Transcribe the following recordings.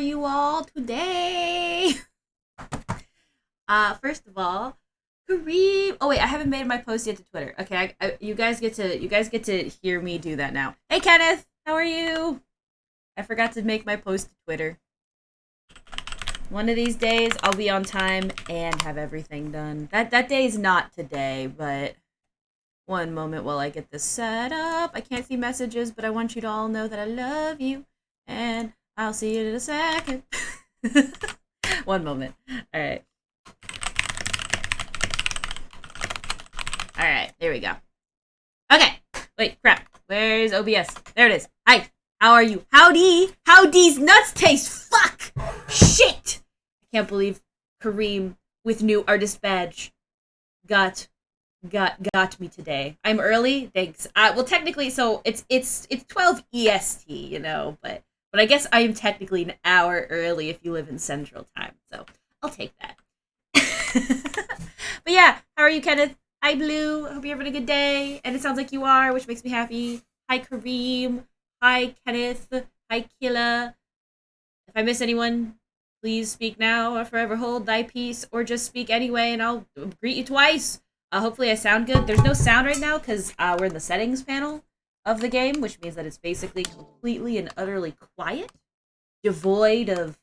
you all today? First of all, Kareem. Oh wait, I haven't made my post yet to Twitter. Okay, you guys get to hear me do that now. Hey Kenneth, how are you? I forgot to make my post to Twitter. One of these days, I'll be on time and have everything done. That day is not today, but one moment while I get this set up. I can't see messages, but I want you to all know that I love you, and I'll see you in a second. One moment. All right. All right, there we go. Okay. Wait, crap. Where's OBS? There it is. Hi. How are you? Howdy. Howdy's nuts taste. Fuck. Shit. I can't believe Kareem with new artist badge got me today. I'm early. Thanks. Well, technically, so it's 12 EST, you know, but I guess I am technically an hour early if you live in Central Time. So I'll take that. But yeah, how are you, Kenneth? Hi, Blue. I hope you're having a good day. And it sounds like you are, which makes me happy. Hi, Kareem. Hi, Kenneth. Hi, Killa. If I miss anyone, please speak now or forever hold thy peace, or just speak anyway, and I'll greet you twice. Hopefully I sound good. There's no sound right now because we're in the settings panel of the game, which means that it's basically completely and utterly quiet, devoid of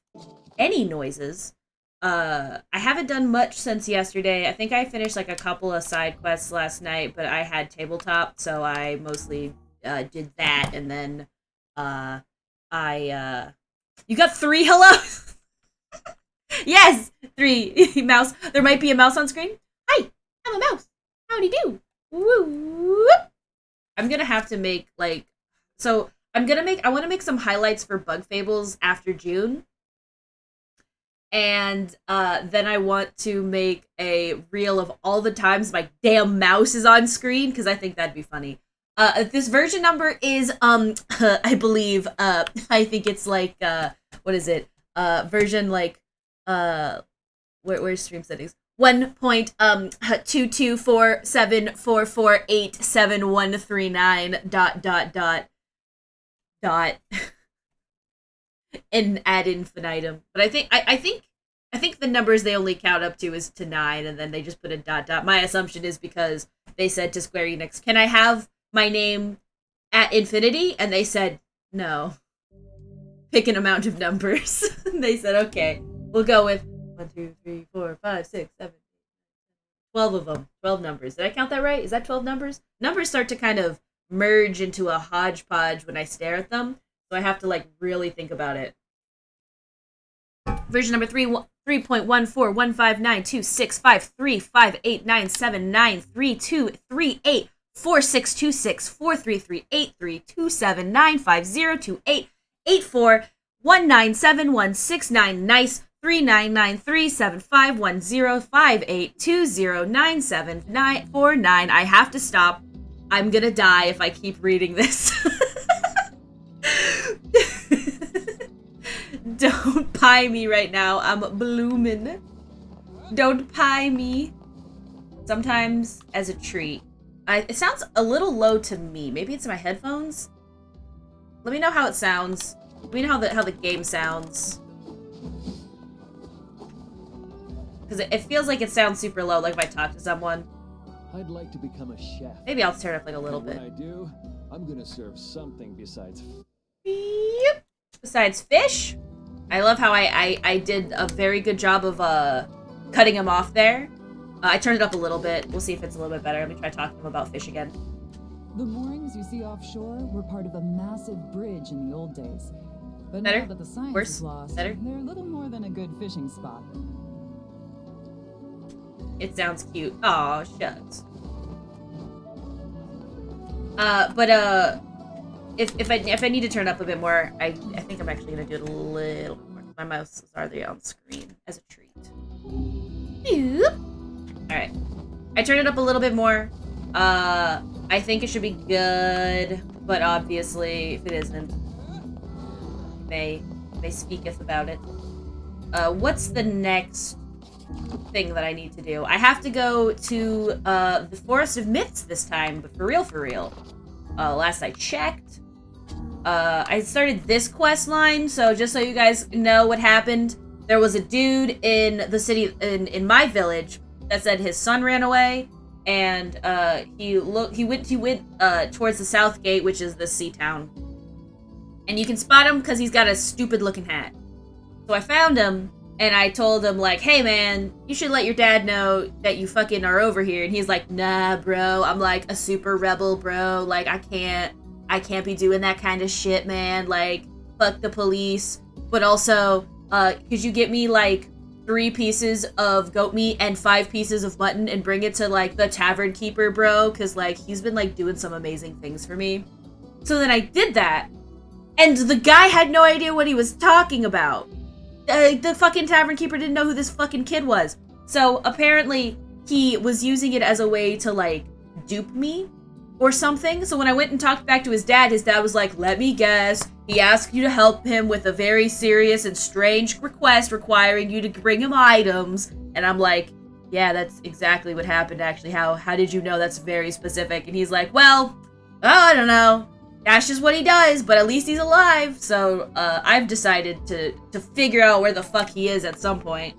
any noises. I haven't done much since yesterday. I think I finished like a couple of side quests last night, but I had tabletop, so I mostly did that, and then you got 3 hellos? Yes, 3 mouse. There might be a mouse on screen. Hi, I'm a mouse. Howdy do. Woo. I'm gonna have to make I want to make some highlights for Bug Fables after June. And then I want to make a reel of all the times my damn mouse is on screen, because I think that'd be funny. This version number is, I believe, I think it's like, what is it? Version like, where's stream settings? 1.22474487139 ... and ad infinitum. But I think the numbers they only count up to is to 9, and then they just put a ... My assumption is because they said to Square Enix, can I have my name at infinity? And they said no. Pick an amount of numbers. They said, okay, we'll go with 1, 2, 3, 4, 5, 6, 7, 12 of them. 12 numbers. Did I count that right? Is that 12 numbers? Numbers start to kind of merge into a hodgepodge when I stare at them, so I have to like really think about it. Version number 3.14159263589793283629502884197169 nice 3993751058209749. I have to stop. I'm gonna die if I keep reading this. Don't pie me right now. I'm bloomin'. Don't pie me. Sometimes as a treat. It sounds a little low to me. Maybe it's my headphones? Let me know how it sounds. Let me know how the game sounds. Because it feels like it sounds super low, like if I talk to someone. I'd like to become a chef. Maybe I'll turn it up like a little bit. When I do, I'm gonna serve something besides... Yep. Besides fish? I love how I did a very good job of cutting him off there. I turned it up a little bit. We'll see if it's a little bit better. Let me try talking to him about fish again. The moorings you see offshore were part of a massive bridge in the old days. But Better? now that the science Worse? is lost, Better? they're little more than a good fishing spot. It sounds cute. Aw, shucks. If I need to turn up a bit more, I think I'm actually gonna do it a little bit more. My mouse is already on screen as a treat. Alright. I turned it up a little bit more. I think it should be good, but obviously, if it isn't, may speaketh about it. What's the next thing that I need to do? I have to go to the Forest of Myths this time, but for real. Last I checked, I started this quest line, so just so you guys know what happened, there was a dude in the city, in my village, that said his son ran away, and he went towards the south gate, which is the sea town. And you can spot him because he's got a stupid looking hat. So I found him, and I told him, like, hey man, you should let your dad know that you fucking are over here. And he's like, nah bro, I'm like a super rebel, bro, like I can't be doing that kind of shit, man, like fuck the police. But also, could you get me like 3 pieces of goat meat and 5 pieces of mutton and bring it to like the tavern keeper, bro, because like he's been like doing some amazing things for me. So then I did that, and the guy had no idea what he was talking about. The fucking tavern keeper didn't know who this fucking kid was. So apparently he was using it as a way to like dupe me or something. So when I went and talked back to his dad was like, let me guess, he asked you to help him with a very serious and strange request requiring you to bring him items. And I'm like, yeah, that's exactly what happened actually. How did you know? That's very specific. And he's like, well, I don't know. That's just what he does, but at least he's alive. So I've decided to figure out where the fuck he is at some point.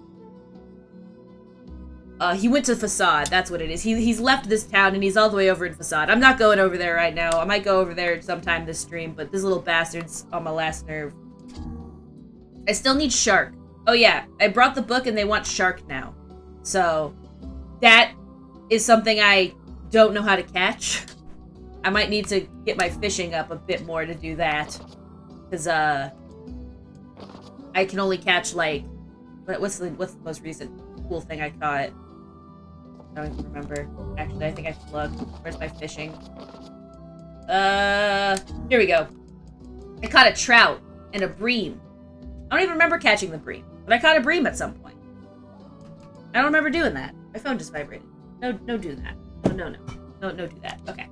He went to Facade, that's what it is. He's left this town and he's all the way over in Facade. I'm not going over there right now. I might go over there sometime this stream, but this little bastard's on my last nerve. I still need Shark. Oh yeah, I brought the book and they want Shark now. So that is something I don't know how to catch. I might need to get my fishing up a bit more to do that. Because, I can only catch, like... What's the most recent cool thing I caught? I don't even remember. Actually, I think I looked. Where's my fishing? Here we go. I caught a trout and a bream. I don't even remember catching the bream. But I caught a bream at some point. I don't remember doing that. My phone just vibrated. No, do that. No, do that. Okay.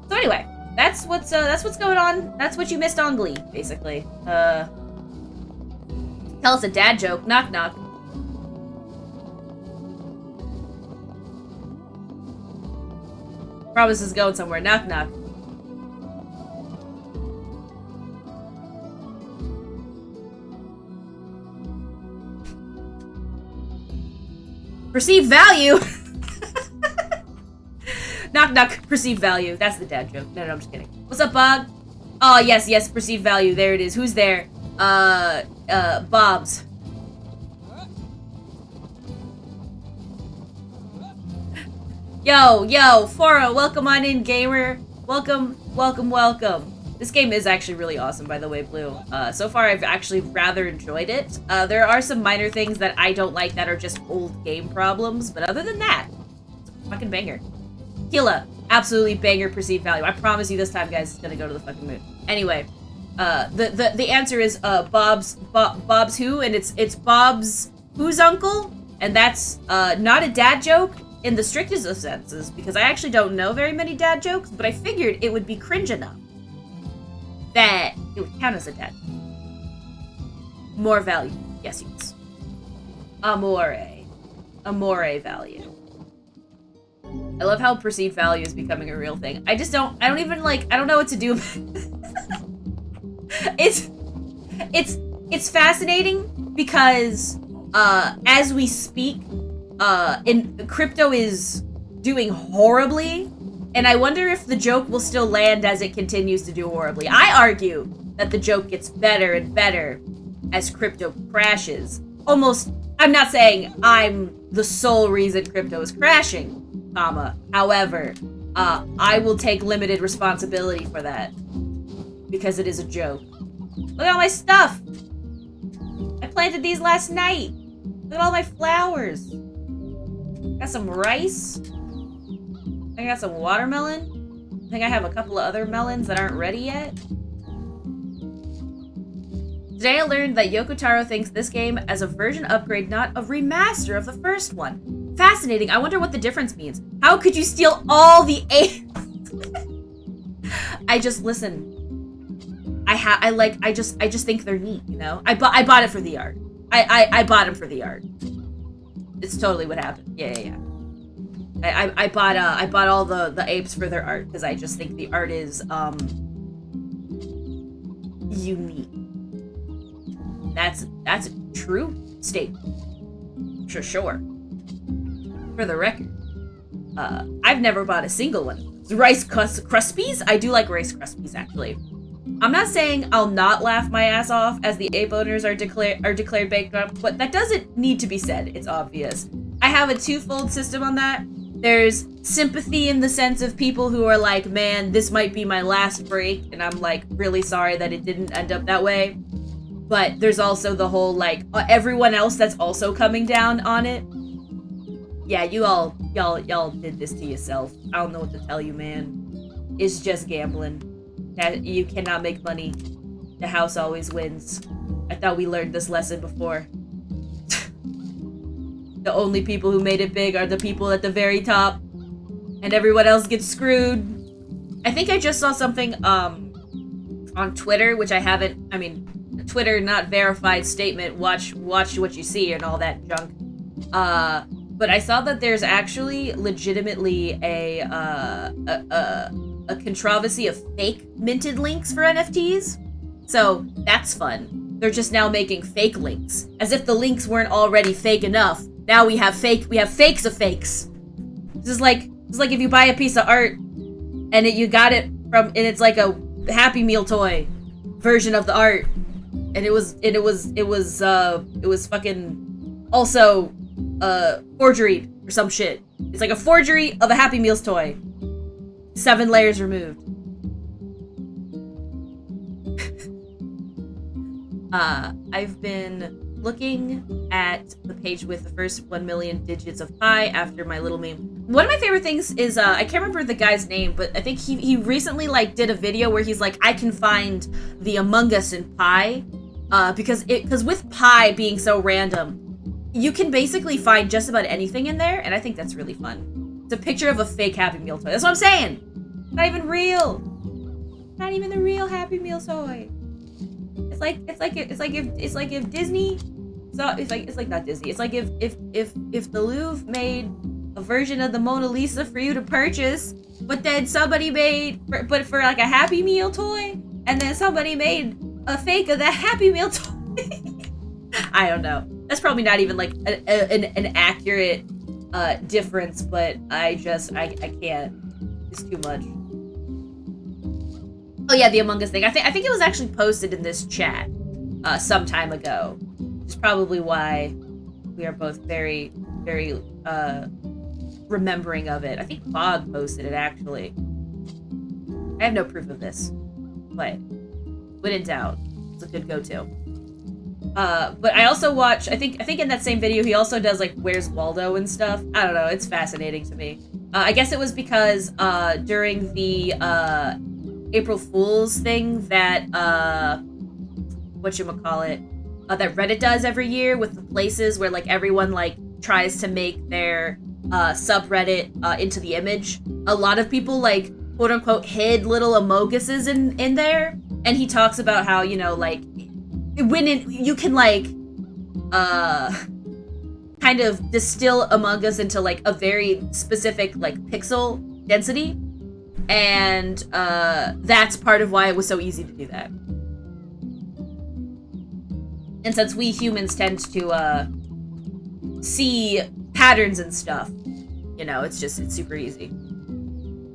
So anyway, that's what's going on. That's what you missed on Glee, basically. Tell us a dad joke. Knock knock. Promise is going somewhere. Knock knock. Perceived value. Knock knock, perceived value. That's the dad joke. No, I'm just kidding. What's up, Bog? Oh, yes, perceived value. There it is. Who's there? Bobs. Yo, Fora, welcome on in, gamer. Welcome. This game is actually really awesome, by the way, Blue. So far, I've actually rather enjoyed it. There are some minor things that I don't like that are just old game problems, but other than that, it's a fucking banger. Killa, absolutely banger perceived value. I promise you this time, guys, it's gonna go to the fucking moon. Anyway, the answer is Bob's who, and it's Bob's who's uncle, and that's not a dad joke in the strictest of senses, because I actually don't know very many dad jokes, but I figured it would be cringe enough that it would count as a dad. More value. Yes. Amore value. I love how perceived value is becoming a real thing. I don't know what to do. It's fascinating because as we speak, crypto is doing horribly, and I wonder if the joke will still land as it continues to do horribly. I argue that the joke gets better and better as crypto crashes. Almost, I'm not saying I'm the sole reason crypto is crashing, however, I will take limited responsibility for that because it is a joke. Look at all my stuff! I planted these last night! Look at all my flowers! Got some rice. I got some watermelon. I think I have a couple of other melons that aren't ready yet. Today I learned that Yoko Taro thinks this game as a version upgrade, not a remaster of the first one. Fascinating. I wonder what the difference means. How could you steal all the apes? Listen. I just think they're neat, you know? I bought it for the art. I bought them for the art. It's totally what happened. Yeah. I bought all the apes for their art because I just think the art is unique. That's a true statement. Sure. For the record, I've never bought a single one. Rice Krispies? I do like Rice Krispies, actually. I'm not saying I'll not laugh my ass off as the ape owners are declared bankrupt, but that doesn't need to be said. It's obvious. I have a twofold system on that. There's sympathy in the sense of people who are like, man, this might be my last break, and I'm like really sorry that it didn't end up that way. But there's also the whole like everyone else that's also coming down on it. Yeah, y'all did this to yourself. I don't know what to tell you, man. It's just gambling. That you cannot make money. The house always wins. I thought we learned this lesson before. The only people who made it big are the people at the very top, and everyone else gets screwed. I think I just saw something on Twitter, which I haven't. I mean, Twitter not verified statement. Watch what you see and all that junk. But I saw that there's actually legitimately a controversy of fake minted links for NFTs. So that's fun. They're just now making fake links, as if the links weren't already fake enough. Now we have fakes of fakes. This is like if you buy a piece of art and you got it from, and it's like a Happy Meal toy version of the art, and it was fucking also forgery or some shit. It's like a forgery of a Happy Meals toy. 7 layers removed. I've been looking at the page with the first 1 million digits of pi after my little meme. One of my favorite things is, I can't remember the guy's name, but I think he recently, like, did a video where he's like, I can find the Among Us in pi, because with pi being so random, you can basically find just about anything in there, and I think that's really fun. It's a picture of a fake Happy Meal toy. That's what I'm saying! Not even real! Not even the real Happy Meal toy. It's like if Disney, so it's like not Disney. It's like if the Louvre made a version of the Mona Lisa for you to purchase, but then somebody made for like a Happy Meal toy, and then somebody made a fake of that Happy Meal toy. I don't know. That's probably not even like an accurate difference, but I can't. It's too much. Oh yeah, the Among Us thing. I think it was actually posted in this chat some time ago. Which is probably why we are both very, very remembering of it. I think Vods posted it actually. I have no proof of this, but when in doubt, it's a good go-to. But I also watch. I think in that same video he also does like Where's Waldo and stuff. I don't know. It's fascinating to me. I guess it was because during the April Fool's thing that whatchamacallit, that Reddit does every year with the places where like everyone like tries to make their subreddit into the image. A lot of people like quote unquote hid little emoguses in there, and he talks about how, you know, like when you can like kind of distill Among Us into like a very specific like pixel density, and that's part of why it was so easy to do that. And since we humans tend to see patterns and stuff, you know, it's super easy.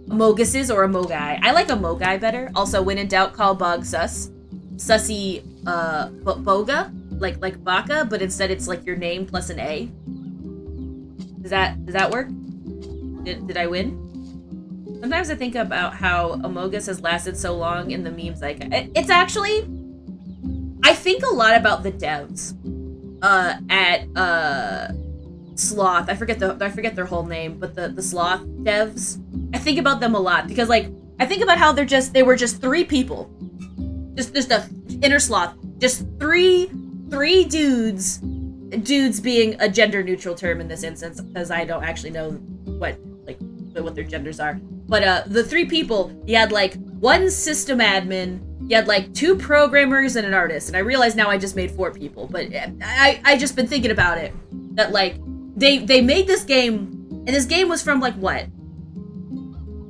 Amoguses or Amogai. I like Amogai better. Also, when in doubt, call Bog sus. Sussy Boga, like Baka, but instead it's like your name plus an A. Does that work? Did I win? Sometimes I think about how Among Us has lasted so long in the memes. Like, it's actually, I think a lot about the devs at Sloth. I forget their whole name, but the Sloth devs. I think about them a lot because like I think about how they were just 3 people. Just the inner Sloth. Just three dudes. Dudes being a gender neutral term in this instance, because I don't actually know what their genders are. But the 3 people, you had like 1 system admin, you had like 2 programmers and an artist, and I realize now I just made 4 people, but I just been thinking about it, that like they made this game, and this game was from like what?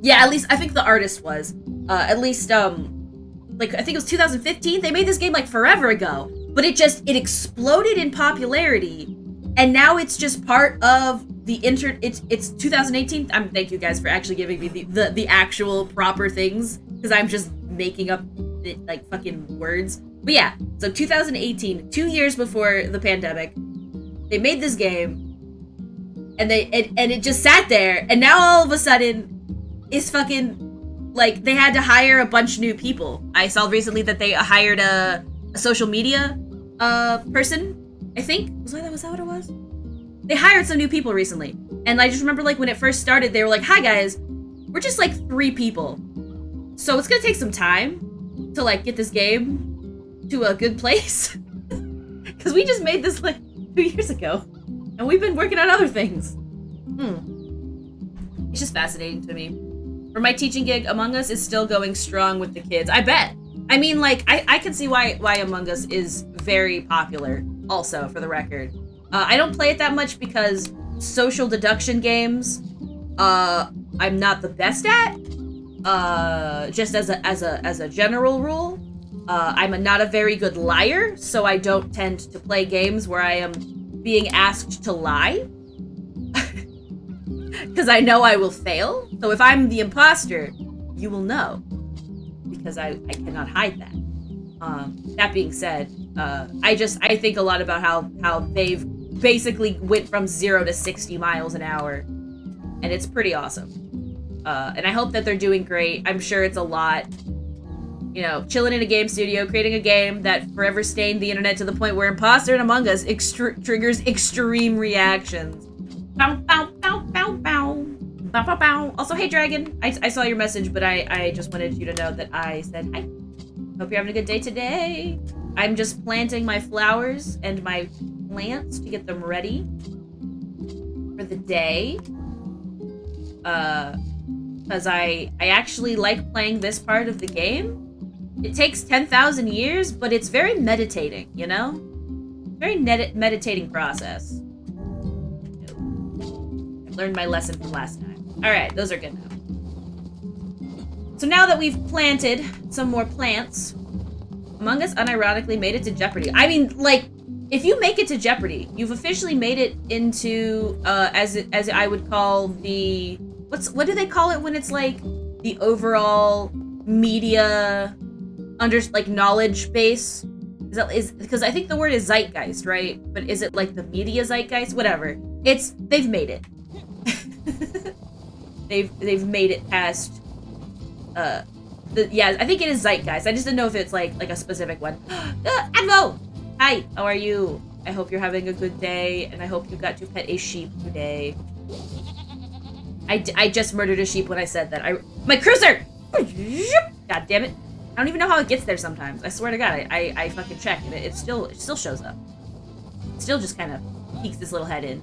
Yeah, at least I think the artist was at least like, I think it was 2015. They made this game like forever ago, but it exploded in popularity, and now it's just part of the it's 2018. Thank you guys for actually giving me the actual proper things, because I'm just making up like fucking words. But yeah, so 2018, 2 years before the pandemic, they made this game, and it just sat there, and now all of a sudden it's fucking like they had to hire a bunch of new people. I saw recently that they hired a social media person, I think. Was that what it was? They hired some new people recently. And I just remember, like, when it first started, they were like, hi guys, we're just like 3 people. So it's gonna take some time to like get this game to a good place. Because we just made this like 2 years ago. And we've been working on other things. It's just fascinating to me. For my teaching gig, Among Us is still going strong with the kids. I bet. I mean, like, I can see why Among Us is very popular, also, for the record. I don't play it that much because social deduction games, I'm not the best at. Just as a general rule. I'm not a very good liar, so I don't tend to play games where I am being asked to lie. Because I know I will fail. So if I'm the imposter, you will know. Because I cannot hide that. That being said, I think a lot about how they've basically went from 0 to 60 miles an hour. And it's pretty awesome. And I hope that they're doing great. I'm sure it's a lot. You know, chilling in a game studio, creating a game that forever stained the internet to the point where Imposter and Among Us triggers extreme reactions. Bow, bow, bow, bow, bow. Bow, bow, bow. Also, hey, Dragon. I saw your message, but I just wanted you to know that I said hi. Hope you're having a good day today. I'm just planting my flowers and my plants to get them ready for the day. Because I actually like playing this part of the game. It takes 10,000 years, but it's very meditating, you know? Very meditating process. I've learned my lesson from last time. Alright, those are good now. So now that we've planted some more plants, Among Us unironically made it to Jeopardy. I mean, like, if you make it to Jeopardy, you've officially made it into, as I would call the... What do they call it when it's, like, the overall media... like knowledge base? Because I think the word is zeitgeist, right? But is it like the media zeitgeist? Whatever. They've made it. they've made it past I think it is zeitgeist. I just didn't know if it's like a specific one. Advo! Hi, how are you? I hope you're having a good day, and I hope you got to pet a sheep today. I just murdered a sheep when I said that. My cruiser! God damn it. I don't even know how it gets there sometimes. I swear to God, I fucking check, and it still shows up. It still just kind of peeks this little head in.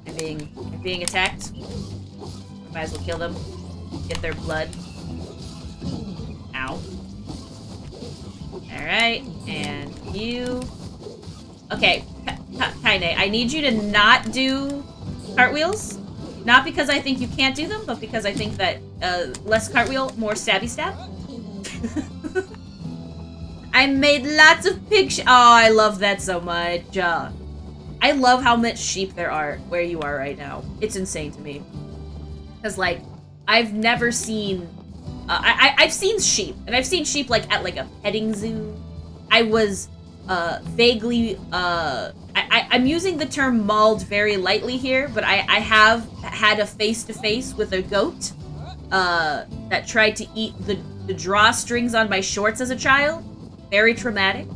I'm being attacked. Might as well kill them. Get their blood. Ow. Alright, and you... Okay, Kaine, I need you to not do cartwheels. Not because I think you can't do them, but because I think that less cartwheel, more stabby stab. I made lots of oh, I love that so much. I love how much sheep there are where you are right now. It's insane to me. Because, like, I've never seen... I've seen sheep. And I've seen sheep, like, at, like, a petting zoo. I was vaguely... I'm using the term mauled very lightly here, but I have had a face-to-face with a goat that tried to eat the drawstrings on my shorts as a child. Very traumatic.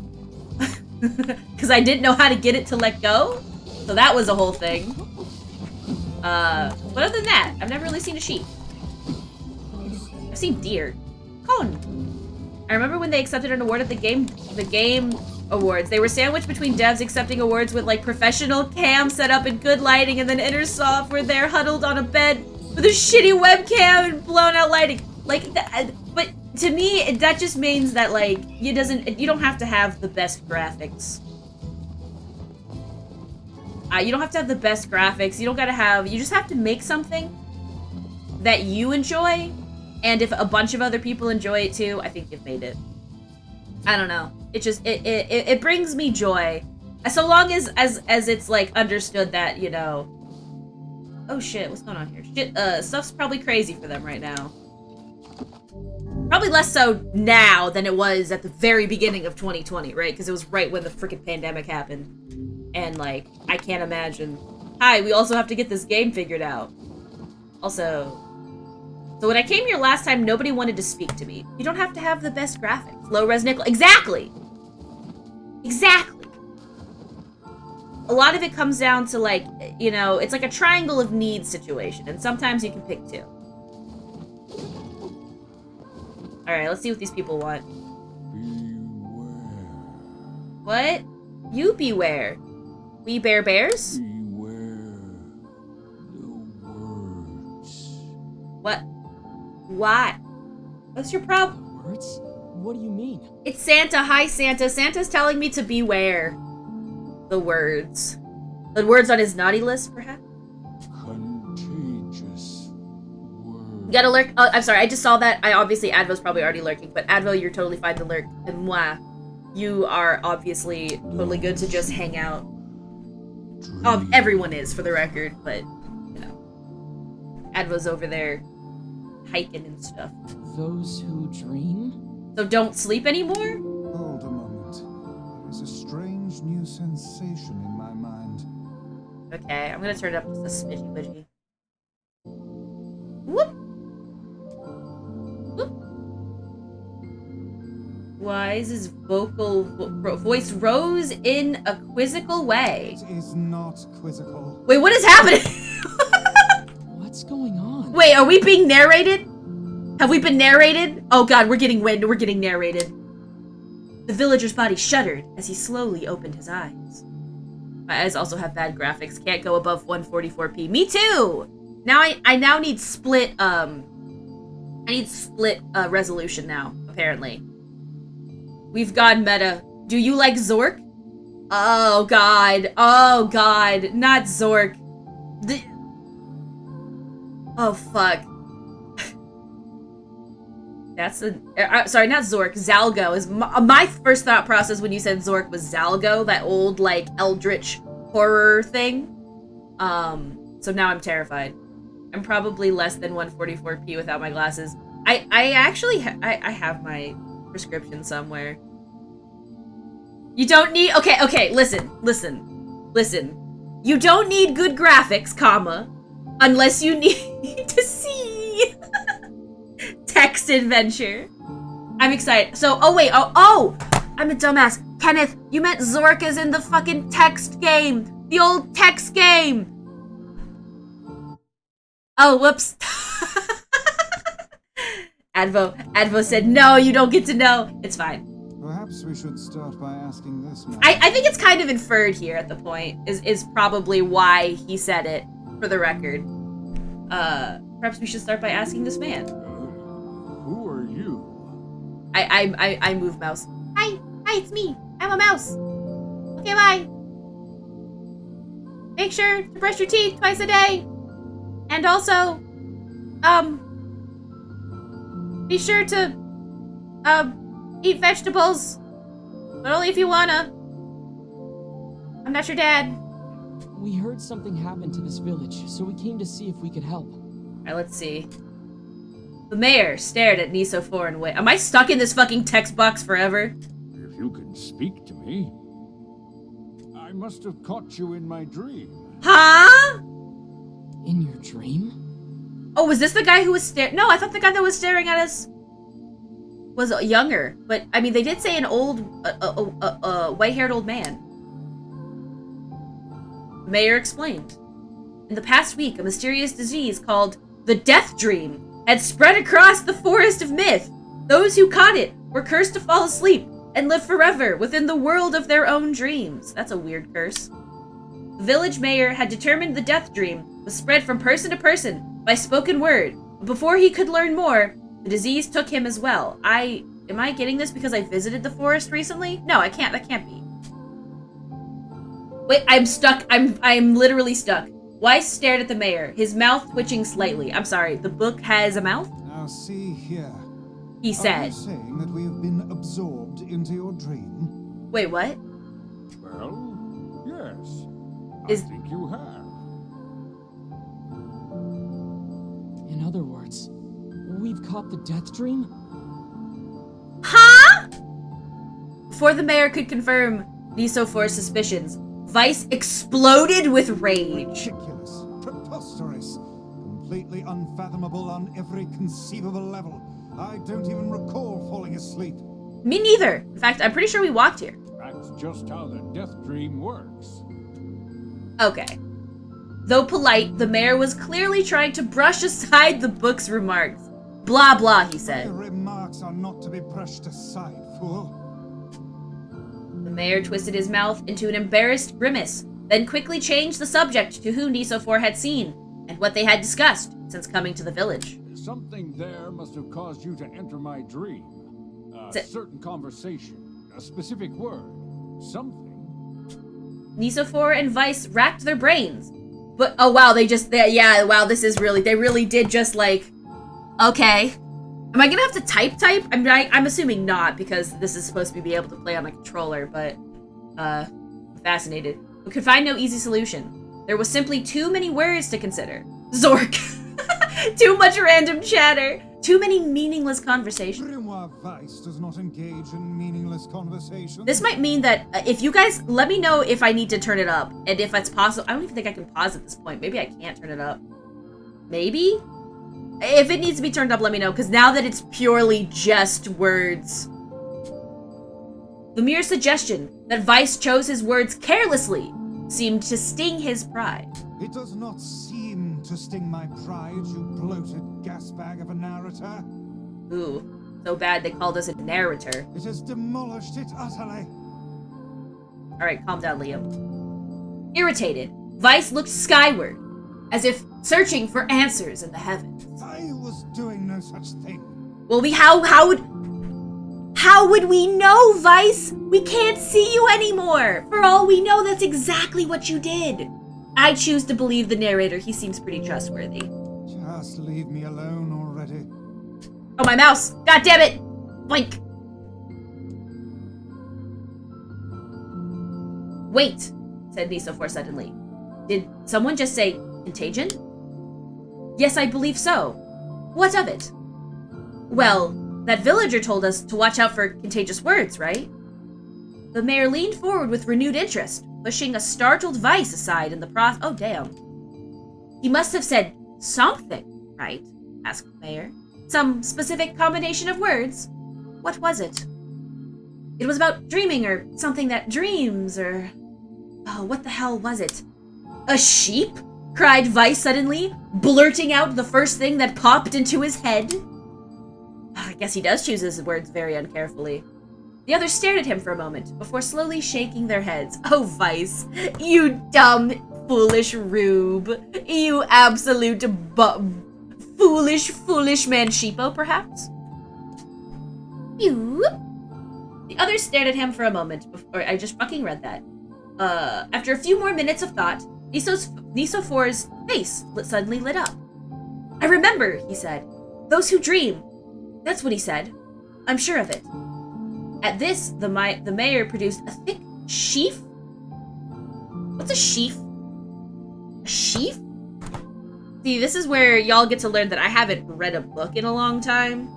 Because I didn't know how to get it to let go. So that was a whole thing. But other than that, I've never really seen a sheep. I've seen deer. Cone. I remember when they accepted an award at the game awards. They were sandwiched between devs accepting awards with like professional cam set up and good lighting, and then Intersoft were there huddled on a bed with a shitty webcam and blown out lighting. Like that, but to me, that just means that like you don't have to have the best graphics. You don't have to have the best graphics. You just have to make something that you enjoy, and if a bunch of other people enjoy it too, I think you've made it. I don't know. It just it brings me joy, so long as it's like understood that, you know. Oh shit, what's going on here? Shit, stuff's probably crazy for them right now. Probably less so now than it was at the very beginning of 2020, right? Because it was right when the freaking pandemic happened. And, like, I can't imagine. Hi, we also have to get this game figured out. Also, so when I came here last time, nobody wanted to speak to me. You don't have to have the best graphics. Low res nickel. Exactly! Exactly! A lot of it comes down to, like, you know, it's like a triangle of needs situation, and sometimes you can pick two. Alright, let's see what these people want. Beware. What? You beware. We bear bears? Beware the words. What? Why? What's your problem? Words? What do you mean? It's Santa. Hi, Santa. Santa's telling me to beware the words. The words on his naughty list, perhaps? Contagious words. You gotta lurk. Oh, I'm sorry. I just saw that. Obviously, Advo's probably already lurking, but Advo, you're totally fine to lurk. And moi, you are obviously totally good to just hang out. Everyone is, for the record, but, you know. Advo's over there hiking and stuff. Those who dream? So don't sleep anymore? Hold a moment. There is a strange new sensation in my mind. Okay, I'm gonna turn it up just a smidgy widgy. Whoop! Whoop! Why is his voice rose in a quizzical way? It is not quizzical. Wait, what is happening? What's going on? Wait, are we being narrated? Have we been narrated? Oh god, we're getting narrated. The villager's body shuddered as he slowly opened his eyes. My eyes also have bad graphics. Can't go above 144p. Me too! Now I now need split, resolution now, apparently. We've gone meta. Do you like Zork? Oh god. Oh god. Not Zork. Oh fuck. That's a... sorry, not Zork. Zalgo is... My first thought process when you said Zork was Zalgo, that old, like, eldritch horror thing. So now I'm terrified. I'm probably less than 144p without my glasses. I actually... I have my prescription somewhere. You don't need... Okay, listen. You don't need good graphics, comma, unless you need to see... text adventure. I'm excited. So, oh wait, oh, I'm a dumbass. Kenneth, you meant Zork is in the fucking text game. The old text game. Oh, whoops. Advo said, no, you don't get to know. It's fine. Perhaps we should start by asking this man. I think it's kind of inferred here at the point, is probably why he said it, for the record. Perhaps we should start by asking this man. Who are you? I move mouse. Hi, it's me. I'm a mouse. Okay, bye. Make sure to brush your teeth twice a day. And also, be sure to, eat vegetables. But only if you wanna. I'm not your dad. We heard something happened to this village, so we came to see if we could help. Alright, let's see. The mayor stared at Niso for and wait. Am I stuck in this fucking text box forever? If you can speak to me, I must have caught you in my dream. Huh? In your dream? Oh, was this the guy who was staring? No, I thought the guy that was staring at us was younger. But, I mean, they did say an old, white-haired old man. The mayor explained. In the past week, a mysterious disease called the Death Dream had spread across the forest of myth. Those who caught it were cursed to fall asleep and live forever within the world of their own dreams. That's a weird curse. The village mayor had determined the Death Dream was spread from person to person by spoken word. But before he could learn more, the disease took him as well. Am I getting this because I visited the forest recently? No, I can't. That can't be. Wait, I'm stuck. I'm literally stuck. Weiss stared at the mayor, his mouth twitching slightly. I'm sorry, the book has a mouth? Now see here. he Are you said. saying that we have been absorbed into your dream? Wait, what? Well, yes. Is- I think you have. In other words, we've caught the death dream? Huh? Before the mayor could confirm Nisophor's suspicions, Vice exploded with rage. Ridiculous, preposterous, completely unfathomable on every conceivable level. I don't even recall falling asleep. Me neither. In fact, I'm pretty sure we walked here. That's just how the death dream works. Okay. Though polite, the mayor was clearly trying to brush aside the book's remarks. Blah blah, he Your said. remarks are not to be brushed aside, fool. The mayor twisted his mouth into an embarrassed grimace, then quickly changed the subject to who Nisophor had seen and what they had discussed since coming to the village. Something there must have caused you to enter my dream. A S- certain conversation, a specific word, something. Nisophor and Vice racked their brains. But, oh wow, wow, this is really, they really did just like, okay. Am I gonna have to type? I'm assuming not, because this is supposed to be able to play on a controller, but, I'm fascinated. We could find no easy solution. There was simply too many words to consider. Zork. Too much random chatter. Too many meaningless conversations. Grimoire Vice does not engage in meaningless conversation. This might mean that if you guys, let me know if I need to turn it up, and if it's possible. I don't even think I can pause at this point. Maybe I can't turn it up. Maybe? If it needs to be turned up, let me know, because now that it's purely just words. The mere suggestion that Vice chose his words carelessly seemed to sting his pride. It does not seem to sting my pride, you bloated gasbag of a narrator. Ooh, so bad they called us a narrator. It has demolished it utterly. Alright, calm down, Liam. Irritated, Vice looked skyward, as if searching for answers in the heavens. I was doing no such thing. Well, how would we know, Vice? We can't see you anymore. For all we know, that's exactly what you did. I choose to believe the narrator. He seems pretty trustworthy. Just leave me alone already. Oh, my mouse! God damn it! Blink! Wait, said Nisophor suddenly. Did someone just say contagion? Yes, I believe so. What of it? Well, that villager told us to watch out for contagious words, right? The mayor leaned forward with renewed interest, pushing a startled Vice aside in the process. Oh, damn. He must have said something, right? Asked the mayor. Some specific combination of words? What was it? It was about dreaming or something that dreams or... Oh, what the hell was it? A sheep? Cried Vice suddenly, blurting out the first thing that popped into his head. I guess he does choose his words very uncarefully. The others stared at him for a moment, before slowly shaking their heads. Oh, Vice, you dumb, foolish rube. You absolute foolish man sheepo, perhaps? You? The others stared at him for a moment, before I just fucking read that. After a few more minutes of thought, Nisophore's face suddenly lit up. I remember, he said. Those who dream. That's what he said. I'm sure of it. At this, the mayor produced a thick sheaf? What's a sheaf? A sheaf? See, this is where y'all get to learn that I haven't read a book in a long time.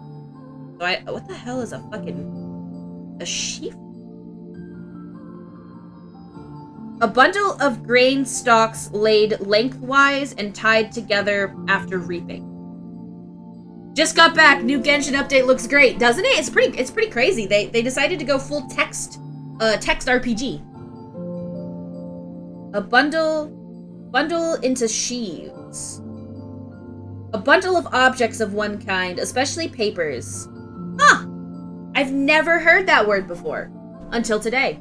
So what the hell is a sheaf? A bundle of grain stalks laid lengthwise and tied together after reaping. Just got back. New Genshin update looks great, doesn't it? It's pretty crazy. They decided to go full text RPG. A bundle into sheaves. A bundle of objects of one kind, especially papers. Huh. I've never heard that word before until today.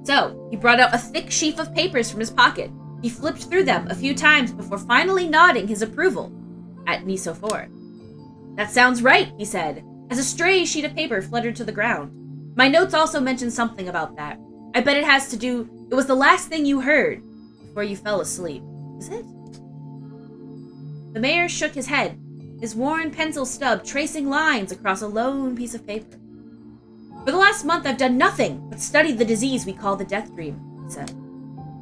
So, he brought out a thick sheaf of papers from his pocket. He flipped through them a few times before finally nodding his approval at Nisophor. That sounds right, he said, as a stray sheet of paper fluttered to the ground. My notes also mention something about that. I bet it was the last thing you heard before you fell asleep. Is it? The mayor shook his head. his worn pencil stub tracing lines across a lone piece of paper. For the last month, I've done nothing but study the disease we call the death dream, he said.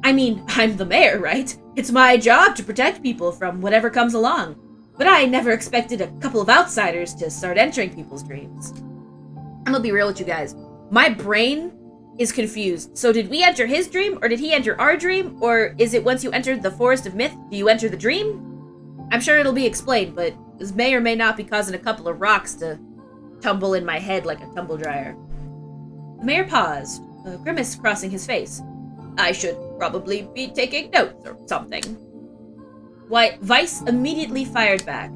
I mean, I'm the mayor, right? It's my job to protect people from whatever comes along. But I never expected a couple of outsiders to start entering people's dreams. I'm gonna be real with you guys. My brain is confused. So did we enter his dream, or did he enter our dream? Or is it once you enter the Forest of Myth, do you enter the dream? I'm sure it'll be explained, but this may or may not be causing a couple of rocks to tumble in my head like a tumble dryer. The mayor paused, a grimace crossing his face. I should probably be taking notes or something. Why, Vice immediately fired back.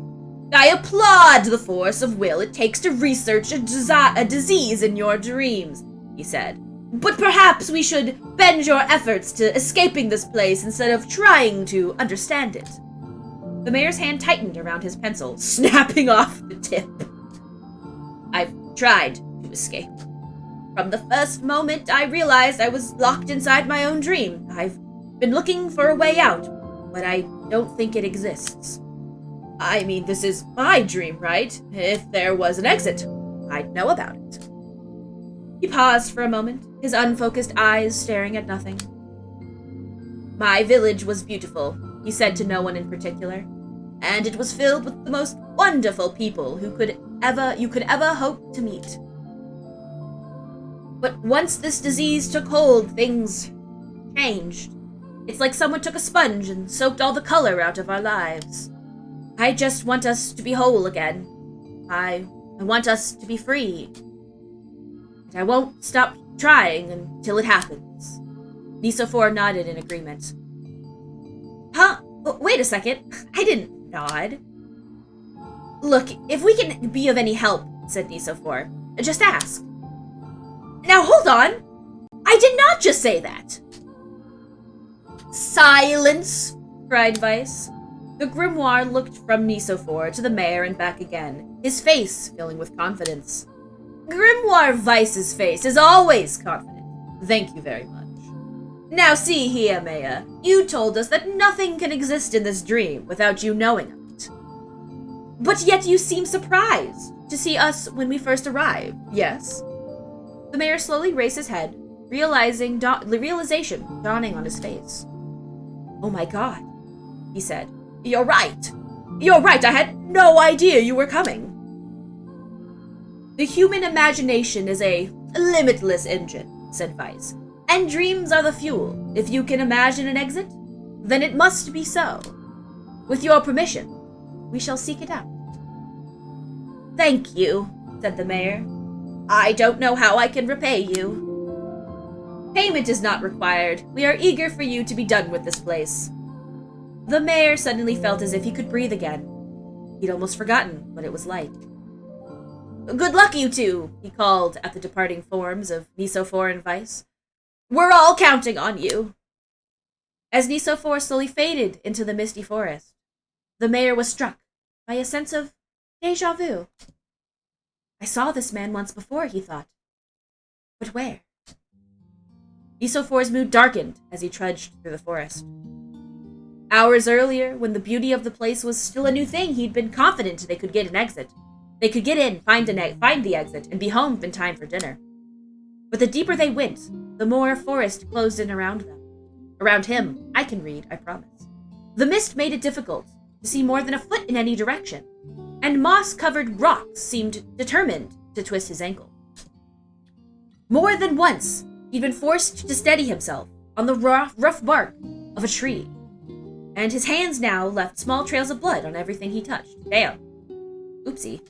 I applaud the force of will it takes to research a disease in your dreams, he said. But perhaps we should bend your efforts to escaping this place instead of trying to understand it. The mayor's hand tightened around his pencil, snapping off the tip. I've tried to escape. From the first moment I realized I was locked inside my own dream. I've been looking for a way out, but I don't think it exists. I mean, this is my dream, right? If there was an exit, I'd know about it. He paused for a moment, his unfocused eyes staring at nothing. My village was beautiful, he said to no one in particular, and it was filled with the most wonderful people you could ever hope to meet. But once this disease took hold, things changed. It's like someone took a sponge and soaked all the color out of our lives. I just want us to be whole again. I want us to be free. And I won't stop trying until it happens. Nisophore nodded in agreement. Huh? Wait a second. I didn't nod. Look, if we can be of any help, said Nisophore, just ask. Now hold on! I did not just say that! Silence! Cried Vice. The grimoire looked from Nisophore to the mayor and back again, his face filling with confidence. Grimoire Vice's face is always confident. Thank you very much. Now see here, Mayor. You told us that nothing can exist in this dream without you knowing of it. But yet you seem surprised to see us when we first arrived, yes? The mayor slowly raised his head, realization dawning on his face. Oh my god, he said. You're right. You're right, I had no idea you were coming. The human imagination is a limitless engine, said Vice, and dreams are the fuel. If you can imagine an exit, then it must be so. With your permission, we shall seek it out. Thank you, said the mayor. I don't know how I can repay you. Payment is not required. We are eager for you to be done with this place. The mayor suddenly felt as if he could breathe again. He'd almost forgotten what it was like. Good luck, you two, he called at the departing forms of Nisophore and Vice. We're all counting on you. As Nisophore slowly faded into the misty forest, the mayor was struck by a sense of déjà vu. I saw this man once before, he thought. But where? Nisophore's mood darkened as he trudged through the forest. Hours earlier, when the beauty of the place was still a new thing, he'd been confident they could get an exit. They could get in, find the exit, and be home in time for dinner. But the deeper they went, the more forest closed in around them. Around him, I can read, I promise. The mist made it difficult to see more than a foot in any direction, and moss-covered rocks seemed determined to twist his ankle. More than once, he'd been forced to steady himself on the rough bark of a tree, and his hands now left small trails of blood on everything he touched. Damn. Oopsie.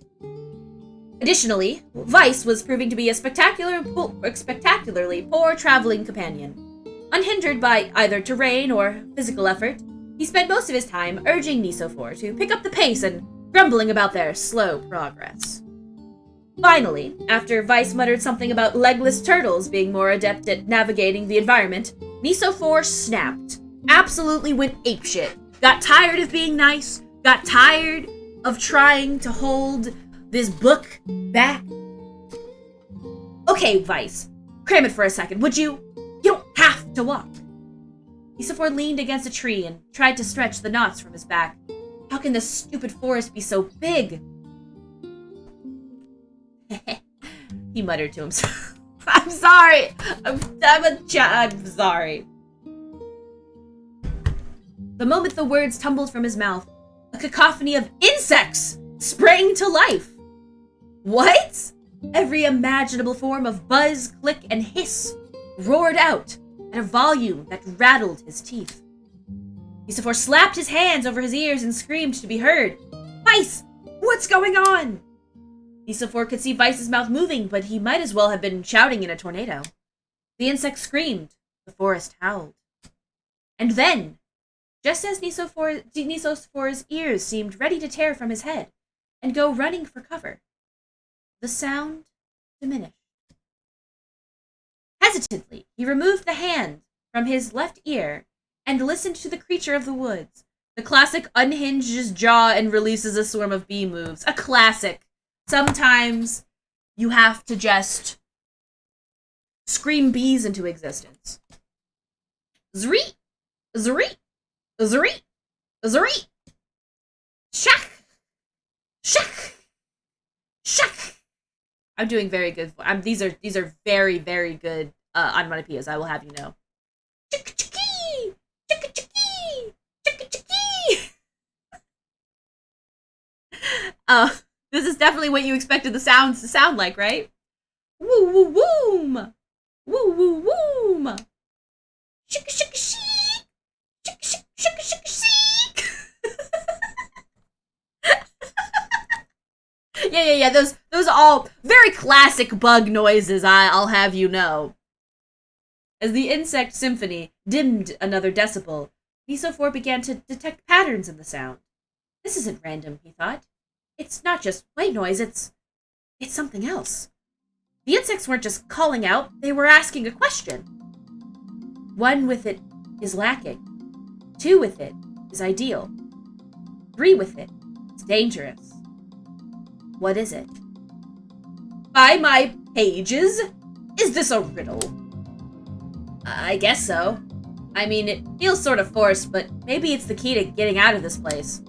Additionally, Vice was proving to be a spectacularly poor traveling companion. Unhindered by either terrain or physical effort, he spent most of his time urging Nisophore to pick up the pace and grumbling about their slow progress. Finally, after Vice muttered something about legless turtles being more adept at navigating the environment, Nisophore snapped. Absolutely went apeshit. Got tired of being nice, got tired of trying to hold this book back. Okay, Vice, cram it for a second, would you? You don't have to walk. Nisophore leaned against a tree and tried to stretch the knots from his back. How can this stupid forest be so big? He muttered to himself. I'm sorry. I'm sorry. The moment the words tumbled from his mouth, a cacophony of insects sprang to life. What? Every imaginable form of buzz, click, and hiss roared out at a volume that rattled his teeth. Nicephore slapped his hands over his ears and screamed to be heard. Vice! What's going on? Nicephore could see Vice's mouth moving, but he might as well have been shouting in a tornado. The insect screamed. The forest howled. And then, just as Nicephore's ears seemed ready to tear from his head and go running for cover, the sound diminished. Hesitantly, he removed the hand from his left ear and listened to the creature of the woods. The classic unhinges jaw and releases a swarm of bee moves. A classic. Sometimes you have to just scream bees into existence. Zree! Zree! Zree! Zree! Shak! Shak! Shak! I'm doing very good. These are very, very good onomatopoeias, I will have you know. Chicka-chickie! Chicka-chickie! Chicka-chickie! This is definitely what you expected the sounds to sound like, right? Woo woo woom! Woo woo woom! Shika shika sheek! Shika shika shika shika sheek! Yeah. Those are all very classic bug noises, I'll have you know. As the insect symphony dimmed another decibel, Nicephore began to detect patterns in the sound. This isn't random, he thought. It's not just white noise, it's something else. The insects weren't just calling out, they were asking a question. 1 with it is lacking. 2 with it is ideal. 3 with it is dangerous. What is it? By my pages? Is this a riddle? I guess so. I mean, it feels sort of forced, but maybe it's the key to getting out of this place.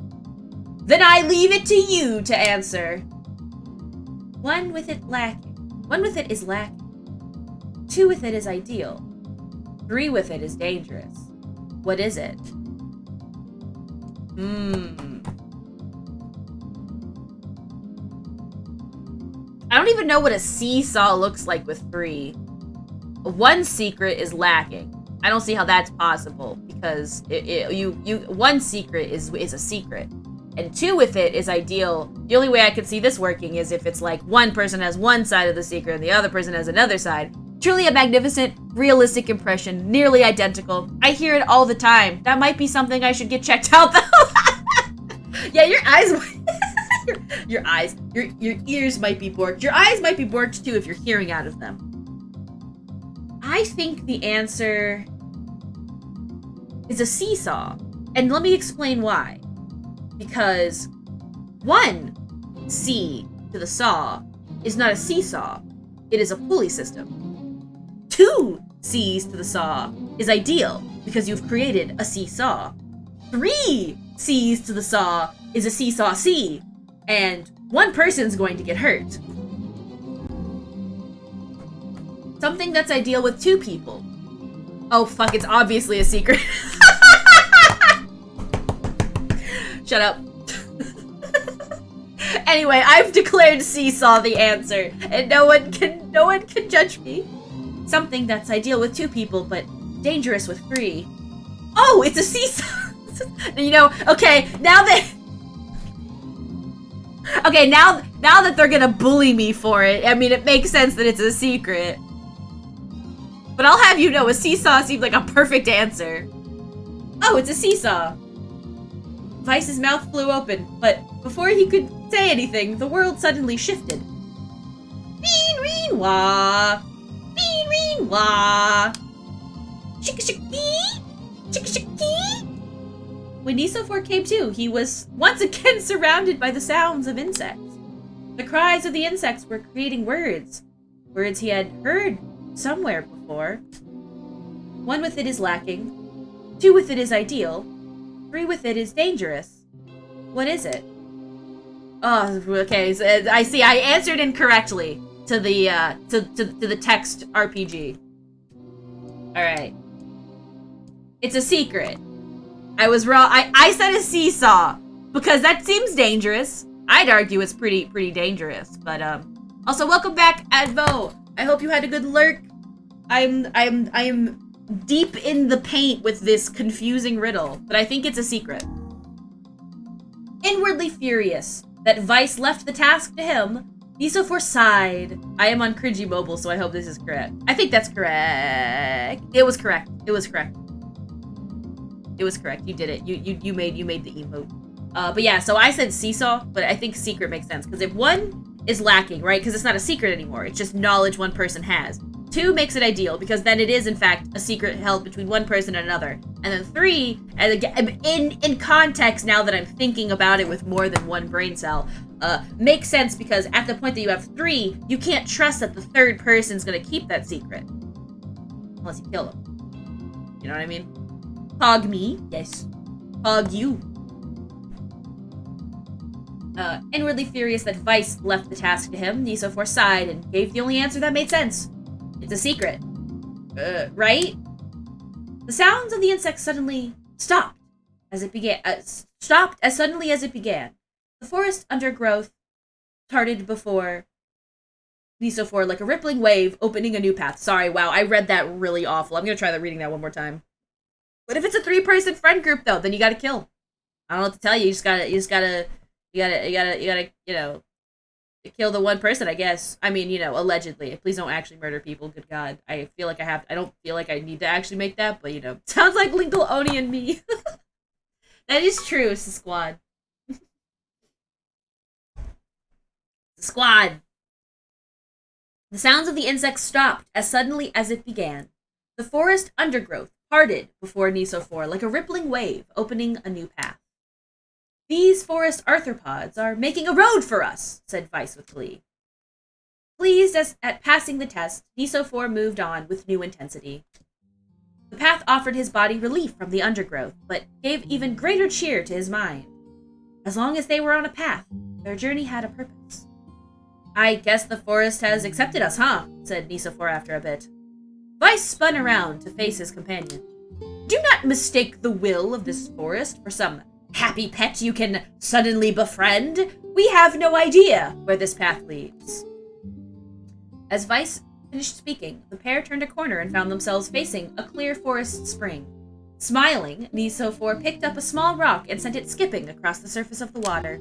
Then I leave it to you to answer. 1 with it lacking. 1 with it is lacking. 2 with it is ideal. 3 with it is dangerous. What is it? I don't even know what a seesaw looks like with 3. 1 secret is lacking. I don't see how that's possible because 1 secret is a secret. And 2 with it is ideal. The only way I could see this working is if it's like one person has one side of the secret and the other person has another side. Truly a magnificent, realistic impression, nearly identical. I hear it all the time. That might be something I should get checked out though. Yeah, your eyes your ears might be borked. Your eyes might be borked too if you're hearing out of them. I think the answer is a seesaw. And let me explain why. Because 1 C to the saw is not a seesaw. It is a pulley system. 2 C's to the saw is ideal because you've created a seesaw. 3 C's to the saw is a seesaw C, and 1 person's going to get hurt. Something that's ideal with 2 people. Oh fuck, it's obviously a secret. Shut up. Anyway, I've declared seesaw the answer, and no one can judge me. Something that's ideal with 2 people, but dangerous with 3. Oh, it's a seesaw. You know, okay, now that they're gonna bully me for it, I mean, it makes sense that it's a secret. But I'll have you know, a seesaw seemed like a perfect answer. Oh, it's a seesaw. Vice's mouth flew open, but before he could say anything, the world suddenly shifted. Bean reen wah! Bean reen wah! Shika shiki! Shika shiki! When Nicephore came to, he was once again surrounded by the sounds of insects. The cries of the insects were creating words. Words he had heard somewhere before. 1 with it is lacking. 2 with it is ideal. 3 with it is dangerous. What is it? Oh, okay. So I see. I answered incorrectly to the to the text RPG. All right. It's a secret. I was wrong. I said a seesaw because that seems dangerous. I'd argue it's pretty dangerous. But also welcome back, Advo. I hope you had a good lurk. I'm deep in the paint with this confusing riddle, but I think it's a secret. Inwardly furious that Vice left the task to him, Nisofor sighed. I am on cringy mobile, so I hope this is correct. I think that's correct. It was correct. It was correct. It was correct. You did it. You made the emote. But yeah, so I said seesaw, but I think secret makes sense because if one is lacking, right? Because it's not a secret anymore. It's just knowledge one person has. 2 makes it ideal because then it is in fact a secret held between one person and another. And then 3, and again, in context now that I'm thinking about it with more than one brain cell, makes sense because at the point that you have 3, you can't trust that the third person's gonna keep that secret. Unless you kill them. You know what I mean? Hog me, yes. Hog you. Inwardly furious that Vice left the task to him, Nisofor sighed and gave the only answer that made sense. It's a secret. Right? The sounds of the insects suddenly stopped as it began. Stopped as suddenly as it began. The forest undergrowth started before Nisofor like a rippling wave opening a new path. Sorry, wow, I read that really awful. I'm gonna try reading that one more time. What if it's a 3-person friend group though? Then you gotta kill. I don't know what to tell you. You gotta, you know, kill the one person, I guess. I mean, you know, allegedly. Please don't actually murder people. Good God. I don't feel like I need to actually make that, but, you know. Sounds like Linkle Oni and me. That is true, Squad. Squad. The sounds of the insects stopped as suddenly as it began. The forest undergrowth parted before Nisofor like a rippling wave, opening a new path. These forest arthropods are making a road for us, said Vice with glee. Pleased at passing the test, Nisofor moved on with new intensity. The path offered his body relief from the undergrowth, but gave even greater cheer to his mind. As long as they were on a path, their journey had a purpose. I guess the forest has accepted us, huh? Said Nisofor after a bit. Vice spun around to face his companion. Do not mistake the will of this forest for some happy pet you can suddenly befriend. We have no idea where this path leads. As Vice finished speaking, the pair turned a corner and found themselves facing a clear forest spring. Smiling, Nisofor picked up a small rock and sent it skipping across the surface of the water.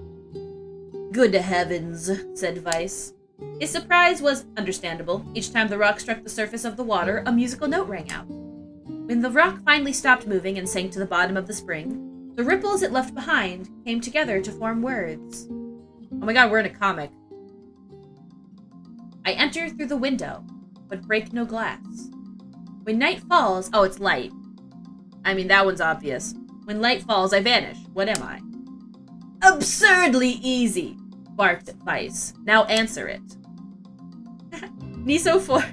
Good heavens, said Vice. His surprise was understandable. Each time the rock struck the surface of the water, a musical note rang out. When the rock finally stopped moving and sank to the bottom of the spring, the ripples it left behind came together to form words. Oh my god, we're in a comic. I enter through the window, but break no glass. When night falls... Oh, it's light. I mean, that one's obvious. When light falls, I vanish. What am I? Absurdly easy, barked Vice. Now answer it. Nisofor.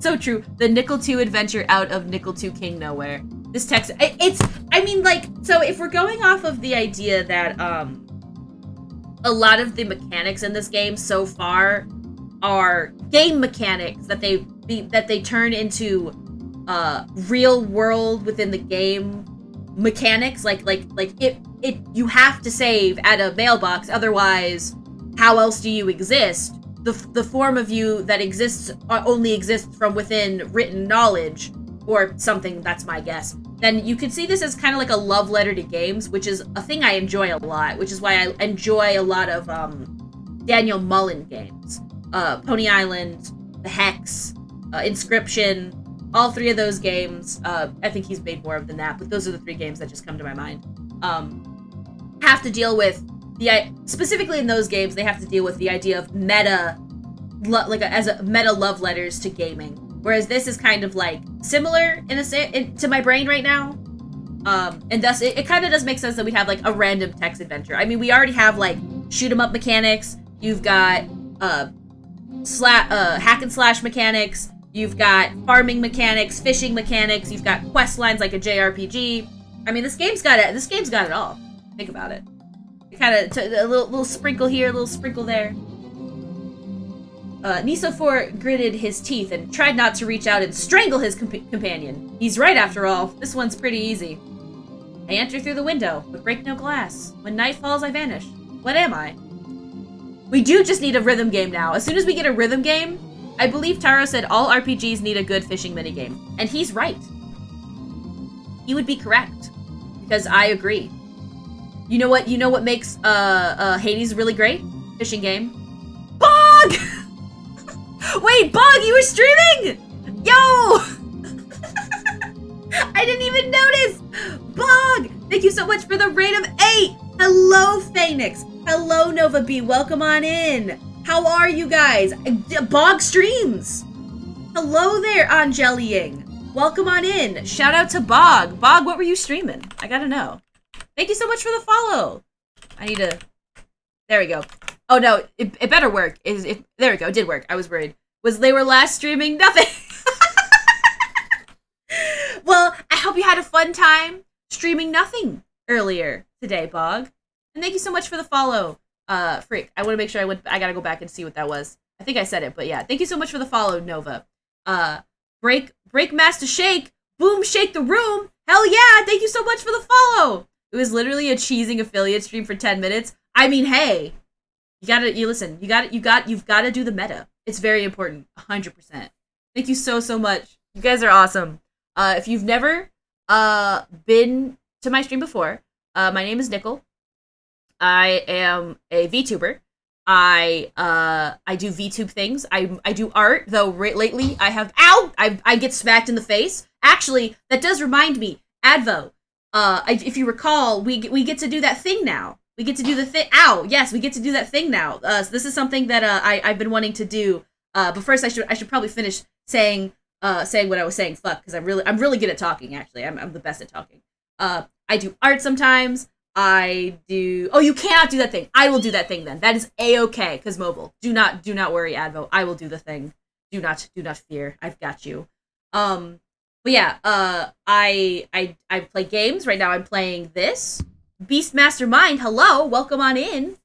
So true. The Nickel 2 adventure out of Nickel 2 King Nowhere. This text, I mean, like, so if we're going off of the idea that, a lot of the mechanics in this game so far are game mechanics that they turn into, real world within the game mechanics, like you have to save at a mailbox, otherwise, how else do you exist? The form of you that exists only exists from within written knowledge, or something, that's my guess. Then you could see this as kind of like a love letter to games, which is a thing I enjoy a lot, which is why I enjoy a lot of Daniel Mullen games. Pony Island, The Hex, Inscription, all 3 of those games, I think he's made more of than that, but those are the 3 games that just come to my mind, have to deal with specifically in those games, they have to deal with the idea of meta, as a meta love letters to gaming. Whereas this is kind of like similar to my brain right now. And thus it kind of does make sense that we have like a random text adventure. I mean, we already have like shoot 'em up mechanics. You've got hack and slash mechanics. You've got farming mechanics, fishing mechanics. You've got quest lines like a JRPG. I mean, this game's got it all. Think about it. kind of a little sprinkle here, a little sprinkle there. Niso4 gritted his teeth and tried not to reach out and strangle his companion. He's right after all. This one's pretty easy. I enter through the window, but break no glass. When night falls, I vanish. What am I? We do just need a rhythm game now. As soon as we get a rhythm game, I believe Taro said all RPGs need a good fishing minigame. And he's right. He would be correct. Because I agree. You know what makes Hades really great? Fishing game. Bog! Wait, Bog, you were streaming? Yo! I didn't even notice! Bog! Thank you so much for the rate of 8! Hello, Phoenix! Hello, Nova B. Welcome on in! How are you guys? Bog streams! Hello there, Angeliing! Welcome on in! Shout out to Bog! Bog, what were you streaming? I gotta know. Thank you so much for the follow! I need to... There we go. Oh no, it better work. There we go, it did work. I was worried. They were last streaming nothing! Well, I hope you had a fun time streaming nothing earlier today, Bog. And thank you so much for the follow. Freak, I want to make sure I gotta go back and see what that was. I think I said it, but yeah. Thank you so much for the follow, Nova. Break Master Shake, boom, shake the room. Hell yeah, thank you so much for the follow. It was literally a cheesing affiliate stream for 10 minutes. I mean, hey, you've got to do the meta. It's very important, 100%. Thank you so much. You guys are awesome. If you've never been to my stream before, my name is Nickel. I am a VTuber. I do VTube things. I do art, though lately I get smacked in the face. Actually, that does remind me, Advo, if you recall, we get to do that thing now. We get to do the thing. Ow! Yes, we get to do that thing now. So this is something that I've been wanting to do. But first, I should probably finish saying what I was saying. Fuck, because I'm really good at talking. Actually, I'm the best at talking. I do art sometimes. I do. Oh, you cannot do that thing. I will do that thing then. That is a-okay. Because mobile. Do not worry, Advo. I will do the thing. Do not fear. I've got you. But yeah. I play games right now. I'm playing this. Beastmaster Mind, hello, welcome on in.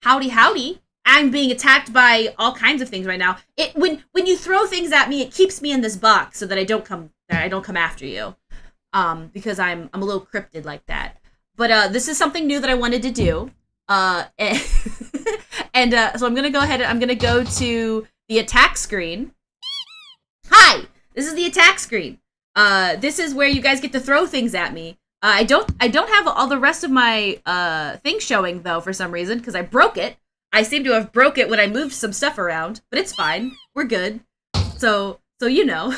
Howdy. I'm being attacked by all kinds of things right now. When you throw things at me, it keeps me in this box so that I don't come after you. Because I'm a little cryptid like that. But this is something new that I wanted to do. And so I'm gonna go ahead and I'm gonna go to the attack screen. Hi! This is the attack screen. This is where you guys get to throw things at me. I don't have all the rest of my things showing though for some reason because I broke it. I seem to have broke it when I moved some stuff around, but it's fine. We're good. So you know.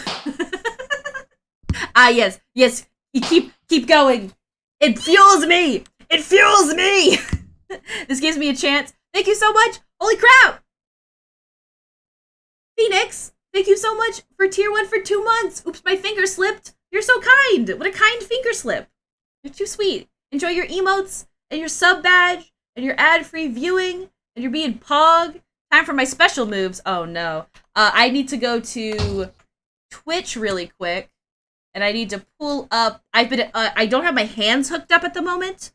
Yes. You keep going. It fuels me. This gives me a chance. Thank you so much. Holy crap. Phoenix, thank you so much for tier 1 for 2 months. Oops, my finger slipped. You're so kind. What a kind finger slip. You're too sweet. Enjoy your emotes and your sub badge and your ad-free viewing and you're being pog. Time for my special moves. Oh no. I need to go to Twitch really quick and I need to pull up. I don't have my hands hooked up at the moment.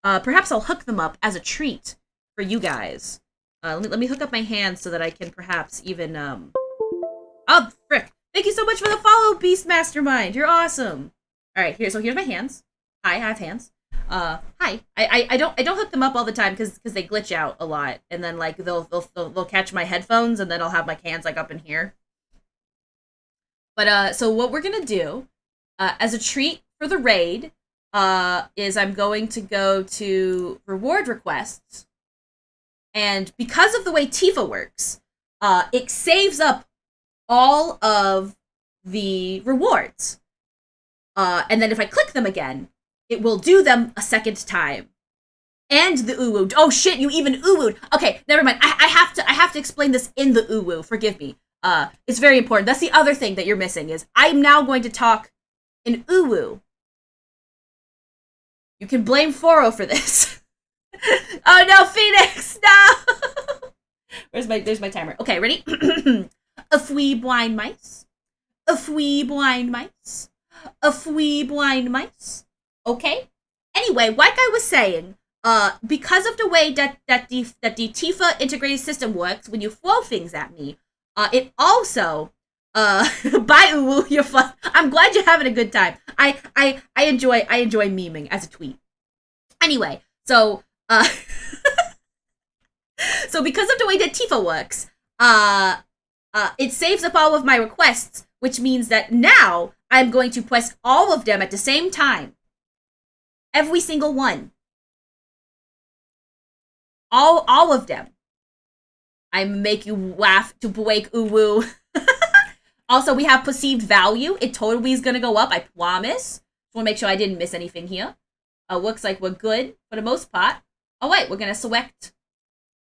Perhaps I'll hook them up as a treat for you guys. Let me hook up my hands so that I can perhaps even Oh frick. Thank you so much for the follow, Beast Mastermind. You're awesome. All right, here's my hands. Hi, I have hands. Hi. I don't hook them up all the time because they glitch out a lot, and then like they'll catch my headphones, and then I'll have my hands like up in here. But so what we're gonna do, as a treat for the raid, is I'm going to go to reward requests, and because of the way Tifa works, it saves up all of the rewards. And then if I click them again, it will do them a second time. And the uwu. Oh shit, you even uwu'd. Okay, never mind. I have to explain this in the uwu. Forgive me. It's very important. That's the other thing that you're missing is I'm now going to talk in uwu. You can blame Foro for this. Oh no, Phoenix! No! There's my timer. Okay, ready? A fwee blind mice. A fwee blind mice. A fwee blind mice. Okay? Anyway, like I was saying, because of the way that the Tifa integrated system works, when you throw things at me, it also bye Uwu, you're fun. I'm glad you're having a good time. I enjoy memeing as a tweet. Anyway, so so because of the way that Tifa works, it saves up all of my requests, which means that now I'm going to press all of them at the same time. Every single one. All of them. I make you laugh to break uwu. Also, we have perceived value. It totally is gonna go up, I promise. Just wanna make sure I didn't miss anything here. Looks like we're good for the most part. Oh wait, we're gonna select.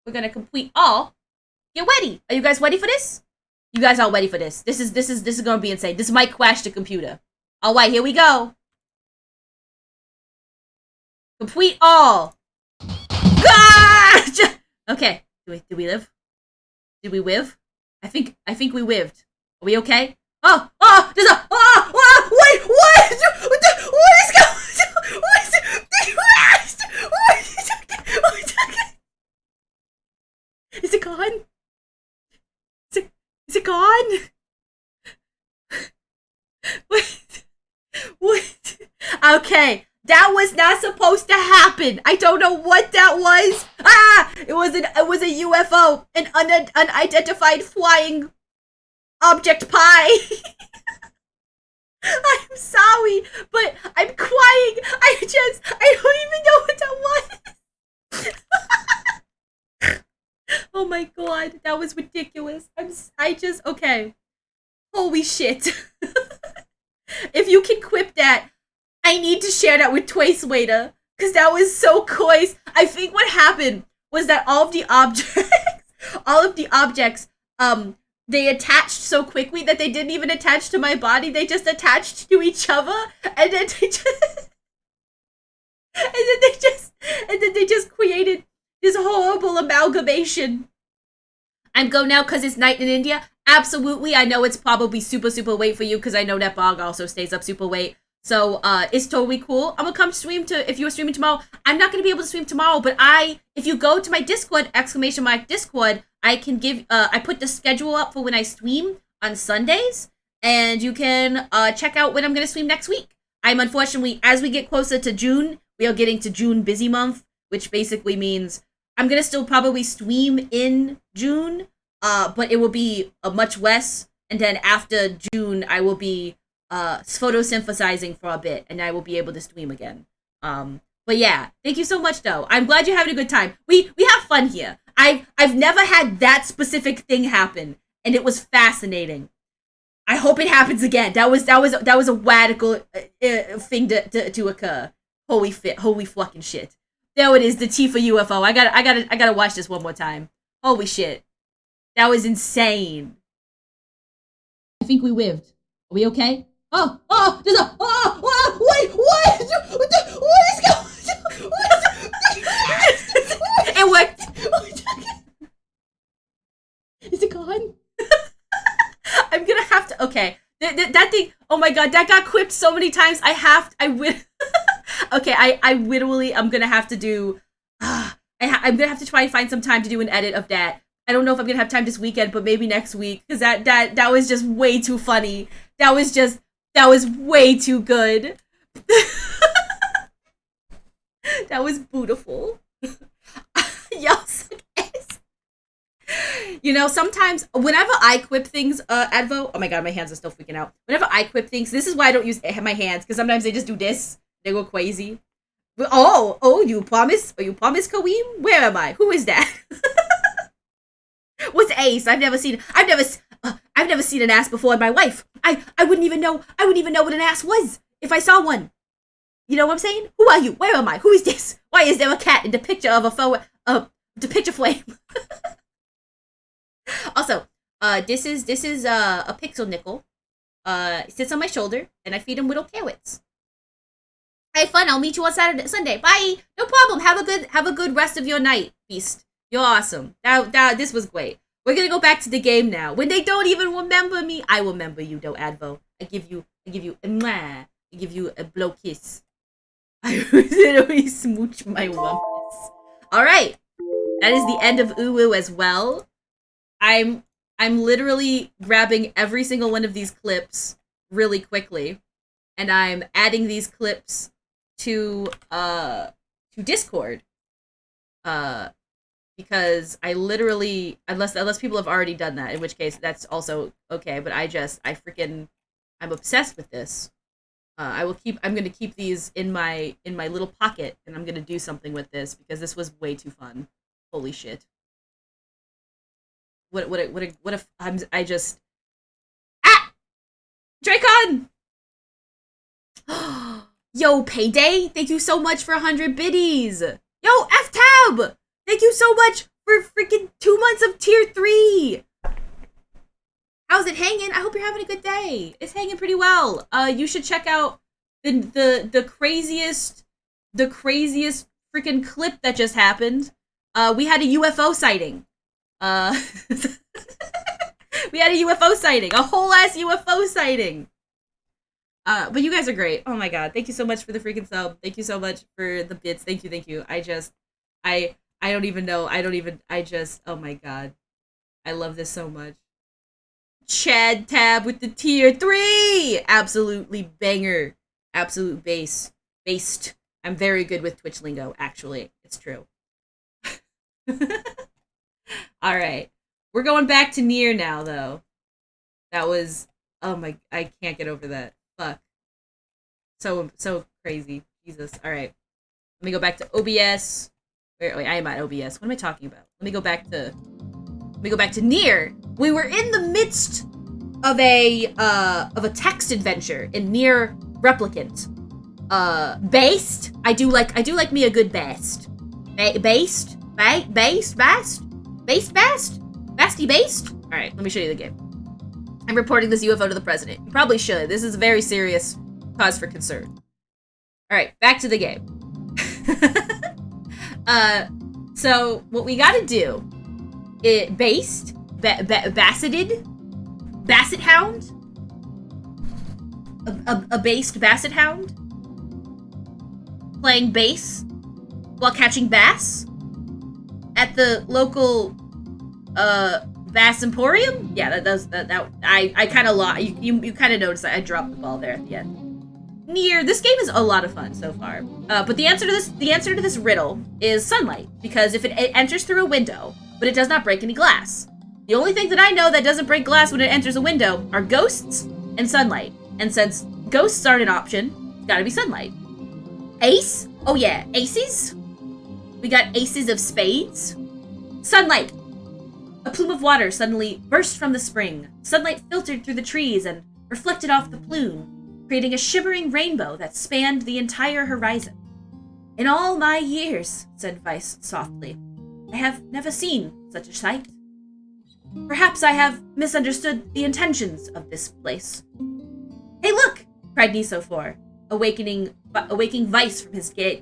We're gonna complete all. Get ready. Are you guys ready for this? You guys are ready for this. This is gonna be insane. This might crash the computer. All right, here we go. Complete all. Gotcha! Okay. Did we live? Did we live? I think we lived. Are we okay? Oh! There's a wait! What is going? Is it gone? Is it gone? What? Okay. That was not supposed to happen. I don't know what that was. It was a UFO, an unidentified flying object pie. I'm sorry, but I'm crying. I don't even know what that was. Oh my god, that was ridiculous. Okay. Holy shit. If you can quip that, I need to share that with Twace later, because that was so close. I think what happened was that all of the objects, they attached so quickly that they didn't even attach to my body. They just attached to each other, and then they just created this horrible amalgamation. I'm go now because it's night in India. Absolutely, I know it's probably super late for you because I know that Bog also stays up super late. So it's totally cool. I'm gonna come stream if you're streaming tomorrow. I'm not gonna be able to stream tomorrow, but if you go to my Discord, !Discord, I can give I put the schedule up for when I stream on Sundays, and you can check out when I'm gonna stream next week. I'm unfortunately, as we get closer to June, we are getting to June busy month, which basically means I'm gonna still probably stream in June, but it will be much less, and then after June I will be photosynthesizing for a bit, and I will be able to stream again. But yeah, thank you so much though. I'm glad you're having a good time. We have fun here. I've never had that specific thing happen, and it was fascinating. I hope it happens again. That was a radical thing to occur. Holy fucking shit. There it is, the Tifa UFO. I gotta watch this one more time. Holy shit. That was insane. I think we lived. Are we okay? There's a, wait, what? What is going on? It worked. Is it gone? I'm gonna have to, okay. That thing, oh my god, that got clipped so many times. Okay, I literally, I'm gonna have to do, I'm gonna have to try and find some time to do an edit of that. I don't know if I'm gonna have time this weekend, but maybe next week, because that was just way too funny. That was way too good. That was beautiful. Y'all suck ass. You know, sometimes, whenever I quip things, Advo, oh my god, my hands are still freaking out. Whenever I quip things, this is why I don't use my hands, because sometimes they just do this. They go crazy. Oh, you promise? Oh, you promise, Kaweem? Where am I? Who is that? What's Ace? I've never seen an ass before in my life. I wouldn't even know what an ass was if I saw one. You know what I'm saying? Who are you? Where am I? Who is this? Why is there a cat in the picture of the picture frame? Also, this is a pixel nickel. He sits on my shoulder, and I feed him little carrots. Have fun. I'll meet you on Sunday. Bye. No problem. Have a good rest of your night, Beast. You're awesome. This was great. We're gonna go back to the game now. When they don't even remember me, I remember you, though, Advo. I give you a mwah. I give you a blow kiss. I literally smooch my lump. All right. That is the end of Uwu as well. I'm literally grabbing every single one of these clips really quickly, and I'm adding these clips to Discord. Because I literally, unless people have already done that, in which case that's also okay, but I'm obsessed with this. I'm gonna keep these in my little pocket, and I'm gonna do something with this because this was way too fun. Holy shit. What if I just Dracon! Yo, Payday, thank you so much for 100 biddies. Yo, F-Tab, thank you so much for freaking 2 months of tier 3. How's it hanging? I hope you're having a good day. It's hanging pretty well. You should check out the craziest freaking clip that just happened. We had a UFO sighting. We had a UFO sighting, a whole ass UFO sighting. But you guys are great. Oh my god, thank you so much for the freaking sub. Thank you so much for the bits. Thank you. I don't even know. Oh my god. I love this so much. Chad Tab with the tier 3! Absolutely banger. Absolute based. I'm very good with Twitch lingo, actually. It's true. Alright. We're going back to NieR now, though. That was... Oh my... I can't get over that. Fuck. So crazy. Jesus. Alright. Let me go back to OBS. Wait, I am at OBS. What am I talking about? Let me go back to NieR. We were in the midst of a text adventure in NieR Replicant. Based. I do like me a good based. Based? Alright, let me show you the game. I'm reporting this UFO to the president. You probably should. This is a very serious cause for concern. Alright, back to the game. So what we gotta do, basset hound, a based basset hound, playing bass while catching bass at the local Bass Emporium. Yeah, I kind of lost. You kind of noticed that I dropped the ball there at the end. NieR, this game is a lot of fun so far. But the answer to this riddle is sunlight, because if it enters through a window, but it does not break any glass. The only thing that I know that doesn't break glass when it enters a window are ghosts and sunlight. And since ghosts aren't an option, it's gotta be sunlight. Ace? Oh yeah, aces? We got aces of spades. Sunlight. A plume of water suddenly burst from the spring. Sunlight filtered through the trees and reflected off the plume, creating a shimmering rainbow that spanned the entire horizon. In all my years, said Vice softly, I have never seen such a sight. Perhaps I have misunderstood the intentions of this place. Hey, look! Cried Nisophor, awaking Vice from his gaze?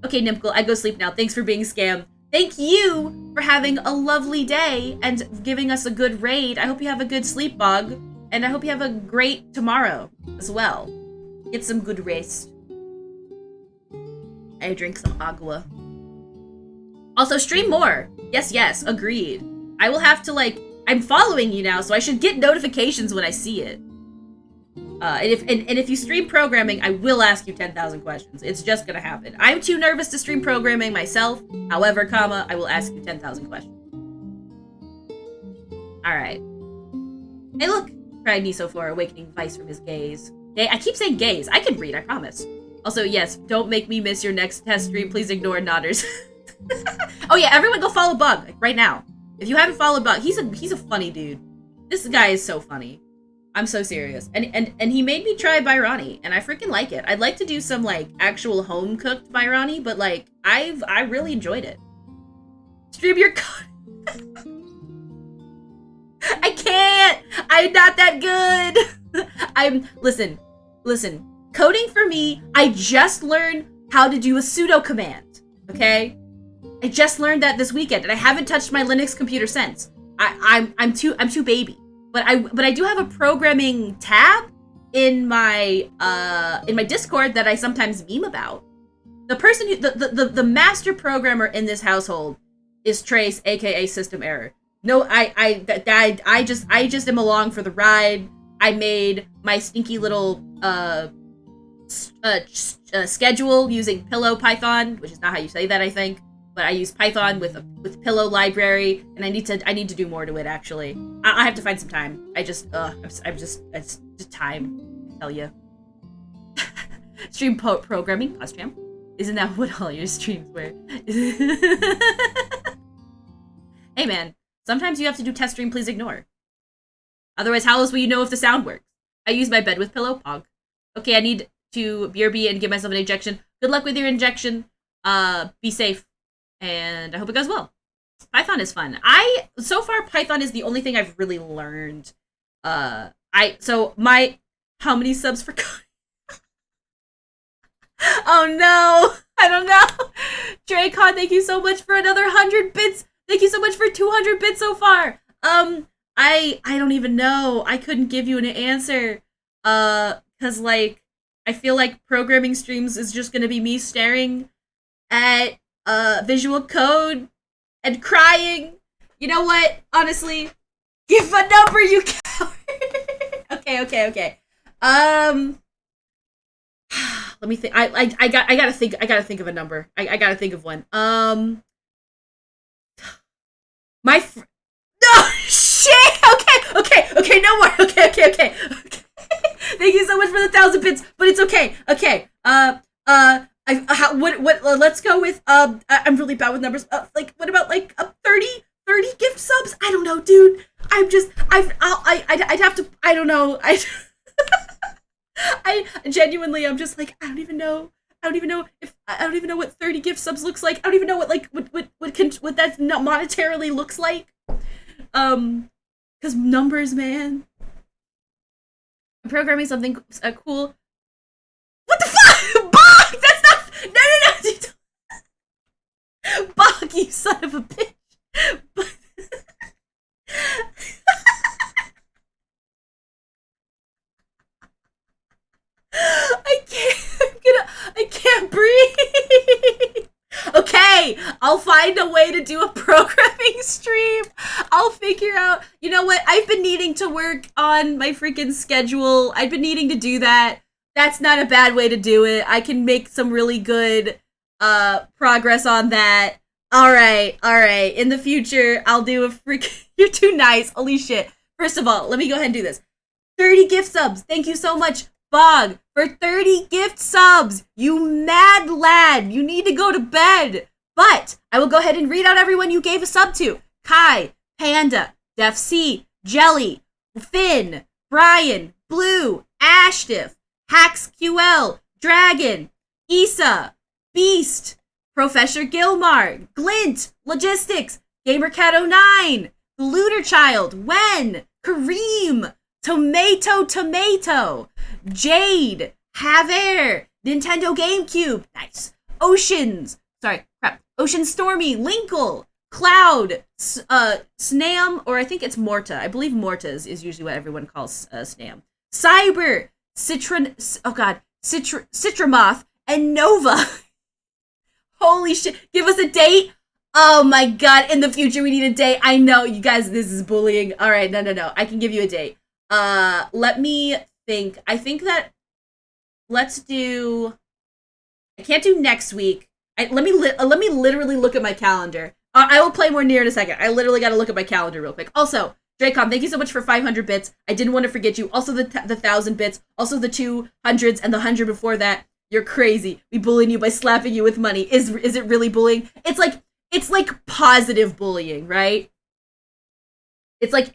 Okay, Nimkle, I go sleep now. Thanks for being scammed. Thank you for having a lovely day and giving us a good raid. I hope you have a good sleep, Bog. And I hope you have a great tomorrow as well. Get some good rest. I drink some agua. Also, stream more. Yes, agreed. I will have to, I'm following you now, so I should get notifications when I see it. And if you stream programming, I will ask you 10,000 questions. It's just gonna happen. I'm too nervous to stream programming myself. However, I will ask you 10,000 questions. Alright. Hey, look! Cried Nisophor, awakening Vice from his gaze. I keep saying gaze. I can read, I promise. Also, yes, don't make me miss your next test stream. Please ignore Nodders. Oh yeah, everyone go follow Bug, right now. If you haven't followed Bug, he's a funny dude. This guy is so funny. I'm so serious. And he made me try Byrani, and I freaking like it. I'd like to do some, actual home-cooked Byrani, but, I really enjoyed it. Stream your I can't! I'm not that good! Listen. Coding for me, I just learned how to do a sudo command, okay? I just learned that this weekend, and I haven't touched my Linux computer since. I'm too baby. But I do have a programming tab in my Discord that I sometimes meme about. The person who the master programmer in this household is Trace, aka System Error. No, I just am along for the ride. I made my stinky little schedule using Pillow Python, which is not how you say that, I think. But I use Python with Pillow library, and I need to do more to it. Actually, I have to find some time. It's just time. I tell you. Stream programming, Postram. Isn't that what all your streams were? Hey man, sometimes you have to do test stream. Please ignore. Otherwise, how else will you know if the sound works? I use my bed with pillow. Pog. Okay, I need to BRB and give myself an injection. Good luck with your injection. Be safe. And I hope it goes well. Python is fun. So far Python is the only thing I've really learned. How many subs for Oh no! I don't know! Dracon, thank you so much for another 100 bits! Thank you so much for 200 bits so far! I don't even know. I couldn't give you an answer. Cause like, I feel like programming streams is just gonna be me staring at visual code and crying. You know what? Honestly, give a number, you coward. Okay. Let me think. I gotta think of a number. I gotta think of one. No shit. Okay. No more. Okay. Thank you so much for the 1,000 bits, but it's okay. Okay. Let's go with I'm really bad with numbers. What about 30 gift subs? I don't know, dude. I'd have to. I don't know. I genuinely, I'm just like, I don't even know what 30 gift subs looks like. I don't even know what that monetarily looks like. Cause numbers, man. I'm programming something cool. What the fuck? Bog! That's not. No. Bog, you son of a bitch. I can't breathe. Okay, I'll find a way to do a programming stream. I'll figure out. You know what? I've been needing to work on my freaking schedule. I've been needing to do that. That's not a bad way to do it. I can make some really good progress on that. All right. In the future, I'll do a freaking. You're too nice. Holy shit. First of all, let me go ahead and do this. 30 gift subs. Thank you so much, Bog, for 30 gift subs. You mad lad. You need to go to bed. But I will go ahead and read out everyone you gave a sub to. Kai, Panda, Def C, Jelly, Finn, Brian, Blue, Ashtiff, Hax QL, Dragon, Issa, Beast, Professor Gilmar, Glint, Logistics, GamerCat09, Looter Child, Wen, Kareem, Tomato, Jade, Haver, Nintendo GameCube, nice, Ocean Stormy, Linkle, Cloud, Snam, or I think it's Morta. I believe Morta is usually what everyone calls Snam. Cyber, Citramoth, and Nova. Holy shit, give us a date. Oh my god, in the future we need a date. I know, you guys, this is bullying. All right, no. I can give you a date. Let me think. I think that let's do. I can't do next week. Let me literally look at my calendar. I will play more NieR in a second. I literally got to look at my calendar real quick. Also, Dracon, thank you so much for 500 bits. I didn't want to forget you. Also, the 1,000 bits. Also, the 200s and the 100 before that. You're crazy. We bullying you by slapping you with money. Is it really bullying? It's like positive bullying, right? It's like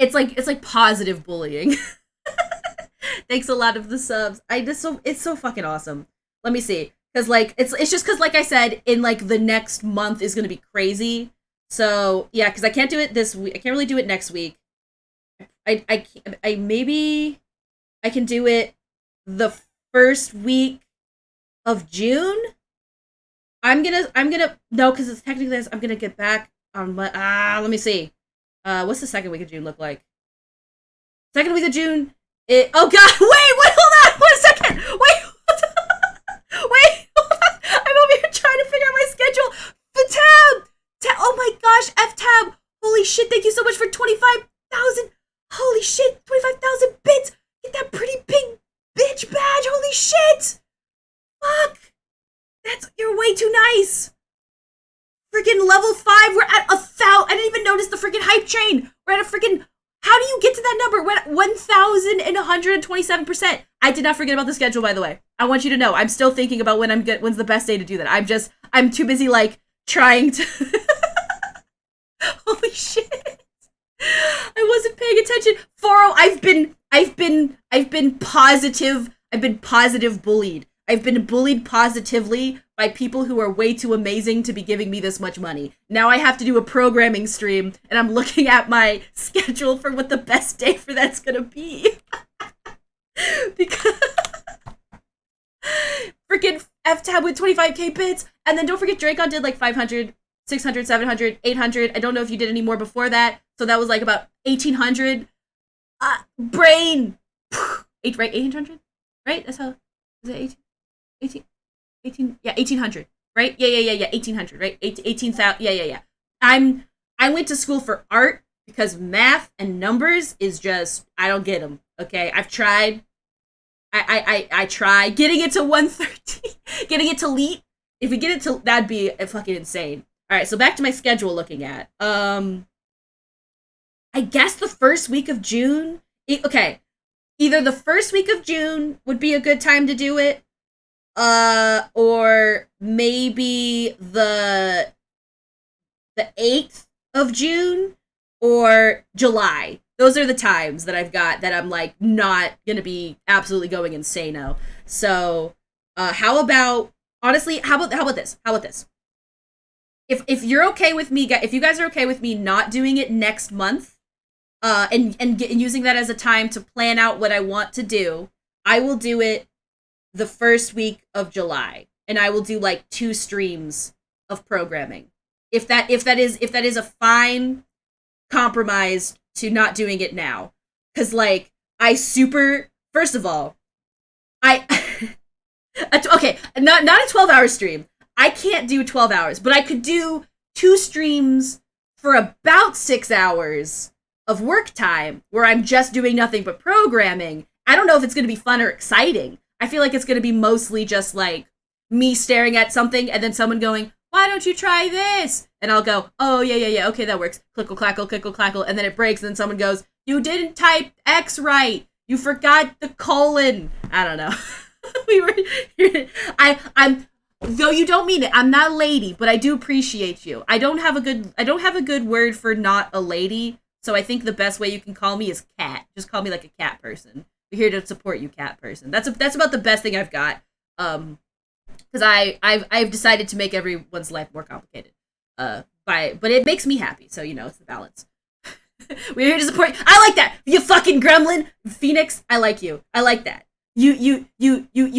positive bullying. Thanks a lot of the subs. It's so fucking awesome. Let me see. Cause it's just cause like I said, in like the next month is gonna be crazy. So yeah, cause I can't do it this week. I can't really do it next week. Maybe I can do it the first week of June. I'm gonna no, cause it's technically this. I'm gonna get back on my let me see. What's the second week of June look like? Second week of June. Oh god, wait, hold on, 1 second. Wait, hold on. I'm over here trying Holy shit, thank you so much for 25,000. Holy shit, 25,000 bits. Get that pretty big bitch badge. Holy shit. Fuck. You're way too nice. Freaking level 5, we're at 1,000. I didn't even notice the freaking hype train. We're at a freaking, how do you get to that number? We're at 1,127%. I did not forget about the schedule, by the way. I want you to know, I'm still thinking about when's the best day to do that. I'm too busy, like, trying to. Holy shit. I wasn't paying attention. 40, I've been positive bullied. I've been bullied positively by people who are way too amazing to be giving me this much money. Now I have to do a programming stream, and I'm looking at my schedule for what the best day for that's gonna be. Because freaking F-Tab with 25k bits, and then don't forget Dracon did like 500, 600, 700, 800. I don't know if you did any more before that, so that was like about 1,800. Brain! Right, 800? Right? That's how, is it 18, yeah, 1,800, right? Yeah, 1,800, right? 18,000, yeah. I went to school for art because math and numbers is just, I don't get them, okay? I've tried. I try. Getting it to 113, getting it to elite, if we get it to, that'd be fucking insane. All right, so back to my schedule looking at. I guess the first week of June, okay. Either the first week of June would be a good time to do it, or maybe the 8th of June or July. Those are the times that I've got that I'm like not gonna be absolutely going insane-o. So how about this? If you're okay with me, if you guys are okay with me not doing it next month, and using that as a time to plan out what I want to do, I will do it the first week of July, and I will do like 2 streams of programming. If that is a fine compromise to not doing it now, because like first of all, okay, not a 12-hour stream. I can't do 12 hours, but I could do 2 streams for about 6 hours of work time where I'm just doing nothing but programming. I don't know if it's going to be fun or exciting. I feel like it's going to be mostly just like me staring at something and then someone going, why don't you try this? And I'll go, oh, yeah, okay, that works. Clickle, clackle, and then it breaks, and then someone goes, you didn't type X right. You forgot the colon. I don't know. I'm though you don't mean it, I'm not a lady, but I do appreciate you. I don't have a good word for not a lady, so I think the best way you can call me is cat. Just call me like a cat person. We're here to support you, cat person. That's about the best thing I've got. Because I've decided to make everyone's life more complicated. But it makes me happy, so you know it's the balance. We're here to support you. I like that. You fucking gremlin, Phoenix. I like you. I like that. You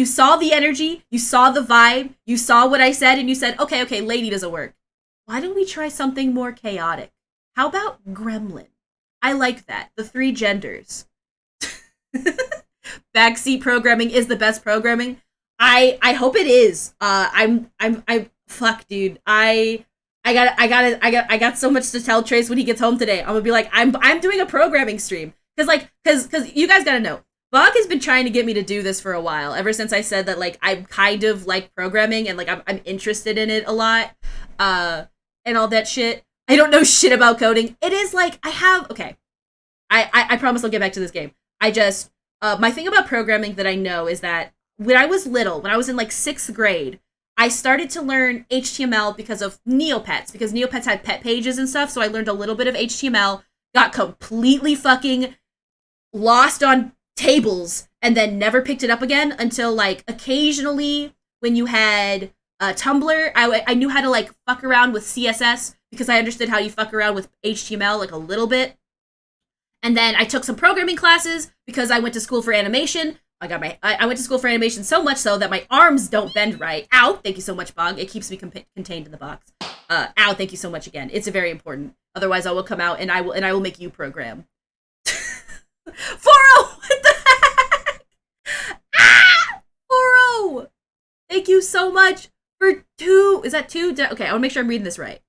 saw the energy, you saw the vibe, you saw what I said, and you said, okay, lady doesn't work. Why don't we try something more chaotic? How about gremlin? I like that. The 3 genders. Backseat programming is the best programming. I hope it is. Fuck, dude. I got so much to tell Trace when he gets home today. I'm gonna be like, I'm doing a programming stream. Cause you guys gotta know, Bog has been trying to get me to do this for a while, ever since I said that, like, I'm kind of like programming and like I'm interested in it a lot, and all that shit. I don't know shit about coding. It is like, I promise I'll get back to this game. I just, my thing about programming that I know is that when I was little, when I was in like 6th grade, I started to learn HTML because of Neopets, because Neopets had pet pages and stuff, so I learned a little bit of HTML, got completely fucking lost on tables, and then never picked it up again until, like, occasionally when you had Tumblr, I knew how to, like, fuck around with CSS, because I understood how you fuck around with HTML, like, a little bit. And then I took some programming classes, because I went to school for animation. I went to school for animation so much so that my arms don't bend right. Ow! Thank you so much, Bog. It keeps me contained in the box. Ow! Thank you so much again. It's very important. Otherwise, I will come out and I will make you program. 4-0! What the heck? Ah! 4-0! Thank you so much for 2. Is that 2? Okay, I want to make sure I'm reading this right.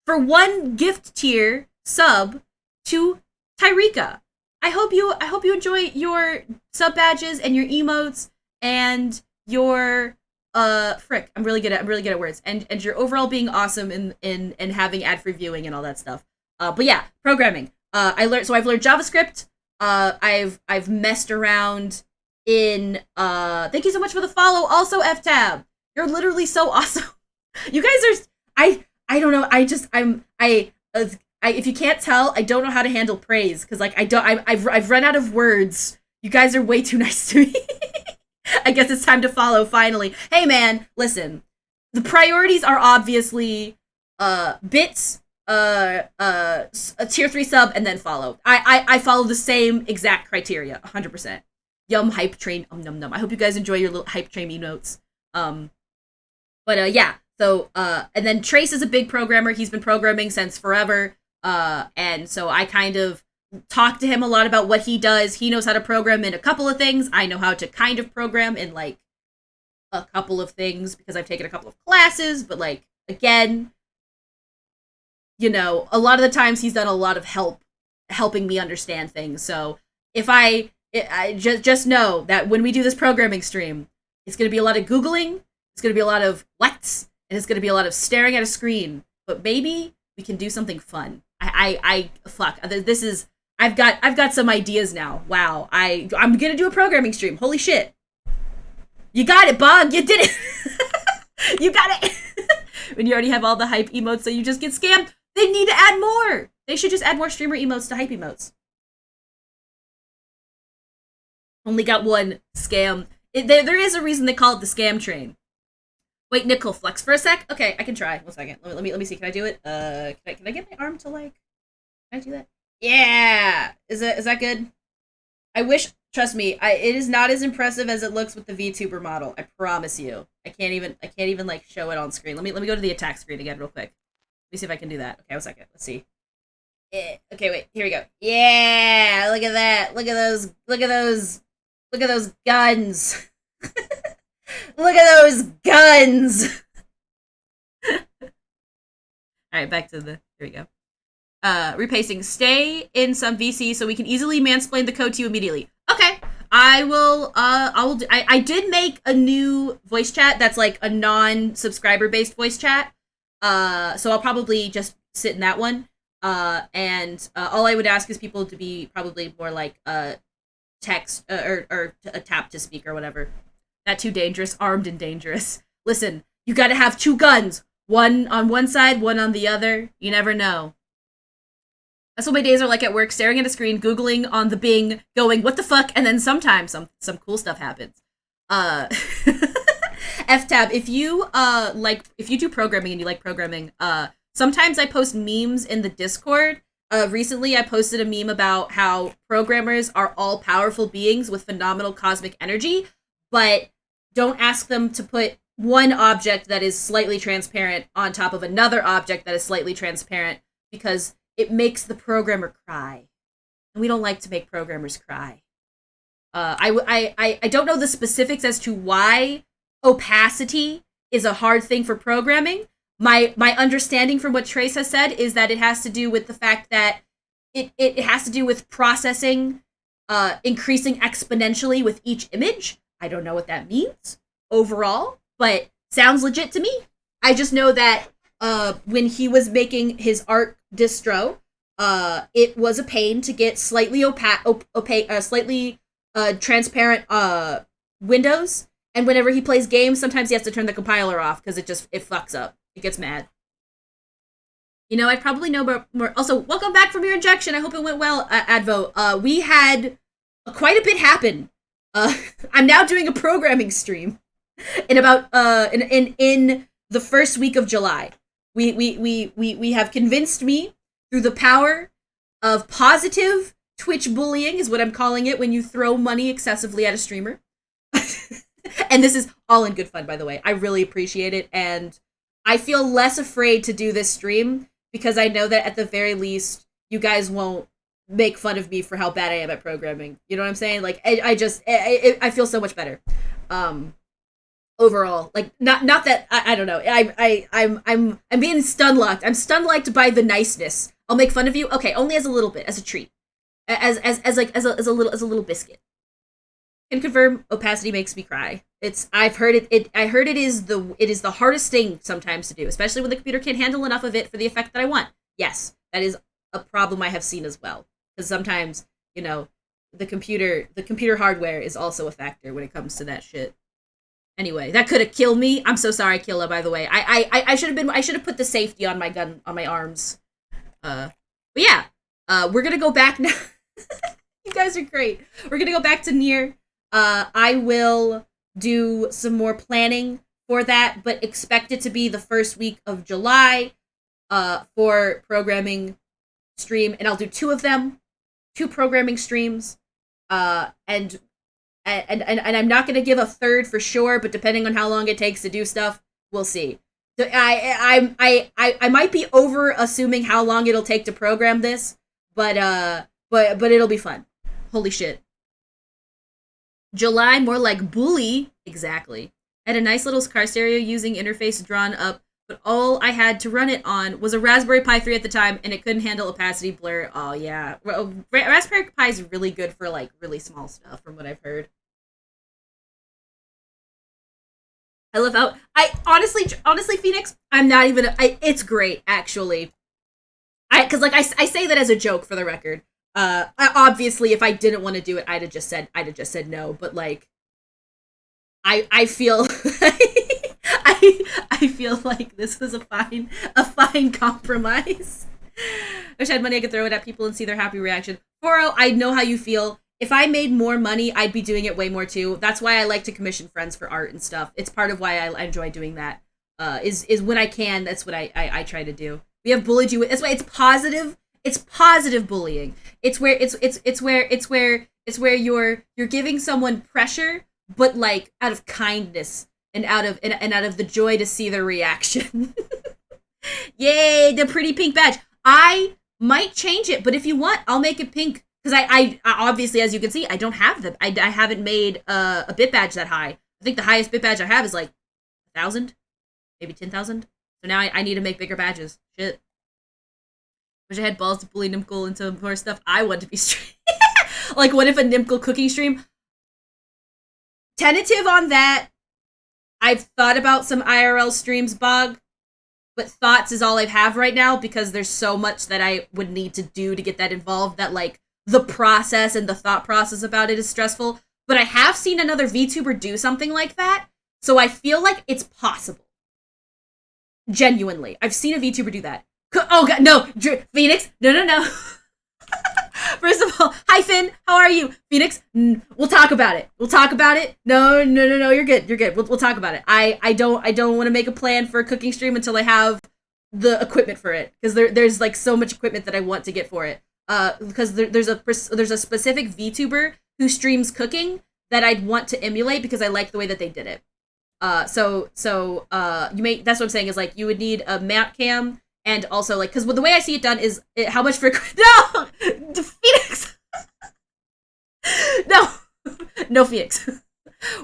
For 1 gift tier, sub to Tyrika. I hope you enjoy your sub badges and your emotes and your frick. I'm really good at words. And your overall being awesome in having ad-free viewing and all that stuff. But yeah, programming. I've learned JavaScript. I've messed around in thank you so much for the follow. Also FTab. You're literally so awesome. You guys are I don't know. If you can't tell, I don't know how to handle praise because like I've run out of words. You guys are way too nice to me. I guess it's time to follow finally. Hey man, listen. The priorities are obviously bits, a tier 3 sub, and then follow. I follow the same exact criteria, 100%. Yum hype train, num num. I hope you guys enjoy your little hype train emotes. Yeah. So and then Trace is a big programmer. He's been programming since forever. And so I kind of talk to him a lot about what he does. He knows how to program in a couple of things. I know how to kind of program in like a couple of things because I've taken a couple of classes, but like again, you know, a lot of the times he's done a lot of helping me understand things. So if I just know that when we do this programming stream, it's going to be a lot of Googling, it's going to be a lot of what's, and it's going to be a lot of staring at a screen, but maybe we can do something fun. This is, I've got some ideas now. Wow. I'm going to do a programming stream. Holy shit. You got it, Bog. You did it. You got it. When you already have all the hype emotes, so you just get scammed. They need to add more. They should just add more streamer emotes to hype emotes. Only got one scam. There is a reason they call it the scam train. Wait, Nickel, flex for a sec? Okay, I can try. 1 second. Let me see. Can I do it? Can I get my arm to like... Can I do that? Yeah! Is that good? I wish... Trust me, it is not as impressive as it looks with the VTuber model. I promise you. I can't even like show it on screen. Let me go to the attack screen again real quick. Let me see if I can do that. Okay, 1 second. Let's see. Okay, wait. Here we go. Yeah! Look at that. Look at those guns. Look at those guns. Alright, back to the... Here we go. Repacing. Stay in some VC so we can easily mansplain the code to you immediately. Okay. I did make a new voice chat that's like a non-subscriber based voice chat. So I'll probably just sit in that one. And all I would ask is people to be probably more like text or a tap to speak or whatever. Not too dangerous, armed and dangerous. Listen, you gotta have 2 guns. One on one side, one on the other. You never know. That's what my days are like at work, staring at a screen, Googling on the Bing, going, what the fuck? And then sometimes some cool stuff happens. F-Tab, if you do programming and you like programming, sometimes I post memes in the Discord. Recently I posted a meme about how programmers are all powerful beings with phenomenal cosmic energy, but don't ask them to put one object that is slightly transparent on top of another object that is slightly transparent because it makes the programmer cry. And we don't like to make programmers cry. I don't know the specifics as to why opacity is a hard thing for programming. My understanding from what Trace has said is that it has to do with the fact that it has to do with processing increasing exponentially with each image. I don't know what that means overall, but sounds legit to me. I just know that when he was making his art distro, it was a pain to get slightly slightly transparent windows. And whenever he plays games, sometimes he has to turn the compiler off because it fucks up. It gets mad. You know, I'd probably know more. Also, welcome back from your injection. I hope it went well, Advo. We had quite a bit happen. I'm now doing a programming stream in about in the first week of July. We have convinced me through the power of positive Twitch bullying is what I'm calling it when you throw money excessively at a streamer. And this is all in good fun, by the way. I really appreciate it, and I feel less afraid to do this stream because I know that at the very least you guys won't make fun of me for how bad I am at programming. You know what I'm saying? Like I feel so much better. Overall, like not that I don't know. I'm being stun locked. I'm stun locked by the niceness I'll make fun of you. Okay, only as a little bit, as a treat, as a little biscuit. Can confirm, opacity makes me cry. I've heard it. I heard it is the hardest thing sometimes to do, especially when the computer can't handle enough of it for the effect that I want. Yes, that is a problem I have seen as well. Because sometimes, the computer hardware is also a factor when it comes to that shit. Anyway, that could have killed me. I'm so sorry, Killa, by the way. I should have put the safety on my gun, on my arms. But yeah, we're gonna go back now. You guys are great. We're gonna go back to NieR. I will do some more planning for that, but expect it to be the first week of July, for programming stream, and I'll do 2 of them, 2 programming streams, and I'm not gonna give a third for sure, but depending on how long it takes to do stuff, we'll see. So I might be over assuming how long it'll take to program this, but it'll be fun. Holy shit. July, more like bully. Exactly. I had a nice little car stereo using interface drawn up, but all I had to run it on was a Raspberry Pi 3 at the time, and it couldn't handle opacity blur. Oh, yeah. Raspberry Pi is really good for, like, really small stuff, from what I've heard. I love how... honestly, Phoenix, I'm not even... it's great, actually. Because, like, I say that as a joke, for the record. Obviously, if I didn't want to do it, I'd have just said no. But like, I feel, I feel like this was a fine compromise. I wish I had money I could throw it at people and see their happy reaction. Foro, I know how you feel. If I made more money, I'd be doing it way more too. That's why I like to commission friends for art and stuff. It's part of why I enjoy doing that. Is when I can. That's what I try to do. We have bullied you. That's why it's positive. It's positive bullying. It's where you're giving someone pressure, but like out of kindness and out of the joy to see their reaction. Yay, the pretty pink badge. I might change it, but if you want, I'll make it pink. Because I obviously, as you can see, I don't have them. I haven't made a bit badge that high. I think the highest bit badge I have is like 1,000, maybe 10,000. So now I need to make bigger badges. Shit. Wish I had balls to bully Nimkle into more stuff I want to be stream. Like, what if a Nimkle cooking stream? Tentative on that. I've thought about some IRL streams, Bog, but thoughts is all I have right now because there's so much that I would need to do to get that involved that, like, the process and the thought process about it is stressful. But I have seen another VTuber do something like that, so I feel like it's possible. Genuinely. I've seen a VTuber do that. Oh god, no, Phoenix, no. First of all, hi Finn, how are you? Phoenix, we'll talk about it. No, you're good. We'll talk about it. I don't want to make a plan for a cooking stream until I have the equipment for it, because there's like so much equipment that I want to get for it. Because there's a specific VTuber who streams cooking that I'd want to emulate because I like the way that they did it. So you may, that's what I'm saying, is like you would need a map cam. And also, like, because the way I see it done is how much for... No! Phoenix! No, Phoenix.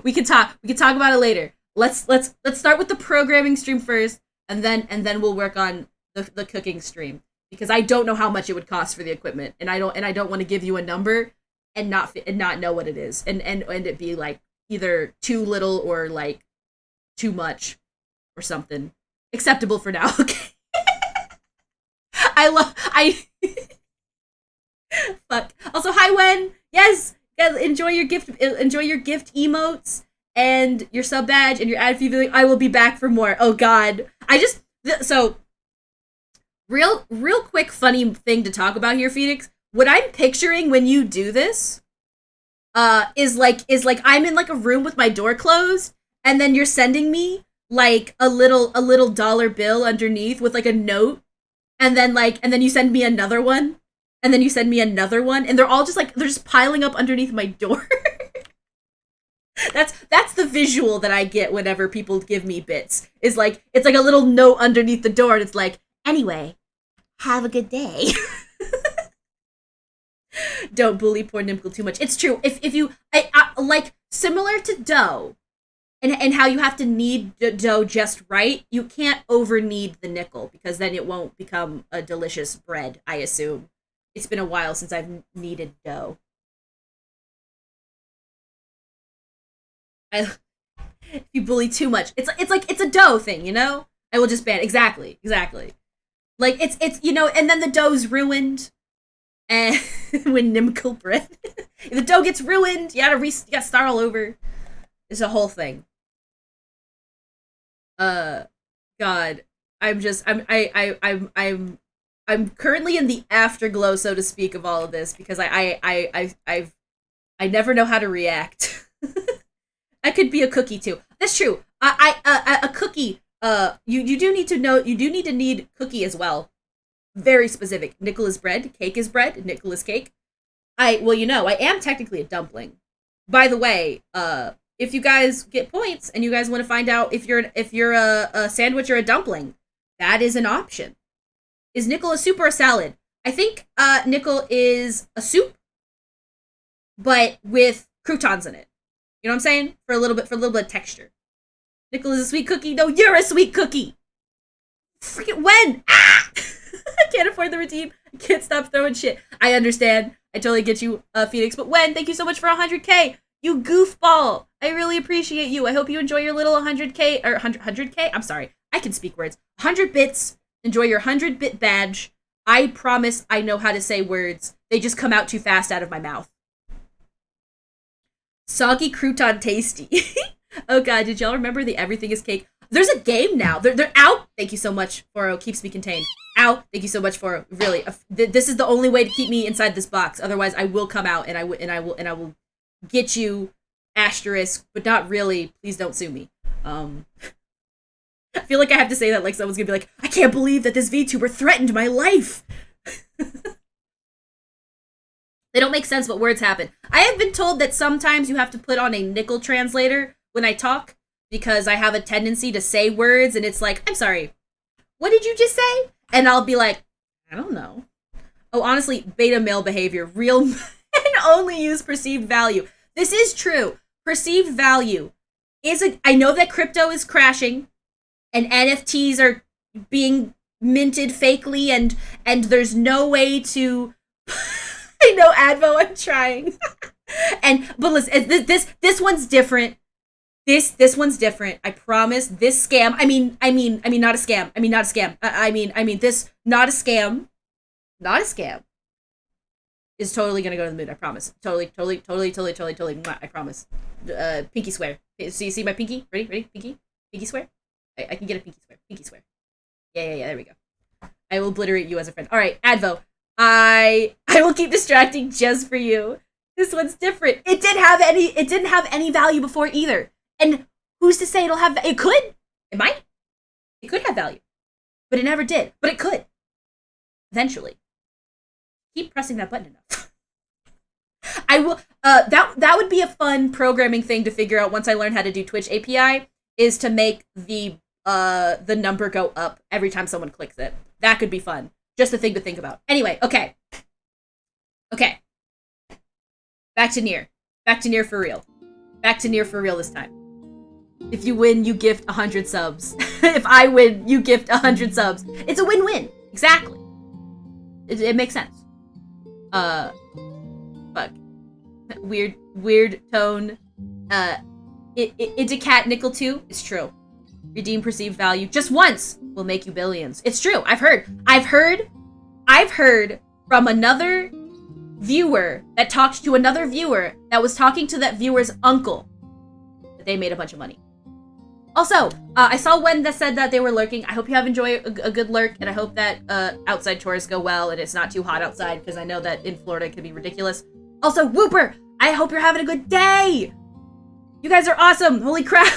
We can talk about it later. Let's start with the programming stream first, and then we'll work on the cooking stream, because I don't know how much it would cost for the equipment, and I don't want to give you a number and not know what it is, and it be like either too little or like too much or something. Acceptable for now. Okay. Fuck. Also, hi Wen. Yes. Enjoy your gift emotes and your sub badge and your ad feed. I will be back for more. Oh god. So real quick funny thing to talk about here, Phoenix. What I'm picturing when you do this is like I'm in like a room with my door closed, and then you're sending me like a little dollar bill underneath with like a note. And then you send me another one, and then you send me another one, and they're all just like, they're just piling up underneath my door. That's the visual that I get whenever people give me bits. Is like, it's like a little note underneath the door, and it's like, anyway, have a good day. Don't bully poor Nimkle too much. It's true. If you, I like, similar to Doe, and how you have to knead dough just right. You can't over knead the nickel because then it won't become a delicious bread, I assume. It's been a while since I've kneaded dough. If you bully too much, it's like it's a dough thing, you know? I will just ban exactly. Like it's and then the dough's ruined. And when Nimkle bread, the dough gets ruined, you gotta start all over. It's a whole thing. God, I'm currently in the afterglow, so to speak, of all of this because I never know how to react. I could be a cookie too. That's true. A cookie. You do need to know. You do need to knead cookie as well. Very specific. Nickel is bread. Cake is bread. Nickel is cake. I am technically a dumpling. By the way, if you guys get points and you guys want to find out if you're a sandwich or a dumpling, that is an option. Is nickel a soup or a salad? I think nickel is a soup, but with croutons in it. You know what I'm saying? For a little bit of texture. Nickel is a sweet cookie. No, you're a sweet cookie. Freaking when? Ah! I can't afford the redeem. I can't stop throwing shit. I understand. I totally get you, Phoenix. But when? Thank you so much for 100K. You goofball. I really appreciate you. I hope you enjoy your little 100K or 100K. I'm sorry. I can speak words. 100 bits. Enjoy your 100-bit badge. I promise I know how to say words. They just come out too fast out of my mouth. Soggy crouton tasty. Oh god, did y'all remember the Everything is Cake? There's a game now. They're out. Thank you so much, Foro. Keeps me contained. Ow. Thank you so much, Foro. Really, this is the only way to keep me inside this box. Otherwise, I will come out and I will get you, asterisk, but not really. Please don't sue me. I feel like I have to say that like someone's gonna be like, I can't believe that this VTuber threatened my life. They don't make sense, but words happen. I have been told that sometimes you have to put on a nickel translator when I talk because I have a tendency to say words and it's like, I'm sorry, what did you just say? And I'll be like, I don't know. Oh, honestly, beta male behavior. Real men only use perceived value. This is true. Perceived value I know that crypto is crashing and NFTs are being minted fakely and there's no way to I know, Advo, I'm trying. But listen, this one's different. This one's different. I promise. This scam. I mean, not a scam. I mean, not a scam. This not a scam. Not a scam. Is totally gonna go to the moon. I promise. Totally. I promise. Pinky swear. So you see my pinky? Ready? Pinky swear. I can get a pinky swear. Pinky swear. Yeah. There we go. I will obliterate you as a friend. All right, Advo. I will keep distracting just for you. This one's different. It didn't have any value before either. And who's to say it could? It might. It could have value. But it never did. But it could. Eventually. Keep pressing that button enough. I will that would be a fun programming thing to figure out once I learn how to do Twitch API is to make the number go up every time someone clicks it. That could be fun. Just a thing to think about. Anyway, okay. Back to NieR. Back to NieR for real. Back to NieR for real this time. If you win, you gift 100 subs. If I win, you gift 100 subs. It's a win-win. Exactly. It makes sense. Fuck. Weird tone. Into cat nickel too. It's true. Redeem perceived value just once will make you billions. It's true. I've heard from another viewer that talked to another viewer that was talking to that viewer's uncle that they made a bunch of money. Also, I saw one that said that they were lurking. I hope you have enjoyed a good lurk, and I hope that outside tours go well and it's not too hot outside because I know that in Florida it can be ridiculous. Also, Whooper, I hope you're having a good day. You guys are awesome. Holy crap.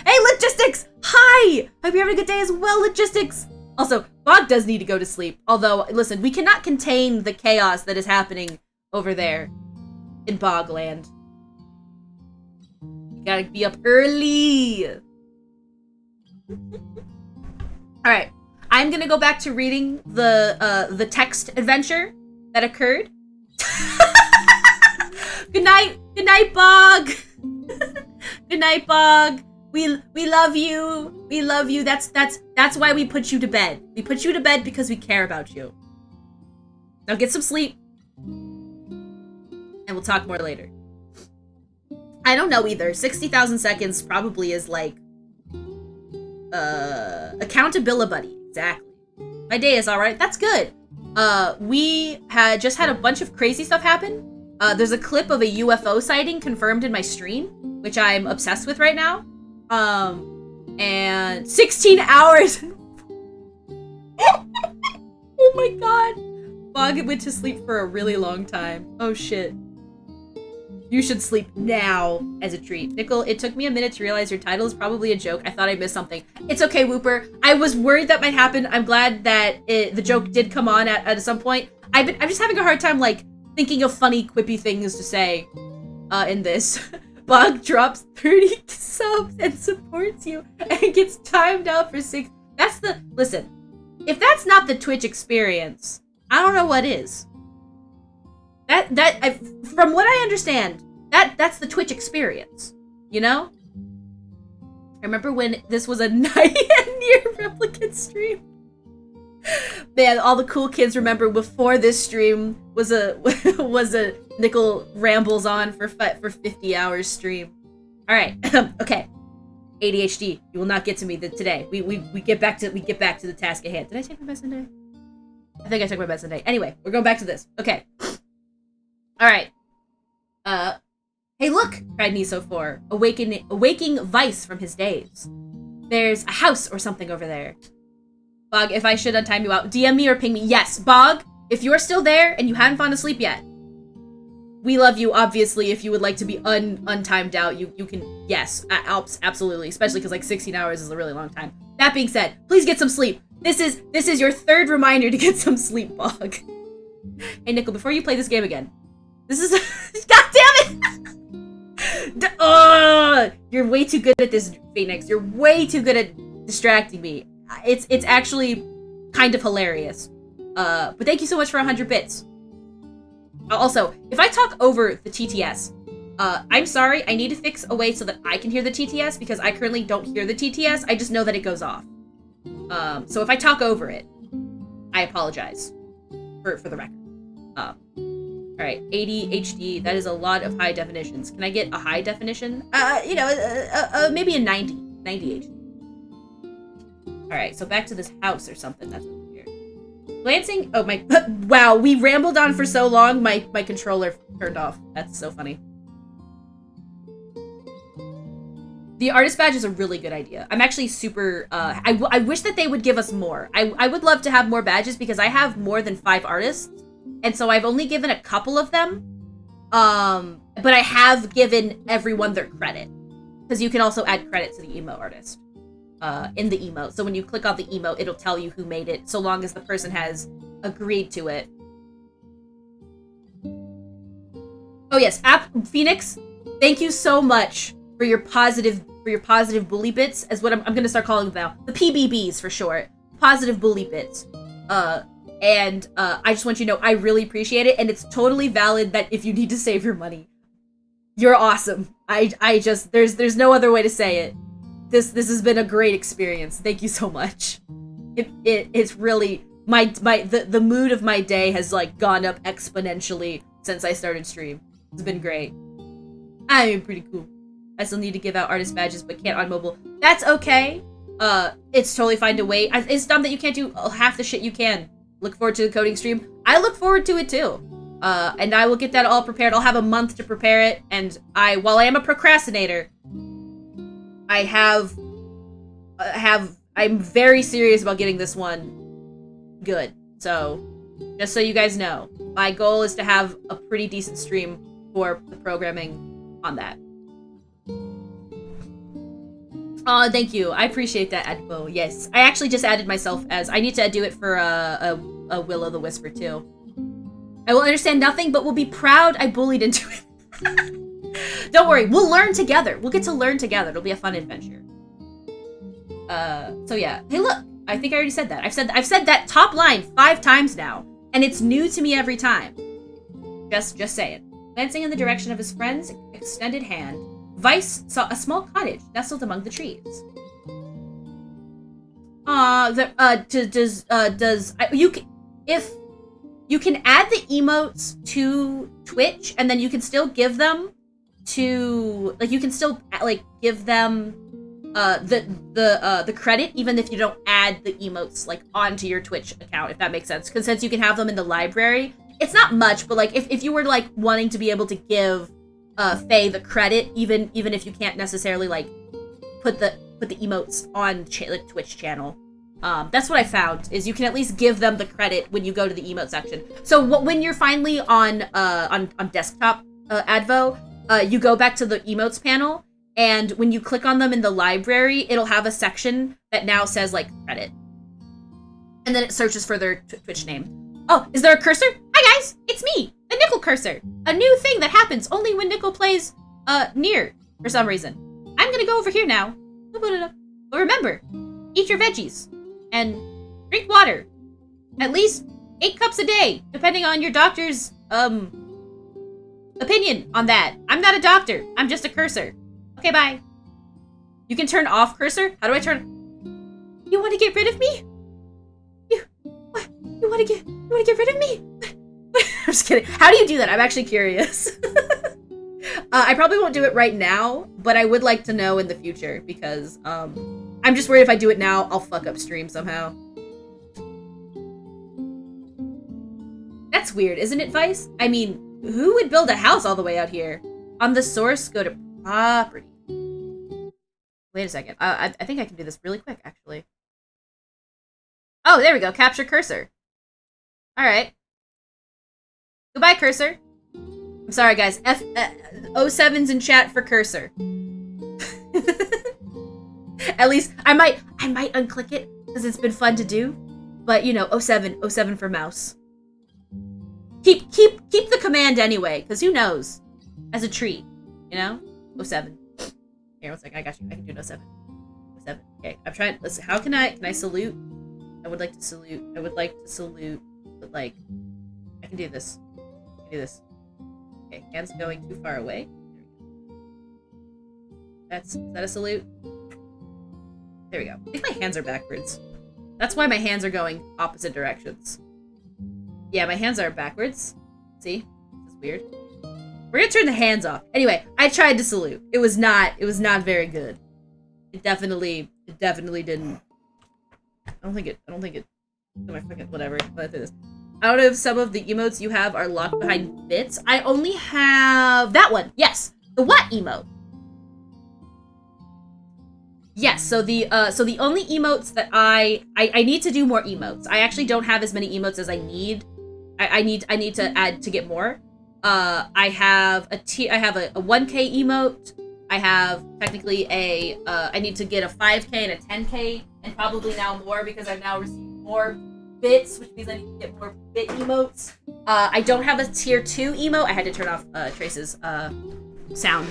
Hey, Logistics! Hi! Hope you're having a good day as well, Logistics! Also, Bog does need to go to sleep. Although, listen, we cannot contain the chaos that is happening over there in Bogland. You gotta be up early! Alright, I'm gonna go back to reading the text adventure that occurred. Good night, Bog! Good night, Bog. We love you. We love you. That's why we put you to bed. We put you to bed because we care about you. Now get some sleep. And we'll talk more later. I don't know either. 60,000 seconds probably is like accountability. Exactly. My day is alright. That's good. We had just had a bunch of crazy stuff happen. There's a clip of a UFO sighting confirmed in my stream, which I'm obsessed with right now. And 16 hours. Oh my god. Bog went to sleep for a really long time. Oh shit. You should sleep now as a treat. Nickel, it took me a minute to realize your title is probably a joke. I thought I missed something. It's okay, Whooper. I was worried that might happen. I'm glad that the joke did come on at some point. I'm just having a hard time, like, thinking of funny, quippy things to say in this. Bog drops 30 subs and supports you and gets timed out for 6. That's the... Listen, if that's not the Twitch experience, I don't know what is. From what I understand, that's the Twitch experience, you know? I remember when this was a NieR Replicant stream. Man, all the cool kids remember before this stream was a Nickel rambles on for 50 hours stream. All right, okay. ADHD, you will not get to me today. We get back to the task at hand. Did I take my medicine day? I think I took my medicine day. Anyway, we're going back to this. Okay. Alright. Hey look, cried Niso4, awaking Vice from his daze. There's a house or something over there. Bog, if I should untime you out, DM me or ping me. Yes, Bog, if you're still there and you haven't fallen asleep yet, we love you, obviously. If you would like to be untimed out, you can, yes, absolutely. Especially because like 16 hours is a really long time. That being said, please get some sleep. This is your third reminder to get some sleep, Bog. Hey, Nickel, before you play this game again, this is... God damn it! You're way too good at this, Phoenix. You're way too good at distracting me. It's actually kind of hilarious. But thank you so much for 100 bits. Also, if I talk over the TTS, I'm sorry, I need to fix a way so that I can hear the TTS, because I currently don't hear the TTS, I just know that it goes off. So if I talk over it, I apologize for the record. Alright, ADHD, that is a lot of high definitions. Can I get a high definition? Maybe a 90 HD. Alright, so back to this house or something that's over here. Glancing, oh my, wow, we rambled on for so long, my controller turned off. That's so funny. The artist badge is a really good idea. I'm actually super, I wish that they would give us more. I would love to have more badges because I have more than 5 artists. And so I've only given a couple of them. But I have given everyone their credit. Because you can also add credit to the emo artist. In the emote. So when you click on the emote, it'll tell you who made it, so long as the person has agreed to it. Oh yes, Phoenix, thank you so much for your positive bully bits, as what I'm gonna start calling them now. The PBBs for short. Positive bully bits. And I just want you to know I really appreciate it, and it's totally valid that if you need to save your money, you're awesome. I just there's no other way to say it. This has been a great experience. Thank you so much. It's really the mood of my day has like gone up exponentially since I started stream. It's been great. I mean, pretty cool. I still need to give out artist badges, but can't on mobile. That's okay. It's totally fine to wait. It's dumb that you can't do half the shit you can. Look forward to the coding stream. I look forward to it too. And I will get that all prepared. I'll have a month to prepare it, and while I am a procrastinator, I'm very serious about getting this one good. So, just so you guys know, my goal is to have a pretty decent stream for the programming on that. Oh, thank you. I appreciate that, Adbo. Yes, I actually just added myself as... I need to do it for a Will-o'-the-Wisper, too. I will understand nothing, but will be proud I bullied into it. Don't worry, we'll learn together. We'll get to learn together. It'll be a fun adventure. So yeah. Hey, look. I think I already said that. I've said that top line 5 times now, and it's new to me every time. Just saying. Glancing in the direction of his friend's extended hand, Vice saw a small cottage nestled among the trees. If you can add the emotes to Twitch, and then you can still give them to, like, you can still, like, give them the credit even if you don't add the emotes, like, onto your Twitch account, if that makes sense. Because since you can have them in the library, it's not much, but, like, if you were, like, wanting to be able to give Faye the credit, even if you can't necessarily, like, put the emotes on like, Twitch channel. That's what I found, is you can at least give them the credit when you go to the emote section. So when you're finally on desktop Advo, you go back to the emotes panel, and when you click on them in the library, it'll have a section that now says, like, credit. And then it searches for their Twitch name. Oh, is there a cursor? Hi guys, it's me, the Nickel cursor. A new thing that happens only when Nickel plays NieR for some reason. I'm gonna go over here now. But remember, eat your veggies and drink water. At least 8 cups a day, depending on your doctor's opinion on that. I'm not a doctor. I'm just a cursor. Okay, bye. You can turn off cursor? How do I turn? You want to get rid of me? You want to get rid of me? I'm just kidding. How do you do that? I'm actually curious. I probably won't do it right now, but I would like to know in the future, because I'm just worried if I do it now, I'll fuck up stream somehow. That's weird, isn't it, Vice? I mean, who would build a house all the way out here? On the source, go to property. Wait a second. I think I can do this really quick, actually. Oh, there we go. Capture cursor. Alright. Goodbye, cursor. I'm sorry, guys. O7's in chat for cursor. At least, I might unclick it, because it's been fun to do. But, you know, O7 for mouse. Keep the command anyway, because who knows? As a treat, you know? O7. Here, one second, I got you. I can do an O7. O7. Okay, I'm trying. Let's see. How can I salute? I would like to salute. But, like, I can do this. I can do this. Okay, hands going too far away. Is that a salute? There we go. I think my hands are backwards. That's why my hands are going opposite directions. Yeah, my hands are backwards. See? This is weird. We're gonna turn the hands off. Anyway, I tried to salute. It was not very good. It definitely didn't. I don't think it, oh my fucking, whatever. Let's do this. I don't know if some of the emotes you have are locked behind bits. I only have that one. Yes. The what emote? Yes, so the only emotes that I need to do more emotes. I actually don't have as many emotes as I need. I need to add to get more. I have a 1K emote. I have technically I need to get a 5K and a 10K, and probably now more because I've now received more bits, which means I need to get more bit emotes. I don't have a tier 2 emote. I had to turn off Trace's sound.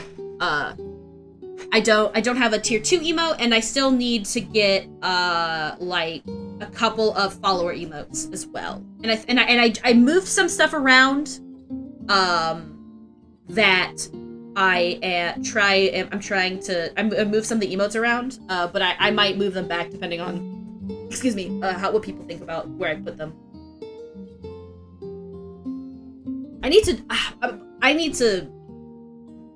I don't have a tier 2 emote, and I still need to get like a couple of follower emotes as well. And I moved some stuff around that I move some of the emotes around, but I might move them back depending on, excuse me, what people think about where I put them. I need to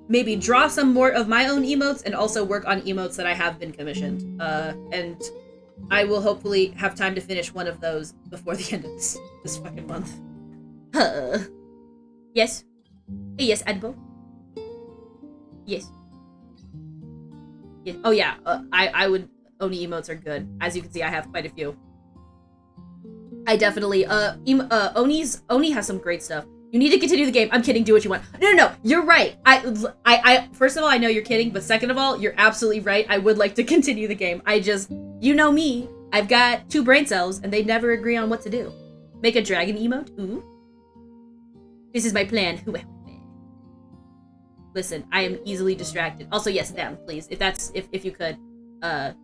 maybe draw some more of my own emotes and also work on emotes that I have been commissioned. And I will hopefully have time to finish one of those before the end of this fucking month. Yes. Yes, Adbo. Yes. Yeah. Oh yeah, I would, Oni emotes are good. As you can see, I have quite a few. I definitely, Oni has some great stuff. You need to continue the game. I'm kidding, do what you want. No, you're right. I first of all, I know you're kidding, but second of all, you're absolutely right. I would like to continue the game. You know me, I've got 2 brain cells, and they never agree on what to do. Make a dragon emote? Ooh. This is my plan. Listen, I am easily distracted. Also, yes, them, please. If you could. I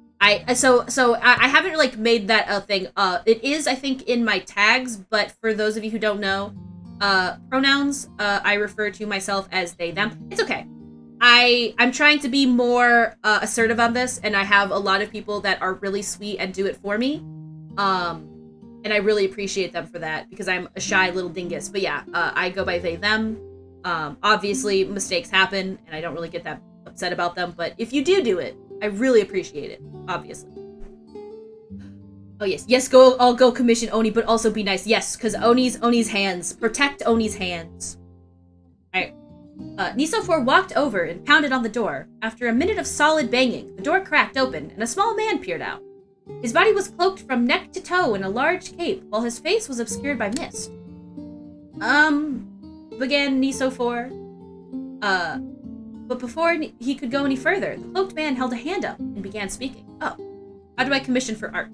haven't like made that a thing. It is, I think, in my tags, but for those of you who don't know, pronouns, I refer to myself as they, them. It's okay. I'm trying to be more assertive on this, and I have a lot of people that are really sweet and do it for me. And I really appreciate them for that, because I'm a shy little dingus. But yeah, I go by they, them. Obviously, mistakes happen, and I don't really get that upset about them. But if you do it, I really appreciate it, obviously. Oh, yes. Yes, I'll go commission Oni, but also be nice. Yes, because Oni's hands. Protect Oni's hands. Alright. Nisofor walked over and pounded on the door. After a minute of solid banging, the door cracked open, and a small man peered out. His body was cloaked from neck to toe in a large cape, while his face was obscured by mist. Began Nisofor. But before he could go any further, the cloaked man held a hand up and began speaking. Oh, how do I commission for art?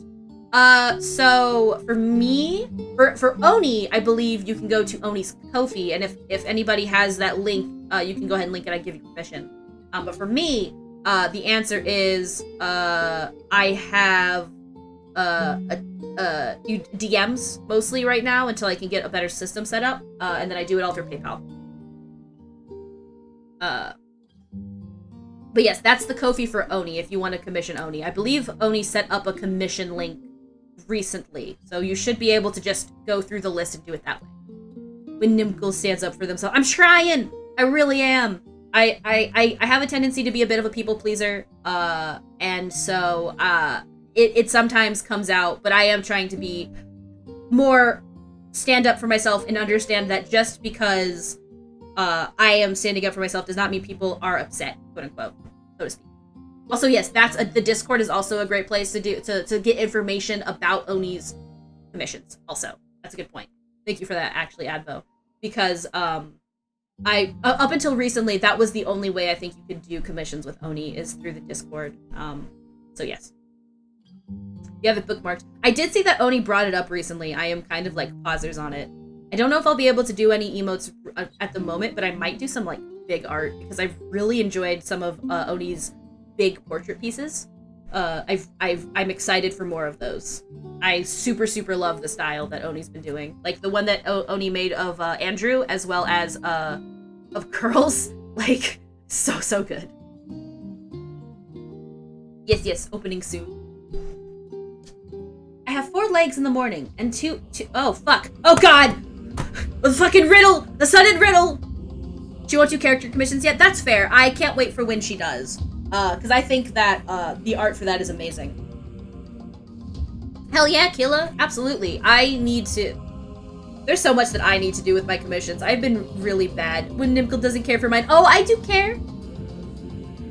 So for me, for Oni, I believe you can go to Oni's Ko-fi, and if anybody has that link, you can go ahead and link it. I give you permission. But for me, the answer is I have DMs mostly right now until I can get a better system set up, and then I do it all through PayPal. But yes, that's the Ko-fi for Oni if you want to commission Oni. I believe Oni set up a commission link recently, so you should be able to just go through the list and do it that way. When Nimkle stands up for themselves. I'm trying! I really am. I have a tendency to be a bit of a people pleaser, and so it sometimes comes out, but I am trying to be more stand up for myself and understand that just because I am standing up for myself does not mean people are upset, quote unquote, so to speak. Also, yes, the Discord is also a great place to get information about Oni's commissions. Also, that's a good point. Thank you for that, actually, Advo, because I up until recently, that was the only way I think you could do commissions with Oni is through the Discord. So yes, you have it bookmarked. I did see that Oni brought it up recently. I am kind of like pausers on it. I don't know if I'll be able to do any emotes at the moment, but I might do some like big art because I've really enjoyed some of Oni's big portrait pieces. I'm excited for more of those. I super love the style that Oni's been doing, like the one that Oni made of Andrew, as well as of Curls. Like so good. Yes, opening soon. I have 4 legs in the morning and two. Oh fuck! Oh god! The fucking riddle! The sudden riddle! She won't do character commissions yet? That's fair. I can't wait for when she does. Because I think that the art for that is amazing. Hell yeah, Killa. Absolutely. I need to... There's so much that I need to do with my commissions. I've been really bad. When Nimkle doesn't care for mine. Oh, I do care!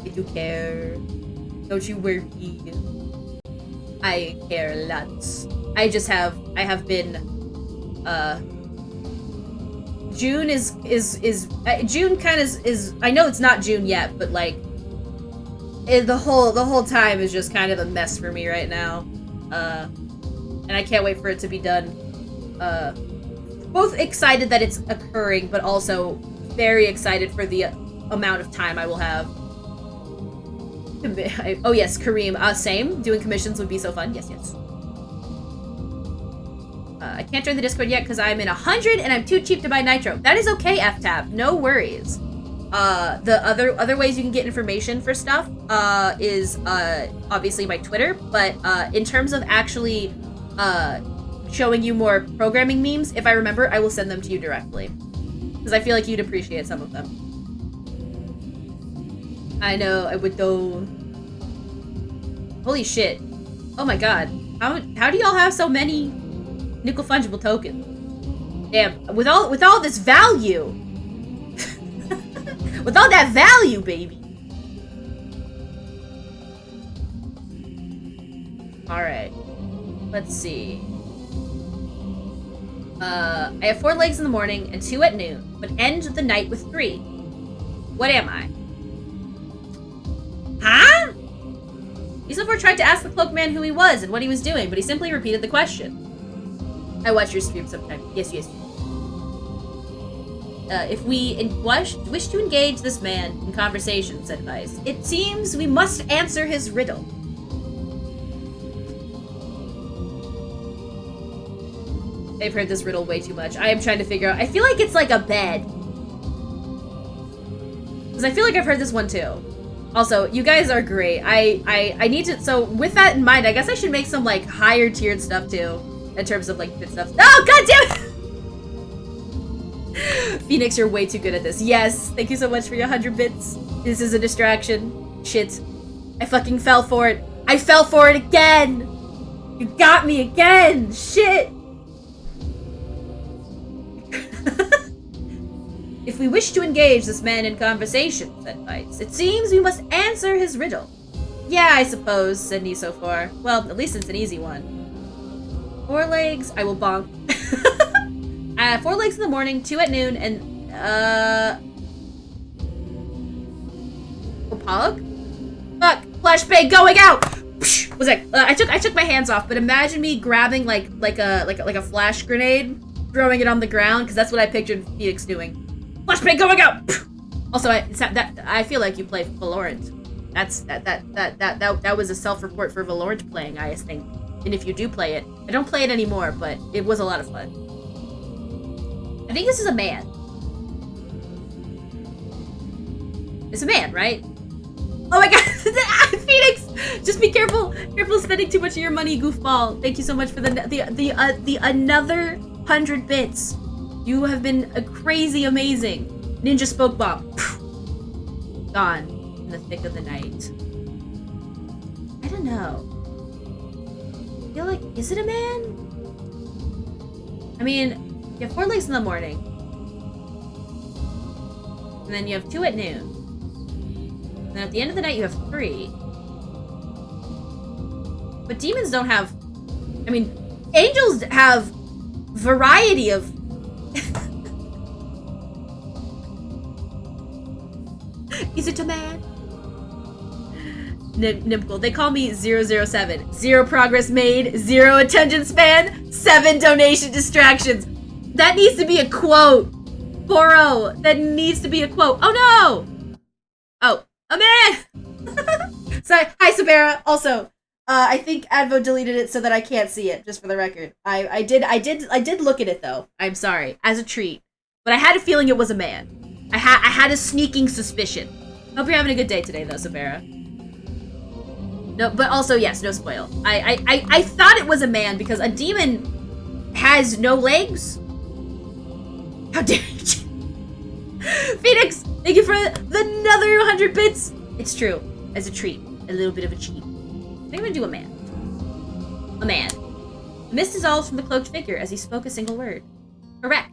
I do care. Don't you worry. I care lots. I have been... June is June kind of is... I know it's not June yet, but like... The whole time is just kind of a mess for me right now, and I can't wait for it to be done. Both excited that it's occurring, but also very excited for the amount of time I will have. Oh yes, Kareem. Same. Doing commissions would be so fun. Yes. I can't join the Discord yet because I'm in 100 and I'm too cheap to buy Nitro. That is okay, F-Tab. No worries. The other ways you can get information for stuff is obviously my Twitter, but in terms of actually showing you more programming memes, if I remember, I will send them to you directly, because I feel like you'd appreciate some of them. I know, I would though. Holy shit. Oh my god. How do y'all have so many nickel fungible tokens? Damn, with all this value. With all that value, baby. Alright. Let's see. I have 4 legs in the morning and 2 at noon, but end the night with 3. What am I? Huh? Isofar tried to ask the cloaked man who he was and what he was doing, but he simply repeated the question. I watch your stream sometimes. Yes. If we wish to engage this man in conversation, said Vice, it seems we must answer his riddle. I've heard this riddle way too much. I am trying to figure out. I feel like it's like a bed. Because I feel like I've heard this one too. Also, you guys are great. I need to, so with that in mind, I guess I should make some like higher tiered stuff too. In terms of like bit stuff. Oh, god damn it! Phoenix, you're way too good at this. Yes, thank you so much for your 100 bits. This is a distraction. Shit. I fucking fell for it. I fell for it again! You got me again! Shit! If we wish to engage this man in conversation, said Vice, it seems we must answer his riddle. Yeah, I suppose, said NieR so far. Well, at least it's an easy one. 4 legs, I will bonk. 4 legs in the morning, 2 at noon, and, Pog? Fuck, flashbang going out! Psh, was that, I took my hands off, but imagine me grabbing like a flash grenade, throwing it on the ground, because that's what I pictured Phoenix doing. Flashbang going out! Also, I feel like you play Valorant. That was a self-report for Valorant playing, I think. And if you do play it, I don't play it anymore, but it was a lot of fun. I think this is a man. It's a man, right? Oh my god, Phoenix! Just be careful. Careful spending too much of your money, goofball. Thank you so much for the another 100 bits. You have been a crazy amazing. Ninja spoke bomb. Gone in the thick of the night. I don't know. I feel like, is it a man? I mean, you have 4 legs in the morning. And then you have 2 at noon. And then at the end of the night you have 3. But demons don't have, I mean, angels have variety of Is it a man? Nimkle, they call me 007. 0 progress made, 0 attention span, 7 donation distractions. That needs to be a quote. Boro, that needs to be a quote. Oh no! Oh, a man! Sorry, hi Sabera. Also, I think Advo deleted it so that I can't see it, just for the record. I did look at it though. I'm sorry, as a treat. But I had a feeling it was a man. I had a sneaking suspicion. Hope you're having a good day today, though, Sabera. No, but also, yes, no spoil. I thought it was a man because a demon has no legs. How dare you? Phoenix, thank you for another 100 bits. It's true, as a treat, a little bit of a cheat. I'm gonna do a man. A man. The mist dissolves from the cloaked figure as he spoke a single word. Correct.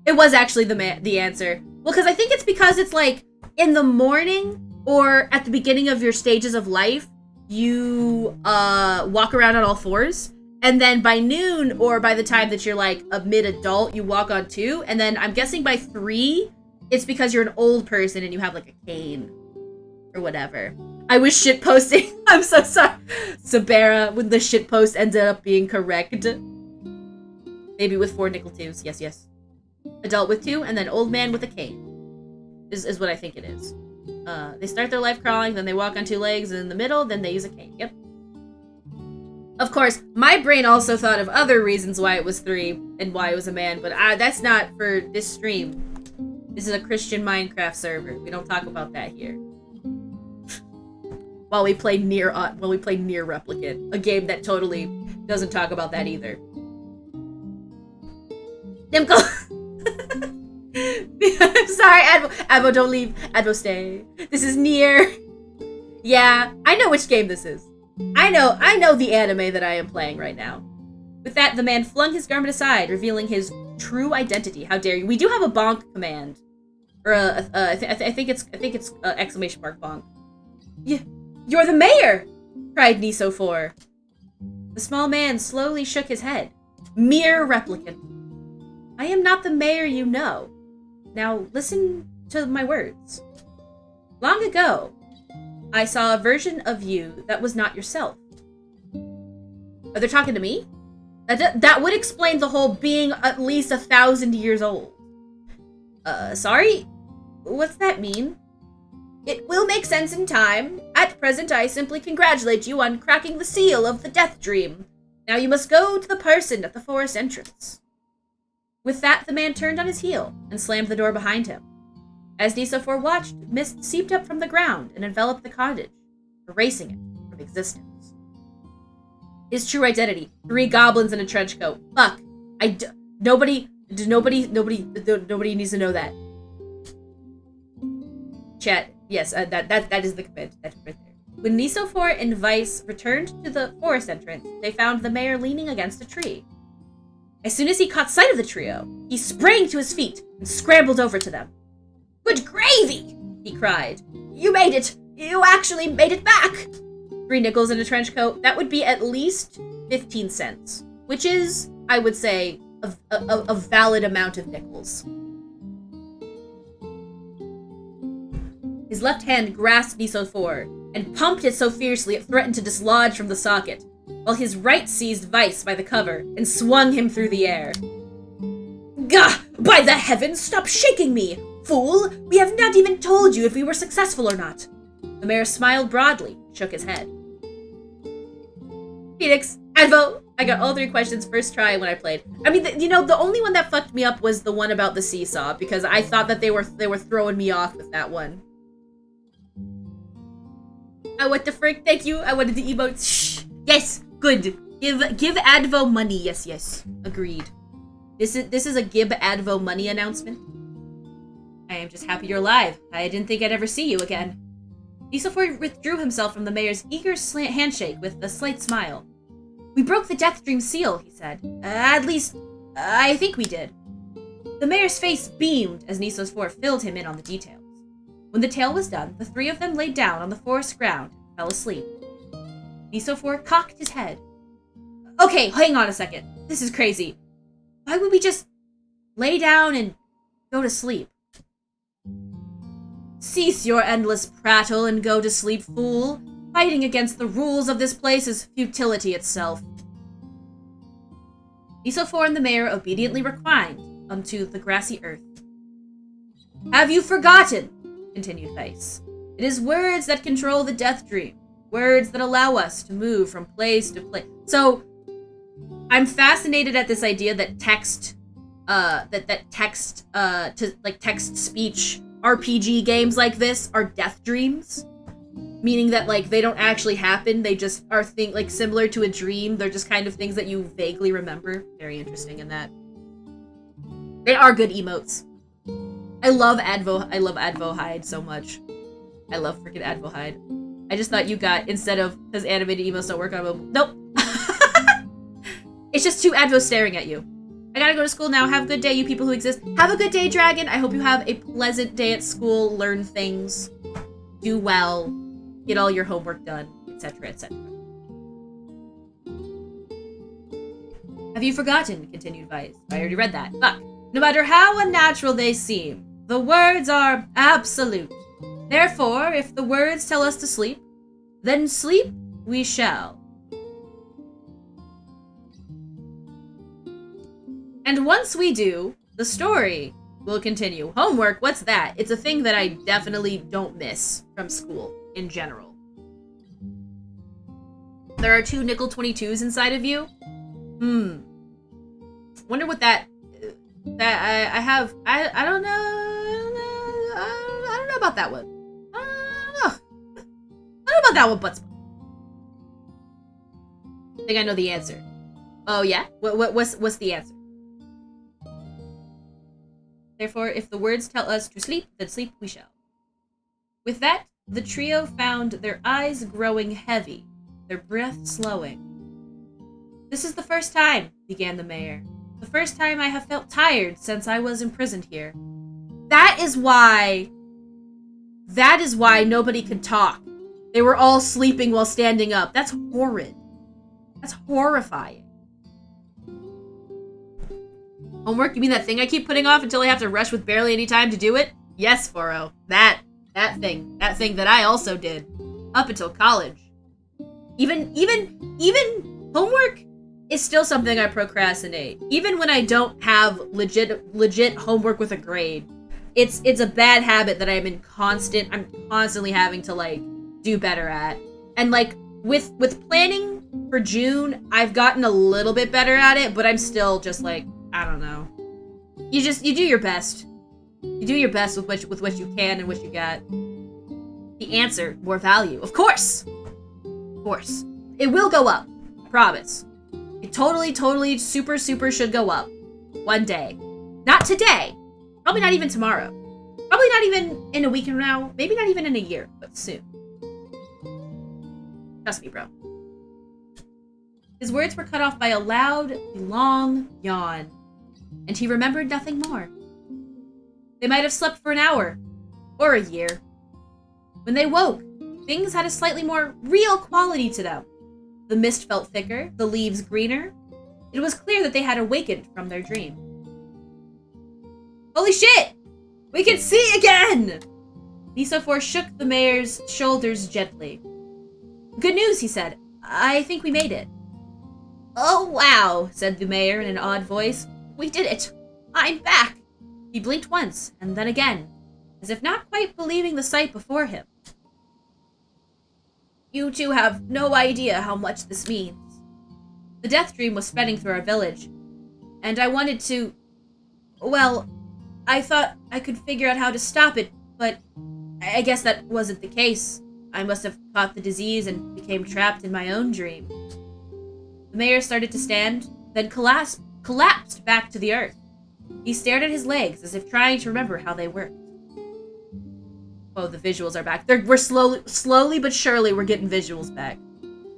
It was actually the answer. Well, because I think it's because it's like in the morning or at the beginning of your stages of life, you walk around on all 4s. And then by noon or by the time that you're like a mid-adult, you walk on 2. And then I'm guessing by 3, it's because you're an old person and you have like a cane or whatever. I was shitposting. I'm so sorry. Sabera, when the shitpost ended up being correct. Maybe with 4 nickel 2s. Yes, yes. Adult with 2, and then old man with a cane. Is what I think it is. They start their life crawling, then they walk on 2 legs, and in the middle, then they use a cane. Yep. Of course, my brain also thought of other reasons why it was 3 and why it was a man, but that's not for this stream. This is a Christian Minecraft server. We don't talk about that here. While we play NieR Replicant, a game that totally doesn't talk about that either. Nimco. I'm sorry, Advo, don't leave. Advo, stay. This is NieR. Yeah, I know which game this is. I know the anime that I am playing right now. With that, the man flung his garment aside, revealing his true identity. How dare you? We do have a bonk command, or I think it's exclamation mark bonk. Yeah, you're the mayor! Cried NieR 4. The small man slowly shook his head. Mere replicant. I am not the mayor you know. Now listen to my words. Long ago, I saw a version of you that was not yourself. Are they talking to me? That would explain the whole being at least 1,000 years old. Sorry? What's that mean? It will make sense in time. At present, I simply congratulate you on cracking the seal of the death dream. Now you must go to the person at the forest entrance. With that, the man turned on his heel and slammed the door behind him. As Nisophor watched, mist seeped up from the ground and enveloped the cottage, erasing it from existence. His true identity: 3 goblins in a trench coat. Fuck. Nobody needs to know that. Chat. Yes, that is the command. That's right there. When Nisophor and Vice returned to the forest entrance, they found the mayor leaning against a tree. As soon as he caught sight of the trio, he sprang to his feet and scrambled over to them. "Good gravy!" he cried. "You made it! You actually made it back!" 3 nickels in a trench coat. That would be at least 15 cents, which is, I would say, a valid amount of nickels. His left hand grasped Nisophor and pumped it so fiercely it threatened to dislodge from the socket, while his right seized Vice by the cover and swung him through the air. "Gah! By the heavens, stop shaking me! Fool! We have not even told you if we were successful or not." The mayor smiled broadly, shook his head. Phoenix, Advo, I got all 3 questions first try when I played. I mean, the only one that fucked me up was the one about the seesaw, because I thought that they were throwing me off with that one. Oh, what the frick? Thank you. I wanted the emotes. Shh. Yes, good. Give Advo money. Yes. Agreed. This is a give Advo money announcement. I am just happy you're alive. I didn't think I'd ever see you again. Nisophor withdrew himself from the mayor's eager handshake with a slight smile. "We broke the Death Dream seal," he said. At least, I think we did." The mayor's face beamed as Nisophor filled him in on the details. When the tale was done, the 3 of them laid down on the forest ground and fell asleep. Nisophor cocked his head. "Okay, hang on a second. This is crazy. Why would we just lay down and go to sleep?" "Cease your endless prattle and go to sleep, fool. Fighting against the rules of this place is futility itself." Nisophor and the mayor obediently reclined onto the grassy earth. "Have you forgotten?" continued Vice. "It is words that control the Death Dream. Words that allow us to move from place to place." So, I'm fascinated at this idea that text speech RPG games like this are death dreams, meaning that they don't actually happen. They just are similar to a dream. They're just kind of things that you vaguely remember. Very interesting in that. They are good emotes. I love Advo Hide so much. I love freaking Advo Hide. I just thought you got, instead of, because animated emotes don't work on mobile. Nope. It's just 2 Advos staring at you. I gotta go to school now. Have a good day, you people who exist. Have a good day, Dragon. I hope you have a pleasant day at school. Learn things. Do well. Get all your homework done, etc., etc. "Have you forgotten?" continued Vice. I already read that. Fuck. "No matter how unnatural they seem, the words are absolute. Therefore, if the words tell us to sleep, then sleep we shall. And once we do, the story will continue." Homework, what's that? It's a thing that I definitely don't miss from school in general. There are 2 nickel 22s inside of you? Wonder what that I have. I don't know. I don't know about that one. I don't know about that one, but I think I know the answer. Oh yeah? What's the answer? "Therefore, if the words tell us to sleep, then sleep we shall." With that, the trio found their eyes growing heavy, their breath slowing. "This is the first time," began the mayor. "The first time I have felt tired since I was imprisoned here. That is why nobody could talk. They were all sleeping while standing up. That's horrid. That's horrifying. Homework? You mean that thing I keep putting off until I have to rush with barely any time to do it? Yes, Foro. That thing. That thing that I also did. Up until college. Even homework is still something I procrastinate. Even when I don't have legit homework with a grade. It's a bad habit that I'm constantly having to do better at. And with planning for June, I've gotten a little bit better at it, but I'm still just I don't know. You do your best. You do your best with what you can and what you got. The answer, more value. Of course! Of course. It will go up. I promise. It totally, super should go up. One day. Not today. Probably not even tomorrow. Probably not even in a week from now. Maybe not even in a year, but soon. Trust me, bro. His words were cut off by a loud, long yawn, and he remembered nothing more. They might have slept for an hour, or a year. When they woke, things had a slightly more real quality to them. The mist felt thicker, the leaves greener. It was clear that they had awakened from their dream. Holy shit! We can see again! Nisophore shook the mayor's shoulders gently. Good news, he said. I think we made it. Oh, wow, said the mayor in an odd voice. We did it. I'm back. He blinked once, and then again, as if not quite believing the sight before him. You two have no idea how much this means. The death dream was spreading through our village, and I wanted to... Well, I thought I could figure out how to stop it, but I guess that wasn't the case. I must have caught the disease and became trapped in my own dream. The mayor started to stand, then collapsed back to the earth. He stared at his legs as if trying to remember how they worked. Oh, the visuals are back. We're slowly but surely we're getting visuals back.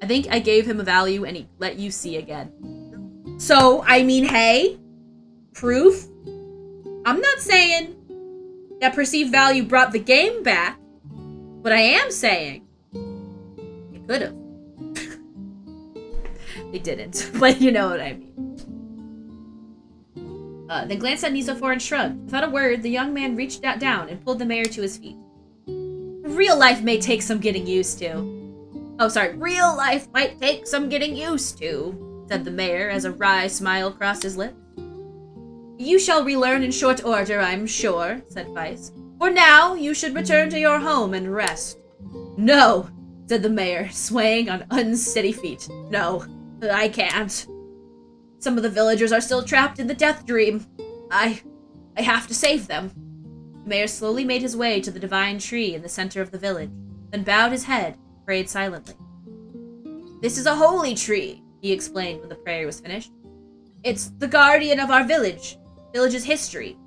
I think I gave him a value and he let you see again. So, I mean, hey, proof. I'm not saying that perceived value brought the game back, but I am saying it could have. They didn't, but you know what I mean. Then glanced at Nisophore and shrugged. Without a word, the young man reached down and pulled the mayor to his feet. Real life may take some getting used to. Oh, sorry. Real life might take some getting used to, said the mayor as a wry smile crossed his lips. You shall relearn in short order, I'm sure, said Vice. For now, you should return to your home and rest. No, said the mayor, swaying on unsteady feet. No, I can't. Some of the villagers are still trapped in the death dream. I have to save them. The mayor slowly made his way to the divine tree in the center of the village, then bowed his head, prayed silently. This is a holy tree, he explained when the prayer was finished. It's the guardian of our village's history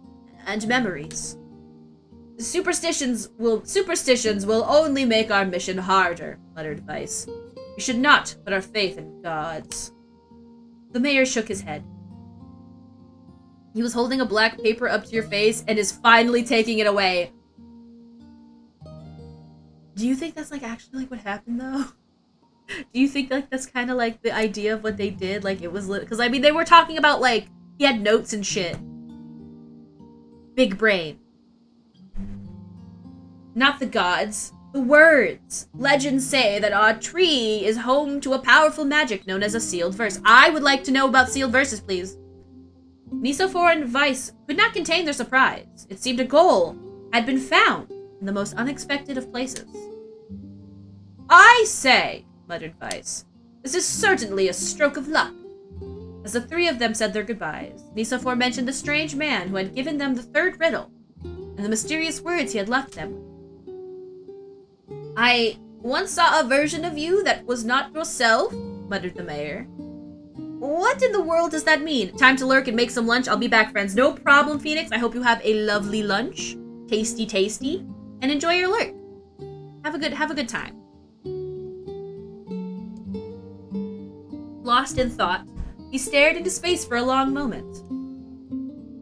and memories. Superstitions will only make our mission harder, muttered Vice. We should not put our faith in gods. The mayor shook his head. He was holding a black paper up to your face and is finally taking it away. Do you think that's actually what happened though? Do you think that's kind of the idea of what they did? It was because I mean they were talking about he had notes and shit. Big brain. Not the gods. The words. Legends say that our tree is home to a powerful magic known as a sealed verse. I would like to know about sealed verses, please. Nisophore and Vice could not contain their surprise. It seemed a goal had been found in the most unexpected of places. I say, muttered Vice, this is certainly a stroke of luck. As the three of them said their goodbyes, Nisophore mentioned the strange man who had given them the third riddle and the mysterious words he had left them with. I once saw a version of you that was not yourself, muttered the mayor. What in the world does that mean? Time to lurk and make some lunch. I'll be back, friends. No problem, Phoenix. I hope you have a lovely lunch. Tasty, tasty. And enjoy your lurk. Have a good time. Lost in thought, he stared into space for a long moment.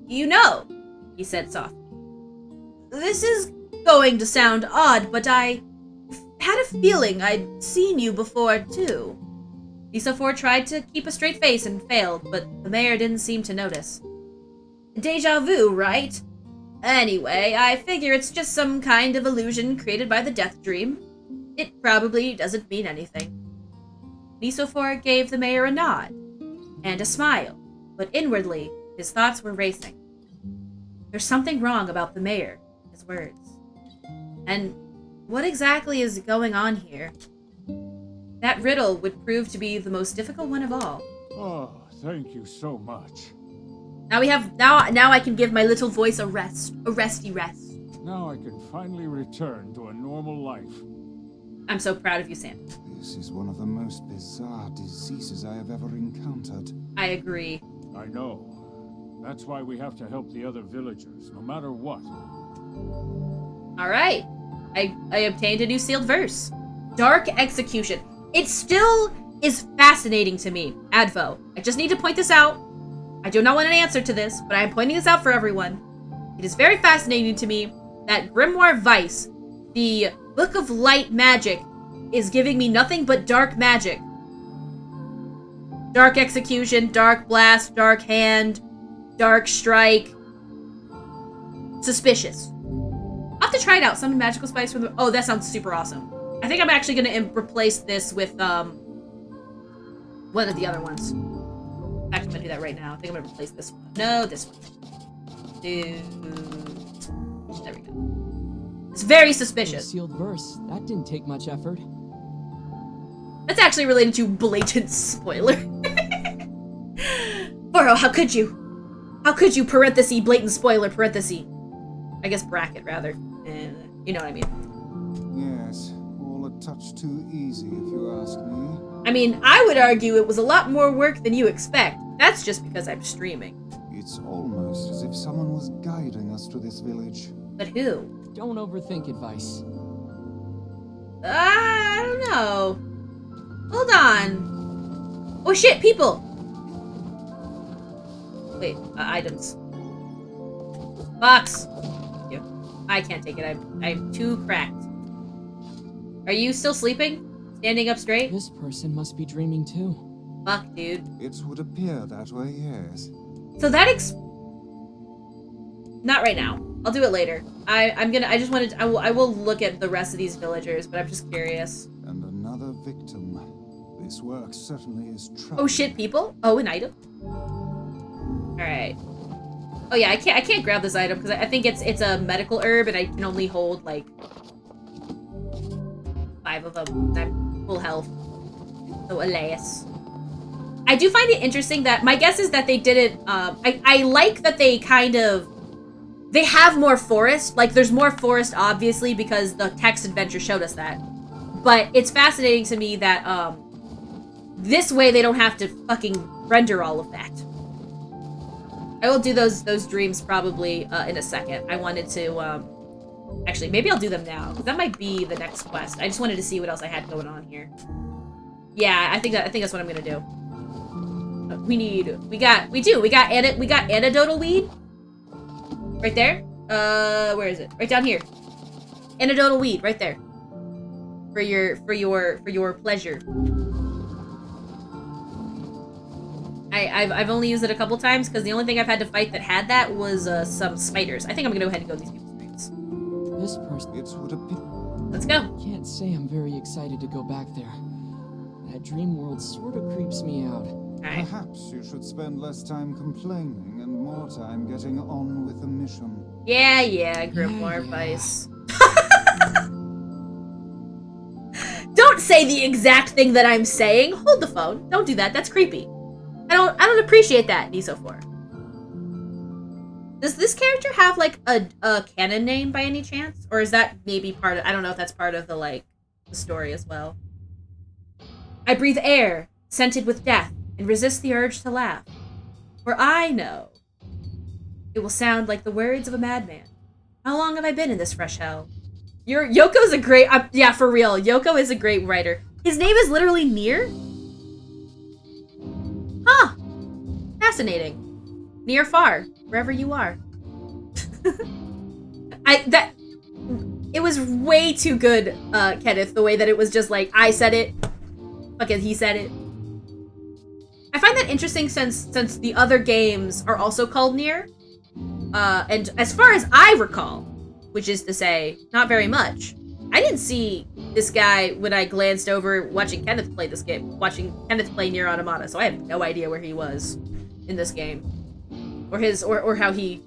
You know, he said softly. This is going to sound odd, but I had a feeling I'd seen you before, too. Nisophore tried to keep a straight face and failed, but the mayor didn't seem to notice. Deja vu, right? Anyway, I figure it's just some kind of illusion created by the death dream. It probably doesn't mean anything. Nisophore gave the mayor a nod and a smile, but inwardly, his thoughts were racing. There's something wrong about the mayor, his words. And what exactly is going on here? That riddle would prove to be the most difficult one of all. Oh, thank you so much. Now we have now I can give my little voice a rest. A resty rest. Now I can finally return to a normal life. I'm so proud of you, Santa. This is one of the most bizarre diseases I have ever encountered. I agree. I know. That's why we have to help the other villagers, no matter what. Alright. I obtained a new sealed verse. Dark Execution. It still is fascinating to me, Advo. I just need to point this out. I do not want an answer to this, but I am pointing this out for everyone. It is very fascinating to me that Grimoire Vice, the Book of Light magic, is giving me nothing but dark magic. Dark Execution, Dark Blast, Dark Hand, Dark Strike. Suspicious. I'll have to try it out. Summon magical spikes from the... Oh, that sounds super awesome. I think I'm actually going to replace this with, one of the other ones. In fact, I'm going to do that right now. I think I'm going to replace this one. No, this one. Dude. There we go. It's very suspicious. Sealed verse. That didn't take much effort. That's actually related to blatant spoiler. Boro, how could you? How could you, parenthesis, blatant spoiler, parenthesis. I guess bracket, rather. You know what I mean. Yes, all a touch too easy, if you ask me. I mean, I would argue it was a lot more work than you expect. That's just because I'm streaming. It's almost as if someone was guiding us to this village. But who? Don't overthink advice. I don't know. Hold on. Oh shit, people! Wait, items. Box! Thank you. I can't take it. I'm too cracked. Are you still sleeping? Standing up straight? This person must be dreaming too. Fuck, dude. It would appear that way, yes. So that not right now. I'll do it later. I will look at the rest of these villagers, but I'm just curious. And another victim. This work certainly is troubling. Oh shit, people? Oh, an item? Alright. Oh yeah, I can't grab this item because I think it's a medical herb and I can only hold like 5 of them. I'm full health. So alas. I do find it interesting that my guess is that they didn't I like that they they have more forest. Like there's more forest obviously because the text adventure showed us that. But it's fascinating to me that this way they don't have to fucking render all of that. I will do those dreams probably in a second. I wanted to actually maybe I'll do them now because that might be the next quest. I just wanted to see what else I had going on here. Yeah, I think that's what I'm gonna do. We got antidotal weed right there. Where is it? Right down here. Antidotal weed right there. For your pleasure. I've only used it a couple times because the only thing I've had to fight that had that was some spiders. I think I'm gonna go ahead and go these people's streets. This person. It would appear. Let's go. Can't say I'm very excited to go back there. That dream world sort of creeps me out. Alright. Perhaps you should spend less time complaining and more time getting on with the mission. Yeah, Grimoire Vice. Don't say the exact thing that I'm saying. Hold the phone. Don't do that. That's creepy. I don't appreciate that, Niso4. Does this character have like a canon name by any chance? Or is that maybe part of, I don't know if that's part of the the story as well. I breathe air, scented with death, and resist the urge to laugh. For I know it will sound like the words of a madman. How long have I been in this fresh hell? Yoko's a great, yeah, for real. Yoko is a great writer. His name is literally NieR? Huh. Fascinating. Near far, wherever you are. It was way too good, Kenneth, the way that it was just like, I said it, fucking he said it. I find that interesting since the other games are also called NieR. And as far as I recall, which is to say, not very much, I didn't see this guy when I glanced over watching Kenneth play this game, watching Kenneth play NieR Automata, so I have no idea where he was in this game. Or how he,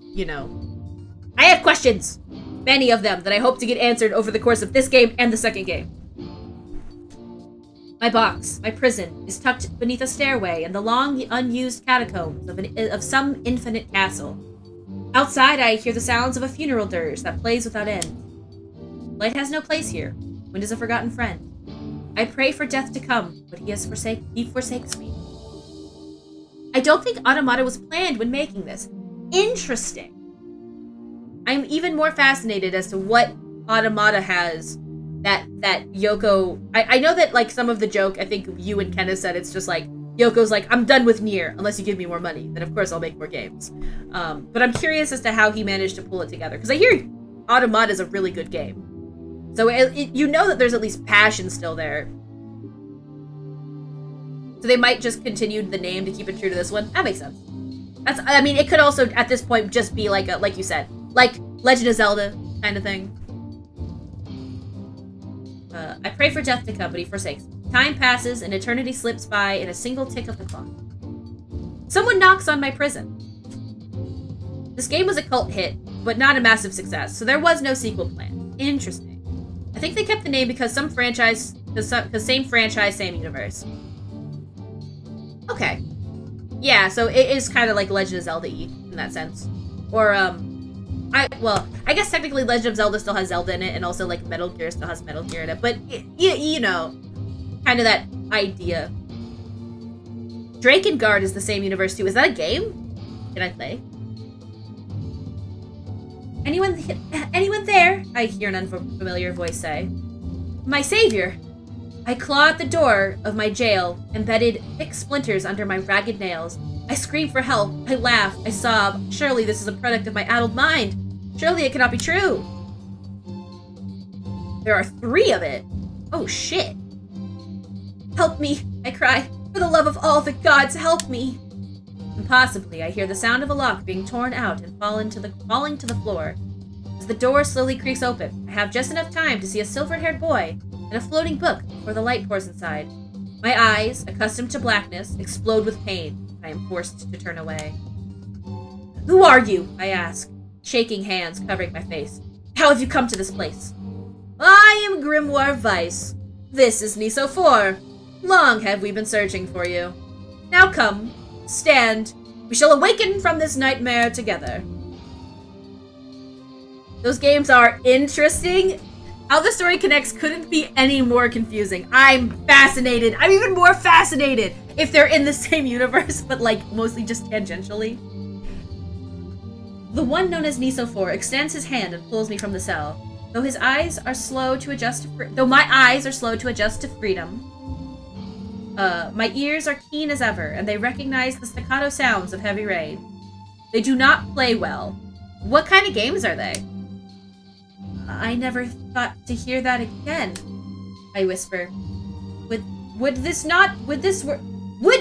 I have questions! Many of them that I hope to get answered over the course of this game and the second game. My box, my prison, is tucked beneath a stairway in the long, unused catacombs of some infinite castle. Outside, I hear the sounds of a funeral dirge that plays without end. Light has no place here. Wind is a forgotten friend. I pray for death to come, but he forsakes me. I don't think Automata was planned when making this. Interesting. I'm even more fascinated as to what Automata has that Yoko... I know that, like, some of the joke, I think you and Kenneth said, it's just like, Yoko's like, I'm done with NieR, unless you give me more money. Then, of course, I'll make more games. But I'm curious as to how he managed to pull it together. Because I hear Automata is a really good game. So you know that there's at least passion still there. So they might just continue the name to keep it true to this one. That makes sense. I mean, it could also, at this point, just be like like you said, like Legend of Zelda kind of thing. I pray for death to come, but he forsakes me. Time passes, and eternity slips by in a single tick of the clock. Someone knocks on my prison. This game was a cult hit, but not a massive success, so there was no sequel plan. Interesting. I think they kept the name because same franchise, same universe. Okay. Yeah, so it is kind of like Legend of Zelda-y in that sense. Or, I guess technically Legend of Zelda still has Zelda in it, and also, like, Metal Gear still has Metal Gear in it, but, you know, kind of that idea. Drakengard is the same universe, too. Is that a game? Can I play? Anyone there? I hear an unfamiliar voice say. My savior! I claw at the door of my jail, embedded thick splinters under my ragged nails. I scream for help. I laugh. I sob. Surely this is a product of my addled mind. Surely it cannot be true. There are 3 of it. Oh, shit. Help me, I cry. For the love of all the gods, help me. Impossibly, I hear the sound of a lock being torn out and falling to the floor. As the door slowly creaks open, I have just enough time to see a silver-haired boy and a floating book before the light pours inside. My eyes, accustomed to blackness, explode with pain. I am forced to turn away. Who are you? I ask, shaking hands covering my face. How have you come to this place? I am Grimoire Weiss. This is Niso 4. Long have we been searching for you. Now come, stand. We shall awaken from this nightmare together. Those games are interesting. How the story connects couldn't be any more confusing. I'm fascinated. I'm even more fascinated if they're in the same universe, but like mostly just tangentially. The one known as Niso 4 extends his hand and pulls me from the cell. Though my eyes are slow to adjust to freedom, my ears are keen as ever, and they recognize the staccato sounds of heavy rain. They do not play well. What kind of games are they? I never thought to hear that again, I whisper. Would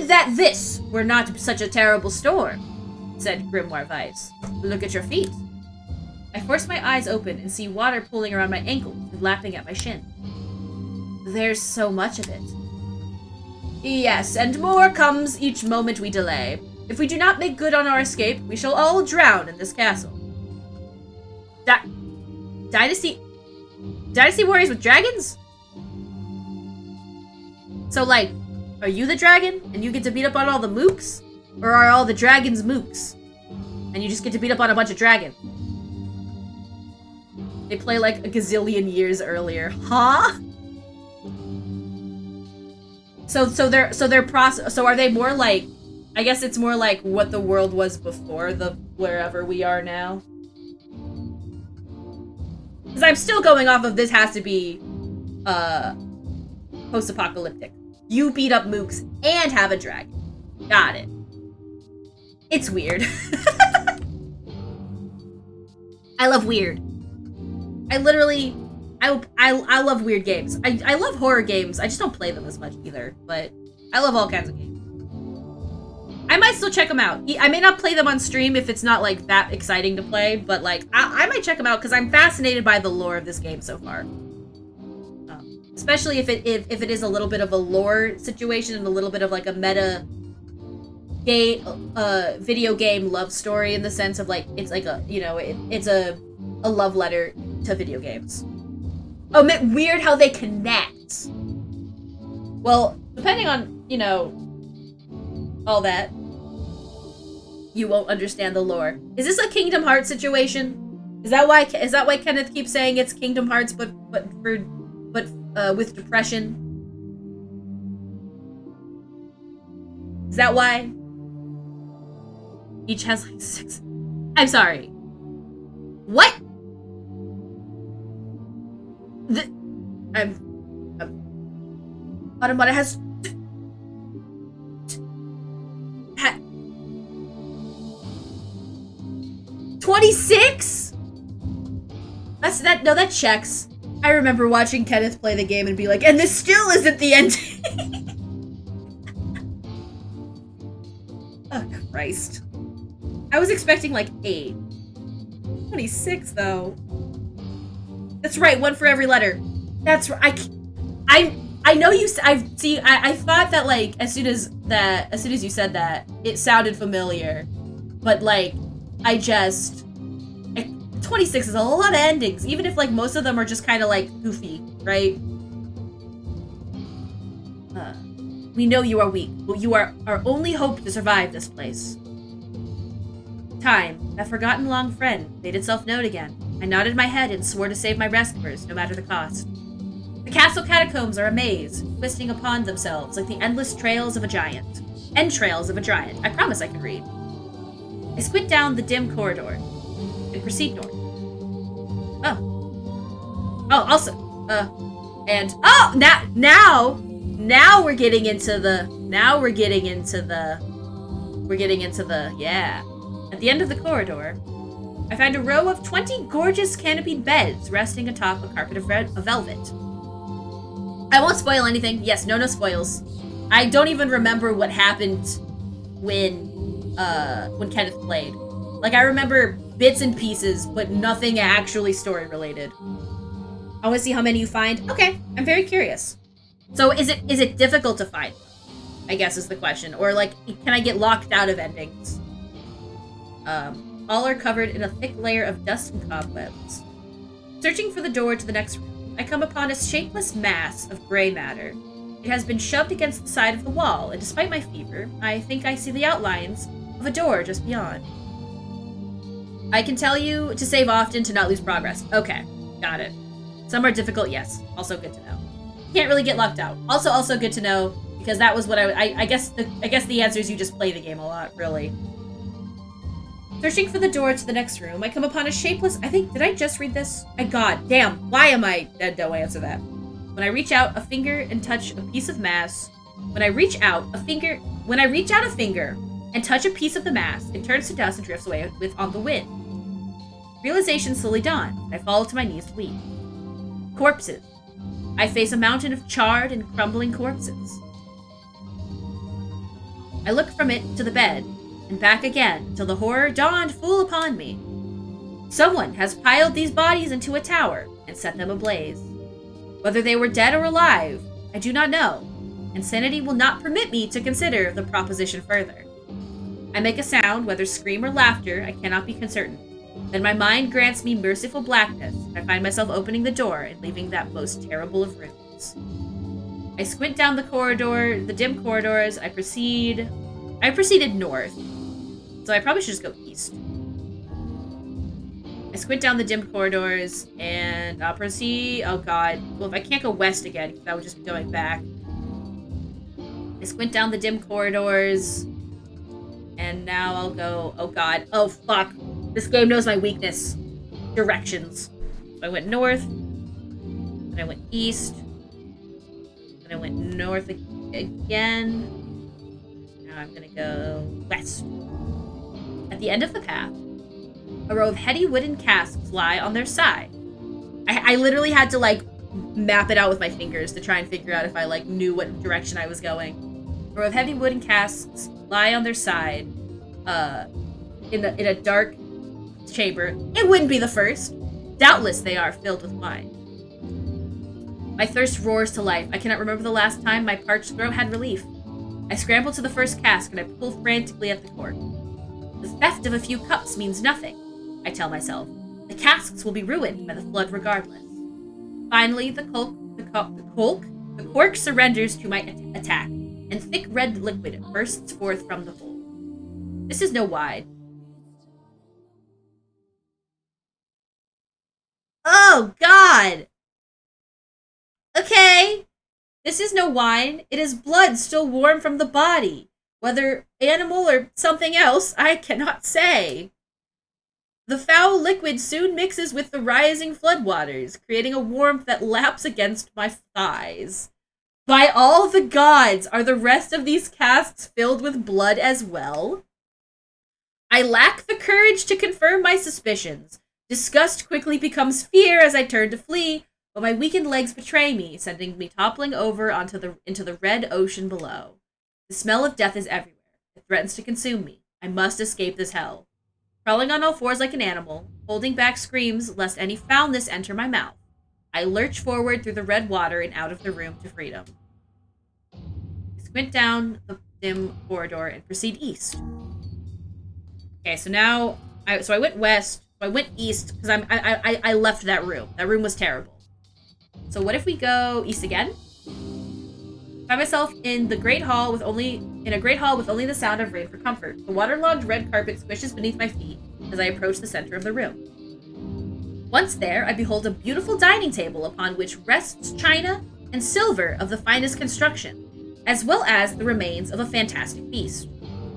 that this were not such a terrible storm, said Grimoire Weiss. Look at your feet. I force my eyes open and see water pooling around my ankles and lapping at my shin. There's so much of it. Yes, and more comes each moment we delay. If we do not make good on our escape, we shall all drown in this castle. Dynasty Warriors with dragons? So, like, are you the dragon, and you get to beat up on all the mooks? Or are all the dragons mooks? And you just get to beat up on a bunch of dragons? They play, like, a gazillion years earlier. Huh? So are they more like, I guess it's more like what the world was before the wherever we are now? Because I'm still going off of this has to be post-apocalyptic. You beat up mooks and have a dragon. Got it. It's weird. I love weird. I love weird games. I love horror games. I just don't play them as much either, but I love all kinds of games. I might still check them out. I may not play them on stream if it's not, like, that exciting to play, but, like, I might check them out because I'm fascinated by the lore of this game so far. Especially if it is a little bit of a lore situation and a little bit of, like, a meta video game love story in the sense of, like, it's like a, you know, it's a love letter to video games. Oh, man, weird how they connect. Well, depending on, you know, all that, you won't understand the lore. Is this a Kingdom Hearts situation? Is that why Kenneth keeps saying it's Kingdom Hearts but with depression? Is that why? Each has like 6. I'm sorry. What? Automata has 26? That checks. I remember watching Kenneth play the game and be like, and this still isn't the ending. Oh, Christ. I was expecting like 8. 26 though. That's right, 1 for every letter. That's right. I know you. I thought that like as soon as you said that, it sounded familiar, but like 26 is a lot of endings, even if like most of them are just kind of like goofy, right? We know you are weak, but you are our only hope to survive this place. Time, that forgotten long friend, made itself known again. I nodded my head and swore to save my rescuers, no matter the cost. The castle catacombs are a maze, twisting upon themselves like the endless trails of a giant. Entrails of a giant. I promise I can read. I squint down the dim corridor and proceed north. Now we're getting into the yeah. At the end of the corridor, I find a row of 20 gorgeous canopied beds resting atop a carpet of velvet. I won't spoil anything. Yes, no spoils. I don't even remember what happened when Kenneth played. Like, I remember bits and pieces, but nothing actually story related. I want to see how many you find. Okay, I'm very curious. So is it difficult to find? I guess is the question. Or like, can I get locked out of endings? All are covered in a thick layer of dust and cobwebs. Searching for the door to the next room, I come upon a shapeless mass of gray matter. It has been shoved against the side of the wall, and despite my fever, I think I see the outlines of a door just beyond. I can tell you to save often to not lose progress. Okay, got it. Some are difficult, yes. Also good to know. Can't really get locked out. Also good to know, because that was what I guess the answer is you just play the game a lot, really. Searching for the door to the next room, I come upon a shapeless... did I just read this? God damn, why am I... Don't answer that. When I reach out a finger and touch a piece of mass... When I reach out a finger and touch a piece of the mass, it turns to dust and drifts away on the wind. Realization slowly dawns. I fall to my knees to weep. Corpses. I face a mountain of charred and crumbling corpses. I look from it to the bed, and back again, till the horror dawned full upon me. Someone has piled these bodies into a tower and set them ablaze. Whether they were dead or alive, I do not know, and sanity will not permit me to consider the proposition further. I make a sound, whether scream or laughter, I cannot be certain. Then my mind grants me merciful blackness, and I find myself opening the door and leaving that most terrible of rooms. I squint down the corridor, the dim corridors. I proceeded north, so I probably should just go east. I squint down the dim corridors, and I'll proceed... Oh god. Well, if I can't go west again, because I would just be going back. I squint down the dim corridors, and now I'll go... Oh god. Oh fuck. This game knows my weakness. Directions. So I went north, then I went east, then I went north again. Now I'm gonna go west. At the end of the path, a row of heady wooden casks lie on their side. I literally had to, like, map it out with my fingers to try and figure out if I, like, knew what direction I was going. A row of heavy wooden casks lie on their side, in a dark chamber. It wouldn't be the first. Doubtless they are filled with wine. My thirst roars to life. I cannot remember the last time my parched throat had relief. I scramble to the first cask and I pull frantically at the cork. The theft of a few cups means nothing, I tell myself. The casks will be ruined by the flood regardless. Finally, the The cork surrenders to my attack, and thick red liquid bursts forth from the hole. This is no wine. Oh, God! Okay. This is no wine. It is blood still warm from the body. Whether animal or something else, I cannot say. The foul liquid soon mixes with the rising floodwaters, creating a warmth that laps against my thighs. By all the gods, are the rest of these casks filled with blood as well? I lack the courage to confirm my suspicions. Disgust quickly becomes fear as I turn to flee, but my weakened legs betray me, sending me toppling over into the red ocean below. The smell of death is everywhere. It threatens to consume me. I must escape this hell. Crawling on all fours like an animal, holding back screams lest any foulness enter my mouth, I lurch forward through the red water and out of the room to freedom. I squint down the dim corridor and proceed east. Okay, so now I went west. So I went east because I left that room. That room was terrible. So what if we go east again? Find myself in a great hall with only the sound of rain for comfort. The waterlogged red carpet squishes beneath my feet as I approach the center of the room. Once there, I behold a beautiful dining table upon which rests china and silver of the finest construction, as well as the remains of a fantastic feast.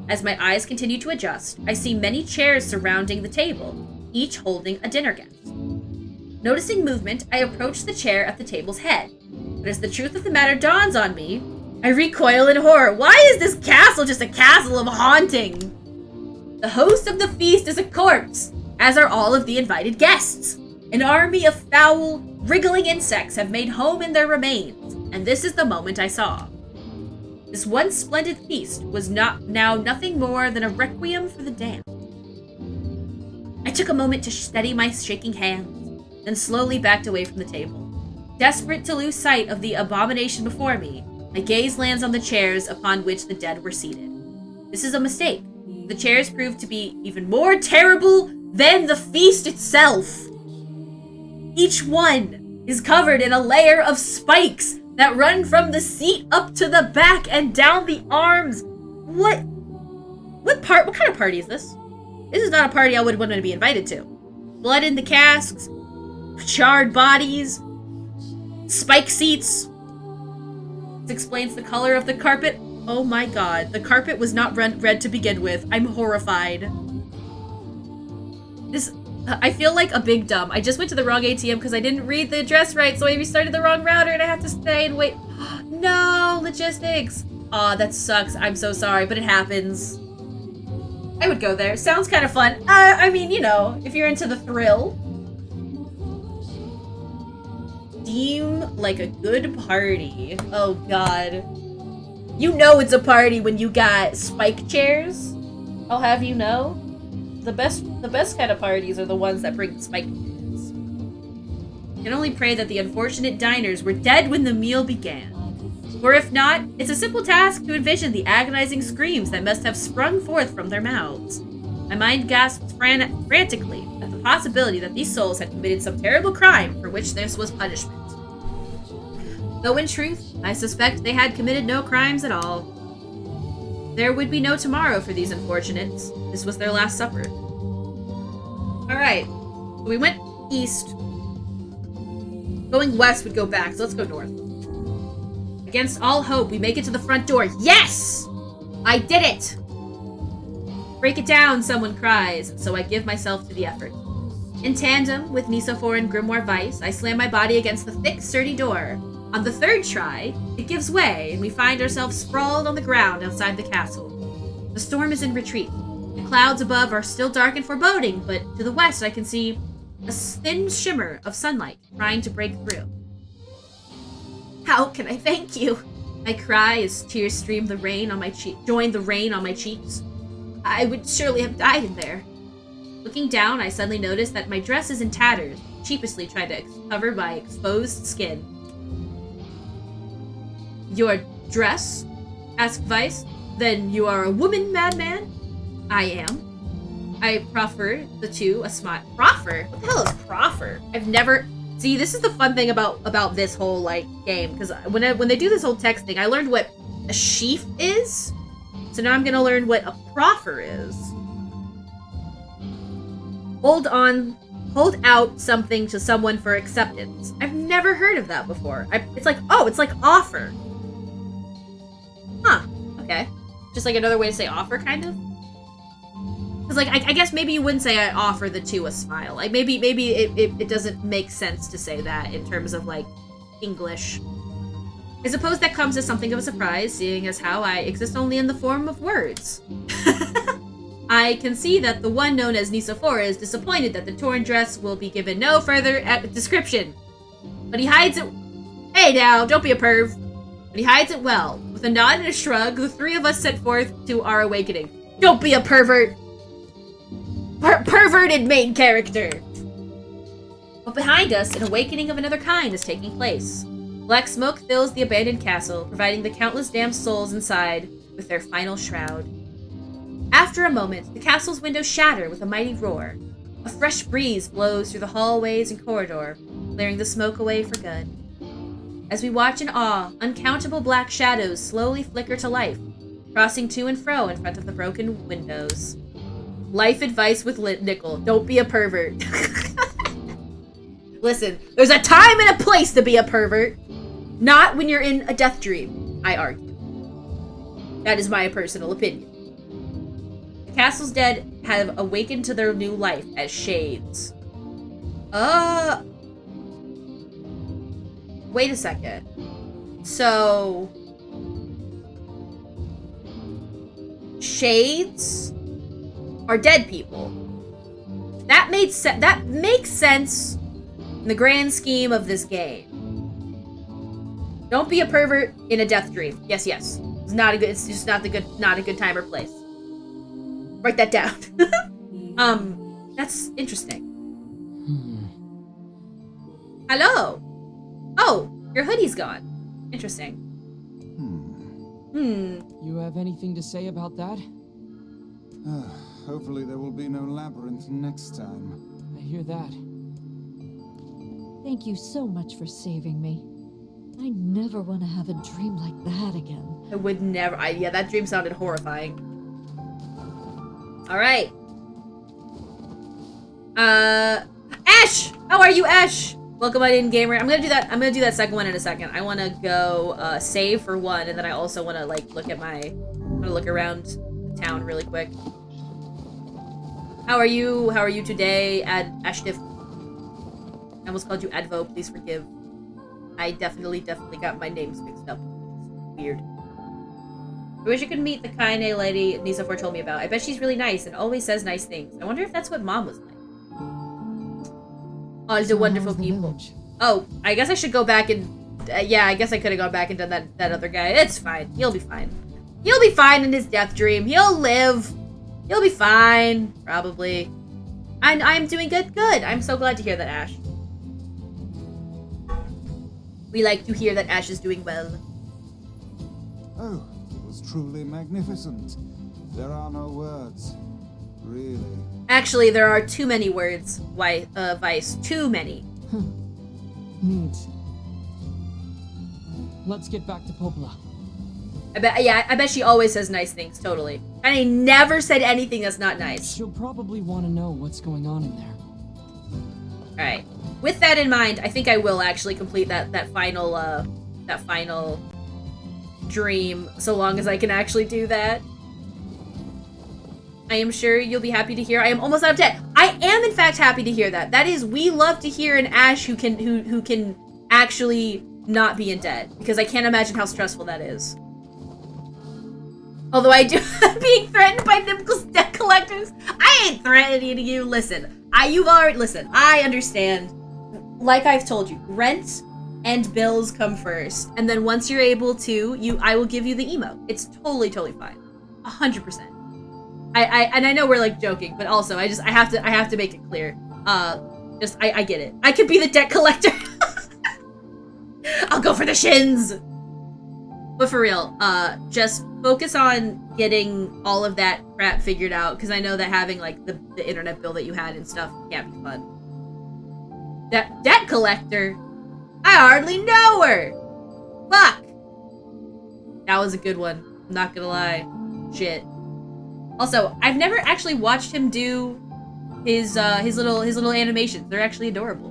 As my eyes continue to adjust, I see many chairs surrounding the table, each holding a dinner guest. Noticing movement, I approach the chair at the table's head. But as the truth of the matter dawns on me, I recoil in horror. Why is this castle just a castle of haunting? The host of the feast is a corpse, as are all of the invited guests. An army of foul, wriggling insects have made home in their remains, and this is the moment I saw. This once splendid feast was now nothing more than a requiem for the damned. I took a moment to steady my shaking hands, then slowly backed away from the table. Desperate to lose sight of the abomination before me, my gaze lands on the chairs upon which the dead were seated. This is a mistake. The chairs proved to be even more terrible than the feast itself. Each one is covered in a layer of spikes that run from the seat up to the back and down the arms. What kind of party is this? This is not a party I would want to be invited to. Blood in the casks, charred bodies, spike seats. This explains the color of the carpet. Oh my god, the carpet was not red to begin with. I'm horrified. I feel like a big dumb. I just went to the wrong ATM because I didn't read the address right, so I restarted the wrong router and I have to stay and wait. No, logistics. Aw, that sucks. I'm so sorry, but it happens. I would go there. Sounds kind of fun. I mean, you know, if you're into the thrill. Seem like a good party. Oh god. You know it's a party when you got spike chairs. I'll have you know. The best kind of parties are the ones that bring spike chairs. I can only pray that the unfortunate diners were dead when the meal began. Or if not, it's a simple task to envision the agonizing screams that must have sprung forth from their mouths. My mind gasped frantically at the possibility that these souls had committed some terrible crime for which this was punishment. Though in truth, I suspect they had committed no crimes at all. There would be no tomorrow for these unfortunates. This was their last supper. Alright, so we went east. Going west would go back, so let's go north. Against all hope, we make it to the front door. Yes! I did it! Break it down, someone cries, and so I give myself to the effort. In tandem with Nisophore and Grimoire Vice, I slam my body against the thick, sturdy door. On the third try, it gives way, and we find ourselves sprawled on the ground outside the castle. The storm is in retreat. The clouds above are still dark and foreboding, but to the west I can see a thin shimmer of sunlight trying to break through. How can I thank you? I cry as tears stream the rain on my join the rain on my cheeks. I would surely have died in there. Looking down, I suddenly notice that my dress is in tatters, sheepishly trying to cover my exposed skin. Your dress? Asked Vice. Then you are a woman, madman? I am. I proffer the two a smile. Proffer? What the hell is proffer? I've never See, this is the fun thing about this whole like game, because when they do this whole text thing, I learned what a sheaf is. So now I'm gonna learn what a proffer is. Hold out something to someone for acceptance. I've never heard of that before. It's like offer. Huh. Okay. Just like another way to say offer, kind of. Because like I guess maybe you wouldn't say I offer the two a smile. Like maybe it doesn't make sense to say that in terms of like English. I suppose that comes as something of a surprise, seeing as how I exist only in the form of words. I can see that the one known as Nisophora is disappointed that the torn dress will be given no further description. But he hides it. Hey now, don't be a perv. But he hides it well. With a nod and a shrug, the three of us set forth to our awakening. Don't be a pervert. Perverted main character. But behind us, an awakening of another kind is taking place. Black smoke fills the abandoned castle, providing the countless damned souls inside with their final shroud. After a moment, the castle's windows shatter with a mighty roar. A fresh breeze blows through the hallways and corridor, clearing the smoke away for good. As we watch in awe, uncountable black shadows slowly flicker to life, crossing to and fro in front of the broken windows. Life advice with Nickel. Don't be a pervert. Listen, there's a time and a place to be a pervert. Not when you're in a death dream, I argue. That is my personal opinion. The castle's dead have awakened to their new life as shades. Wait a second. So... shades are dead people. That makes sense in the grand scheme of this game. Don't be a pervert in a death dream. Yes. It's just not a good time or place. Write that down. That's interesting. Hello. Oh, your hoodie's gone. Interesting. You have anything to say about that? Hopefully there will be no labyrinth next time. I hear that. Thank you so much for saving me. I never want to have a dream like that again. I would never. Yeah, that dream sounded horrifying. All right. Ash! How are you, Ash? Welcome on in, gamer. I'm gonna do that second one in a second. I want to go save for one, and then I also want to like look around the town really quick. How are you? How are you today, Ashtif? I almost called you Advo. Please forgive. I definitely got my names mixed up. Weird. I wish I could meet the Kaine lady Nisophor told me about. I bet she's really nice and always says nice things. I wonder if that's what Mom was like. All the wonderful people. Oh, I guess I should go back and... yeah, I guess I could have gone back and done that other guy. It's fine. He'll be fine. He'll be fine in his death dream. He'll live. He'll be fine. Probably. I'm doing good. Good. I'm so glad to hear that, Ash. We like to hear that Ash is doing well. Oh, it was truly magnificent. There are no words. Really. Actually, there are too many words, Vice. Too many. Neat. Let's get back to Popola. I bet she always says nice things, totally. And I never said anything that's not nice. She'll probably want to know what's going on in there. Alright. With that in mind, I think I will actually complete that final dream, so long as I can actually do that. I am sure you'll be happy to hear I am almost out of debt. I am in fact happy to hear that. That is, we love to hear an Ash who can actually not be in debt, because I can't imagine how stressful that is. Although I do being threatened by Nimco's debt collectors. I ain't threatening you. Listen, I understand. Like I've told you, rent and bills come first, and then once you're able to, I will give you the emote. It's totally fine, 100%. I know we're like joking, but also I have to make it clear. I get it. I could be the debt collector. I'll go for the shins. But for real, just focus on getting all of that crap figured out, because I know that having like the internet bill that you had and stuff can't be fun. Debt collector? I hardly know her! Fuck! That was a good one. I'm not gonna lie. Shit. Also, I've never actually watched him do his little animations. They're actually adorable.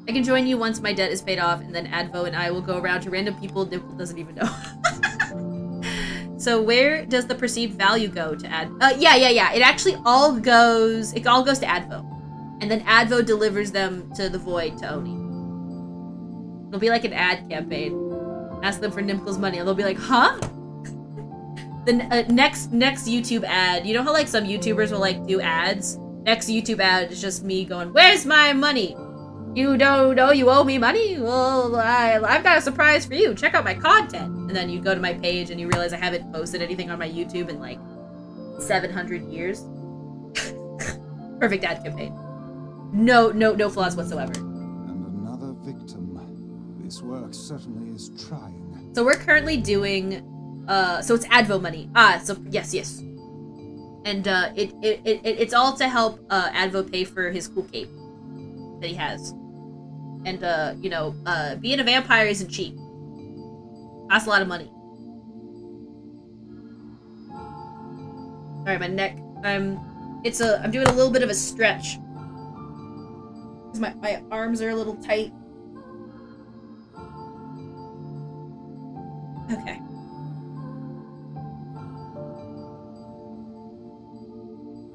I can join you once my debt is paid off, and then Advo and I will go around to random people Dimple doesn't even know. So where does the perceived value go to yeah. It actually all goes to Advo. And then Advo delivers them to the Void to Oni. It'll be like an ad campaign. Ask them for Nimkel's money, and they'll be like, huh? The next YouTube ad, you know how like some YouTubers will like do ads? Next YouTube ad is just me going, where's my money? You don't know you owe me money? Well, I've got a surprise for you. Check out my content. And then you go to my page and you realize I haven't posted anything on my YouTube in like 700 years. Perfect ad campaign. No flaws whatsoever. And another victim. This work certainly is trying. So we're currently doing, so it's Advo money. So yes. And it's all to help Advo pay for his cool cape that he has. And being a vampire isn't cheap. Costs a lot of money. Sorry, my neck. I'm doing a little bit of a stretch. Cause my arms are a little tight. Okay.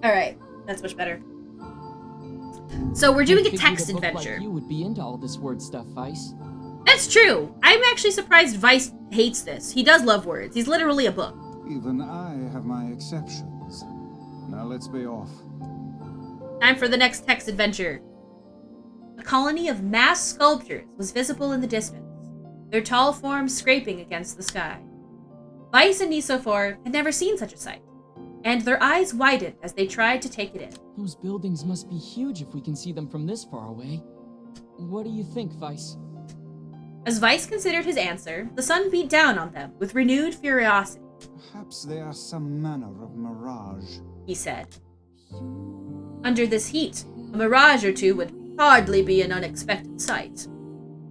Alright, that's much better. So we're doing a text adventure. Like you would be into all this word stuff, Vice. That's true. I'm actually surprised Vice hates this. He does love words. He's literally a book. Even I have my exceptions. Now let's be off. Time for the next text adventure. A colony of mass sculptures was visible in the distance, their tall forms scraping against the sky. Vice and Nisophor had never seen such a sight, and their eyes widened as they tried to take it in. Those buildings must be huge if we can see them from this far away. What do you think, Vice? As Vice considered his answer, the sun beat down on them with renewed curiosity. Perhaps they are some manner of mirage, he said. Under this heat, a mirage or two would hardly be an unexpected sight.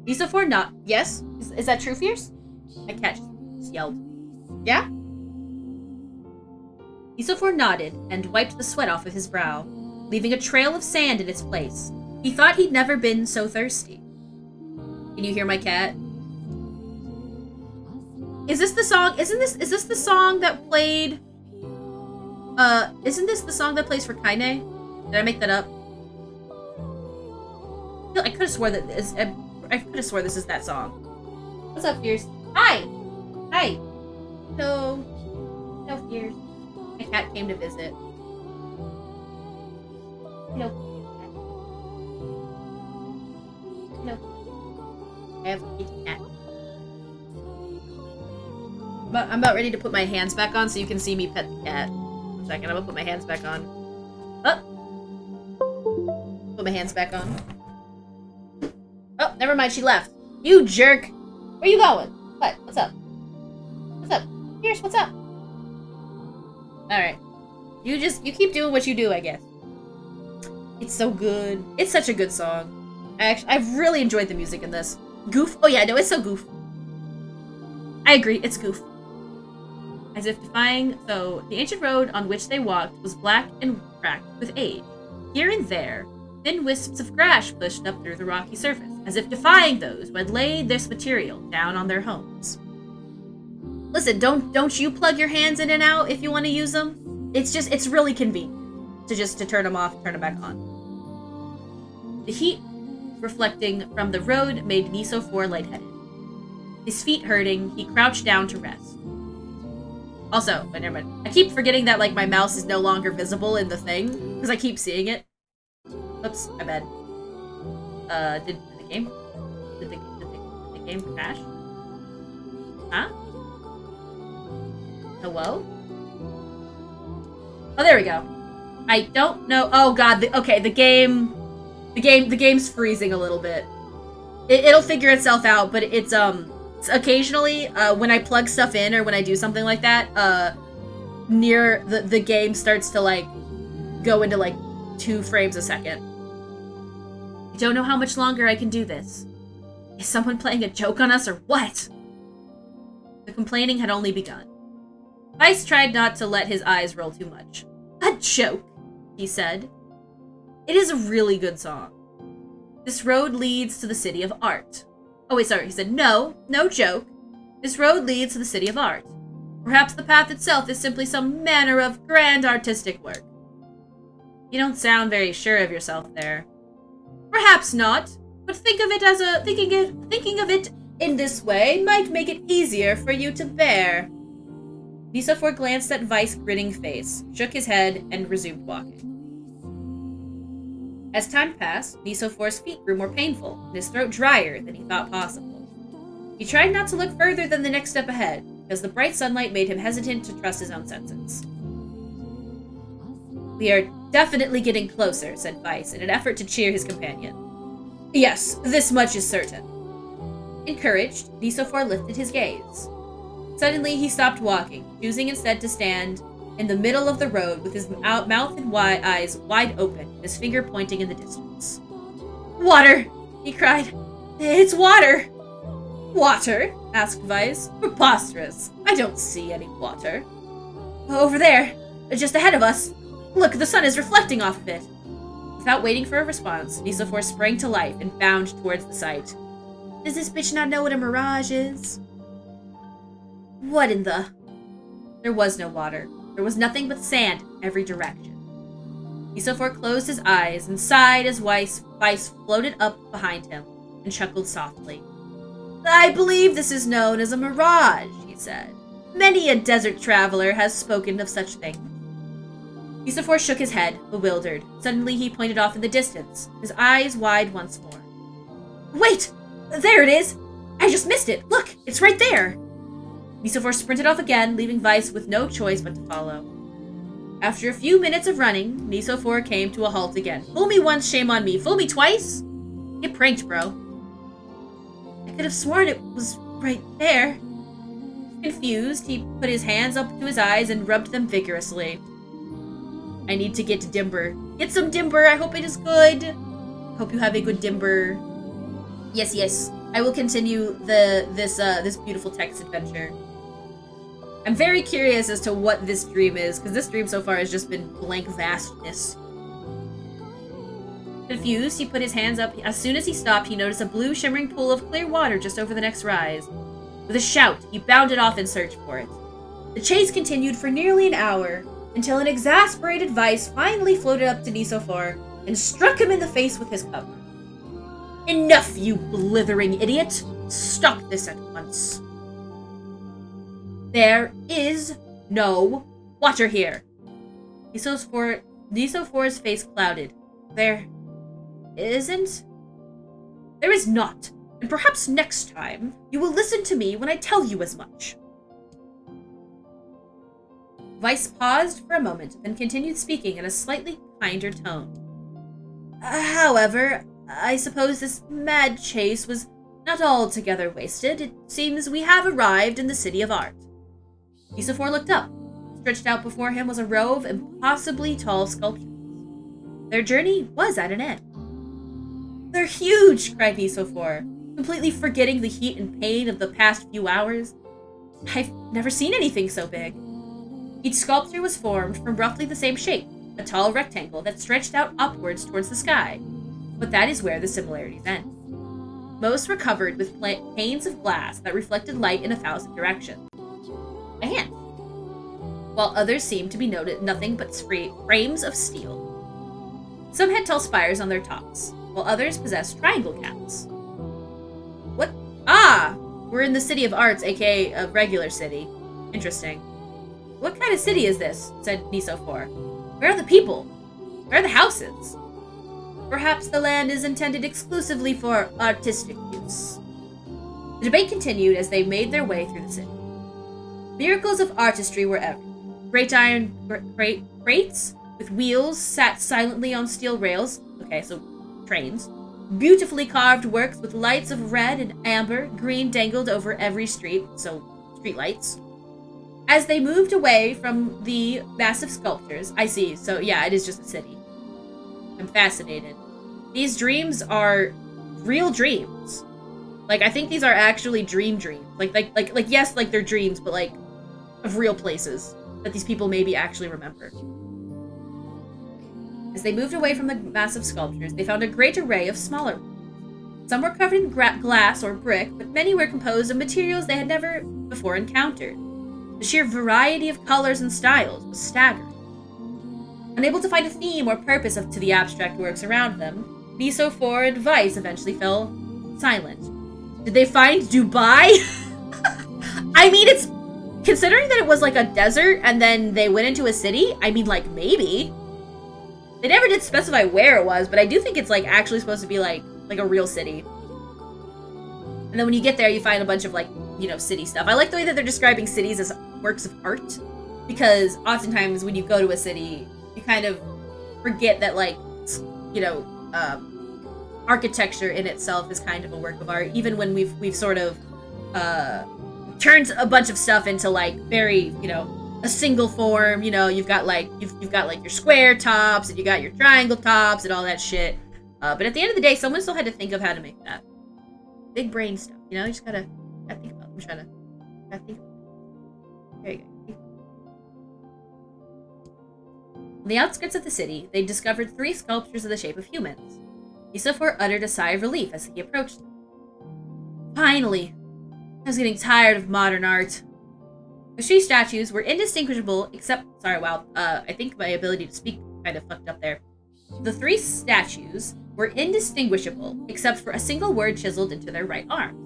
Nisophor not. Yes? Is that true, Fierce? My cat just yelled. Yeah? Nisophor nodded and wiped the sweat off of his brow, leaving a trail of sand in its place. He thought he'd never been so thirsty. Can you hear my cat? Is this the song? Is this the song that played? Isn't this the song that plays for Kaine? Did I make that up? I could have swore that I could have swore this is that song. What's up, Fierce? Hi! Hi! Hello. Hello, Fierce. My cat came to visit. Hello. Hello. I have a kitty cat. But I'm about ready to put my hands back on so you can see me pet the cat. One second, I'm gonna put my hands back on. Oh! Put my hands back on. Oh, never mind, she left. You jerk! Where you going? What? What's up? What's up? Fierce, what's up? Alright. You keep doing what you do, I guess. It's so good. It's such a good song. I've really enjoyed the music in this. Goof? Oh yeah, no, it's so goof. I agree, it's goof. As if defying, so the ancient road on which they walked was black and cracked with age. Here and there, thin wisps of grass pushed up through the rocky surface, as if defying those who had laid this material down on their homes. Listen, don't you plug your hands in and out if you want to use them. It's really convenient to turn them off and turn them back on. The heat reflecting from the road made Nisophor lightheaded. His feet hurting, he crouched down to rest. Also, but never mind. I keep forgetting that like my mouse is no longer visible in the thing because I keep seeing it. Oops, my bad. Did the game crash? Huh? Hello? Oh, there we go. I don't know. Oh god. The game's freezing a little bit. It'll figure itself out, but it's occasionally when I plug stuff in or when I do something like that, NieR the game starts to like go into like 2 frames a second. I don't know how much longer I can do this. Is someone playing a joke on us or what? The complaining had only begun. Vice tried not to let his eyes roll too much. A joke, he said. It is a really good song. This road leads to the city of art. Oh wait, sorry, he said, no joke. This road leads to the city of art. Perhaps the path itself is simply some manner of grand artistic work. You don't sound very sure of yourself there. Perhaps not, but think of it as thinking of it in this way might make it easier for you to bear. Nisophor glanced at Vice's grinning face, shook his head, and resumed walking. As time passed, Nisophor's feet grew more painful, and his throat drier than he thought possible. He tried not to look further than the next step ahead, because the bright sunlight made him hesitant to trust his own senses. We are definitely getting closer, said Vice, in an effort to cheer his companion. Yes, this much is certain. Encouraged, Nisophor lifted his gaze. Suddenly, he stopped walking, choosing instead to stand in the middle of the road with his mouth and eyes wide open, his finger pointing in the distance. Water! He cried. It's water! Water? Asked Vice. Preposterous. I don't see any water. Over there, just ahead of us. Look, the sun is reflecting off of it. Without waiting for a response, Nisophor sprang to life and bounded towards the sight. Does this bitch not know what a mirage is? What in the... There was no water. There was nothing but sand in every direction. Nisophor closed his eyes and sighed as Vice floated up behind him and chuckled softly. I believe this is known as a mirage, he said. Many a desert traveler has spoken of such things. Nisophor shook his head, bewildered. Suddenly he pointed off in the distance, his eyes wide once more. Wait! There it is! I just missed it! Look! It's right there! Nisophor sprinted off again, leaving Vice with no choice but to follow. After a few minutes of running, Nisophor came to a halt again. Fool me once, shame on me. Fool me twice? Get pranked, bro. I could have sworn it was right there. Confused, he put his hands up to his eyes and rubbed them vigorously. I need to get to Dimber. Get some Dimber. I hope it is good. Hope you have a good Dimber. Yes. I will continue this beautiful text adventure. I'm very curious as to what this dream is, because this dream so far has just been blank vastness. Confused, he put his hands up. As soon as he stopped, he noticed a blue shimmering pool of clear water just over the next rise. With a shout, he bounded off in search for it. The chase continued for nearly an hour, until an exasperated Vice finally floated up to Nisophor and struck him in the face with his cup. Enough, you blithering idiot! Stop this at once. There is no water here. Nisophor's face clouded. There isn't? There is not, and perhaps next time you will listen to me when I tell you as much. Vice paused for a moment, then continued speaking in a slightly kinder tone. However, I suppose this mad chase was not altogether wasted. It seems we have arrived in the City of Art. Nisophor looked up. Stretched out before him was a row of impossibly tall sculptures. Their journey was at an end. They're huge, cried Nisophor, completely forgetting the heat and pain of the past few hours. I've never seen anything so big. Each sculpture was formed from roughly the same shape, a tall rectangle that stretched out upwards towards the sky. But that is where the similarities end. Most were covered with panes of glass that reflected light in 1,000 directions. A hand. While others seemed to be nothing but frames of steel. Some had tall spires on their tops, while others possessed triangle caps. What? Ah! We're in the City of Arts, aka a regular city. Interesting. What kind of city is this? Said Nisophor. Where are the people? Where are the houses? Perhaps the land is intended exclusively for artistic use. The debate continued as they made their way through the city. Miracles of artistry were everywhere. Great iron crates with wheels sat silently on steel rails. Okay, so trains. Beautifully carved works with lights of red and amber, green dangled over every street, so street lights. As they moved away from the massive sculptures, I see, so yeah, it is just a city. I'm fascinated. these dreams are real dreams. Like, I think these are actually dreams. Like yes, like they're dreams, but like of real places that these people maybe actually remember. As they moved away from the massive sculptures, they found a great array of smaller ones. Some were covered in glass or brick, but many were composed of materials they had never before encountered. The sheer variety of colors and styles was staggering. Unable to find a theme or purpose to the abstract works around them, NieR 4 and Vice eventually fell silent. Did they find Dubai? I mean, it's... Considering that it was like a desert and then they went into a city, I mean, like, maybe. They never did specify where it was, but I do think it's, like, actually supposed to be, like a real city. And then when you get there, you find a bunch of, like, you know, city stuff. I like the way that they're describing cities as works of art, because oftentimes when you go to a city, you kind of forget that, like, you know, architecture in itself is kind of a work of art, even when we've sort of turned a bunch of stuff into, like, very, you know, a single form. You know, you've got like your square tops and you got your triangle tops and all that shit. But at the end of the day, someone still had to think of how to make that. Big brain stuff, you know? You just gotta think about it. I'm trying to think about it. There you go. On the outskirts of the city, they discovered 3 sculptures of the shape of humans. NieR 4 uttered a sigh of relief as he approached them. Finally! I was getting tired of modern art. The 3 statues were indistinguishable except... Sorry, wow. I think my ability to speak kind of fucked up there. The 3 statues were indistinguishable except for a single word chiseled into their right arms.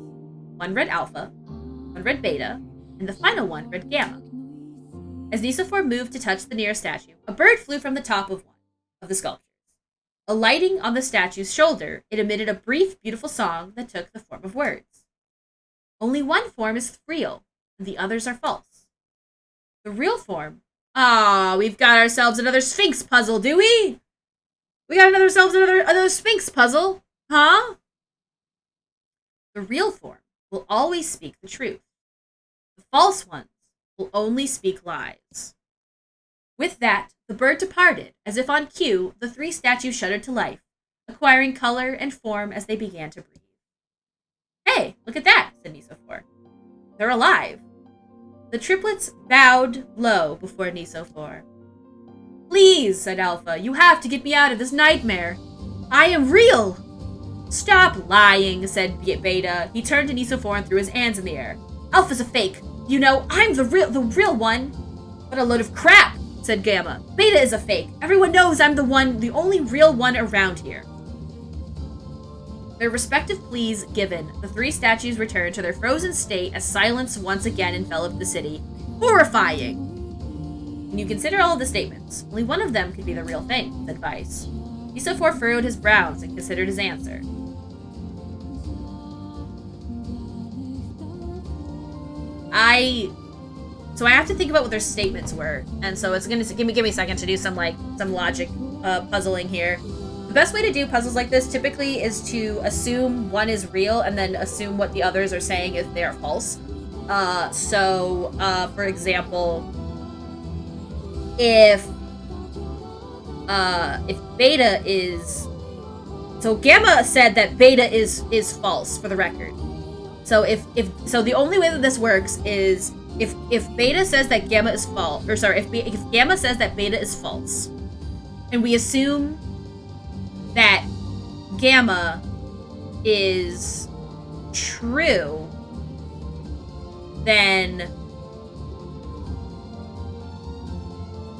One read Alpha, one read Beta, and the final one read Gamma. As NieR 4 moved to touch the nearest statue, a bird flew from the top of one of the sculptures. Alighting on the statue's shoulder, it emitted a brief, beautiful song that took the form of words. Only one form is real, and the others are false. The real form... we've got ourselves another Sphinx puzzle, do we? We got another Sphinx puzzle, huh? The real form will always speak the truth. The false ones will only speak lies. With that, the bird departed. As if on cue, the 3 statues shuddered to life, acquiring color and form as they began to breathe. Hey, look at that, said NieR 4. They're alive. The triplets bowed low before NieR 4. Please, said Alpha, you have to get me out of this nightmare. I am real. Stop lying, said Beta. He turned to NieR 4 and threw his hands in the air. Alpha's a fake. You know, I'm the real one. What a load of crap, said Gamma. Beta is a fake. Everyone knows I'm the only real one around here. Their respective pleas given, the 3 statues returned to their frozen state as silence once again enveloped the city. Horrifying! When you consider all of the statements, only one of them could be the real thing, said Vice. NieR 4 furrowed his brows and considered his answer. So I have to think about what their statements were, and so it's gonna give me a second to do some logic puzzling here. The best way to do puzzles like this typically is to assume one is real and then assume what the others are saying if they are false. For example, if Beta is... So Gamma said that Beta is false, for the record. So so the only way that this works is if Beta says that Gamma is false, or sorry, if Gamma says that Beta is false, and we assume that Gamma is true, then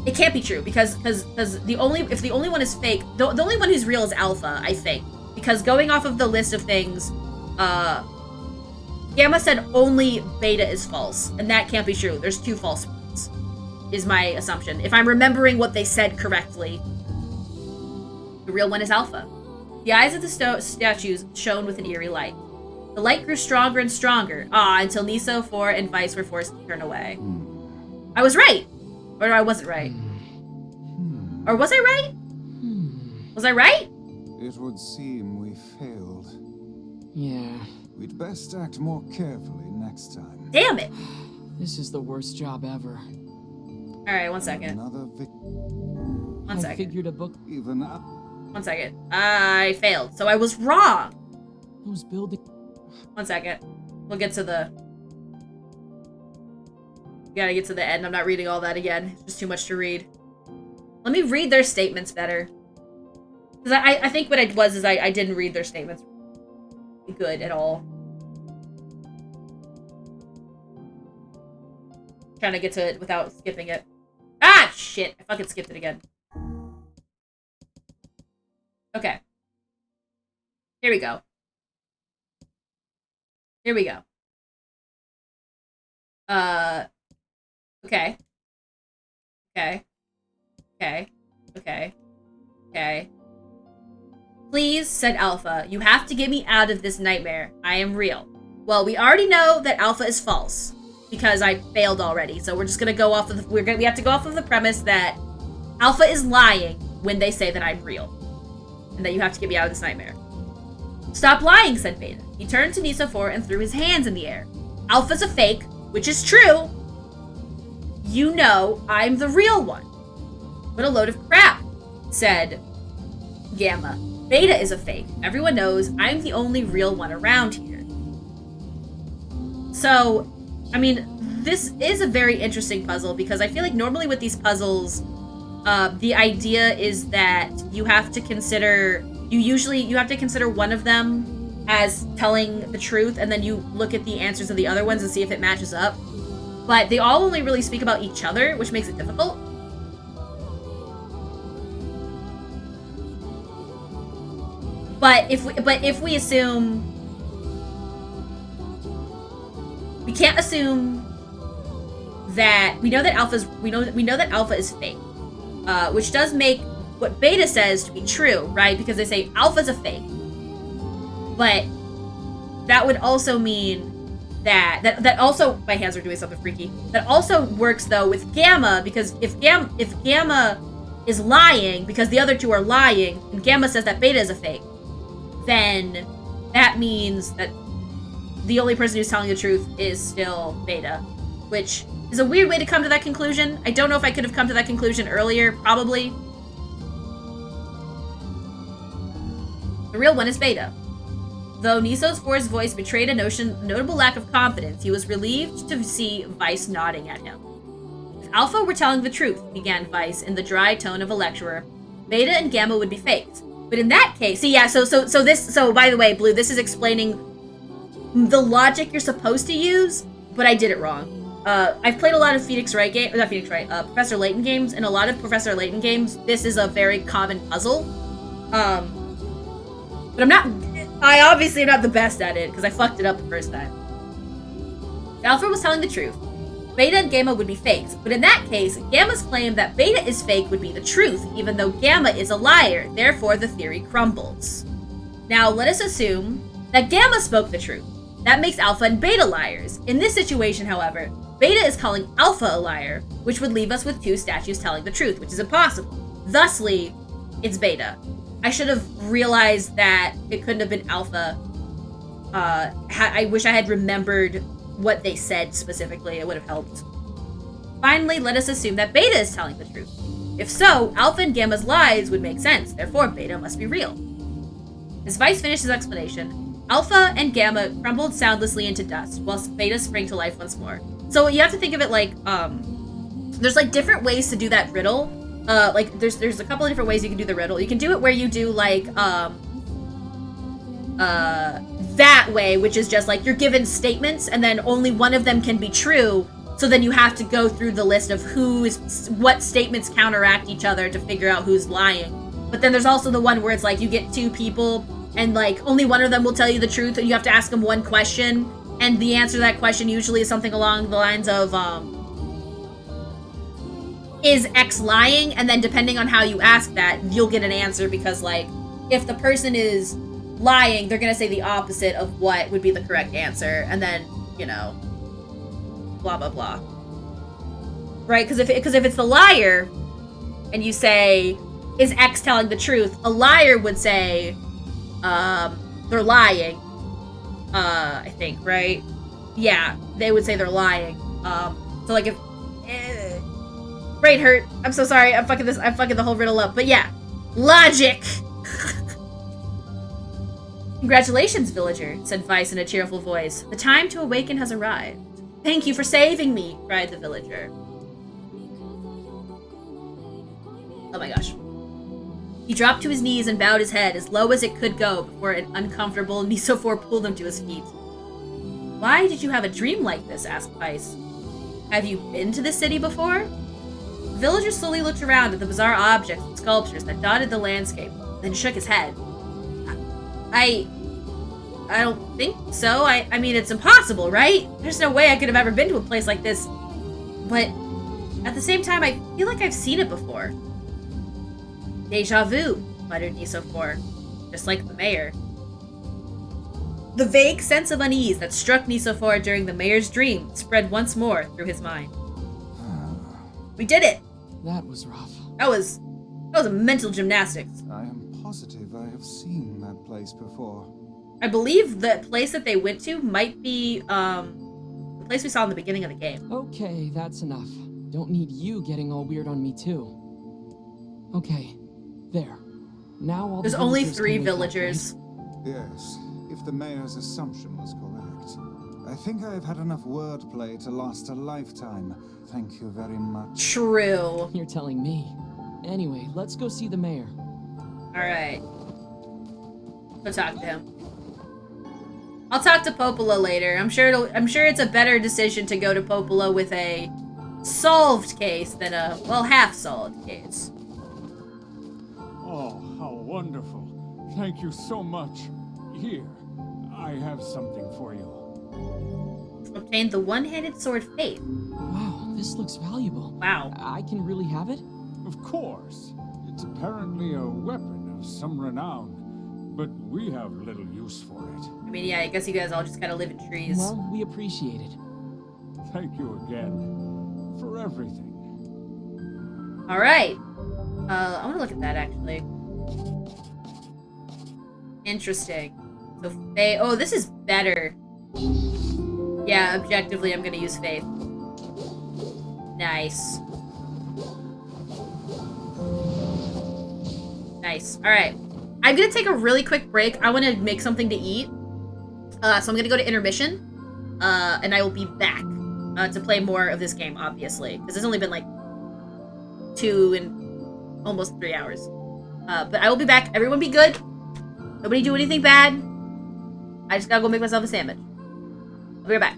it can't be true because if the only one is fake, the only one who's real is Alpha, I think, because going off of the list of things, Gamma said only Beta is false, and that can't be true. There's 2 false ones, is my assumption. If I'm remembering what they said correctly, the real one is Alpha. The eyes of the statues shone with an eerie light. The light grew stronger and stronger, until NieR 4 and Vice were forced to turn away. I was right! Or I wasn't right. Or was I right? Was I right? It would seem we failed. Yeah. We'd best act more carefully next time. Damn it! This is the worst job ever. Alright, 1 second. Another One I second. figured a book... even up. 1 second. I failed, so I was wrong. Those buildings. 1 second. We'll get to the... Gotta get to the end. I'm not reading all that again. It's just too much to read. Let me read their statements better. Because I think what it was is I didn't read their statements good at all. Trying to get to it without skipping it. Ah, shit. I fucking skipped it again. Okay. Here we go. Here we go. Okay. Okay. Okay. Okay. Okay. Please, said Alpha, you have to get me out of this nightmare. I am real. Well, we already know that Alpha is false because I failed already. So we're just gonna go off of the, we have to go off of the premise that Alpha is lying when they say that I'm real, and that you have to get me out of this nightmare. Stop lying, said Beta. He turned to Niso4 and threw his hands in the air. Alpha's a fake, which is true. You know I'm the real one. What a load of crap, said Gamma. Beta is a fake. Everyone knows I'm the only real one around here. So, I mean, this is a very interesting puzzle because I feel like normally with these puzzles, the idea is that you have to consider, you have to consider one of them as telling the truth, and then you look at the answers of the other ones and see if it matches up. But they all only really speak about each other, which makes it difficult. But if we assume, we can't assume that we know that we know that Alpha is fake, which does make what Beta says to be true, right? Because they say Alpha's a fake, but that would also mean that also, my hands are doing something freaky. That also works though with Gamma, because if Gamma is lying because the other two are lying, and Gamma says that Beta is a fake, then that means that the only person who's telling the truth is still Beta, which is a weird way to come to that conclusion. I don't know if I could have come to that conclusion earlier, probably. The real one is Beta. Though Nisos4's voice betrayed a notable lack of confidence, he was relieved to see Vice nodding at him. If Alpha were telling the truth, began Vice in the dry tone of a lecturer, Beta and Gamma would be faked. But in that case, see, yeah, so by the way, Blue, this is explaining the logic you're supposed to use, but I did it wrong. I've played a lot of Professor Layton games, and a lot of Professor Layton games, this is a very common puzzle. But I obviously am not the best at it, because I fucked it up the first time. Alpha was telling the truth. Beta and Gamma would be faked, but in that case, Gamma's claim that Beta is fake would be the truth, even though Gamma is a liar, therefore the theory crumbles. Now, let us assume that Gamma spoke the truth. That makes Alpha and Beta liars. In this situation, however, Beta is calling Alpha a liar, which would leave us with two statues telling the truth, which is impossible. Thusly, it's Beta. I should have realized that it couldn't have been Alpha. I wish I had remembered what they said specifically. It would have helped. Finally, let us assume that Beta is telling the truth. If so, Alpha and Gamma's lies would make sense. Therefore, Beta must be real. As Vice finished his explanation, Alpha and Gamma crumbled soundlessly into dust, whilst Beta sprang to life once more. So you have to think of it like, there's like different ways to do that riddle. Like there's a couple of different ways you can do the riddle. You can do it where you do like, that way, which is just like you're given statements and then only one of them can be true, so then you have to go through the list of what statements counteract each other to figure out who's lying. But then there's also the one where it's like you get two people and like only one of them will tell you the truth, and you have to ask them one question, and the answer to that question usually is something along the lines of is X lying? And then depending on how you ask that, you'll get an answer, because like if the person is lying, they're gonna say the opposite of what would be the correct answer, and then, you know, blah blah blah, right? Because if it's the liar and you say, is X telling the truth, a liar would say they're lying, I think, right? Yeah, they would say they're lying. So like if brain hurt, I'm so sorry, I'm fucking the whole riddle up, but yeah, logic. Congratulations, villager, said Vice in a cheerful voice. The time to awaken has arrived. Thank you for saving me, cried the villager. Oh my gosh. He dropped to his knees and bowed his head as low as it could go before an uncomfortable Nisophore pulled him to his feet. Why did you have a dream like this? Asked Vice. Have you been to the city before? The villager slowly looked around at the bizarre objects and sculptures that dotted the landscape, then shook his head. I don't think so. I mean, it's impossible, right? There's no way I could have ever been to a place like this. But at the same time, I feel like I've seen it before. Deja vu, muttered Nisophore, just like the mayor. The vague sense of unease that struck Nisophore during the mayor's dream spread once more through his mind. We did it! That was rough. That was a mental gymnastics. I am positive I have seen that place before. I believe the place that they went to might be, the place we saw in the beginning of the game. Okay, that's enough. Don't need you getting all weird on me, too. Okay, there. Now all There's the only villagers 3 can wake up, villagers. Yes, if the mayor's assumption was correct. I think I have had enough wordplay to last a lifetime. Thank you very much. True. right? You're telling me. Anyway, let's go see the mayor. Alright. Go talk to him. I'll talk to Popola later. I'm sure it's a better decision to go to Popola with a solved case than a, well, half-solved case. Oh, how wonderful. Thank you so much. Here, I have something for you. Obtained the one-handed sword Faith. Wow, this looks valuable. Wow. I can really have it? Of course. It's apparently a weapon of some renown, but we have little use for it. I mean, yeah, I guess you guys all just kind of live in trees. Well, we appreciate it. Thank you again for everything. Alright. I want to look at that, actually. Interesting. So, Faith... Oh, this is better. Yeah, objectively, I'm gonna use Faith. Nice. Nice. Alright. I'm gonna take a really quick break. I want to make something to eat. So I'm gonna go to intermission. And I will be back to play more of this game, obviously. Because it's only been like 2 and almost 3 hours. But I will be back. Everyone be good. Nobody do anything bad. I just gotta go make myself a sandwich. I'll be right back.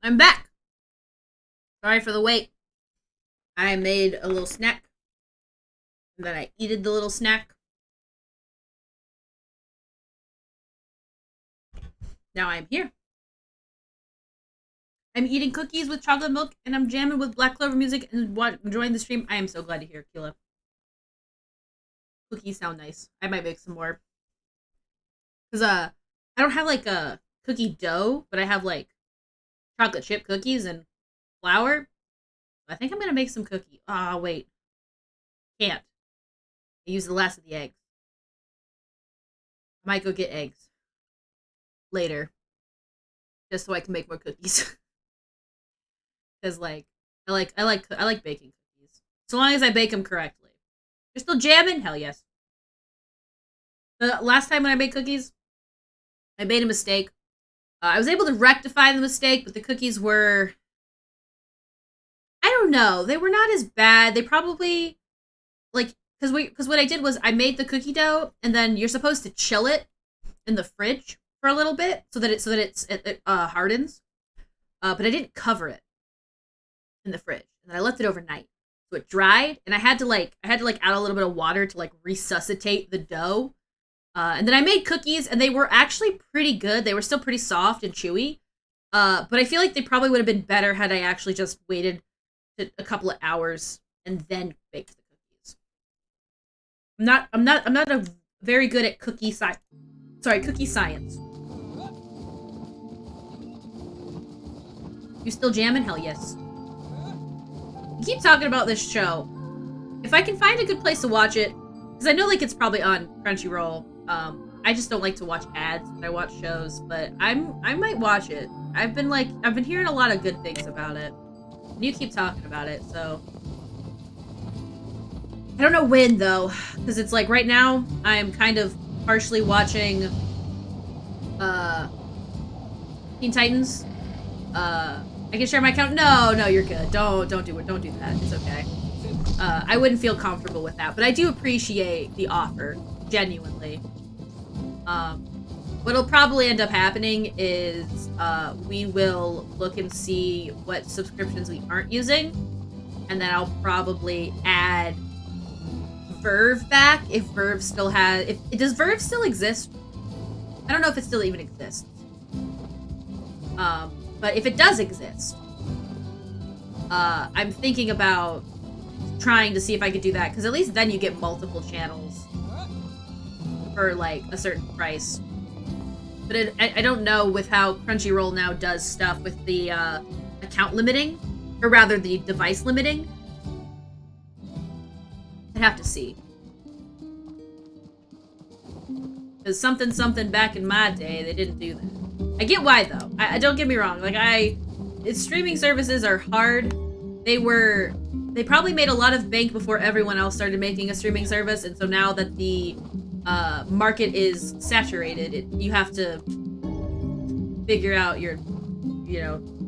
I'm back. Sorry for the wait. I made a little snack. And then I eated the little snack. Now I'm here. I'm eating cookies with chocolate milk, and I'm jamming with Black Clover music and enjoying the stream. I am so glad to hear, Keela. Cookies sound nice. I might make some more. Because, I don't have, like, a cookie dough, but I have, like, chocolate chip cookies and flour. I think I'm gonna make some cookies. Ah, wait. Can't. I used the last of the eggs. I might go get eggs. Later. Just so I can make more cookies. Because, like, I like baking cookies. So long as I bake them correctly. You're still jamming? Hell yes. The last time when I made cookies, I made a mistake. I was able to rectify the mistake, but the cookies were... I don't know. They were not as bad. They probably... Like, because what I did was I made the cookie dough, and then you're supposed to chill it in the fridge for a little bit so that it hardens. But I didn't cover it in the fridge, and then I left it overnight, so it dried, and I had to add a little bit of water to like resuscitate the dough. And then I made cookies, and they were actually pretty good. They were still pretty soft and chewy. But I feel like they probably would have been better had I actually just waited a couple of hours and then baked the cookies. I'm not a very good at cookie science. You still jamming? Hell yes. You keep talking about this show. If I can find a good place to watch it, because I know like it's probably on Crunchyroll. I just don't like to watch ads when I watch shows, but I might watch it. I've been hearing a lot of good things about it. And you keep talking about it, so I don't know when though, because it's like right now I'm kind of partially watching Teen Titans. I can share my account. No, you're good. Don't do it. Don't do that. It's okay. I wouldn't feel comfortable with that, but I do appreciate the offer, genuinely. What'll probably end up happening is we will look and see what subscriptions we aren't using, and then I'll probably add Verve back if Verve still has. Does Verve still exist? I don't know if it still even exists. But if it does exist, I'm thinking about trying to see if I could do that, because at least then you get multiple channels for like a certain price. But I don't know with how Crunchyroll now does stuff with the account limiting, or rather the device limiting. I'd have to see. Because something back in my day, they didn't do that. I get why though. I don't get me wrong. Like streaming services are hard. They probably made a lot of bank before everyone else started making a streaming service, and so now that the market is saturated, you have to figure out your,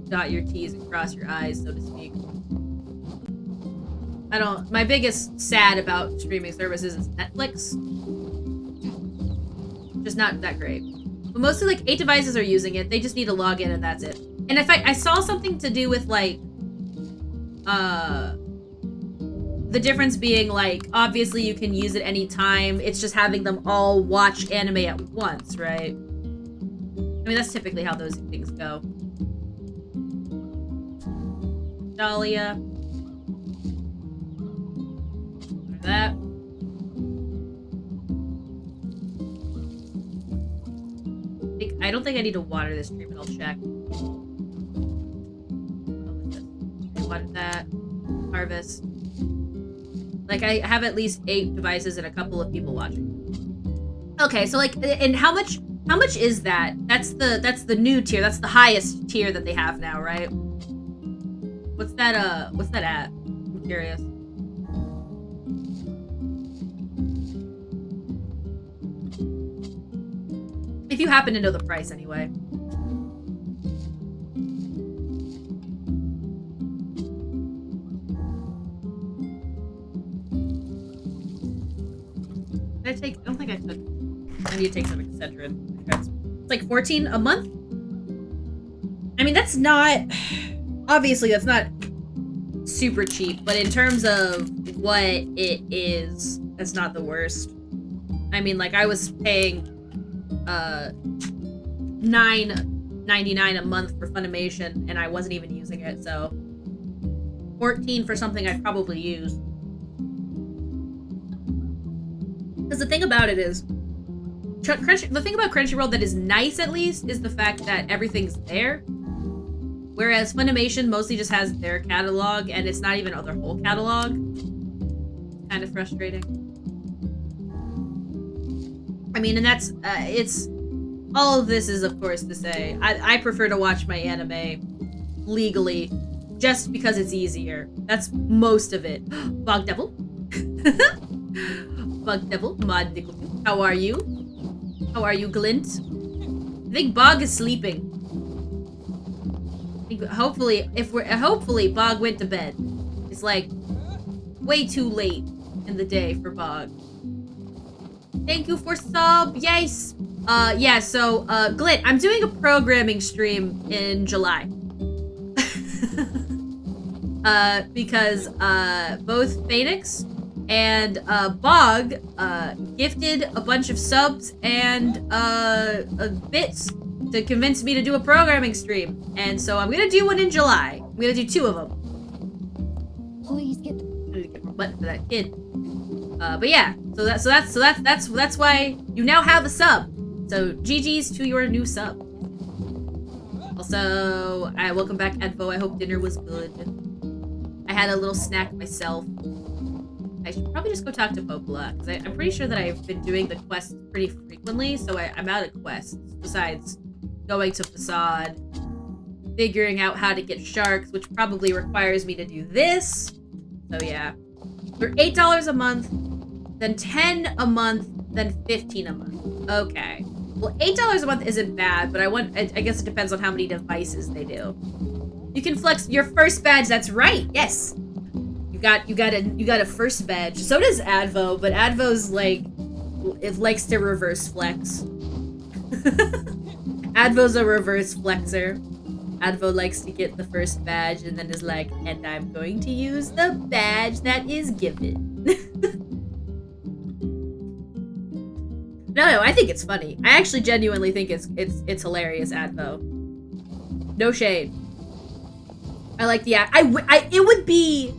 dot your T's and cross your I's, so to speak. My biggest sad about streaming services is Netflix. Just not that great. But mostly like 8 devices are using it. They just need to log in and that's it. And if I saw something to do with like, the difference being like, obviously you can use it anytime. It's just having them all watch anime at once, right? I mean, that's typically how those things go. Dahlia. That. I don't think I need to water this tree, but I'll check. I watered that. Harvest. Like, I have at least 8 devices and a couple of people watching. Okay, so like, and how much is that? That's the new tier. That's the highest tier that they have now, right? What's that at? I'm curious. If you happen to know the price, anyway. I don't think I took. I need to take some Excedrin. It's like 14 a month? I mean, that's not... Obviously, that's not super cheap, but in terms of what it is, that's not the worst. I mean, like, I was paying $9.99 a month for Funimation, and I wasn't even using it, so $14 for something I'd probably use. Because the thing about it is, the thing about Crunchyroll that is nice, at least, is the fact that everything's there. Whereas Funimation mostly just has their catalog, and it's not even their whole catalog. Kind of frustrating. I mean, and that's, it's... All of this is, of course, to say, I prefer to watch my anime legally, just because it's easier. That's most of it. Bog Devil? Bog Devil, Mod Nickel. How are you? How are you, Glint? I think Bog is sleeping. I think hopefully, hopefully Bog went to bed. It's like way too late in the day for Bog. Thank you for sub. Yes. Yeah. So, Glint, I'm doing a programming stream in July. Because both Phoenix and Bog gifted a bunch of subs and bits to convince me to do a programming stream, and so I'm gonna do one in July. I'm gonna do 2 of them. Please get the Get my butt for that kid. But yeah, so that's why you now have a sub. So GG's to your new sub. Also, welcome back, Advo. I hope dinner was good. I had a little snack myself. I should probably just go talk to Popola, because I'm pretty sure that I've been doing the quests pretty frequently, so I'm out of quests, besides going to Facade, figuring out how to get sharks, which probably requires me to do this. So yeah. For $8 a month, then $10 a month, then $15 a month. Okay. Well, $8 a month isn't bad, but I guess it depends on how many devices they do. You can flex your first badge, that's right, yes! You got a first badge. So does Advo, but Advo's like, it likes to reverse flex. Advo's a reverse flexer. Advo likes to get the first badge and then is like, and I'm going to use the badge that is given. No, I think it's funny. I actually genuinely think it's hilarious, Advo. No shade. I like the it would be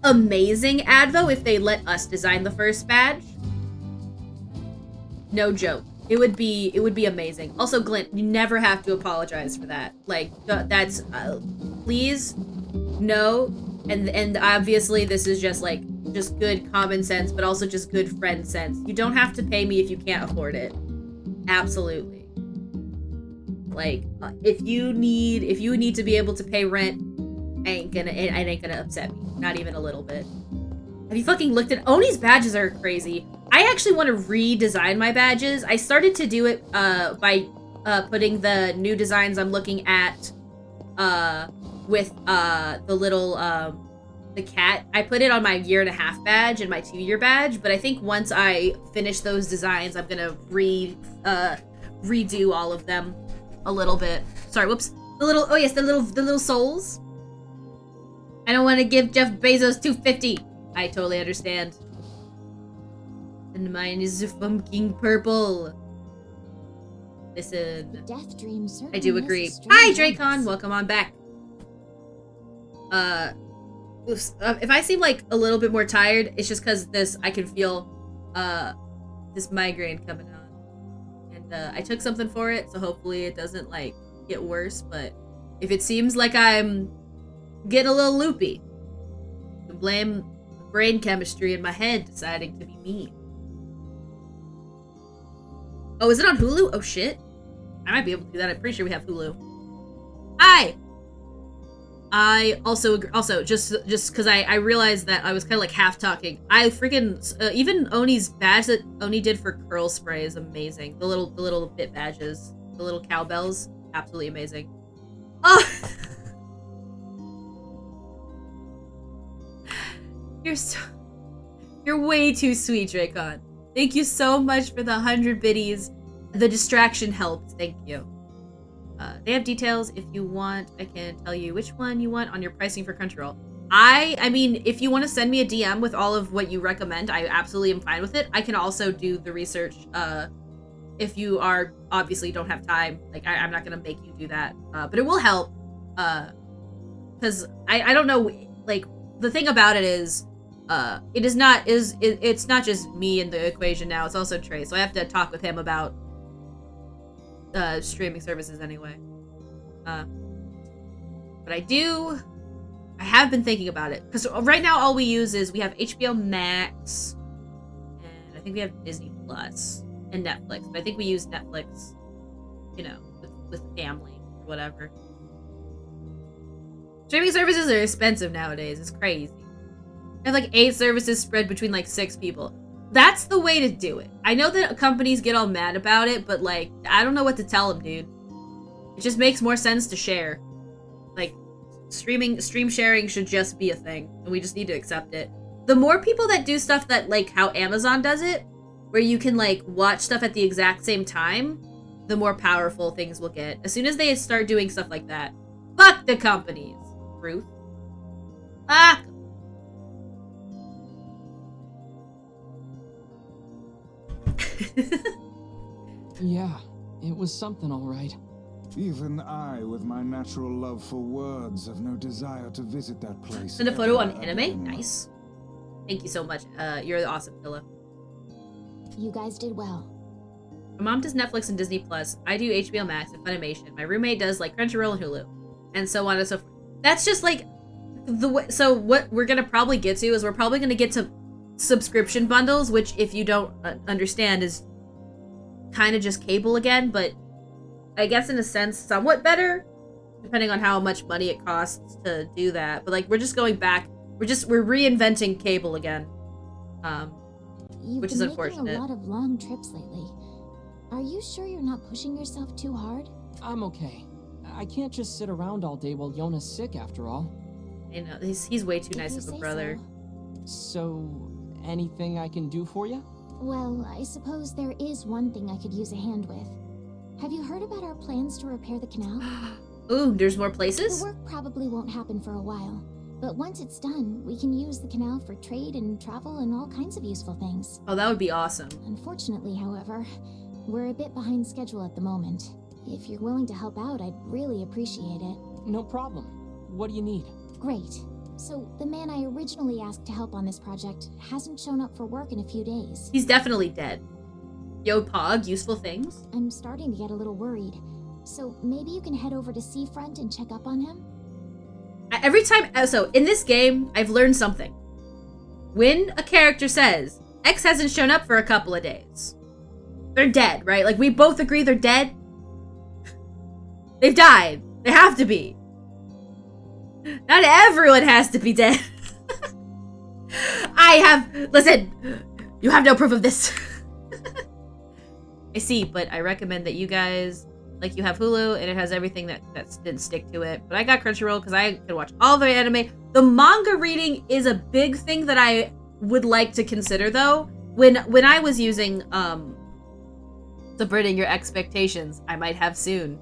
amazing, Advo, if they let us design the first badge. No joke. It would be amazing. Also, Glint, you never have to apologize for that. Like, that's please, no. And obviously this is just like just good common sense, but also just good friend sense. You don't have to pay me if you can't afford it. Absolutely. Like, if you need to be able to pay rent, it ain't gonna upset me. Not even a little bit. Have you fucking looked at Oni's badges are crazy. I actually want to redesign my badges. I started to do it by putting the new designs I'm looking at with the little the cat. I put it on my 1.5-year badge and my 2-year badge, but I think once I finish those designs, I'm gonna redo all of them a little bit. Sorry, whoops. The little souls. I don't want to give Jeff Bezos $250. I totally understand. And mine is from King Purple. Listen, death dream I do agree. strange Hi, illness. Dracon. Welcome on back. Oops. If I seem like a little bit more tired, it's just because I can feel this migraine coming on, and I took something for it, so hopefully it doesn't like get worse. But if it seems like I'm getting a little loopy, you can blame brain chemistry in my head deciding to be mean. Oh, is it on Hulu? Oh shit. I might be able to do that. I'm pretty sure we have Hulu. Hi! I also just because I realized that I was kind of like half talking. I freaking even Oni's badge that Oni did for curl spray is amazing. The little bit badges, the little cowbells, absolutely amazing. Oh, you're way too sweet, Dracon. Thank you so much for the 100 biddies. The distraction helped. Thank you. They have details if you want. I can tell you which one you want on your pricing for Crunchyroll. I mean, if you want to send me a DM with all of what you recommend, I absolutely am fine with it. I can also do the research if you are obviously don't have time. Like, I'm not going to make you do that. But it will help. Because I don't know, like, the thing about it is, it's not just me in the equation now, it's also Trey. So I have to talk with him about streaming services anyway. But I have been thinking about it, because right now all we use is we have HBO Max, and I think we have Disney Plus and Netflix. But I think we use Netflix, you know, with family or whatever. Streaming services are expensive nowadays. It's crazy. I have like 8 services spread between like 6 people. That's the way to do it. I know that companies get all mad about it, but like, I don't know what to tell them, dude. It just makes more sense to share. Like, stream sharing should just be a thing, and we just need to accept it. The more people that do stuff that, like, how Amazon does it, where you can, like, watch stuff at the exact same time, the more powerful things will get. As soon as they start doing stuff like that, fuck the companies. Ruth. Fuck. Yeah, it was something, all right. Even I, with my natural love for words, have no desire to visit that place. Send a photo on ever anime? again. Nice. Thank you so much. You're awesome, Philip. You guys did well. My mom does Netflix and Disney Plus. I do HBO Max and Funimation. My roommate does like Crunchyroll and Hulu, and so on and so forth. That's just like the way. So what we're gonna probably get to is we're probably gonna get to subscription bundles, which, if you don't understand, is kind of just cable again, but I guess in a sense somewhat better, depending on how much money it costs to do that. But like, we're just going back. We're reinventing cable again, which is unfortunate. You've been making a lot of long trips lately. Are you sure you're not pushing yourself too hard? I'm okay. I can't just sit around all day while Yona's sick, after all. I know, he's way too If nice you of a say brother. So, anything I can do for you? Well, I suppose there is one thing I could use a hand with. Have you heard about our plans to repair the canal? Ooh, there's more The places? work probably won't happen for a while, but once it's done, we can use the canal for trade and travel and all kinds of useful things. Oh, that would be awesome. Unfortunately, however, we're a bit behind schedule at the moment. If you're willing to help out, I'd really appreciate it. No problem. What do you need? Great. So, the man I originally asked to help on this project hasn't shown up for work in a few days. He's definitely dead. Yo, Pog, useful things. I'm starting to get a little worried. So, maybe you can head over to Seafront and check up on him? Every time, so in this game, I've learned something. When a character says, X hasn't shown up for a couple of days, they're dead, right? Like, we both agree they're dead. They've died. They have to be. Not everyone has to be dead. Listen, you have no proof of this. I see, but I recommend that you guys, like, you have Hulu, and it has everything that didn't stick to it. But I got Crunchyroll because I can watch all the anime. The manga reading is a big thing that I would like to consider, though. When I was using, subverting your expectations, I might have soon.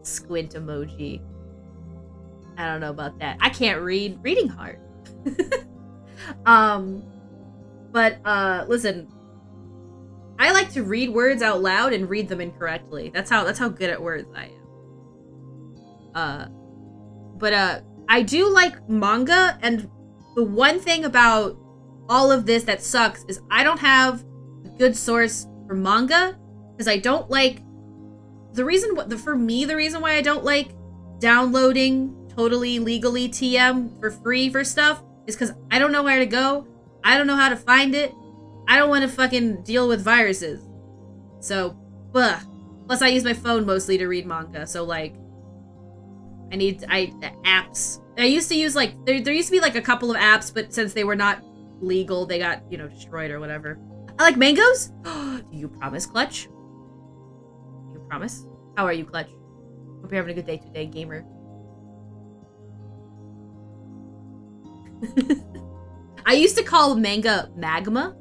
Squint emoji. I don't know about that. I can't read. Reading hard. Listen. I like to read words out loud and read them incorrectly. That's how good at words I am. I do like manga, and the one thing about all of this that sucks is I don't have a good source for manga, because I don't like the reason why I don't like downloading totally legally TM for free for stuff is because I don't know where to go. I don't know how to find it. I don't want to fucking deal with viruses. So, plus I use my phone mostly to read manga, so like apps. I used to use like there used to be like a couple of apps, but since they were not legal, they got, destroyed or whatever. I like mangoes. Do you promise, Clutch? Do you promise? How are you, Clutch? Hope you're having a good day today, gamer. I used to call manga magma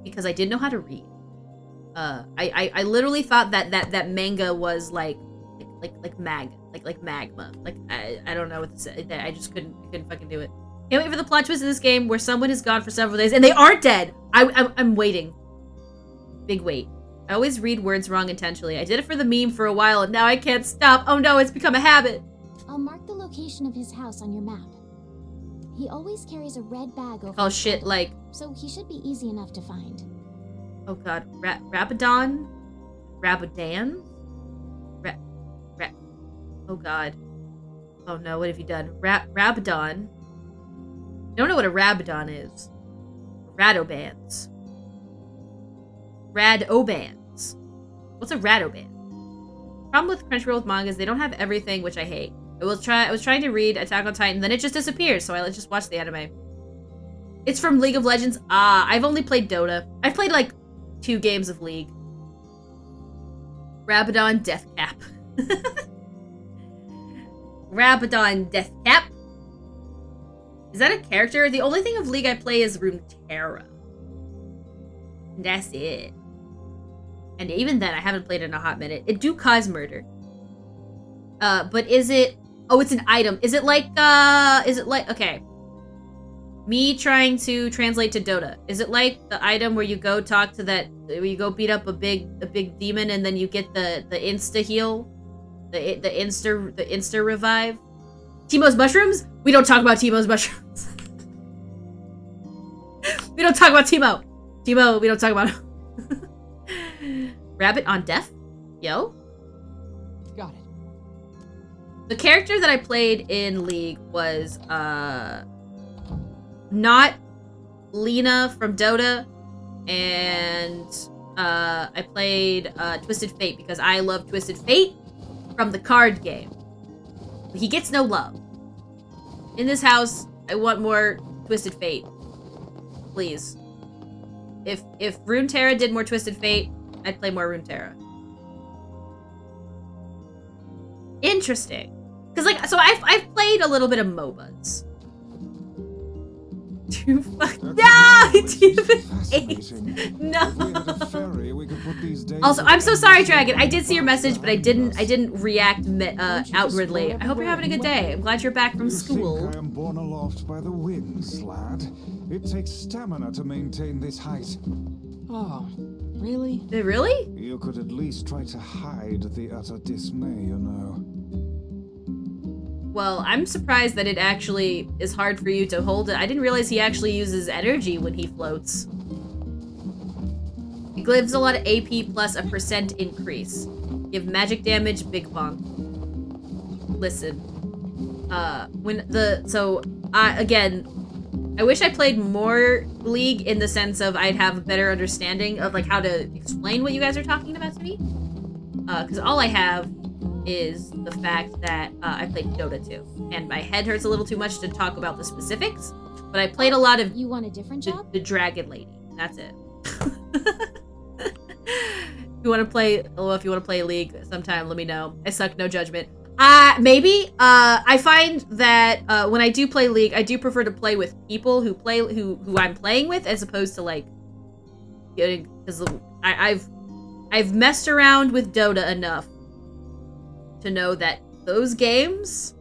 because I didn't know how to read. I literally thought that manga was like magma. Like I don't know what to say. I just couldn't fucking do it. Can't wait for the plot twist in this game where someone is gone for several days and they aren't dead. I'm waiting. Big wait. I always read words wrong intentionally. I did it for the meme for a while and now I can't stop. Oh no, it's become a habit. I'll mark the location of his house on your map. He always carries a red bag over Call his shit shoulder, like, so he should be easy enough to find. oh god, Rabadon? Rabadan? Oh god. Oh no, what have you done? Rabadon. Don't know what a Rabadon is. Radobands. Radobands. What's a Radoban? Problem with Crunchyroll with mangas, they don't have everything, which I hate. I was trying to read Attack on Titan, then it just disappears, so I just watched the anime. It's from League of Legends. Ah, I've only played Dota. I've played like 2 games of League. Rabadon Deathcap. Rabadon Deathcap. Is that a character? The only thing of League I play is Runeterra. That's it. And even then, I haven't played it in a hot minute. It do cause murder. But is it... Oh, it's an item. Is it like, okay. Me trying to translate to Dota. Is it like the item where you go talk to that... Where you go beat up a big demon and then you get the insta-heal? The insta revive? Teemo's mushrooms? We don't talk about Teemo's mushrooms. We don't talk about Teemo. Teemo, we don't talk about him. Rabbit on death? Yo? Got it. The character that I played in League was, not Lena from Dota, and, I played, Twisted Fate because I love Twisted Fate from the card game. He gets no love. In this house, I want more Twisted Fate. Please. If Runeterra did more Twisted Fate, I'd play more Runeterra. Interesting. Because, like, so I've played a little bit of MOBAs. Too fucking... No! No! Also, I'm so sorry, Dragon. I did see your message, but I didn't react outwardly. I hope you're having a good day. I'm glad you're back from school. You think I am borne aloft by the winds, lad? It takes stamina to maintain this height. Oh, really? Really? You could at least try to hide the utter dismay, you know. Well, I'm surprised that it actually is hard for you to hold it. I didn't realize he actually uses energy when he floats. It gives a lot of AP plus a % increase. Give magic damage, big bonk. Listen. Again, I wish I played more League in the sense of I'd have a better understanding of like how to explain what you guys are talking about to me. Because all I have is the fact that I played Dota 2. And my head hurts a little too much to talk about the specifics, but I played a lot of You want a different job? the Dragon Lady. That's it. If you want to play League sometime, let me know. I suck, no judgment. Maybe. I find that when I do play League, I do prefer to play with people who I'm playing with, as opposed to like, because I've messed around with Dota enough to know that those games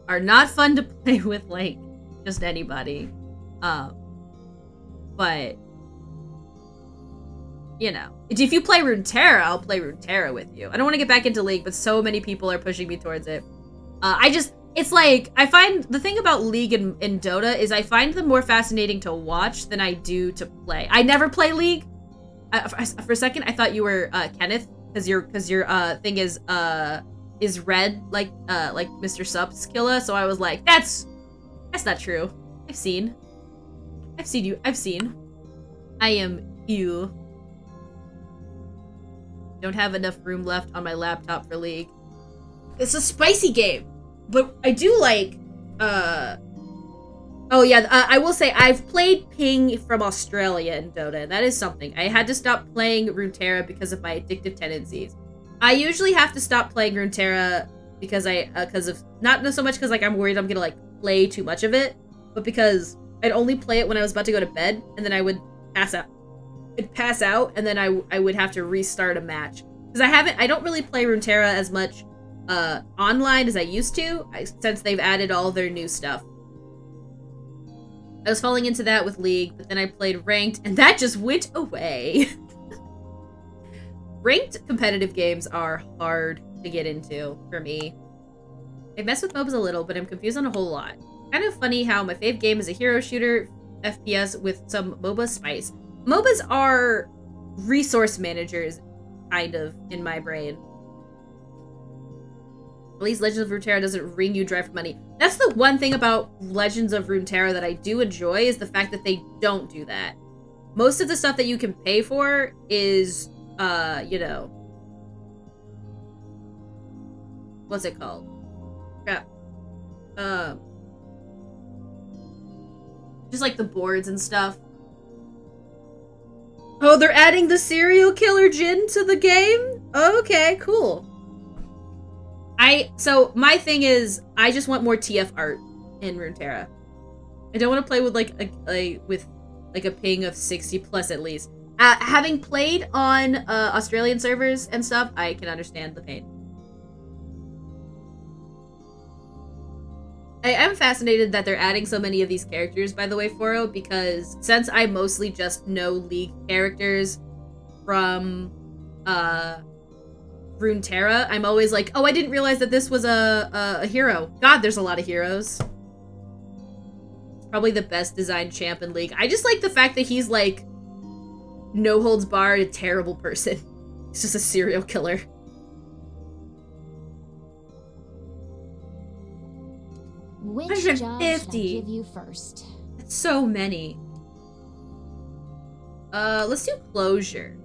are not fun to play with like just anybody. But you know, if you play Runeterra, I'll play Runeterra with you. I don't want to get back into League, but so many people are pushing me towards it. It's like, I find, the thing about League and Dota is I find them more fascinating to watch than I do to play. I never play League. For a second, I thought you were Kenneth, because your thing is red, like Mr. Sup's killer, so I was like, that's not true. I've seen you. I am you. Don't have enough room left on my laptop for League. It's a spicy game, but I do like, oh yeah, I will say I've played Ping from Australia in Dota, and that is something. I had to stop playing Runeterra because of my addictive tendencies. I usually have to stop playing Runeterra because of, not so much because like I'm worried I'm gonna like play too much of it, but because I'd only play it when I was about to go to bed, and then I would pass out. I'd pass out, and then I would have to restart a match. Because I don't really play Runeterra as much online as I used to, since they've added all their new stuff. I was falling into that with League, but then I played Ranked, and that just went away. Ranked competitive games are hard to get into for me. I mess with MOBAs a little, but I'm confused on a whole lot. Kind of funny how my fave game is a hero shooter FPS with some MOBA spice. MOBAs are resource managers, kind of, in my brain. At least Legends of Runeterra doesn't wring you dry for money. That's the one thing about Legends of Runeterra that I do enjoy, is the fact that they don't do that. Most of the stuff that you can pay for is, you know... What's it called? Crap. Just like the boards and stuff. Oh, they're adding the serial killer Jin to the game? Okay, cool. So my thing is, I just want more TF art in Runeterra. I don't want to play with like a ping of 60 plus at least. Having played on Australian servers and stuff, I can understand the pain. I am fascinated that they're adding so many of these characters, by the way, Foro, because since I mostly just know League characters from Runeterra, I'm always like, oh, I didn't realize that this was a hero. God, there's a lot of heroes. It's probably the best designed champ in League. I just like the fact that he's like no holds barred, a terrible person. He's just a serial killer. Which job should I 150. give you first? That's so many. Let's do closure.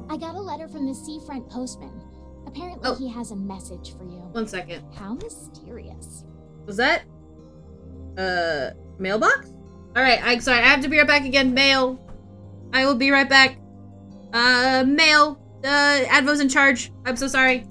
I got a letter from the seafront postman. Apparently he has a message for you. 1 second. How mysterious. Was that mailbox? Alright, I'm sorry, I have to be right back again. Mail. I will be right back. Mail. Advo's in charge. I'm so sorry.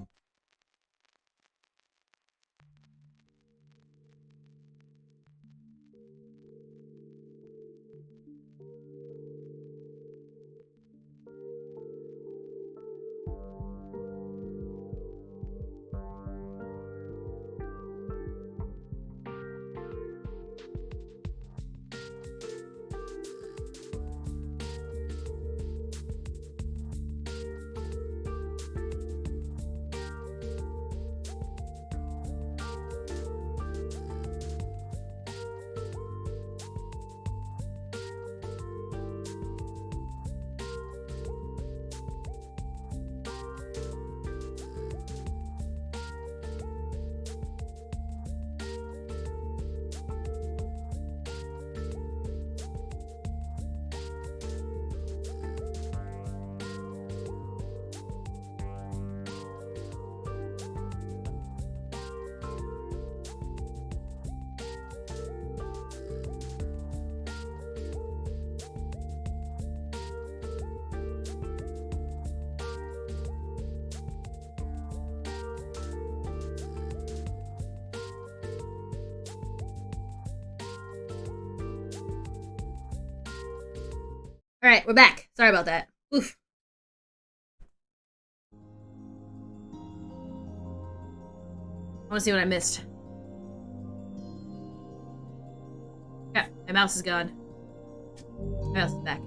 Alright, we're back. Sorry about that. Oof. I want to see what I missed. Yeah, my mouse is gone. My mouse is back.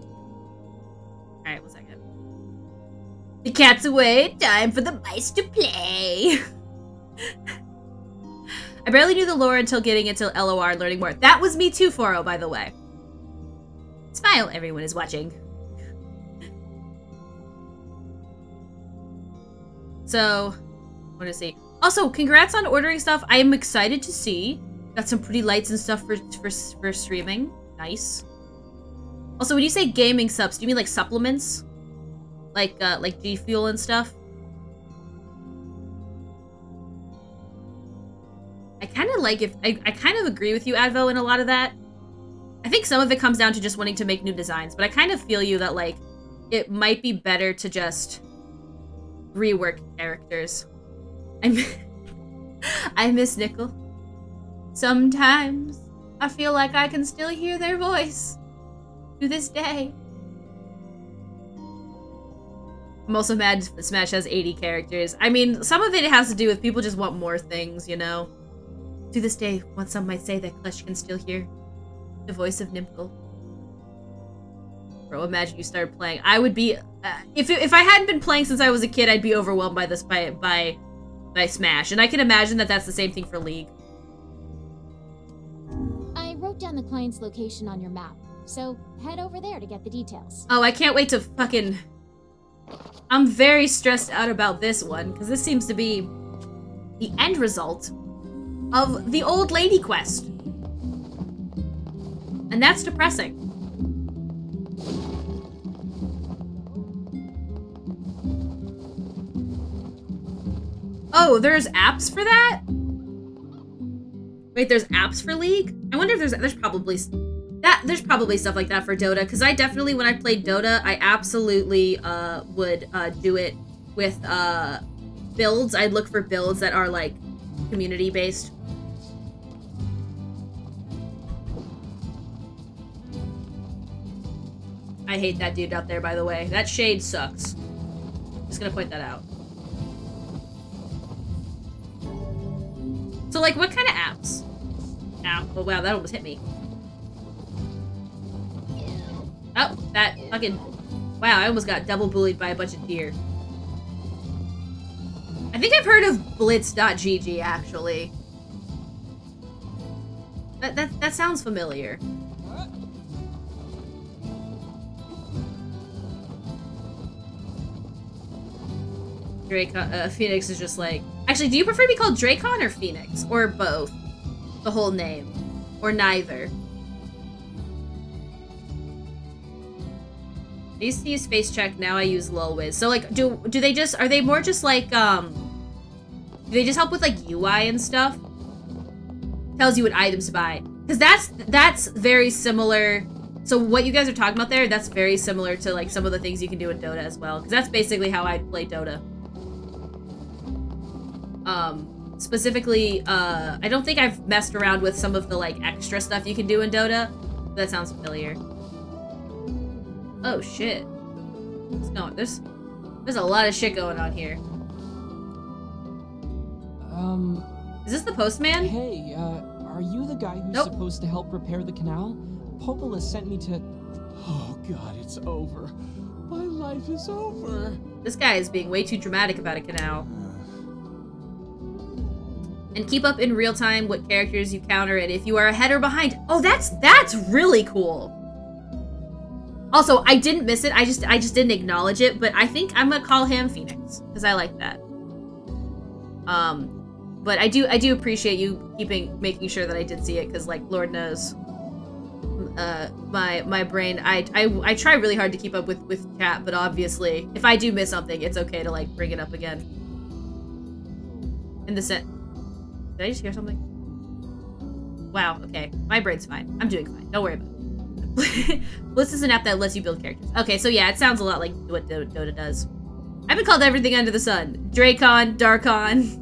Alright, 1 second. The cat's away. Time for the mice to play. I barely knew the lore until getting into LOR and learning more. That was me too, Foro, by the way. Smile, everyone is watching. So, I want to see. Also, congrats on ordering stuff. I am excited to see. Got some pretty lights and stuff for streaming. Nice. Also, when you say gaming subs, do you mean like supplements? Like G Fuel and stuff? I kind of like if I kind of agree with you, Advo, in a lot of that. I think some of it comes down to just wanting to make new designs, but I kind of feel you that, like, it might be better to just rework characters. I miss Nickel. Sometimes I feel like I can still hear their voice to this day. I'm also mad Smash has 80 characters. I mean, some of it has to do with people just want more things, you know? To this day, what some might say that Clutch can still hear the voice of Nimble. Bro, imagine you started playing. I would be... if I hadn't been playing since I was a kid, I'd be overwhelmed by this, by Smash. And I can imagine that that's the same thing for League. I wrote down the client's location on your map, so head over there to get the details. Oh, I can't wait to fucking... I'm very stressed out about this one, because this seems to be the end result of the old lady quest. And that's depressing. Oh, there's apps for that? Wait, there's apps for League? I wonder if there's probably stuff like that for Dota, because I definitely, when I played Dota, I absolutely would do it with builds. I'd look for builds that are like community based. I hate that dude out there, by the way. That shade sucks. Just gonna point that out. So, like, what kind of apps? Ow. Oh, wow, that almost hit me. Oh, that fucking... Wow, I almost got double bullied by a bunch of deer. I think I've heard of blitz.gg, actually. That sounds familiar. Phoenix is just like... Actually, do you prefer to be called Dracon or Phoenix? Or both? The whole name? Or neither? I used to use face check, now I use lulwiz. So like, do they just... Are they more just like, Do they just help with like UI and stuff? Tells you what items to buy. Because that's very similar... So what you guys are talking about there, that's very similar to like some of the things you can do in Dota as well. Because that's basically how I play Dota. Specifically, I don't think I've messed around with some of the, like, extra stuff you can do in Dota. That sounds familiar. Oh, shit. What's going on? There's a lot of shit going on here. Is this the postman? Hey, are you the guy who's Nope. supposed to help repair the canal? Popola sent me to... Oh god, it's over. My life is over. This guy is being way too dramatic about a canal. And keep up in real time what characters you counter and if you are ahead or behind. Oh, that's really cool. Also, I didn't miss it. I just didn't acknowledge it, but I think I'm gonna call him Phoenix because I like that. But I do appreciate you making sure that I did see it because, like, Lord knows, my brain. I try really hard to keep up with chat, but obviously, if I do miss something, it's okay to like bring it up again. In the set. Did I just hear something? Wow, okay. My brain's fine. I'm doing fine. Don't worry about it. Blitz is an app that lets you build characters. Okay, so yeah, it sounds a lot like what Dota does. I've been called everything under the sun. Dracon, Darkon,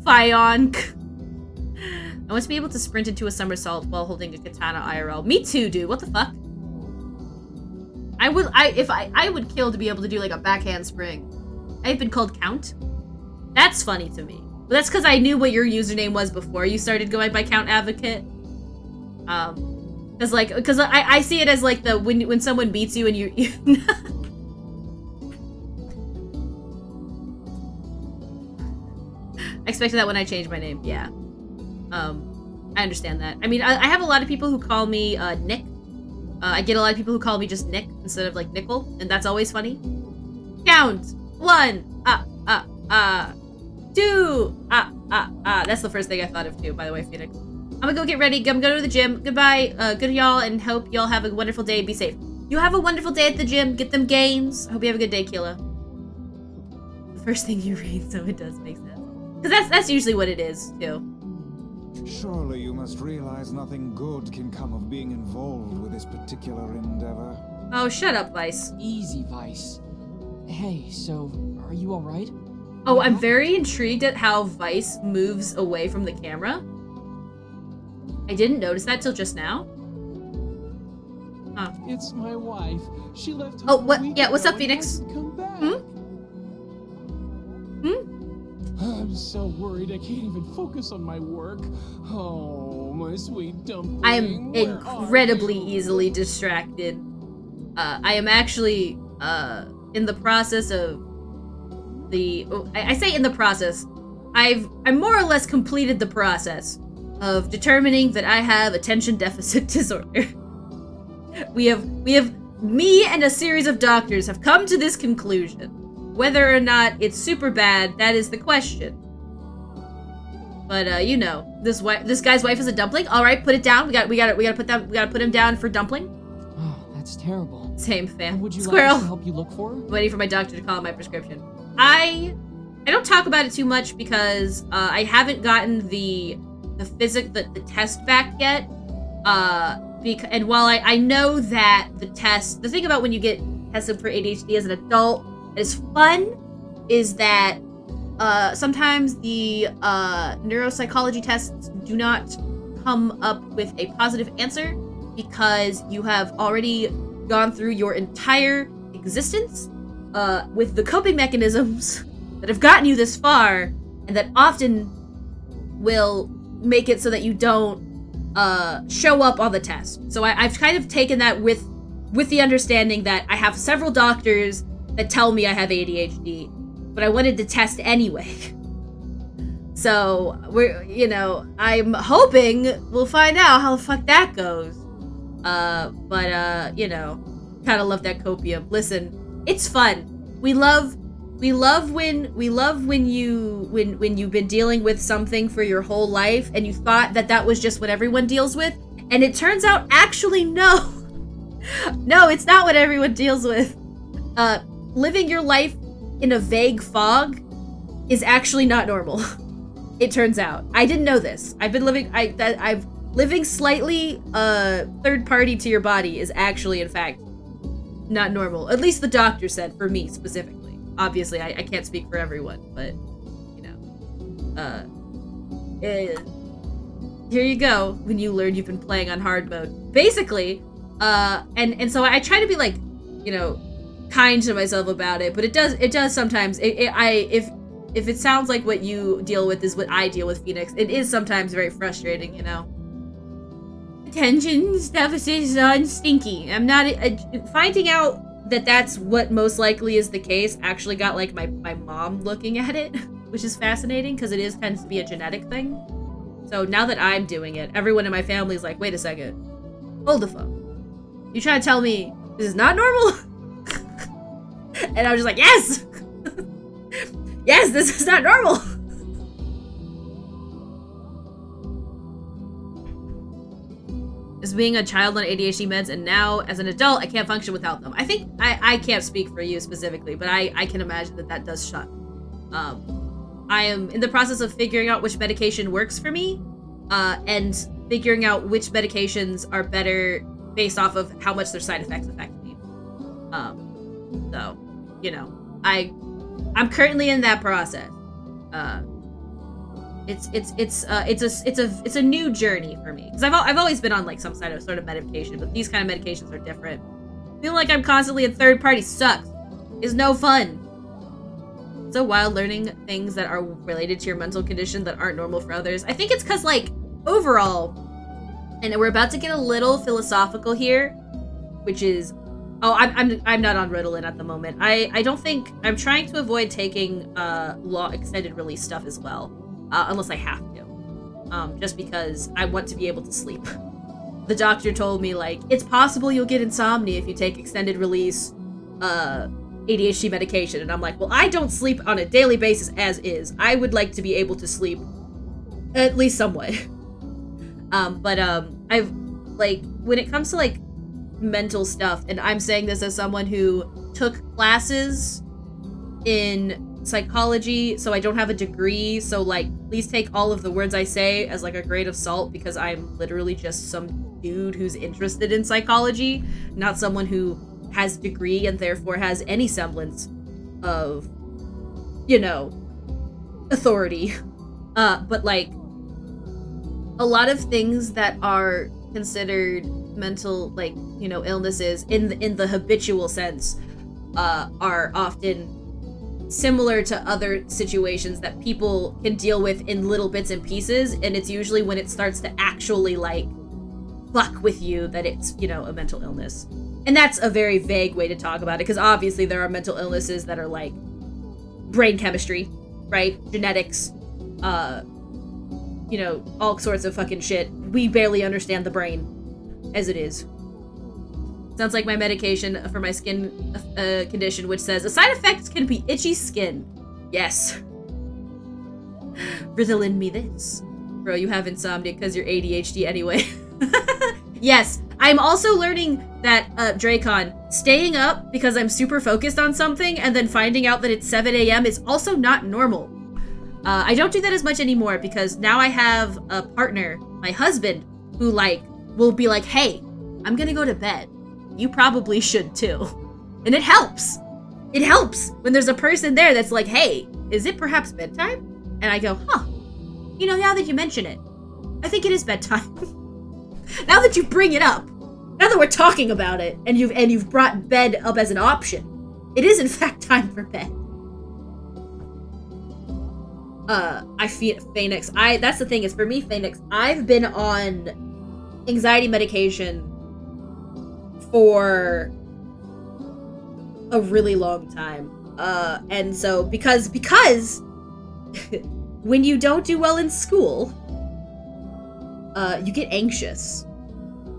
Phaeon. I want to be able to sprint into a somersault while holding a katana IRL. Me too, dude. What the fuck? I would kill to be able to do like a backhand spring. I've been called Count. That's funny to me. But that's because I knew what your username was before you started going by Count Advocate. Because I see it as like the when someone beats you and you I expected that when I changed my name. Yeah. I understand that. I mean, I have a lot of people who call me Nick. I get a lot of people who call me just Nick instead of like Nickel, and that's always funny. Count 1 2 That's the first thing I thought of too, by the way, Phoenix. I'm gonna go get ready. I'm gonna go to the gym. Goodbye, good y'all, and hope y'all have a wonderful day. Be safe. You have a wonderful day at the gym. Get them gains. I hope you have a good day, Kila. The first thing you read, so it does make sense. Because that's usually what it is, too. Surely you must realize nothing good can come of being involved with this particular endeavor. Oh, shut up, Vice. Easy, Vice. Hey, so, are you alright? Oh, I'm very intrigued at how Vice moves away from the camera. I didn't notice that till just now. Huh. It's my wife. She left home Oh, what? a week Yeah, what's ago up, and Phoenix? hasn't come back. I'm so worried I can't even focus on my work. Oh, my sweet dumpling. I am where are incredibly you? easily distracted. I am actually in the process of I say in the process. I more or less completed the process of determining that I have attention deficit disorder. We have me and a series of doctors have come to this conclusion. Whether or not it's super bad, that is the question. But you know, this guy's wife is a dumpling. All right, put it down. We gotta put him down for dumpling. Oh, that's terrible. Same fam. Would you like Squirrel. us to help you look for her? Waiting for my doctor to call my prescription. I don't talk about it too much because I haven't gotten the test back yet. And while I know that the thing about when you get tested for ADHD as an adult is fun is that sometimes the neuropsychology tests do not come up with a positive answer because you have already gone through your entire existence with the coping mechanisms that have gotten you this far and that often will make it so that you don't show up on the test. So I've kind of taken that with the understanding that I have several doctors that tell me I have ADHD, but I wanted to test anyway. So I'm hoping we'll find out how the fuck that goes. But kind of love that copium. Listen, it's fun. We love when you've been dealing with something for your whole life and you thought that was just what everyone deals with, and it turns out actually no. No, it's not what everyone deals with. Living your life in a vague fog is actually not normal. It turns out. I didn't know this. I've been living slightly third party to your body is actually in fact not normal. At least the doctor said, for me specifically. Obviously, I can't speak for everyone, but here you go. When you learn you've been playing on hard mode, basically, and so I try to be like, kind to myself about it, but it does sometimes. If it sounds like what you deal with is what I deal with, Phoenix, it is sometimes very frustrating, Attention deficit is stinky. I'm not finding out that that's what most likely is the case. Actually, got like my mom looking at it, which is fascinating because it tends to be a genetic thing. So now that I'm doing it, everyone in my family is like, wait a second, hold the phone. You trying to tell me this is not normal? And I was just like, yes! Yes, this is not normal! As being a child on ADHD meds, and now as an adult, I can't function without them. I think, I can't speak for you specifically, but I can imagine that does suck. I am in the process of figuring out which medication works for me, and figuring out which medications are better based off of how much their side effects affect me. So, I'm currently in that process. It's a new journey for me because I've always been on like some sort of medication, but these kind of medications are different. Feeling like I'm constantly in third party sucks. It's no fun. So wild learning things that are related to your mental condition that aren't normal for others. I think it's because like overall, and we're about to get a little philosophical here, which is, I'm not on Ritalin at the moment. I don't think I'm trying to avoid taking law extended release stuff as well, unless I have to, just because I want to be able to sleep. The doctor told me like it's possible you'll get insomnia if you take extended release ADHD medication, and I'm like, well, I don't sleep on a daily basis as is. I would like to be able to sleep at least somewhat. I've like when it comes to like mental stuff, and I'm saying this as someone who took classes in psychology, so I don't have a degree, so like please take all of the words I say as like a grain of salt, because I'm literally just some dude who's interested in psychology, not someone who has a degree and therefore has any semblance of authority. But like a lot of things that are considered mental, like you know, illnesses in the habitual sense are often similar to other situations that people can deal with in little bits and pieces, and it's usually when it starts to actually like fuck with you that it's, you know, a mental illness. And that's a very vague way to talk about it, because obviously there are mental illnesses that are like brain chemistry, right? Genetics, you know, all sorts of fucking shit. We barely understand the brain as it is. Sounds like my medication for my skin condition, which says a side effect can be itchy skin. Yes. Riddle me this. Bro, you have insomnia because you're ADHD anyway. Yes, I'm also learning that, Dracon, staying up because I'm super focused on something and then finding out that it's 7 a.m. is also not normal. I don't do that as much anymore because now I have a partner, my husband, who, like, will be like, hey, I'm gonna go to bed. You probably should too. And it helps. It helps when there's a person there that's like, hey, is it perhaps bedtime? And I go, huh, you know, now that you mention it, I think it is bedtime. Now that you bring it up, now that we're talking about it, and you've brought bed up as an option, it is in fact time for bed. I feel Phoenix. That's the thing, is for me, Phoenix, I've been on anxiety medication for a really long time. And so because when you don't do well in school, you get anxious,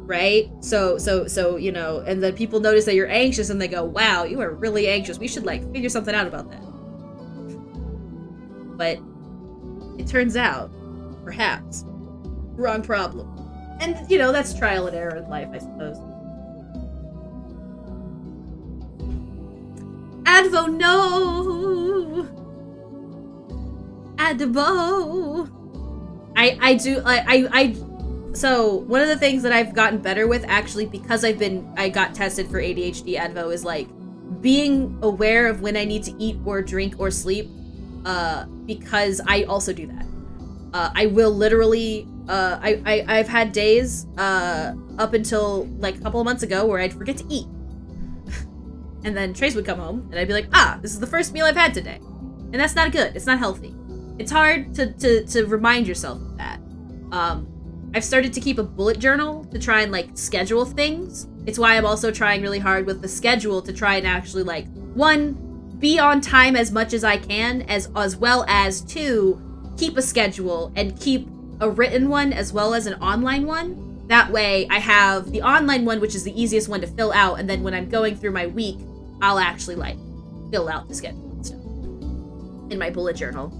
right? So, you know, and then people notice that you're anxious and they go, wow, you are really anxious. We should, like, figure something out about that. But it turns out, perhaps, wrong problem. And, you know, that's trial and error in life, I suppose. Advo, no! Advo! So one of the things that I've gotten better with, actually, because I got tested for ADHD Advo, is like being aware of when I need to eat or drink or sleep, because I also do that. I will literally, I've had days, up until like a couple of months ago where I'd forget to eat. And then Trace would come home and I'd be like, this is the first meal I've had today. And that's not good. It's not healthy. It's hard to remind yourself of that. I've started to keep a bullet journal to try and, like, schedule things. It's why I'm also trying really hard with the schedule to try and actually, like, 1, be on time as much as I can, as well as 2, keep a schedule and keep a written one as well as an online one. That way I have the online one, which is the easiest one to fill out, and then when I'm going through my week, I'll actually, like, fill out the schedule and stuff in my bullet journal.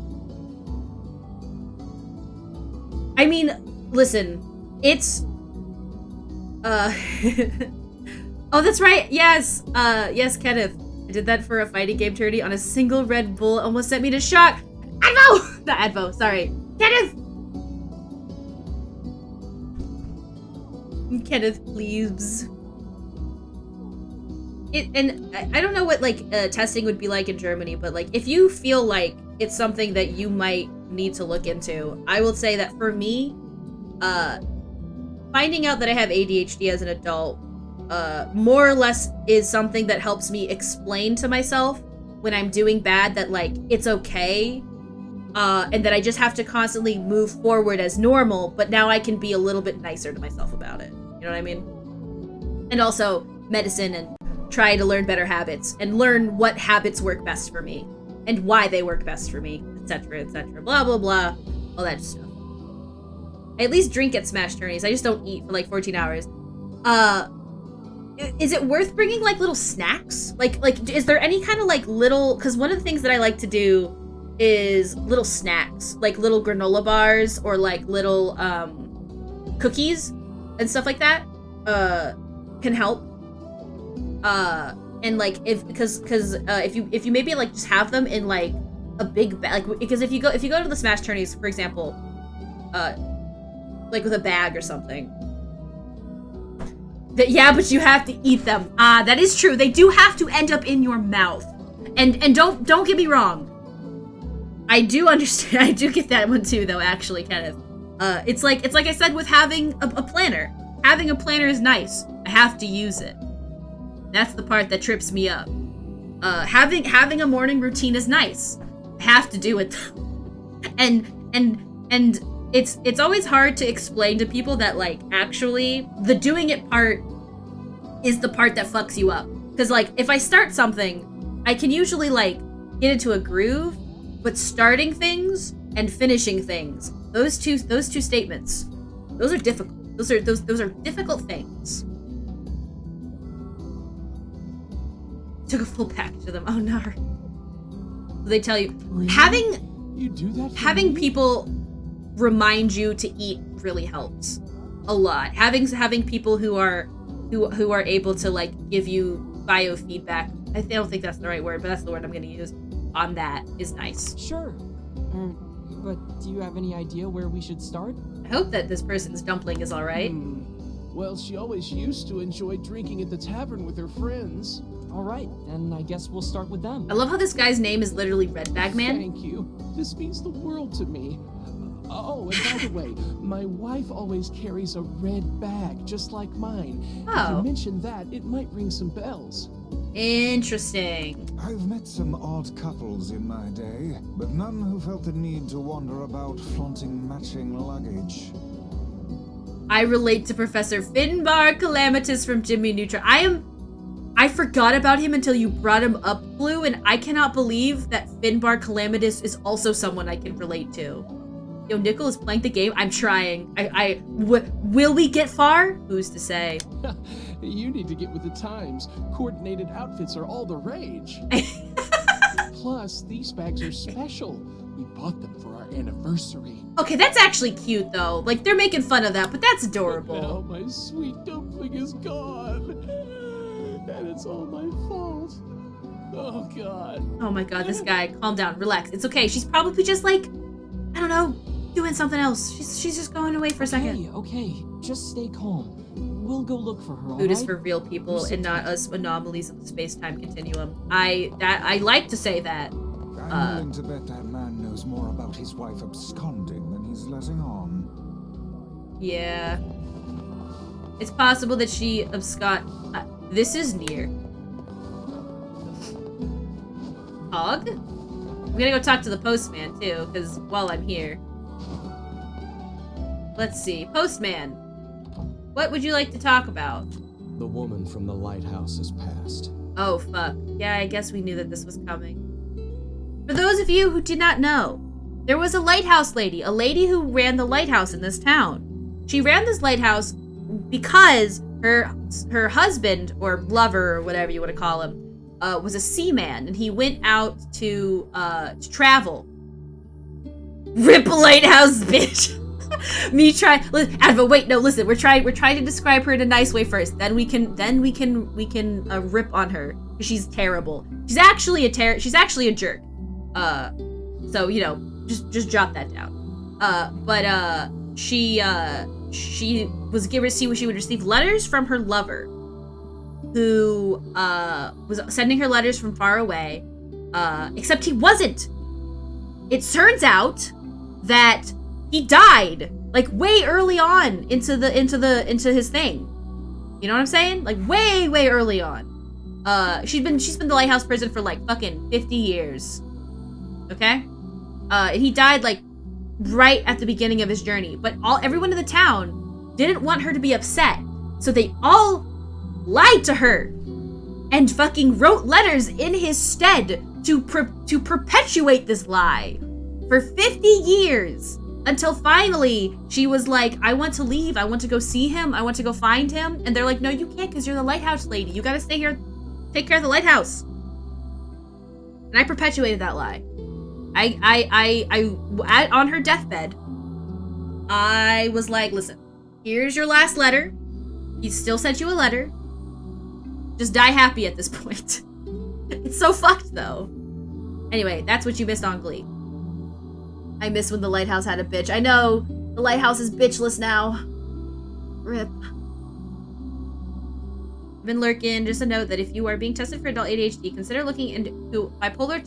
I mean, listen, it's, oh, that's right, yes, yes, Kenneth. I did that for a fighting game tourney on a single Red Bull, almost sent me to shock. Advo! Not Advo, sorry. Kenneth! Kenneth, please. And I don't know what, like, testing would be like in Germany, but, like, if you feel like it's something that you might need to look into, I will say that for me, finding out that I have ADHD as an adult, more or less is something that helps me explain to myself when I'm doing bad that, like, it's okay, and that I just have to constantly move forward as normal, but now I can be a little bit nicer to myself about it. You know what I mean? And also medicine, and try to learn better habits and learn what habits work best for me and why they work best for me, etc., etc., blah, blah, blah, all that stuff. I at least drink at Smash tourneys. I just don't eat for like 14 hours. Is it worth bringing like little snacks? Like, is there any kind of like little, because one of the things that I like to do is little snacks, like little granola bars or like little cookies and stuff like that can help. And like if you maybe like just have them in like a big bag, like, because if you go to the Smash tourneys, for example, like with a bag or something. Yeah, but you have to eat them. That is true. They do have to end up in your mouth. And don't get me wrong. I do understand. I do get that one too, though. Actually, Kenneth. It's like I said with having a planner. having a planner is nice. I have to use it. That's the part that trips me up. Having a morning routine is nice. I have to do it. and it's always hard to explain to people that, like, actually the doing it part is the part that fucks you up. Because, like, if I start something, I can usually, like, get into a groove, but starting things and finishing things, those two statements, those are difficult. Those are difficult things. Took a full package of them. Oh no. So they tell you, Really? You do that for having me? people remind you to eat really helps a lot. Having people who are able to, like, give you biofeedback. I don't think that's the right word, but that's the word I'm going to use on that is nice. Sure. But do you have any idea where we should start? I hope that this person's dumpling is all right. Well, she always used to enjoy drinking at the tavern with her friends. All right, then I guess we'll start with them. I love how this guy's name is literally Red Bag Man. Thank you. This means the world to me. Oh, and by the way, my wife always carries a red bag, just like mine. If Oh. you mention that, it might ring some bells. Interesting. I've met some odd couples in my day, but none who felt the need to wander about flaunting matching luggage. I relate to Professor Finbar Calamitous from Jimmy Neutron. I forgot about him until you brought him up, Blue, and I cannot believe that Finbar Calamitous is also someone I can relate to. Yo, Nickel is playing the game. I'm trying. Will we get far? Who's to say? You need to get with the times. Coordinated outfits are all the rage. Plus, these bags are special. We bought them for our anniversary. Okay, that's actually cute, though. Like, they're making fun of that, but that's Now adorable. my sweet dumpling is gone. And it's all my fault. Oh, God. Oh my god, this guy. Calm down. Relax. It's okay. She's probably just, like, I don't know, doing something else. She's just going away for a second. Okay, just stay calm. We'll go look for her, Food is alright? for real people and not us anomalies of the space-time continuum. I like to say that. I'm willing to bet that man knows more about his wife absconding than he's letting on. Yeah. It's possible that she abscond. This is NieR. Hog? I'm gonna go talk to the postman too, because while I'm here. Let's see. Postman. What would you like to talk about? The woman from the lighthouse has passed. Oh, fuck. Yeah, I guess we knew that this was coming. For those of you who did not know, there was a lighthouse lady, a lady who ran the lighthouse in this town. She ran this lighthouse because her husband, or lover, or whatever you want to call him, was a seaman, and he went out to travel. Rip a lighthouse, bitch! Me try, but wait, no, listen. We're trying to describe her in a nice way first. Then we can rip on her. She's terrible. She's actually a jerk. So you know, just jot that down. She would receive letters from her lover, who was sending her letters from far away. Except he wasn't. It turns out that he died, like, way early on into his thing. You know what I'm saying? Like, way early on. She's been the lighthouse prison for like fucking 50 years. Okay? And he died like right at the beginning of his journey. But everyone in the town didn't want her to be upset. So they all lied to her and fucking wrote letters in his stead to perpetuate this lie for 50 years. Until finally, she was like, I want to leave. I want to go see him. I want to go find him. And they're like, no, you can't because you're the lighthouse lady. You gotta stay here, take care of the lighthouse. And I perpetuated that lie. On her deathbed, I was like, listen, here's your last letter. He still sent you a letter. Just die happy at this point. It's so fucked, though. Anyway, that's what you missed on Glee. I miss when the lighthouse had a bitch. I know, the lighthouse is bitchless now. Rip. Been lurking. Just a note that if you are being tested for adult ADHD, consider looking into bipolar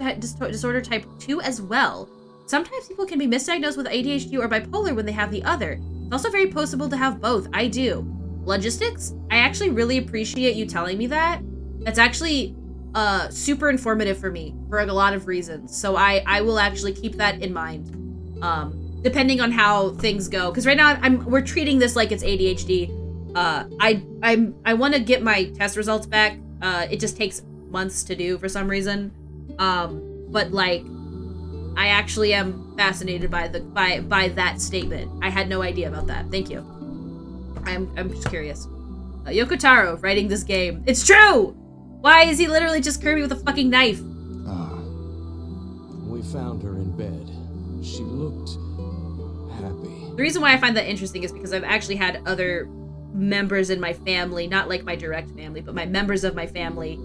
disorder type 2 as well. Sometimes people can be misdiagnosed with ADHD or bipolar when they have the other. It's also very possible to have both. I do. logistics. I actually really appreciate you telling me that. That's actually super informative for me for a lot of reasons. So I will actually keep that in mind. Depending on how things go, because right now we're treating this like it's ADHD. I want to get my test results back. It just takes months to do for some reason. But like, I actually am fascinated by that statement. I had no idea about that. Thank you. I'm just curious. Yoko Taro writing this game. It's true! Why is he literally just Kirby with a fucking knife? We found her in bed. She looked happy. The reason why I find that interesting is because I've actually had other members in my family, not like my direct family, but my members of my family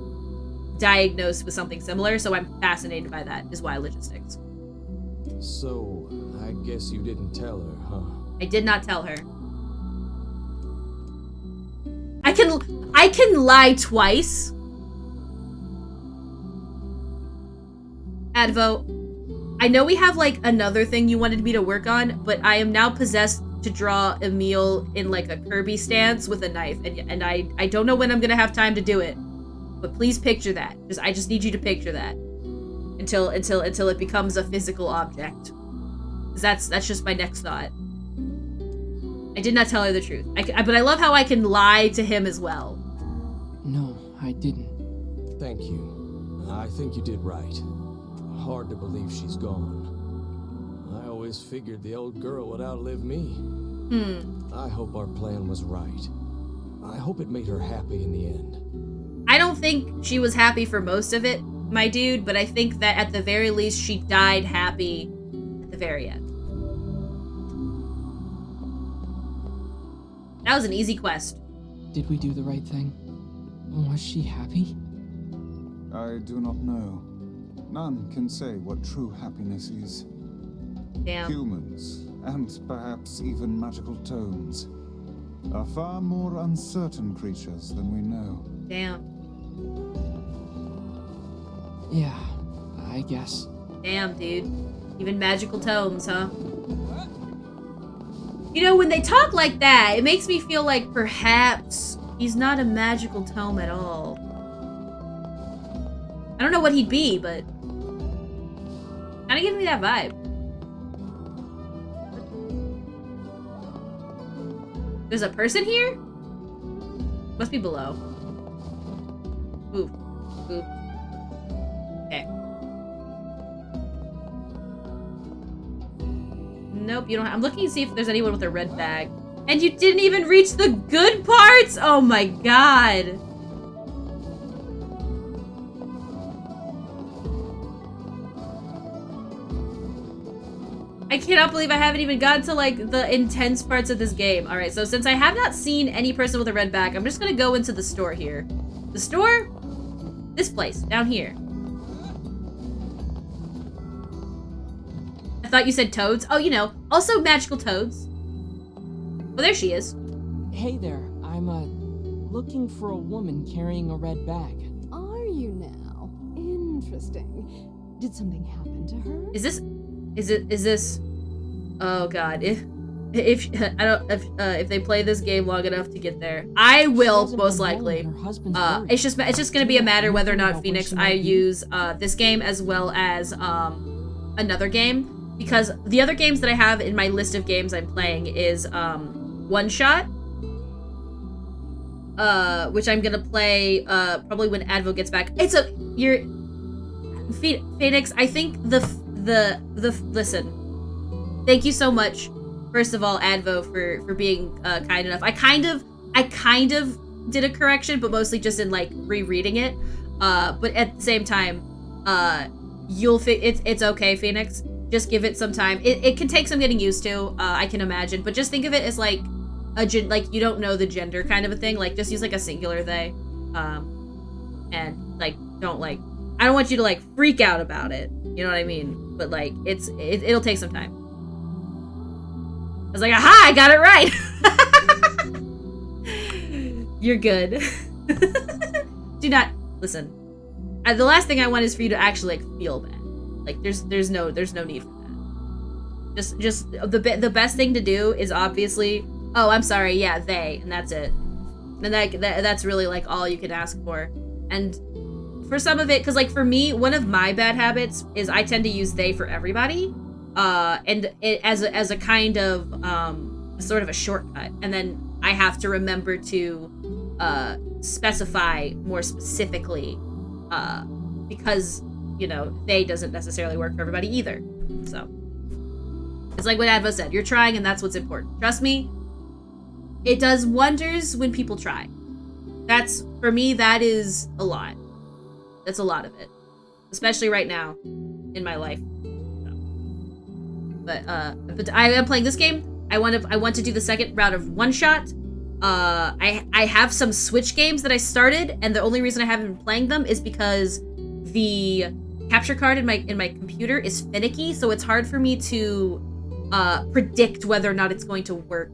diagnosed with something similar, so I'm fascinated by that, is why logistics. So, I guess you didn't tell her, huh? I did not tell her. I can lie twice. Advo, I know we have like another thing you wanted me to work on, but I am now possessed to draw Emil in like a Kirby stance with a knife, and I don't know when I'm gonna have time to do it. But please picture that. I just need you to picture that until it becomes a physical object. That's just my next thought. I did not tell her the truth. But I love how I can lie to him as well. No, I didn't. Thank you. I think you did right. Hard to believe she's gone. I always figured the old girl would outlive me. I hope our plan was right. I hope it made her happy in the end. I don't think she was happy for most of it, my dude, but I think that at the very least she died happy at the very end. That was an easy quest. Did we do the right thing? Was she happy? I do not know. None can say what true happiness is. Damn. Humans, and perhaps even magical tomes, are far more uncertain creatures than we know. Damn. Yeah, I guess. Damn, dude. Even magical tomes, huh? You know, when they talk like that, it makes me feel like perhaps he's not a magical tome at all. I don't know what he'd be, but kind of gives me that vibe. There's a person here? Must be below. Ooh. Ooh. Okay. Nope, you don't. I'm looking to see if there's anyone with a red bag. And you didn't even reach the good parts? Oh my god. I cannot believe I haven't even gotten to like the intense parts of this game. All right, so since I have not seen any person with a red bag, I'm just gonna go into the store here. The store? This place, down here. I thought you said toads. Oh, you know, also magical toads. Oh, there she is. Hey there, I'm looking for a woman carrying a red bag. Are you now? Interesting. Did something happen to her? Is this? Oh God! If they play this game long enough to get there, I will most likely. It's just gonna be a matter whether or not Phoenix I use this game as well as another game, because the other games that I have in my list of games I'm playing is One Shot, which I'm gonna play probably when Advo gets back. Phoenix. I think listen. Thank you so much, first of all, Advo, for being kind enough. I kind of did a correction, but mostly just in like rereading it. But at the same time, it's okay, Phoenix. Just give it some time. It can take some getting used to. I can imagine, but just think of it as like like you don't know the gender kind of a thing. Like just use like a singular they, and like don't like. I don't want you to like freak out about it. You know what I mean? But like it'll take some time. I was like, aha, I got it right. You're good. Do not listen. The last thing I want is for you to actually like feel bad. Like there's no need for that. Just the best thing to do is obviously, oh, I'm sorry, yeah, they, and that's it. And that's really like all you can ask for. And for some of it, because like for me, one of my bad habits is I tend to use they for everybody, and it as a kind of sort of a shortcut, and then I have to remember to specify more specifically, because you know they doesn't necessarily work for everybody either. So it's like what Advo said, you're trying, and that's what's important. Trust me, it does wonders when people try. That's, for me, that is a lot. That's a lot of it, especially right now in my life. So. But I am playing this game. I want to do the second round of one shot. I have some Switch games that I started, and the only reason I haven't been playing them is because the capture card in my computer is finicky, so it's hard for me to predict whether or not it's going to work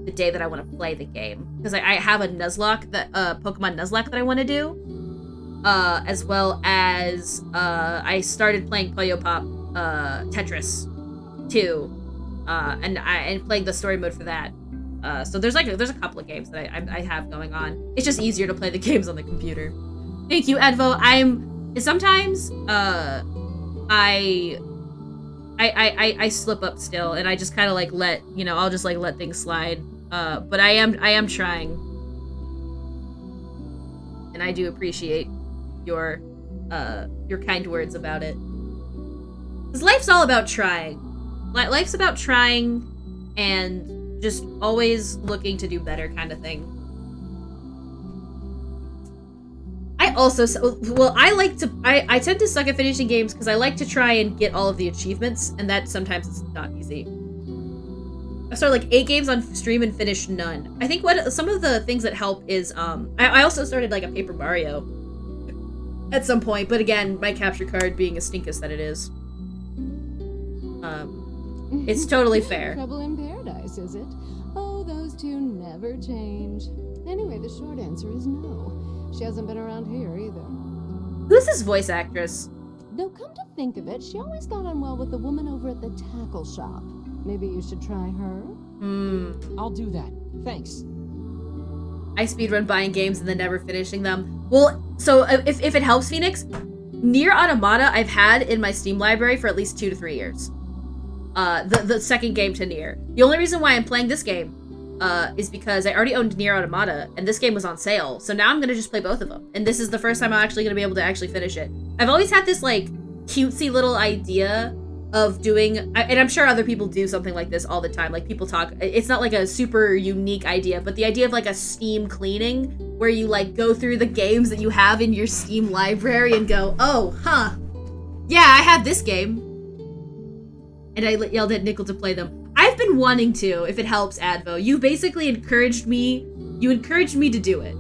the day that I want to play the game, because I have a Nuzlocke, that Pokemon Nuzlocke that I want to do. As well as I started playing Puyo Pop Tetris 2, and playing the story mode for that. So there's a couple of games that I have going on. It's just easier to play the games on the computer. Thank you, Advo. Sometimes I slip up still, and I just kind of like I'll just like let things slide. But I am trying, and I do appreciate your kind words about it. Because life's all about trying. Life's about trying and just always looking to do better, kind of thing. I tend to suck at finishing games because I like to try and get all of the achievements, and that sometimes is not easy. I started like 8 games on stream and finished none. I think some of the things that help is I also started like a Paper Mario at some point, but again, my capture card being as stinkus that it is, it's totally fair. Trouble in paradise, is it? Oh, those two never change. Anyway, the short answer is no. She hasn't been around here either. Who's this voice actress? Though come to think of it, she always got on well with the woman over at the tackle shop. Maybe you should try her? I'll do that. Thanks. I speedrun buying games and then never finishing them. Well, so if it helps, Phoenix, NieR Automata I've had in my Steam library for at least 2 to 3 years. The second game to NieR. The only reason why I'm playing this game is because I already owned NieR Automata, and this game was on sale. So now I'm gonna just play both of them. And this is the first time I'm actually gonna be able to actually finish it. I've always had this like cutesy little idea of doing, and I'm sure other people do something like this all the time. Like people talk, it's not like a super unique idea, but the idea of like a Steam cleaning where you like go through the games that you have in your Steam library and go, oh, huh, yeah, I have this game. And I yelled at Nickel to play them. I've been wanting to, if it helps, Advo. You basically encouraged me to do it.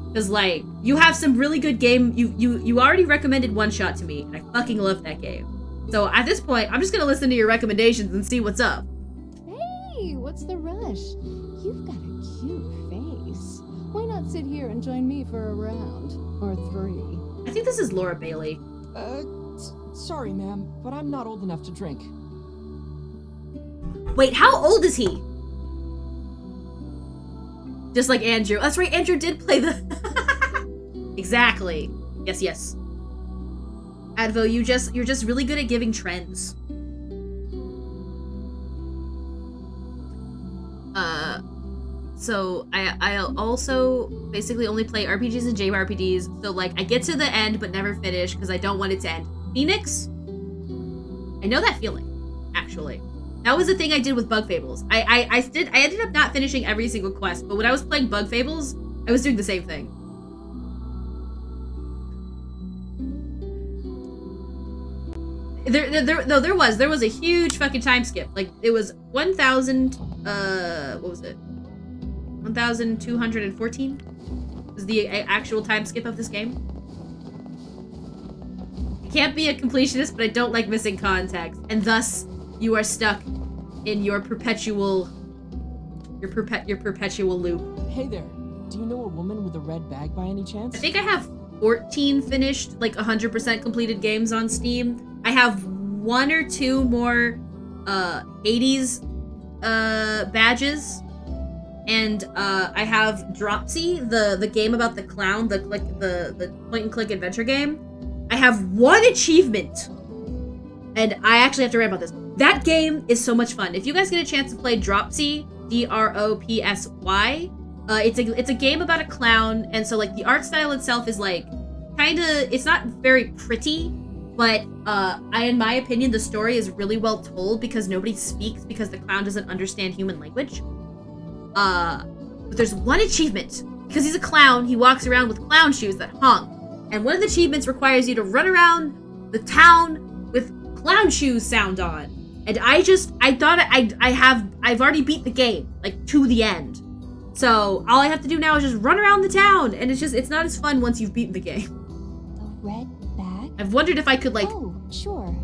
Because like, you have some really good game, you already recommended One Shot to me, and I fucking love that game. So at this point, I'm just gonna listen to your recommendations and see what's up. Hey, what's the rush? You've got a cute face. Why not sit here and join me for a round? Or 3? I think this is Laura Bailey. Sorry, ma'am, but I'm not old enough to drink. Wait, how old is he? Just like Andrew. That's right, Andrew did play the... Exactly. Yes. Advo, you're just really good at giving trends. So I'll also basically only play RPGs and JRPGs. So like I get to the end but never finish because I don't want it to end. Phoenix? I know that feeling, actually. That was the thing I did with Bug Fables. I ended up not finishing every single quest, but when I was playing Bug Fables, I was doing the same thing. There was a huge fucking time skip. Like it was 1,000 what was it? 1,214 was the actual time skip of this game. I can't be a completionist, but I don't like missing context, and thus you are stuck in your perpetual loop. Hey there, do you know a woman with a red bag by any chance? I think I have 14 finished, like 100% completed games on Steam. I have 1 or 2 more Hades badges, and I have Dropsy, the game about the clown, the point and click adventure game. I have 1 achievement, and I actually have to rant about this. That game is so much fun. If you guys get a chance to play Dropsy, Dropsy, it's a game about a clown, and so like the art style itself is like it's not very pretty, but in my opinion, the story is really well told because nobody speaks because the clown doesn't understand human language. But there's 1 achievement because he's a clown. He walks around with clown shoes that honk, and one of the achievements requires you to run around the town with clown shoes sound on. And I've already beat the game like to the end. So all I have to do now is just run around the town, and it's not as fun once you've beaten the game. A red bag? I've wondered if I could like sure.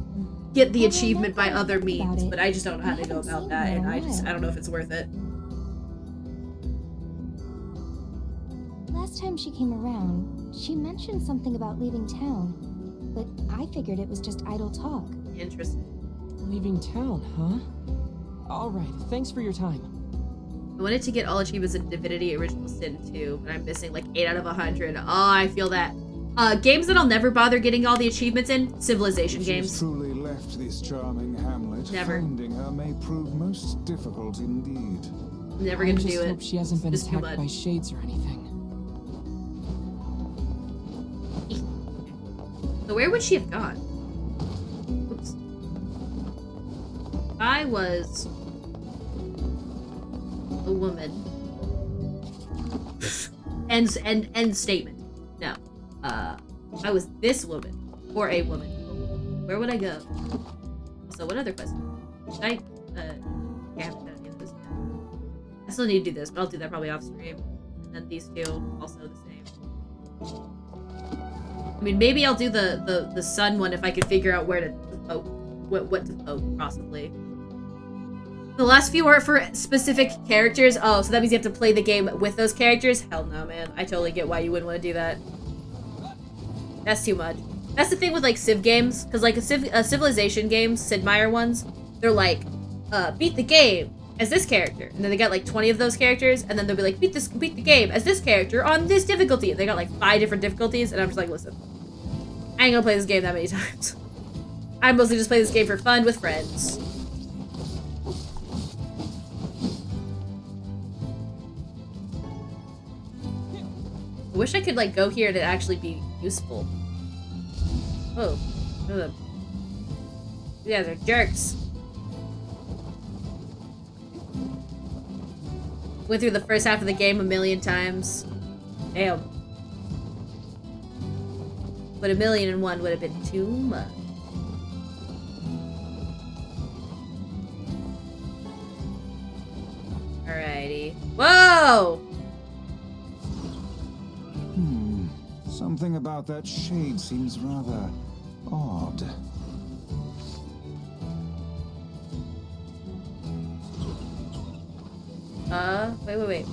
get the achievement by other means, but I just don't know how to go about that, and I don't know if it's worth it. Last time she came around, she mentioned something about leaving town, but I figured it was just idle talk. Interesting. Leaving town, huh? Alright, thanks for your time. I wanted to get all achievements in Divinity Original Sin 2, but I'm missing like 8 out of 100. Oh, I feel that. Games that I'll never bother getting all the achievements in, Civilization games. She's truly left this charming hamlet. Never. Finding her may prove most difficult indeed. Never gonna do it. I just hope she hasn't been Just too attacked much. by shades or anything. So where would she have gone? Oops. I was a woman. End statement. No. I was this woman or a woman. Where would I go? So what other question? Should I I haven't done any of this yet. I still need to do this, but I'll do that probably off stream. And then these two also the same. I mean, maybe I'll do the sun one if I could figure out where to poke, what to poke, possibly. The last few are for specific characters. Oh, so that means you have to play the game with those characters? Hell no, man. I totally get why you wouldn't want to do that. That's too much. That's the thing with, like, Civ games. Because, like, Civilization games, Sid Meier ones, they're like, beat the game as this character. And then they got, like, 20 of those characters. And then they'll be like, beat the game as this character on this difficulty. And they got, like, 5 different difficulties. And I'm just like, listen. I ain't gonna play this game that many times. I mostly just play this game for fun with friends. I wish I could, like, go here to actually be useful. Oh. You guys are jerks. Went through the first half of the game 1,000,000 times. Damn. But 1,000,001 would have been too much. Alrighty. Whoa! Something about that shade seems rather odd. Wait.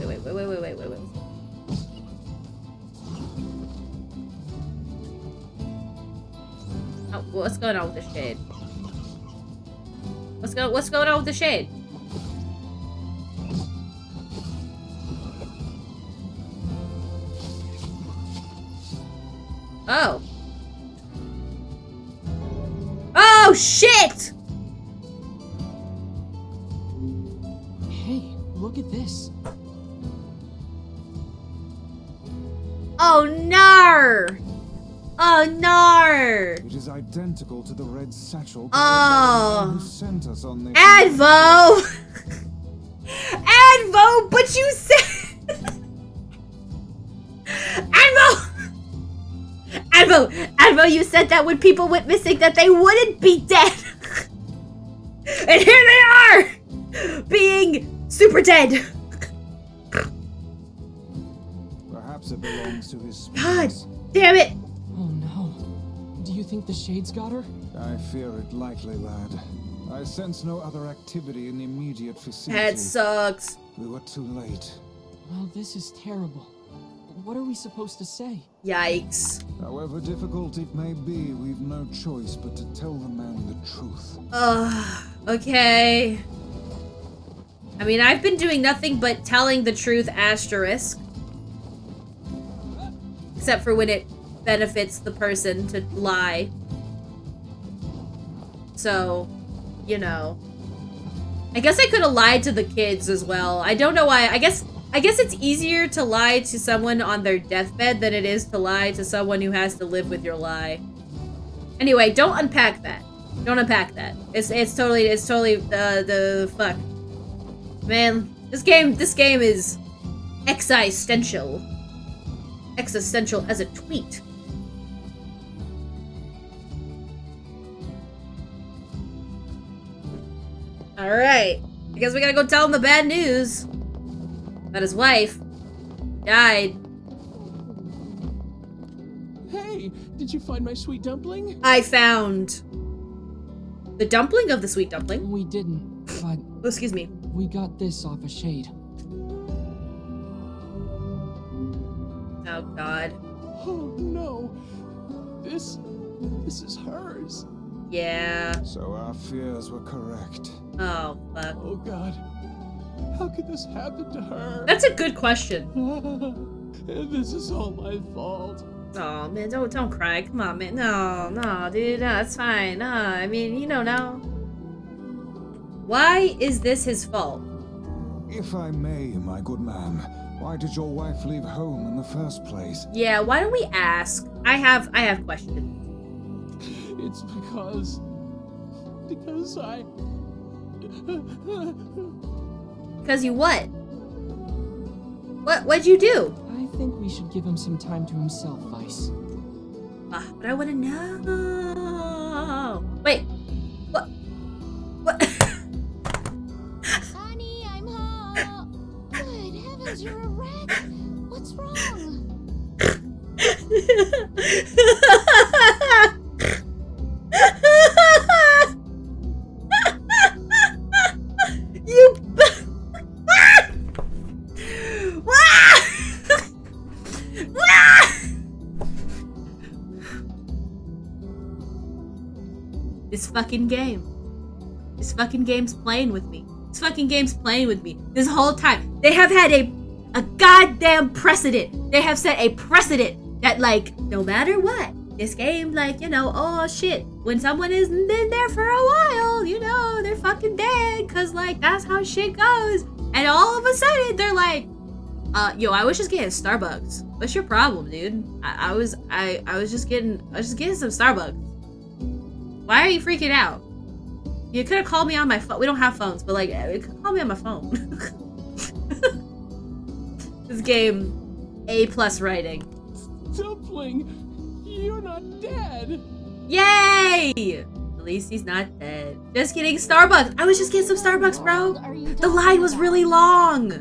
Oh, what's going on with the shade? What's going on with the shade? Oh. Oh, shit! Hey, look at this. Oh, NieR! Oh, NieR! It is identical to the red satchel. Oh. Who sent us on this? Advo! Advo, but you said... Advo, you said that when people went missing that they wouldn't be dead. And here they are! Being super dead. Perhaps it belongs to his God species. damn it! Oh no. Do you think the shades got her? I fear it likely, lad. I sense no other activity in the immediate vicinity. That sucks. We were too late. Well, this is terrible. What are we supposed to say? Yikes. However difficult it may be, we've no choice but to tell the man the truth. Okay. I mean, I've been doing nothing but telling the truth asterisk. Except for when it benefits the person to lie. So, you know. I guess I could have lied to the kids as well. I don't know why. I guess it's easier to lie to someone on their deathbed than it is to lie to someone who has to live with your lie. Anyway, don't unpack that. Don't unpack that. It's totally the fuck. Man, this game is existential. Existential as a tweet. Alright. I guess we gotta go tell him the bad news. About his wife. Died. Hey, did you find my sweet dumpling? I found the dumpling of the sweet dumpling. We didn't, but... Oh, excuse me. We got this off a shade. Oh, God. Oh, no. This is hers. Yeah. So our fears were correct. Oh, fuck. Oh, God. How could this happen to her? That's a good question. This is all my fault. Oh, man, don't cry. Come on, man. No, dude. No, it's fine. No, I mean, you don't know. Why is this his fault? If I may, my good man, why did your wife leave home in the first place? Yeah, why don't we ask? I have questions. It's because I... Because you what? What'd you do? I think we should give him some time to himself, Vice. But I want to know. Wait. What? Honey, I'm home. Good heavens, you're a wreck. What's wrong? You. This fucking game. This fucking game's playing with me. This fucking game's playing with me. This whole time. They have had a goddamn precedent. They have set a precedent that, like, no matter what, this game, like, you know, oh shit, when someone has been there for a while, you know, they're fucking dead, cause like, that's how shit goes. And all of a sudden, they're like, yo, I was just getting Starbucks. What's your problem, dude? I was just getting some Starbucks. Why are you freaking out? You could have called me on my phone. We don't have phones, but like, you could call me on my phone. This game, A+ writing. Dumpling, you're not dead. Yay! At least he's not dead. Just kidding, Starbucks. I was just getting some Starbucks, bro. The line was really long.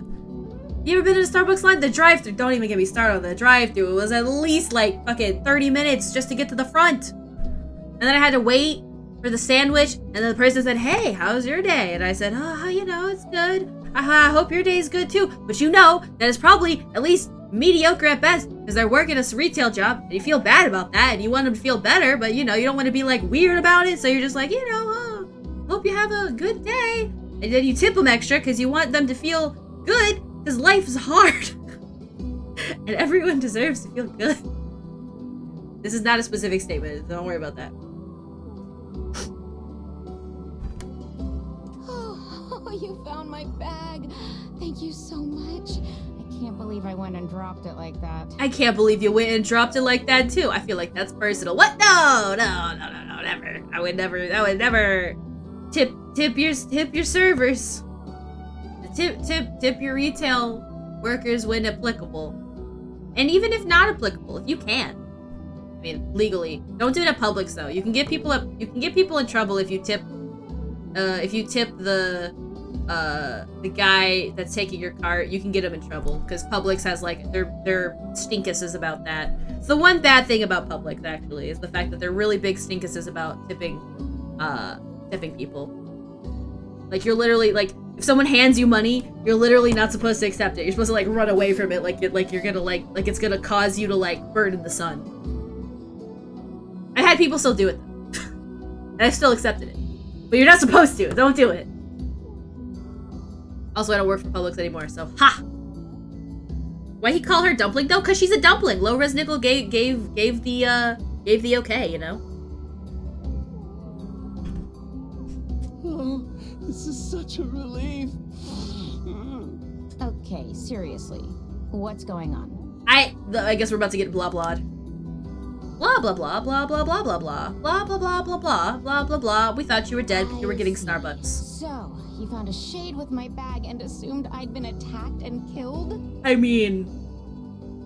You ever been in a Starbucks line? The drive-thru, don't even get me started on the drive-thru. It was at least like fucking 30 minutes just to get to the front. And then I had to wait for the sandwich, and then the person said, hey, how's your day? And I said, oh, you know, it's good. I hope your day is good too. But you know that it's probably at least mediocre at best, because they're working a retail job, and you feel bad about that, and you want them to feel better, but you know, you don't want to be like weird about it, so you're just like, you know, oh, hope you have a good day. And then you tip them extra because you want them to feel good, because life is hard. And everyone deserves to feel good. This is not a specific statement, so don't worry about that. Oh, you found my bag. Thank you so much. I can't believe I went and dropped it like that. I can't believe you went and dropped it like that too. I feel like that's personal. What? No, never. I would never tip your servers. Tip your retail workers when applicable. And even if not applicable, if you can. I mean, legally. Don't do it at Publix though. You can get people in trouble if you tip the guy that's taking your cart. You can get him in trouble because Publix has like their stinkuses about that. It's the one bad thing about Publix actually is the fact that they're really big stinkuses about tipping people. Like you're literally like if someone hands you money, you're literally not supposed to accept it. You're supposed to like run away from it like you're gonna like it's gonna cause you to like burn in the sun. I had people still do it though. And I still accepted it. But you're not supposed to. Don't do it. Also, I don't work for Publix anymore, so ha! Why he call her dumpling though? Cause she's a dumpling. Low res nickel gave the okay, you know? Oh, this is such a relief. Okay, seriously. What's going on? I guess we're about to get blah blah'd. Blah blah blah blah blah blah blah blah blah blah blah blah blah blah blah blah. We thought you were dead. You were getting Starbucks. So, he found a shade with my bag and assumed I'd been attacked and killed? I mean,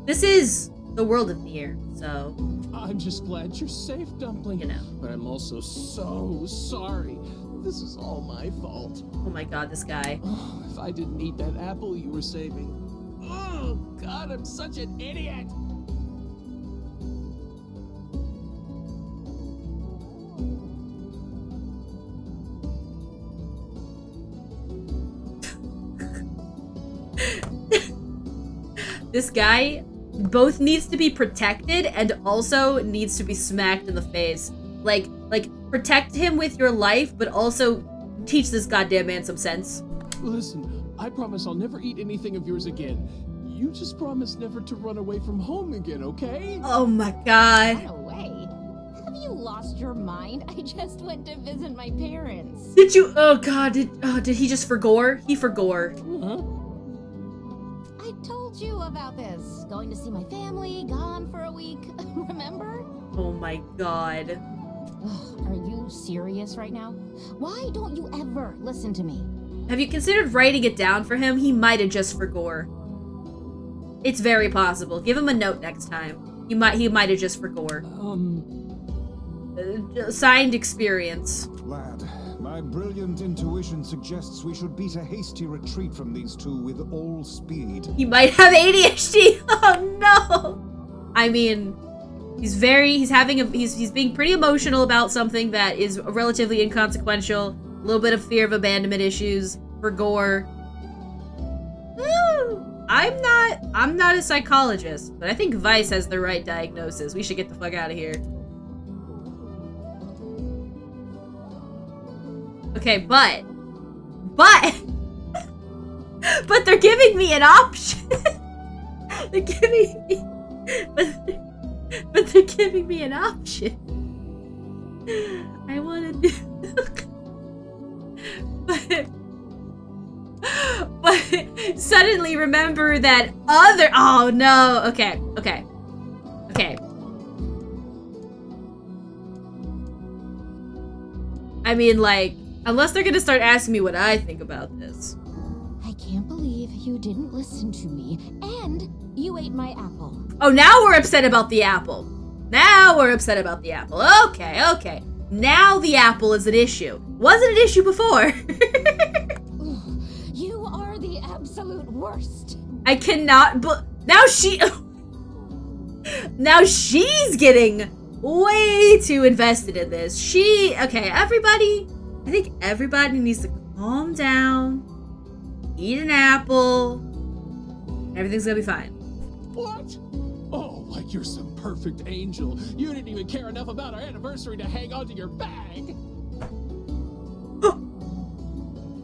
this is the world of NieR, so I'm just glad you're safe, Dumpling. You know. But I'm also so sorry. This is all my fault. oh my god, this guy. Oh, if I didn't eat that apple you were saving. Oh, God, I'm such an idiot. This guy both needs to be protected and also needs to be smacked in the face. Like protect him with your life, but also teach this goddamn man some sense. Listen, I promise I'll never eat anything of yours again. You just promise never to run away from home again, okay? Oh my god. Run away? Have you lost your mind? I just went to visit my parents. Did you? Oh god, did he just forgore? He forgore. Huh? I told you about this. Going to see my family, gone for a week. Remember? Oh my god. Ugh, are you serious right now? Why don't you ever listen to me? Have you considered writing it down for him? He might have just forgore. It's very possible. Give him a note next time. He might have just forgore. Signed experience. Lad, my brilliant intuition suggests we should beat a hasty retreat from these two with all speed. He might have ADHD. Oh no. I mean, he's being pretty emotional about something that is relatively inconsequential. A little bit of fear of abandonment issues, forgore. I'm not a psychologist, but I think Vice has the right diagnosis. We should get the fuck out of here. Okay, but they're giving me an option. They're giving me, but they're giving me an option. I want to do, but suddenly remember that other. Oh no. Okay. I mean, like, unless they're gonna start asking me what I think about this. I can't believe you didn't listen to me, and you ate my apple. Oh, now we're upset about the apple. Okay. Now the apple is an issue. Wasn't an issue before. You are the absolute worst. I cannot, but now she's getting way too invested in this. Everybody, I think everybody needs to calm down, eat an apple, everything's gonna be fine. What? Oh, like you're some perfect angel. You didn't even care enough about our anniversary to hang on to your bag.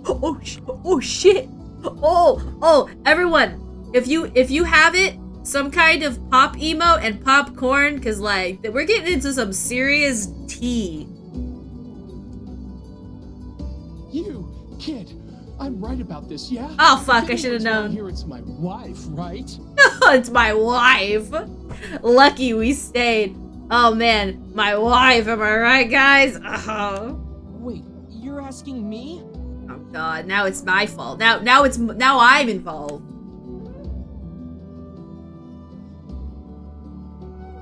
Oh shit. Oh, everyone, if you have it, some kind of pop emo and popcorn, cause like we're getting into some serious tea. You kid, I'm right about this, yeah? Oh fuck, I should have known. Here it's my wife, right? It's my wife. Lucky we stayed. Oh man, my wife, am I right, guys? Oh. Wait, you're asking me? Oh god, now it's my fault. Now I'm involved.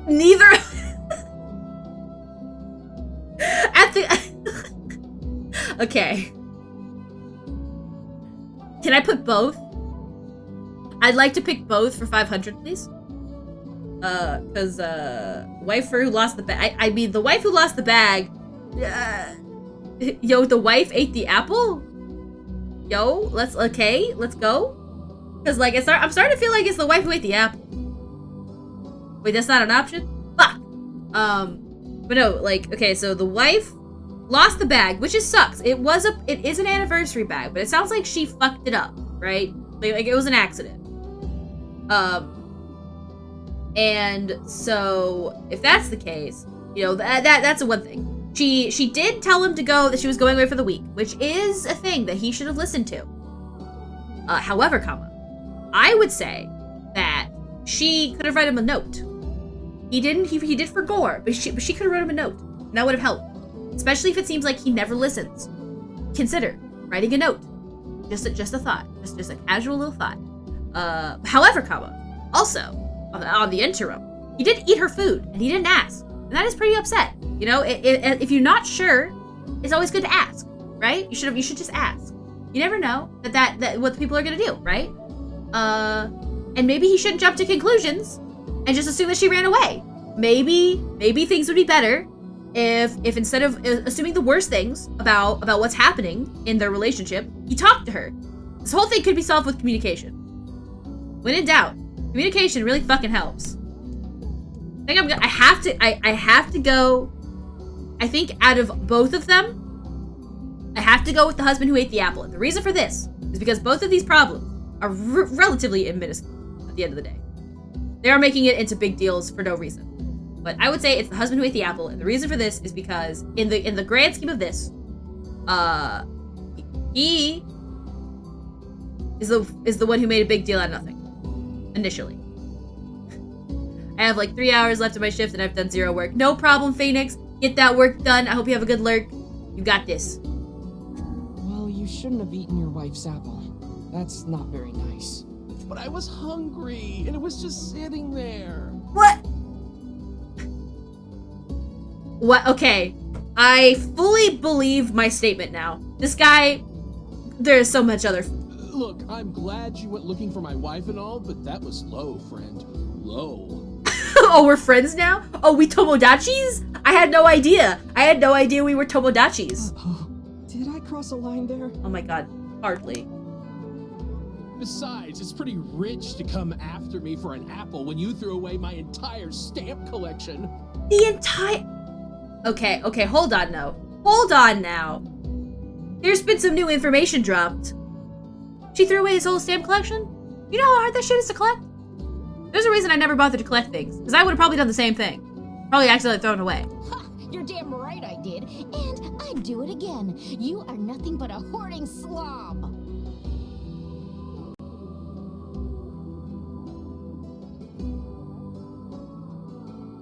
Neither. At the. Okay. Can I put both? I'd like to pick both for 500, please. Cause wife who lost the bag. I mean, the wife who lost the bag. Yo, the wife ate the apple. Yo, let's go. Cause like I'm starting to feel like it's the wife who ate the apple. Wait, that's not an option? Fuck. But no, like, okay, so the wife lost the bag, which sucks. It is an anniversary bag, but it sounds like she fucked it up. right? Like it was an accident. And so if that's the case, you know, that's the one thing. She did tell him to go, that she was going away for the week, which is a thing that he should have listened to. However, I would say that she could have written him a note. He didn't, he did for Gore, but she could have wrote him a note. And that would have helped. Especially if it seems like he never listens. Consider writing a note. Just a thought. Just a casual little thought. However, also, on the interim, he did eat her food, and he didn't ask. And that is pretty upset. You know, if you're not sure, it's always good to ask, right? You should just ask. You never know that what people are gonna do, right? And maybe he shouldn't jump to conclusions and just assume that she ran away. Maybe things would be better if instead of assuming the worst things about what's happening in their relationship, he talked to her. This whole thing could be solved with communication. When in doubt, communication really fucking helps. I have to go. I think out of both of them, I have to go with the husband who ate the apple. And the reason for this is because both of these problems are relatively minuscule at the end of the day. They are making it into big deals for no reason. But I would say it's the husband who ate the apple, and the reason for this is because in the grand scheme of this, he is the one who made a big deal out of nothing. Initially. I have like 3 hours left of my shift and I've done 0 work. No problem, Phoenix. Get that work done. I hope you have a good lurk. You got this. Well, you shouldn't have eaten your wife's apple. That's not very nice. But I was hungry, and it was just sitting there. What? What? Okay. I fully believe my statement now. This guy, there's so much other... Look, I'm glad you went looking for my wife and all, but that was low, friend. Low. Oh, we're friends now? Oh, we Tomodachis? I had no idea. We were Tomodachis. Did I cross a line there? Oh my god. Hardly. Besides, it's pretty rich to come after me for an apple when you threw away my entire stamp collection. The entire... Okay, hold on now. Hold on now. There's been some new information dropped. She threw away his whole stamp collection? You know how hard that shit is to collect? There's a reason I never bothered to collect things, because I would have probably done the same thing. Probably accidentally thrown it away. Ha! You're damn right I did, and I'd do it again. You are nothing but a hoarding slob.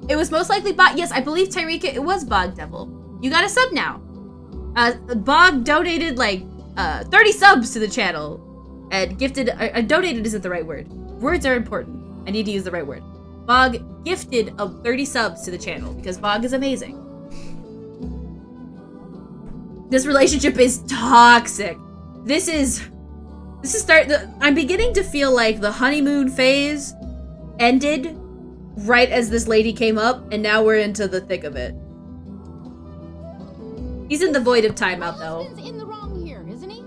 It was most likely Bog. Yes, I believe Tyrika, it was Bog Devil. You got a sub now. Bog donated like 30 subs to the channel. And gifted, donated isn't the right word. Words are important. I need to use the right word. Bog gifted 30 subs to the channel because Bog is amazing. This relationship is toxic. I'm beginning to feel like the honeymoon phase ended right as this lady came up, and now we're into the thick of it. He's in the void of timeout, though. Husband's in the wrong here, isn't he?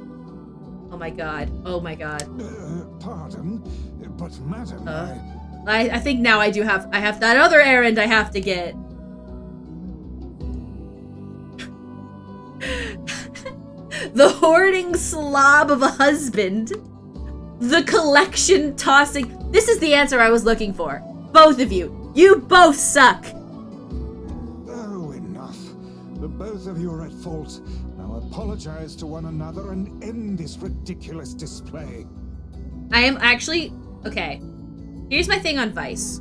Oh my god. Oh my god. Pardon, but madam, I think now I have that other errand I have to get. The hoarding slob of a husband. The collection tossing. This is the answer I was looking for. Both of you. You both suck. Oh, enough. The both of you are at fault. Now apologize to one another and end this ridiculous display. I am actually... Okay. Here's my thing on Vice.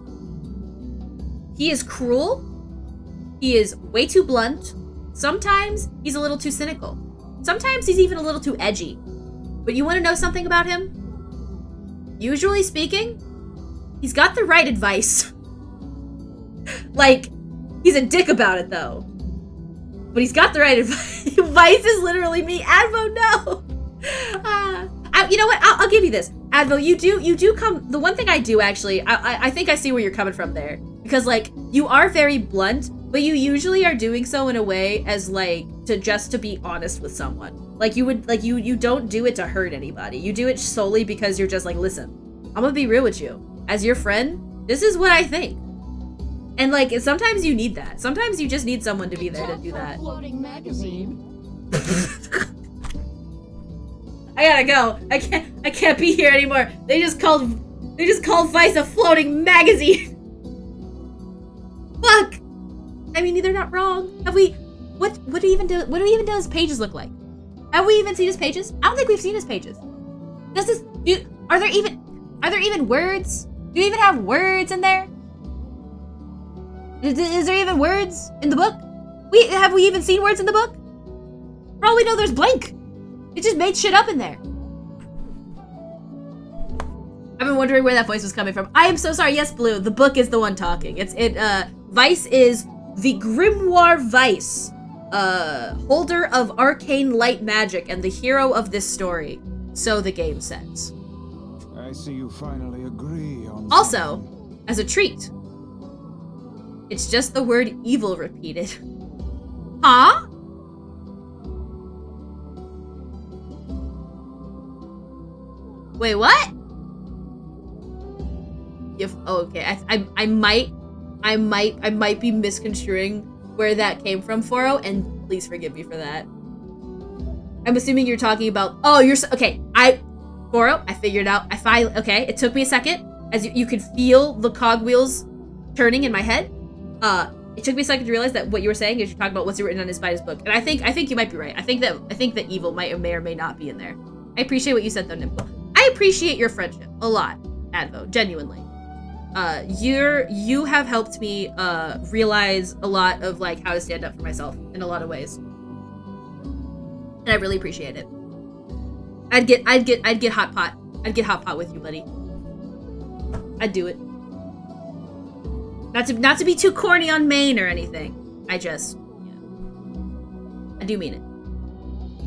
He is cruel. He is way too blunt. Sometimes he's a little too cynical. Sometimes he's even a little too edgy. But you want to know something about him? Usually speaking, he's got the right advice. Like, he's a dick about it, though. But he's got the right advice. Advice is literally me. Advo, no! You know what? I'll give you this. Advo, you do come... The one thing I do, actually, I think I see where you're coming from there. Because, like, you are very blunt, but you usually are doing so in a way as, like, to be honest with someone. Like, you don't do it to hurt anybody. You do it solely because you're just like, listen, I'm gonna be real with you. As your friend, this is what I think. And, like, sometimes you need that. Sometimes you just need someone to be there to do that. Floating magazine. I gotta go. I can't be here anymore. They just called Vice a floating magazine. Fuck. I mean, they're not wrong. Have we? What do even his pages look like? Have we even seen his pages? I don't think we've seen his pages. Are there even words? Do you even have words in there? Is there even words in the book? Have we even seen words in the book? For all we know, there's blank. It just made shit up in there. I've been wondering where that voice was coming from. I am so sorry. Yes, Blue. The book is the one talking. Vice is the Grimoire Vice, holder of arcane light magic and the hero of this story. So the game says. I see you finally agree on Also, something. as a treat, it's just the word evil repeated. Huh? Wait, what? Okay. I might be misconstruing where that came from, Foro, and please forgive me for that. I'm assuming you're talking about. Oh, okay. Foro, I figured out. Okay, it took me a second, as you could feel the cogwheels turning in my head. It took me a second to realize that what you were saying is you're talking about what's written on his Spider's book, and I think you might be right. I think that evil may or may not be in there. I appreciate what you said though, Nimble. I appreciate your friendship a lot, Advo, genuinely. You have helped me realize a lot of like how to stand up for myself in a lot of ways, and I really appreciate it. I'd get hot pot. I'd get hot pot with you, buddy. I'd do it. Not to be too corny on Maine or anything. I do mean it.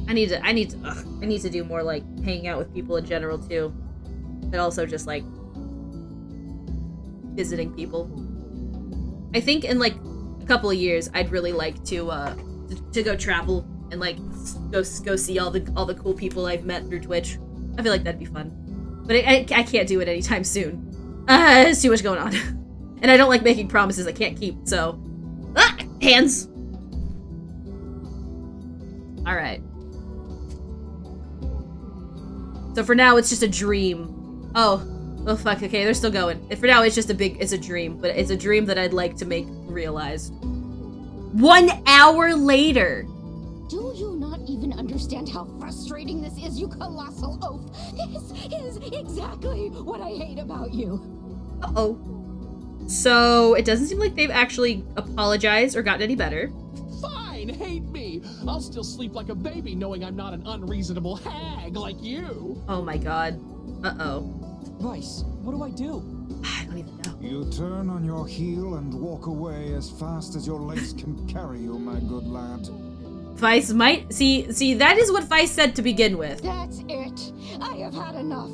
I need to do more like hanging out with people in general too, but also just like visiting people. I think in like a couple of years, I'd really like to go travel and like go see all the cool people I've met through Twitch. I feel like that'd be fun, but I can't do it anytime soon. There's too much going on, and I don't like making promises I can't keep. So, hands. All right. So for now, it's just a dream. Oh fuck, okay, they're still going. For now, it's a dream, but it's a dream that I'd like to make realized. 1 hour later. Do you not even understand how frustrating this is, you colossal oaf? This is exactly what I hate about you. Uh-oh. So, it doesn't seem like they've actually apologized or gotten any better. Fine, hate me. I'll still sleep like a baby knowing I'm not an unreasonable hag like you. Oh my god. Uh-oh. Vice, what do I do? I don't even know. You turn on your heel and walk away as fast as your legs can carry you, my good lad. Vice might... See, that is what Vice said to begin with. That's it. I have had enough.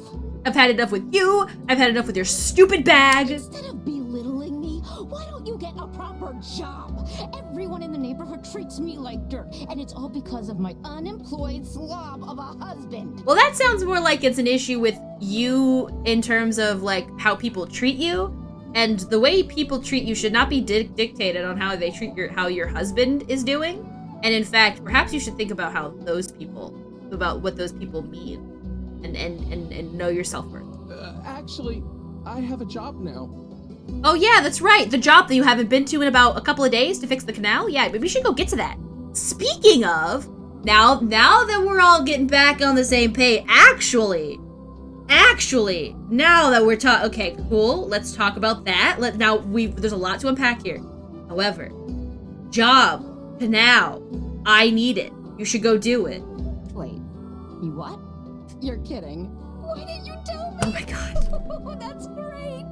I've had enough with you. I've had enough with your stupid bag. Instead of belittling me, why don't you get a proper job? Everyone in the neighborhood treats me like dirt, and it's all because of my unemployed slob of a husband. Well, that sounds more like it's an issue with you in terms of like how people treat you, and the way people treat you should not be dictated on how they treat how your husband is doing. And in fact, perhaps you should think about what those people mean, and know your self-worth. Actually, I have a job now. Oh yeah, that's right. The job that you haven't been to in about a couple of days to fix the canal. Yeah, but we should go get to that. Speaking of, now that we're all getting back on the same page, actually, now that we're okay, cool. Let's talk about that. There's a lot to unpack here. However, job, canal, I need it. You should go do it. Wait, you what? You're kidding. Why didn't you tell me? Oh my god. Oh, that's great.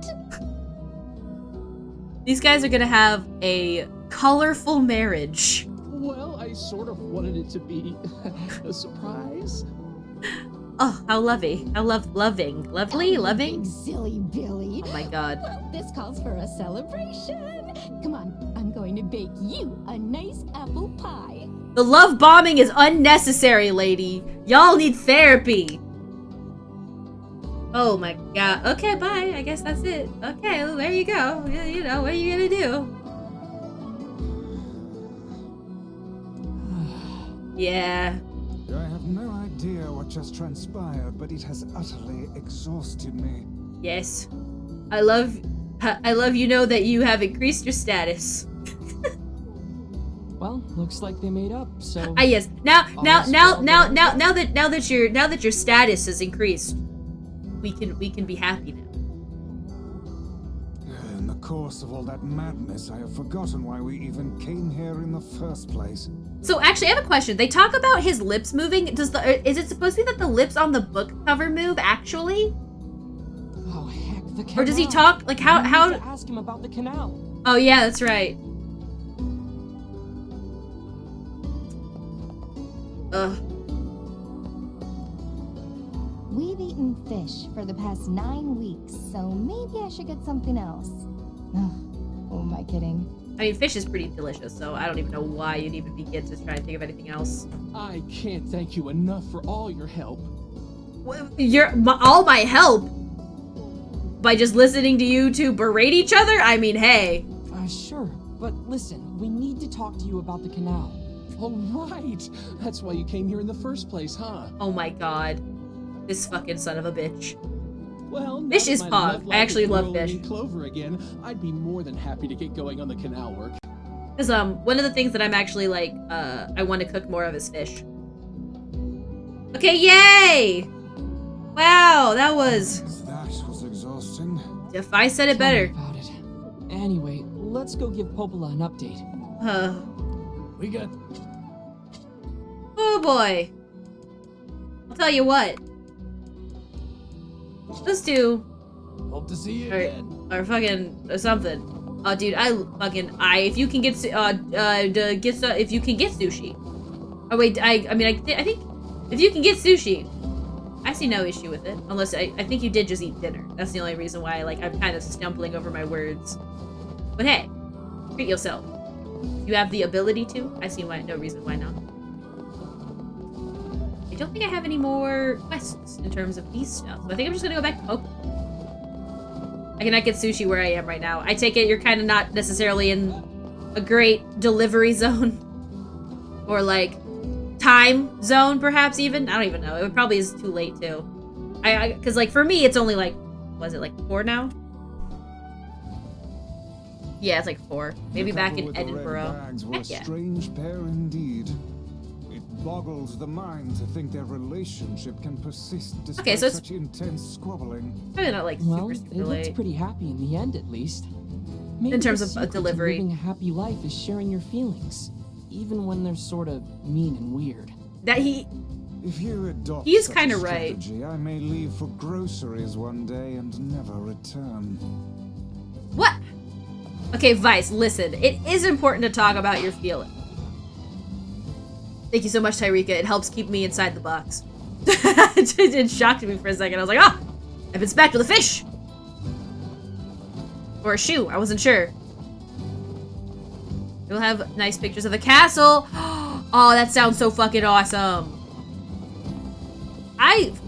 These guys are gonna have a colorful marriage. Well, I sort of wanted it to be a surprise. Oh, how lovely. How loving. Lovely? Loving? Big silly Billy. Oh my god. Well, this calls for a celebration. Come on, I'm going to bake you a nice apple pie. The love bombing is unnecessary, lady. Y'all need therapy. Oh my god. Okay, bye. I guess that's it. Okay, well, there you go. You know, what are you gonna do? Yeah. I have no idea what just transpired, but it has utterly exhausted me. Yes. I love you know that you have increased your status. Well, looks like they made up, so... Ah, yes. Now that your status has increased, we can be happy now. In the course of all that madness, I have forgotten why we even came here in the first place. So actually, I have a question. They talk about his lips moving. Is it supposed to be that the lips on the book cover move actually? Oh heck, the canal. Or does he talk like how? We need to ask him about the canal. Oh yeah, that's right. Ugh. We've eaten fish for the past 9 weeks, so maybe I should get something else. Who am I kidding? I mean, fish is pretty delicious, so I don't even know why you'd even begin to try and think of anything else. I can't thank you enough for all your help. All my help? By just listening to you two berate each other? I mean, hey. Sure, but listen, we need to talk to you about the canal. Oh, right. That's why you came here in the first place, huh? Oh my god. This fucking son of a bitch. Well, Fish is pog. I actually love fish. Clover again. I'd be more than happy to get going on the canal work. Because one of the things that I'm actually like I want to cook more of is fish. Okay, yay! Wow, that was exhausting. If I said it better. About it. Anyway, let's go give Popola an update. We got... Oh boy. I'll tell you what. Those two Hope to see you again. are fucking something. Oh, dude, if you can get if you can get sushi. Oh wait, I think if you can get sushi, I see no issue with it. Unless I think you did just eat dinner. That's the only reason why I'm kind of stumbling over my words. But hey, treat yourself. If you have the ability to, I see no reason why not. I don't think I have any more quests in terms of these stuff. So I think I'm just gonna go back to Poke. I cannot get sushi where I am right now. I take it you're kind of not necessarily in a great delivery zone. Or like time zone, perhaps even. I don't even know. It probably is too late too. Cause like for me, it's only like, was it like 4 now? Yeah, it's like 4. Maybe back in Edinburgh. Were a strange pair indeed. It boggles the mind to think their relationship can persist despite such intense squabbling. Probably not like well, super it late. looks pretty happy in the end, at least. Maybe in terms the of a secret to delivery. Living a happy life is sharing your feelings, even when they're sort of mean and weird. That he. If you adopt He's such kind a of right. strategy, I may leave for groceries one day and never return. What? Okay, Vice, listen. It is important to talk about your feelings. Thank you so much, Tyrika. It helps keep me inside the box. It shocked me for a second. I was like, oh, I've been smacked with a fish. Or a shoe. I wasn't sure. We'll have nice pictures of the castle. Oh, that sounds so fucking awesome.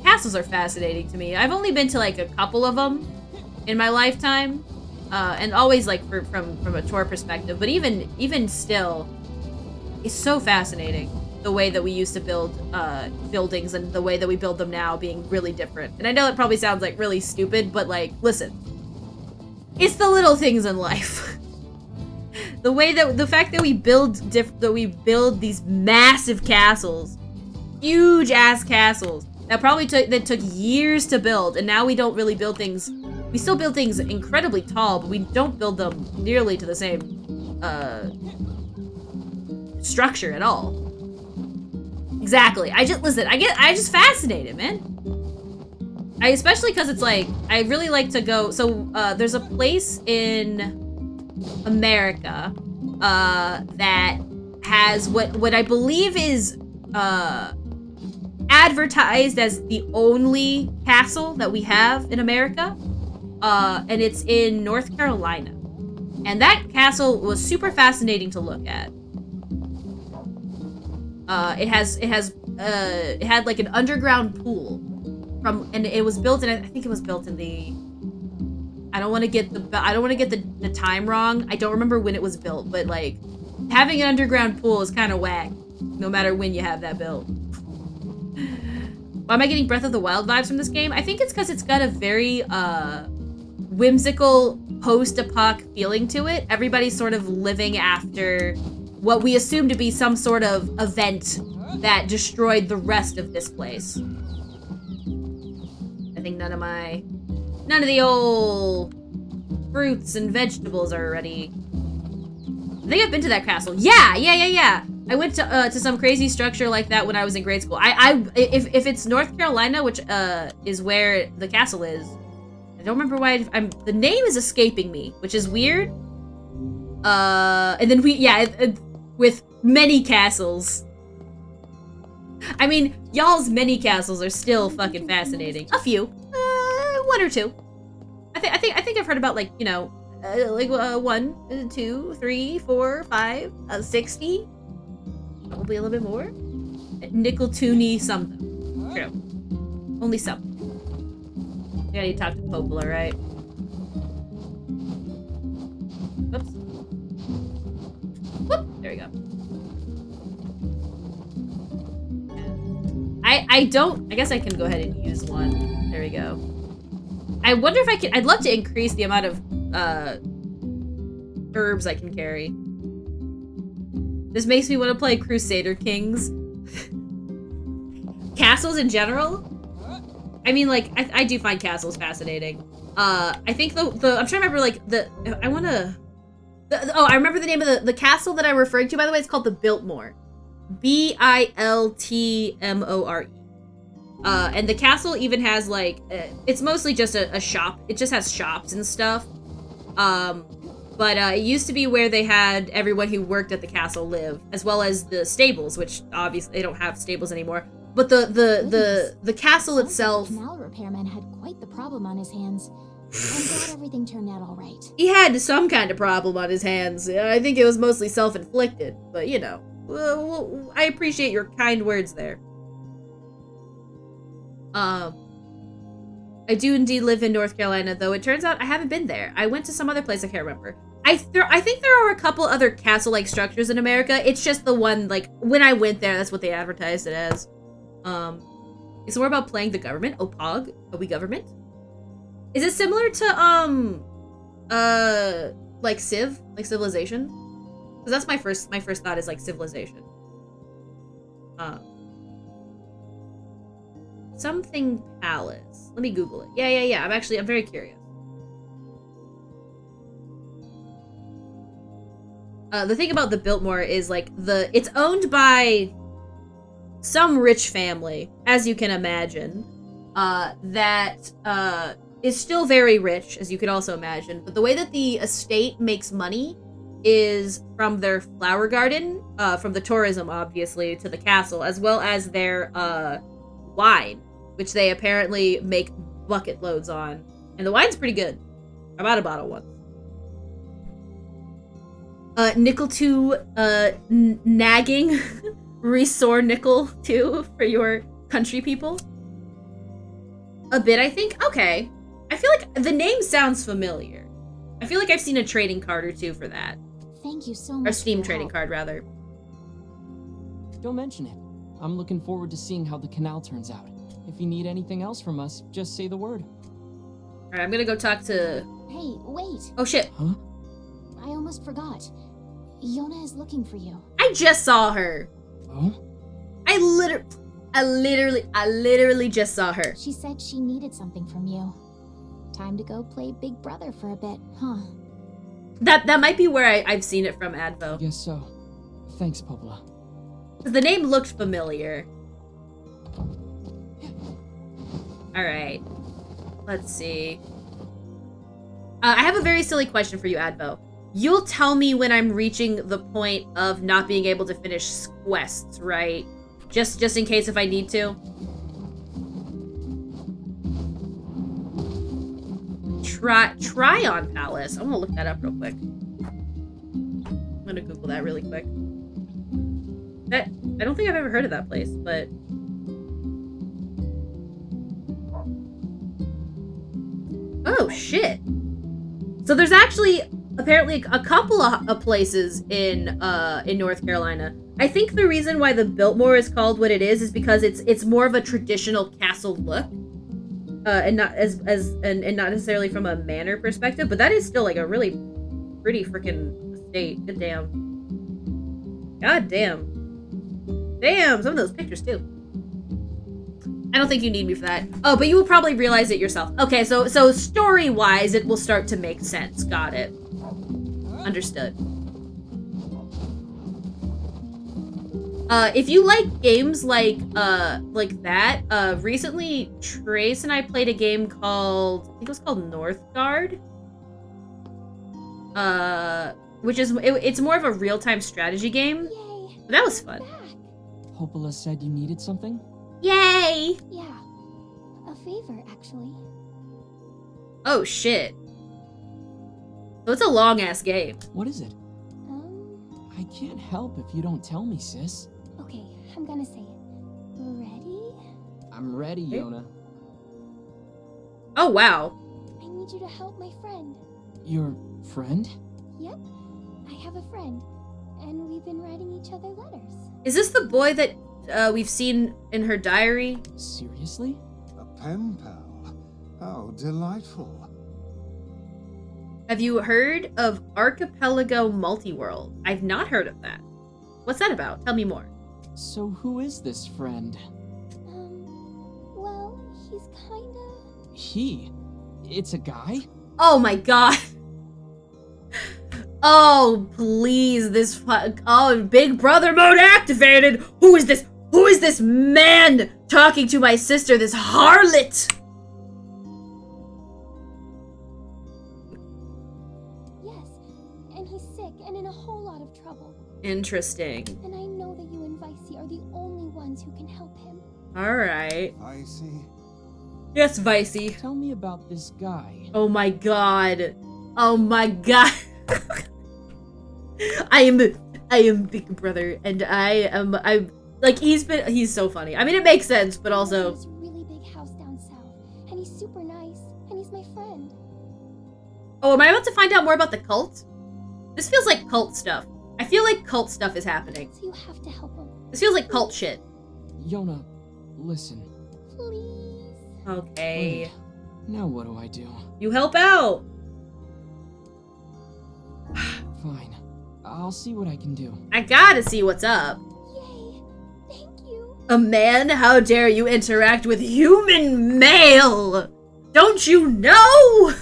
Castles are fascinating to me. I've only been to like a couple of them in my lifetime. And always like from a tour perspective. But even still, it's so fascinating. The way that we used to build buildings and the way that we build them now being really different. And I know it probably sounds like really stupid, but like, listen. It's the little things in life. The fact that we build these massive castles, huge ass castles that took years to build, and now we don't really build things. We still build things incredibly tall, but we don't build them nearly to the same structure at all. Exactly. I just fascinated, man. Especially because it's like, I really like to go, so there's a place in America that has what I believe is advertised as the only castle that we have in America, and it's in North Carolina. And that castle was super fascinating to look at. It had like an underground pool and it was built in, I think it was built in the, I don't want to get the time wrong. I don't remember when it was built, but like having an underground pool is kind of whack no matter when you have that built. Why am I getting Breath of the Wild vibes from this game? I think it's because it's got a very whimsical post-apoc feeling to it. Everybody's sort of living after what we assume to be some sort of event that destroyed the rest of this place. I think none of the old fruits and vegetables are ready. I think I've been to that castle. Yeah. I went to some crazy structure like that when I was in grade school. If it's North Carolina, which is where the castle is, I don't remember why the name is escaping me, which is weird. And then with many castles. I mean, y'all's many castles are still fucking fascinating. A few, one or two. I think I've heard about like 1, 2, 3, 4, 5, 60. Probably a little bit more. Nickel-toony something. True. Only some. Yeah, you talk to Popola, right? Oops. Whoop! There we go. I guess I can go ahead and use one. There we go. I wonder if I'd love to increase the amount of, herbs I can carry. This makes me want to play Crusader Kings. Castles in general? I mean, like, I do find castles fascinating. I think I'm trying to remember, like, I remember the name of the castle that I'm referring to, by the way. It's called the Biltmore. Biltmore. And the castle even has, like, it's mostly just a shop. It just has shops and stuff. But it used to be where they had everyone who worked at the castle live, as well as the stables, which obviously they don't have stables anymore. But the castle itself. The canal repairman had quite the problem on his hands. I'm glad everything turned out all right. He had some kind of problem on his hands. I think it was mostly self-inflicted, but you know, I appreciate your kind words there. I do indeed live in North Carolina, though it turns out I haven't been there. I went to some other place I can't remember. I think there are a couple other castle-like structures in America. It's just the one, like, when I went there, that's what they advertised it as. It's more about playing the government. Oh, Pog? Are we government? Is it similar to, like Civ? Like Civilization? Because that's my first thought is, like, Civilization. Something Palace. Let me Google it. Yeah. I'm very curious. The thing about the Biltmore is, like, it's owned by some rich family, as you can imagine, that is still very rich, as you could also imagine. But the way that the estate makes money is from their flower garden, from the tourism, obviously, to the castle, as well as their wine, which they apparently make bucket loads on. And the wine's pretty good. I bought a bottle once. Nickel 2, nagging. Resore nickel 2 for your country people. A bit, I think? Okay. I feel like the name sounds familiar. I feel like I've seen a trading card or two for that. Thank you so much. Or Steam trading card, rather. Don't mention it. I'm looking forward to seeing how the canal turns out. If you need anything else from us, just say the word. Alright, I'm gonna go talk to... Hey, wait. Oh, shit. Huh? I almost forgot. Yona is looking for you. I just saw her. Oh? I literally just saw her. She said she needed something from you. Time to go play Big Brother for a bit, huh? That might be where I've seen it from, Advo. Guess so. Thanks, Popola. The name looked familiar. Alright. Let's see. I have a very silly question for you, Advo. You'll tell me when I'm reaching the point of not being able to finish quests, right? Just in case if I need to. Tryon Palace. I want to look that up real quick. I'm gonna Google that really quick. I don't think I've ever heard of that place, but... Oh, shit. So there's actually apparently a couple of places in North Carolina. I think the reason why the Biltmore is called what it is because it's more of a traditional castle look, and not and not necessarily from a manor perspective. But that is still like a really pretty freaking estate. Good damn. God damn. Damn. Some of those pictures too. I don't think you need me for that. Oh, but you will probably realize it yourself. Okay, so story-wise, it will start to make sense. Got it. Understood. If you like games like that, recently Trace and I played a game called, I think it was called Northgard. Which is, it's more of a real-time strategy game. Yay. But that was fun. Popola said you needed something? Yay! Yeah. A favor, actually. Oh, shit. So it's a long-ass game. What is it? I can't help if you don't tell me, sis. Okay, I'm gonna say it. Ready? I'm ready, Yona. Oh, wow. I need you to help my friend. Your friend? Yep. I have a friend, and we've been writing each other letters. Is this the boy that we've seen in her diary? Seriously? A pen pal. How delightful. Have you heard of Archipelago Multiworld? I've not heard of that. What's that about? Tell me more. So who is this friend? Well, he's kinda... He? It's a guy? Oh my god. Oh, please, this oh, Big Brother mode activated! Who is this? Who is this man talking to my sister, this harlot? Yes, and he's sick and in a whole lot of trouble. Interesting. And I know that you and Vicey are the only ones who can help him. Alright. Vicey? Yes, Vicey. Tell me about this guy. Oh my god. Oh my god. I am Big Brother, and I'm like, he's so funny. I mean, it makes sense, but also... He has a really big house down south, and he's super nice, and he's my friend. Oh, am I about to find out more about the cult? This feels like cult stuff. I feel like cult stuff is happening. So you have to help him. This feels like cult shit. Yona, listen. Please. Okay. Wait, now what do I do? You help out. Fine. I'll see what I can do. I gotta see what's up. Yay. Thank you. A man? How dare you interact with human male? Don't you know?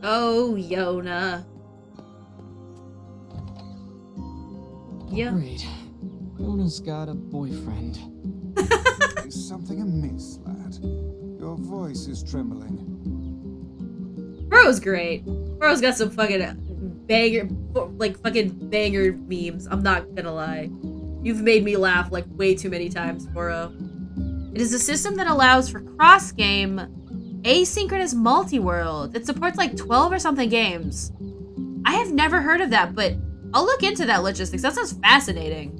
Oh, Yona. Yeah. Great. Yona's got a boyfriend. Is something amiss, lad? Your voice is trembling. Bro's great. Bro's got some fucking banger, like fucking banger memes. I'm not gonna lie. You've made me laugh like way too many times, Boro. It is a system that allows for cross-game asynchronous multi-world. It supports like 12 or something games. I have never heard of that, but I'll look into that logistics. That sounds fascinating.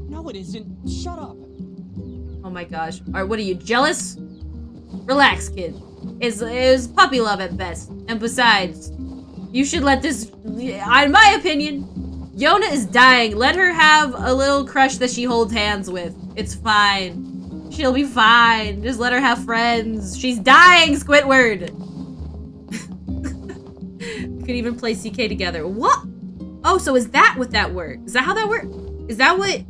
No, it isn't. Shut up. Oh my gosh. Alright, what are you, jealous? Relax, kid. It's puppy love at best. And besides, you should let this, in my opinion, Yona is dying. Let her have a little crush that she holds hands with. It's fine. She'll be fine. Just let her have friends. She's dying, Squidward. Could even play CK together. What? Oh, so is that what that works? Is that how that works? Is that what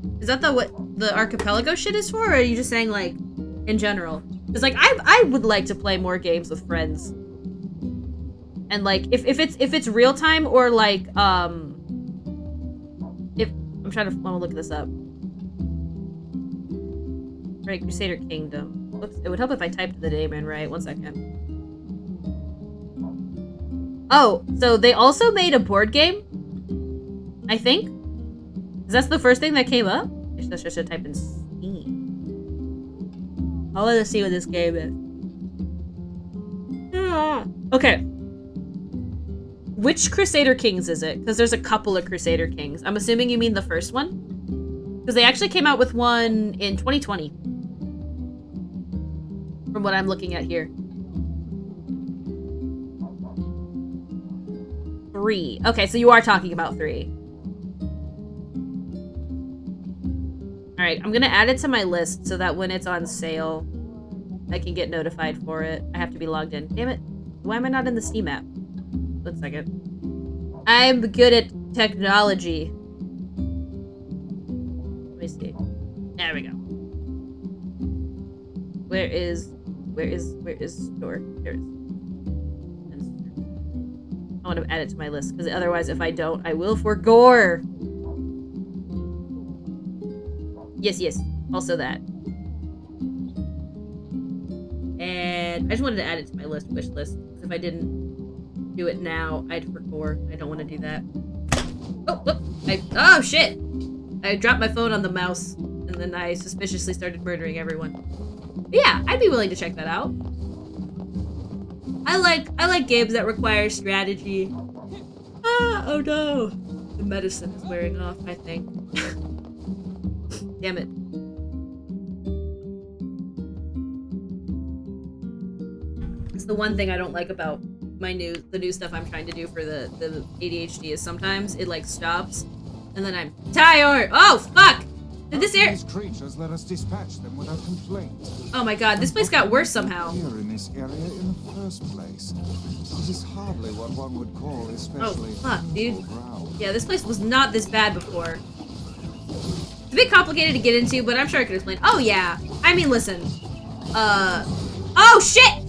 the archipelago shit is for? Or are you just saying like in general? Because like I would like to play more games with friends. And like if it's real time or like if I'm trying to want to look this up. Right, Crusader Kingdom. Whoops, it would help if I typed the name in right. 1 second. Oh, so they also made a board game? I think? Is that the first thing that came up? I should type in Steam. I want to see what this game is. Okay. Which Crusader Kings is it? Because there's a couple of Crusader Kings. I'm assuming you mean the first one? Because they actually came out with one in 2020. From what I'm looking at here. 3. Okay, so you are talking about 3. Alright, I'm gonna add it to my list so that when it's on sale, I can get notified for it. I have to be logged in. Damn it. Why am I not in the Steam app? 1 second. I'm good at technology. Let me see. There we go. Where is store? There it is. I want to add it to my list, because otherwise if I don't, I will forgore. Yes. Also that. And I just wanted to add it to my wish list. Because if I didn't do it now, I'd forgore. I don't want to do that. Oh, shit! I dropped my phone on the mouse, and then I suspiciously started murdering everyone. But yeah, I'd be willing to check that out. I like games that require strategy. Oh no! The medicine is wearing off, I think. Damn it. It's the one thing I don't like about the new stuff I'm trying to do for the ADHD is sometimes it like stops and then I'm tired. Oh fuck! Did this air? These creatures let us dispatch them without complaint. Oh my god, this place got worse somehow. Here in this area in the first place. This is hardly what one would call especially. Oh fuck, dude. Yeah, this place was not this bad before. It's a bit complicated to get into, but I'm sure I could explain. Oh yeah. I mean, listen. Oh shit!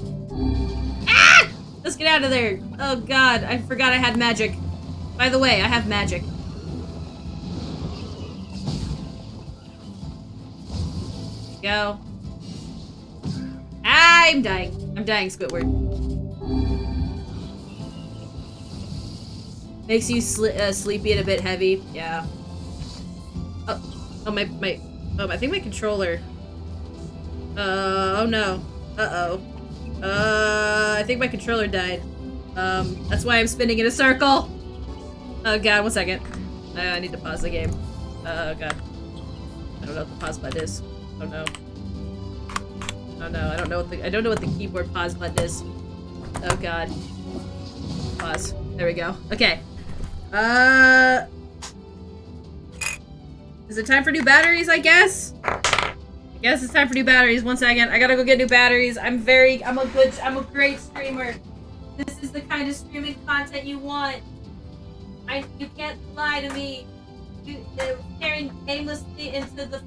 Ah! Let's get out of there. Oh god, I forgot I had magic. By the way, I have magic. Go. I'm dying. I'm dying, Squidward. Makes you sleepy and a bit heavy. Yeah. Oh, I think my controller. Oh no. Uh-oh. I think my controller died. That's why I'm spinning in a circle. Oh god, 1 second. I need to pause the game. Oh god. I don't know what the pause button is. Oh no. Oh no, I don't know what the keyboard pause button is. Oh god. Pause. There we go. Okay. Is it time for new batteries, I guess? I guess it's time for new batteries. 1 second. I gotta go get new batteries. I'm a great streamer. This is the kind of streaming content you want. You can't lie to me. Staring aimlessly into the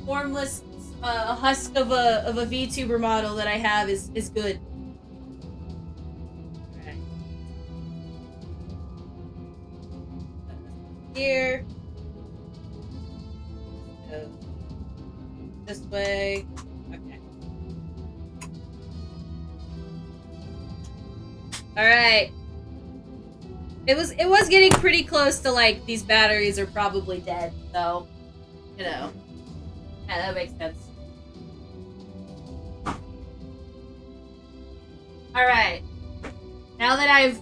formless husk of a VTuber model that I have is good. Alright. Here. Go this way. Okay. Alright. It was getting pretty close to like these batteries are probably dead, so you know. Yeah, that makes sense. All right. Now that I've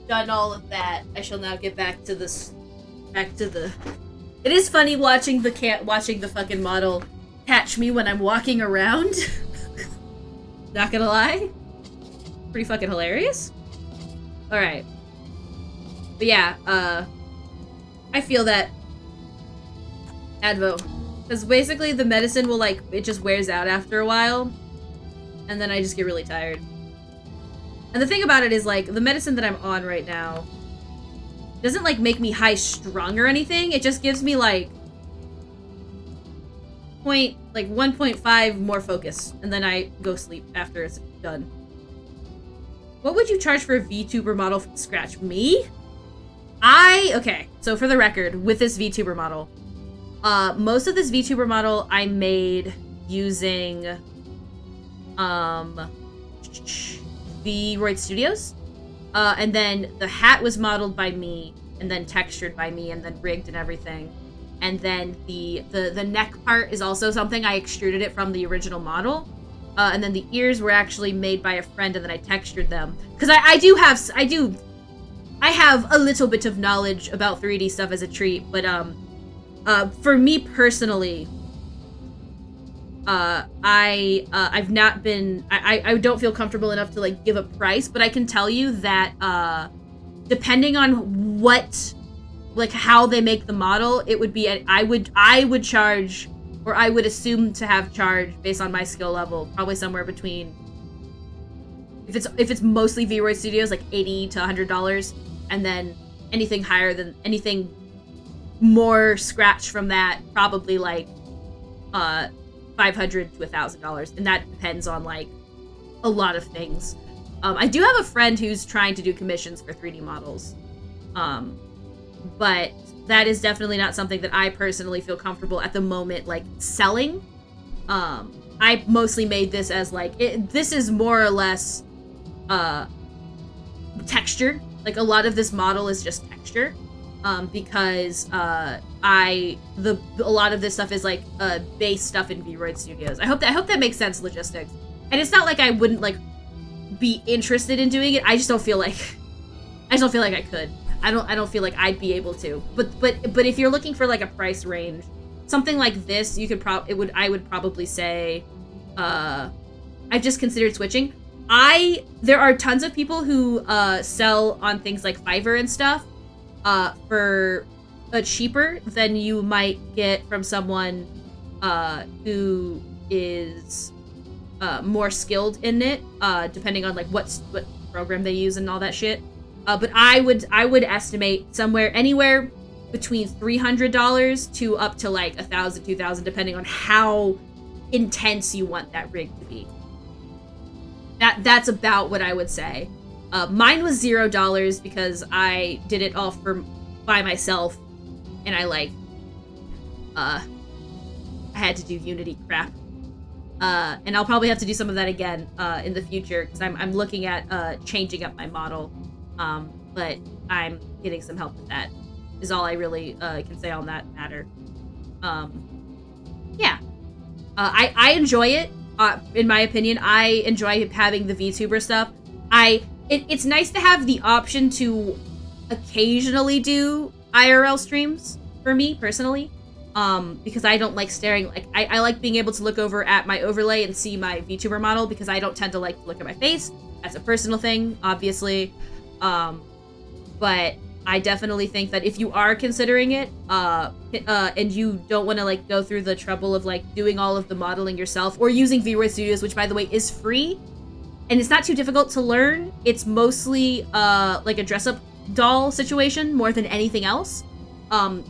done all of that, I shall now get back to this. It is funny watching the fucking model catch me when I'm walking around. Not gonna lie. Pretty fucking hilarious. All right. But yeah, I feel that Advo, because basically the medicine will like it just wears out after a while, and then I just get really tired. And the thing about it is like the medicine that I'm on right now doesn't like make me high strung or anything. It just gives me like 1.5 more focus, and then I go sleep after it's done. What would you charge for a VTuber model from scratch? Me? Okay, so for the record, with this VTuber model, most of this VTuber model I made using, V-Roid Studios. And then the hat was modeled by me, and then textured by me, and then rigged and everything. And then the neck part is also something I extruded it from the original model. And then the ears were actually made by a friend, and then I textured them. Because I have a little bit of knowledge about 3D stuff as a treat, but for me personally, I've not been, I don't feel comfortable enough to like give a price, but I can tell you that depending on what, like how they make the model, it would be, I would charge, or I would assume to have charged based on my skill level, probably somewhere between, if it's mostly V-Roid Studios, like $80 to $100, and then anything higher than, anything more scratched from that, probably like $500 to $1,000, and that depends on like a lot of things. I do have a friend who's trying to do commissions for 3D models, but that is definitely not something that I personally feel comfortable at the moment like selling. I mostly made this as like, this is more or less texture. Like a lot of this model is just texture, because a lot of this stuff is like base stuff in V-Roid Studios. I hope that makes sense, logistics. And it's not like I wouldn't like be interested in doing it. I just don't feel like I could. I don't feel like I'd be able to. But if you're looking for like a price range, something like this, you could I would probably say, I've just considered switching. There are tons of people who sell on things like Fiverr and stuff for cheaper than you might get from someone who is more skilled in it, depending on like what program they use and all that shit. But I would estimate anywhere between $300 to up to like $1,000, $2,000, depending on how intense you want that rig to be. That's about what I would say. Mine was $0 because I did it all by myself, and I had to do Unity crap. And I'll probably have to do some of that again in the future, because I'm looking at changing up my model. But I'm getting some help with that, is all I really can say on that matter. Yeah. I enjoy it. In my opinion, I enjoy having the VTuber stuff. It's nice to have the option to occasionally do IRL streams for me personally, because I don't like staring. Like I like being able to look over at my overlay and see my VTuber model, because I don't tend to like to look at my face. That's a personal thing, obviously. But I definitely think that if you are considering it, and you don't want to like go through the trouble of like doing all of the modeling yourself, or using V-Roid Studios, which by the way is free, and it's not too difficult to learn. It's mostly like a dress-up doll situation more than anything else.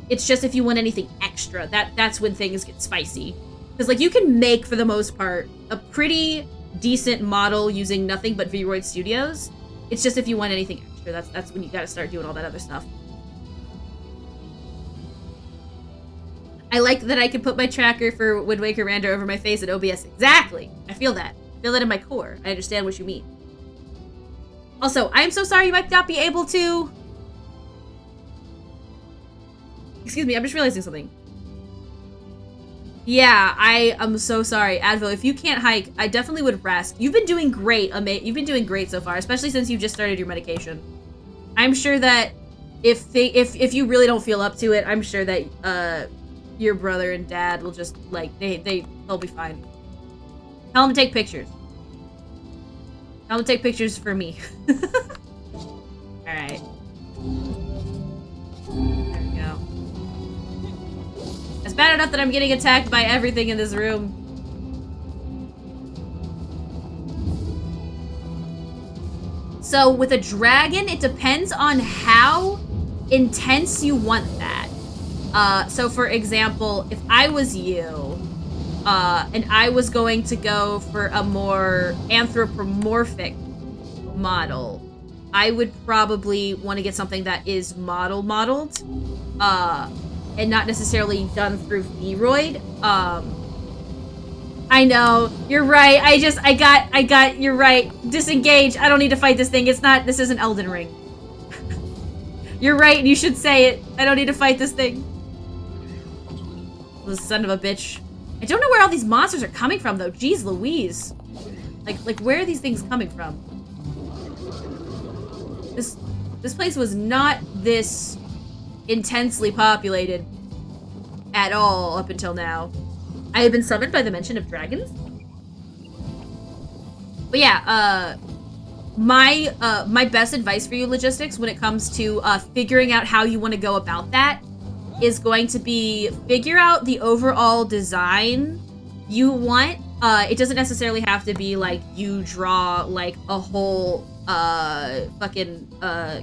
It's just if you want anything extra, that's when things get spicy. Because like you can make, for the most part, a pretty decent model using nothing but V-Roid Studios. It's just if you want anything extra, that's when you gotta start doing all that other stuff. I like that I can put my tracker for Wind Waker Randa over my face at OBS. Exactly! I feel that. I feel that in my core. I understand what you mean. Also, I am so sorry you might not be able to... Excuse me, I'm just realizing something. Yeah, I am so sorry. Advo, if you can't hike, I definitely would rest. You've been doing great. You've been doing great so far, especially since you just started your medication. I'm sure that if you really don't feel up to it, I'm sure that your brother and dad will just like they'll be fine. Tell them to take pictures. Tell them to take pictures for me. All right. There we go. It's bad enough that I'm getting attacked by everything in this room. So with a dragon, it depends on how intense you want that. So for example, if I was you, and I was going to go for a more anthropomorphic model, I would probably want to get something that is modeled, and not necessarily done through V-Roid. I know, you're right. I got, you're right. Disengage. I don't need to fight this thing. This isn't Elden Ring. You're right, and you should say it. I don't need to fight this thing. The son of a bitch. I don't know where all these monsters are coming from, though. Jeez Louise. Like where are these things coming from? This place was not this intensely populated at all up until now. I have been summoned by the mention of dragons. But yeah, my best advice for you, Logistics, when it comes to figuring out how you want to go about that is going to be figure out the overall design you want. It doesn't necessarily have to be like you draw like a whole fucking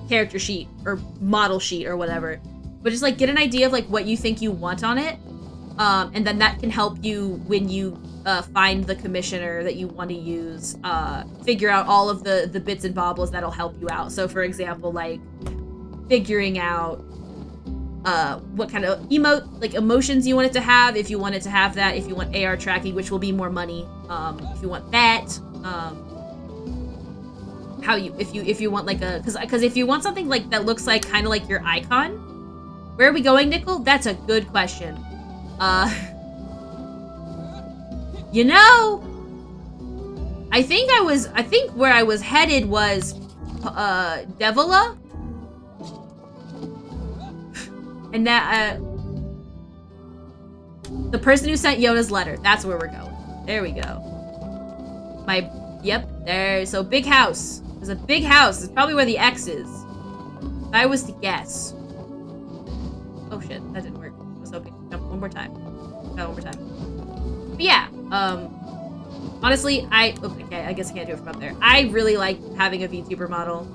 character sheet or model sheet or whatever, but just like get an idea of like what you think you want on it, and then that can help you when you find the commissioner that you want to use, figure out all of the bits and bobbles that'll help you out. So for example, like figuring out what kind of emotions you want it to have, if you want it to have that, if you want AR tracking, which will be more money, if you want that, how you if you want like a because if you want something like that looks like kind of like your icon. Where are we going, Nickel? That's a good question. You know, I think where I was headed was Devila. And that, the person who sent Yona's letter. That's where we're going. There we go. Yep, there. So big house. There's a big house. It's probably where the X is. If I was to guess. Oh shit, that didn't work. I was hoping. Jump one more time. Try one more time. But yeah, honestly, okay, I guess I can't do it from up there. I really like having a VTuber model.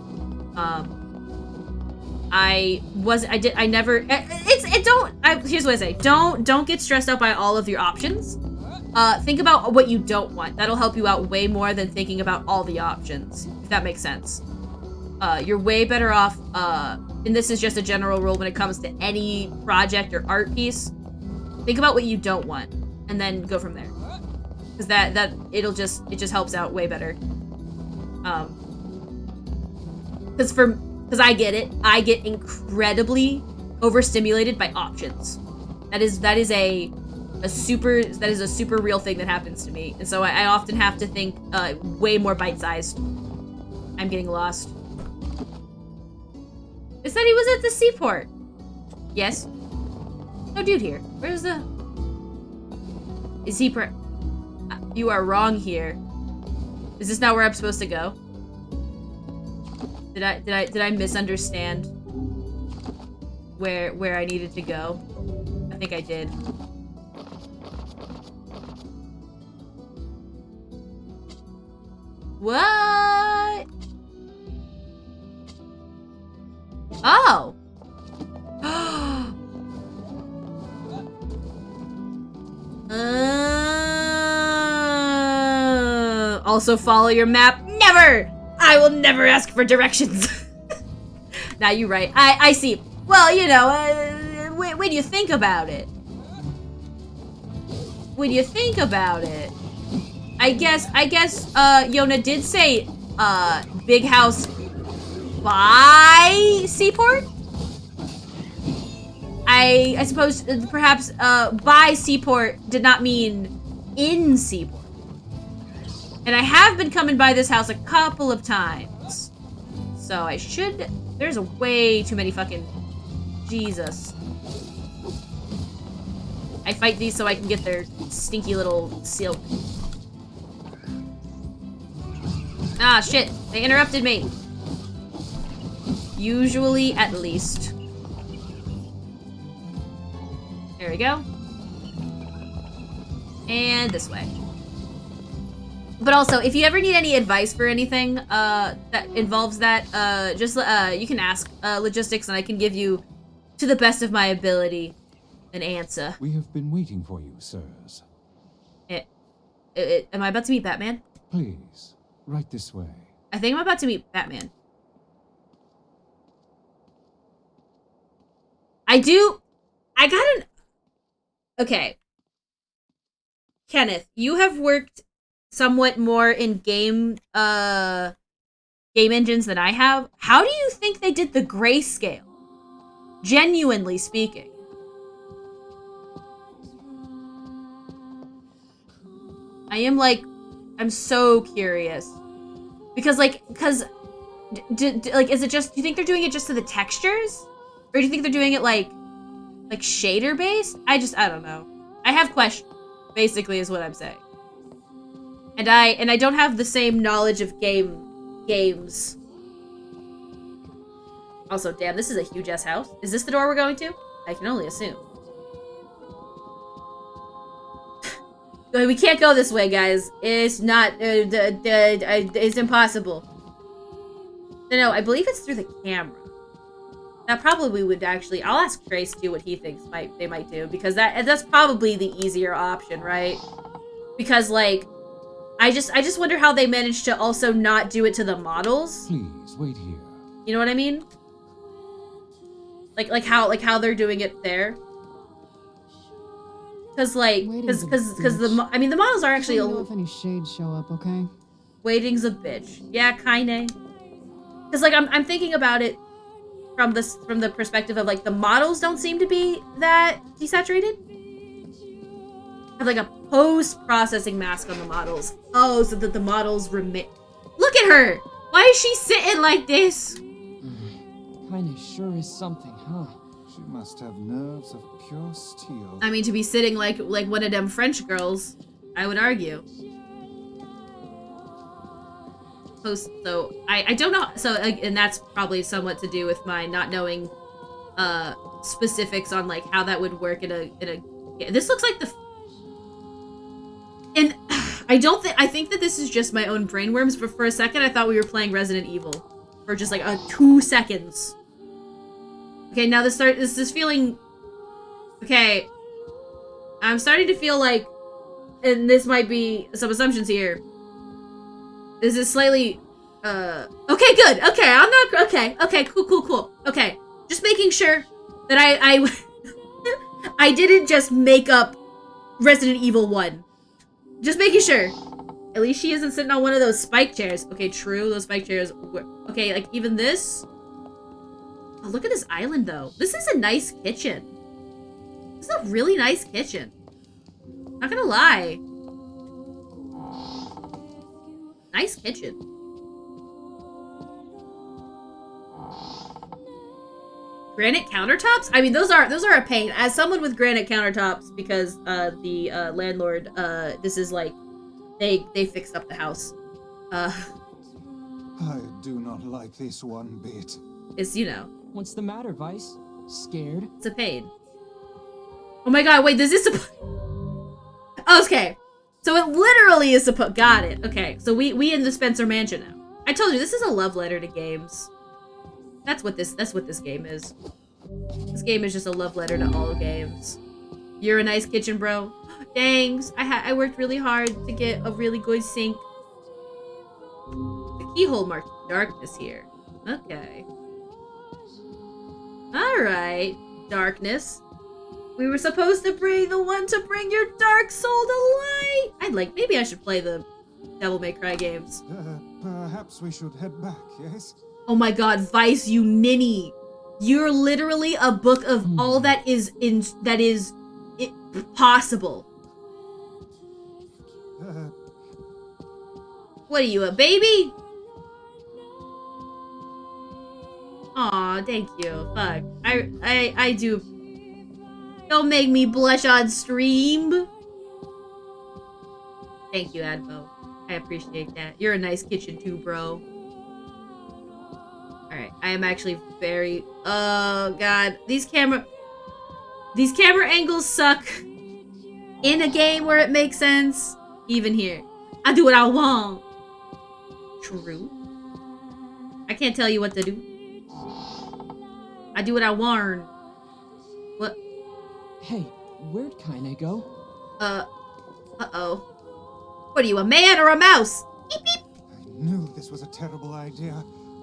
Here's what I say. Don't get stressed out by all of your options. Think about what you don't want. That'll help you out way more than thinking about all the options, if that makes sense. You're way better off, and this is just a general rule when it comes to any project or art piece. Think about what you don't want, and then go from there. Because it just helps out way better. Because I get it. I get incredibly overstimulated by options. That is a super real thing that happens to me. And so I often have to think way more bite-sized. I'm getting lost. It said he was at the seaport. Yes. No dude here. Where's the... Is he You are wrong here. Is this not where I'm supposed to go? Did I misunderstand where I needed to go? I think I did. What? Oh. Also follow your map. Never! I will never ask for directions. Now you're right. I see. Well, you know, when you think about it. When you think about it. I guess, Yona did say, big house by seaport? I suppose perhaps, by seaport did not mean in seaport. And I have been coming by this house a couple of times. So I should... There's way too many fucking... Jesus. I fight these so I can get their stinky little silk. Ah, shit. They interrupted me. Usually, at least. There we go. And this way. But also, if you ever need any advice for anything that involves that, just you can ask Logistics, and I can give you, to the best of my ability, an answer. We have been waiting for you, sirs. Am I about to meet Batman? Please, right this way. I think I'm about to meet Batman. Okay. Kenneth, you have worked somewhat more in game engines than I have. How do you think they did the grayscale? Genuinely speaking. I'm so curious. Because is it just, do you think they're doing it just to the textures? Or do you think they're doing it like shader based? I don't know. I have questions. Basically is what I'm saying. And I don't have the same knowledge of games. Also, damn, this is a huge ass house. Is this the door we're going to? I can only assume. We can't go this way, guys. It's not, it's impossible. No, I believe it's through the camera. That probably would actually, I'll ask Trace too what he thinks they might do, because that's probably the easier option, right? Because like, I just wonder how they managed to also not do it to the models. Please wait here. You know what I mean? Like how they're doing it there. Cause like, cause the models are actually. Let me know if any shades show up, okay? Waiting's a bitch. Yeah, kinda. Cause like I'm thinking about it from the perspective of like the models don't seem to be that desaturated. Have like a post-processing mask on the models. Oh, so that the models remit. Look at her. Why is she sitting like this? Kinda sure is something, huh? She must have nerves of pure steel. I mean, to be sitting like one of them French girls, I would argue. So I don't know. So and that's probably somewhat to do with my not knowing specifics on like how that would work in a. This looks like the. And I think that this is just my own brainworms. But for a second, I thought we were playing Resident Evil for just like 2 seconds. Okay, now this is feeling. Okay, I'm starting to feel like, and this might be some assumptions here. This is slightly, okay, good. Okay, I'm not, okay, cool. Okay, just making sure that I I didn't just make up Resident Evil 1. Just making sure. At least she isn't sitting on one of those spike chairs. Okay, true, those spike chairs. Okay, like even this. Oh, look at this island, though. This is a nice kitchen. This is a really nice kitchen. Not gonna lie. Nice kitchen. Granite countertops? I mean, those are a pain. As someone with granite countertops, because the landlord, this is like, they fixed up the house. I do not like this one bit. It's, you know. What's the matter, Vice? Scared? It's a pain. Oh my god, wait, does this okay. So it literally is supposed. Got it. Okay, so we in the Spencer Mansion now. I told you this is a love letter to games. That's what this game is. This game is just a love letter to all games. You're a nice kitchen, bro. Thanks. I worked really hard to get a really good sink. The keyhole marks darkness here. Okay. All right, darkness. We were supposed to bring the one to bring your dark soul to light. Maybe I should play the Devil May Cry games. Perhaps we should head back, yes? Oh my god, Vice, you ninny. You're literally a book of all that is possible. What are you, a baby? Aw, thank you. Fuck. I do. Don't make me blush on stream. Thank you, Advo. I appreciate that. You're a nice kitchen too, bro. Alright, I am actually very... Oh, God. These camera angles suck. In a game where it makes sense. Even here. I do what I want. True. I can't tell you what to do. I do what I want. What? Hey, where'd Kaine go? Uh-oh. What are you, a man or a mouse? Beep, beep. I knew this was a terrible idea.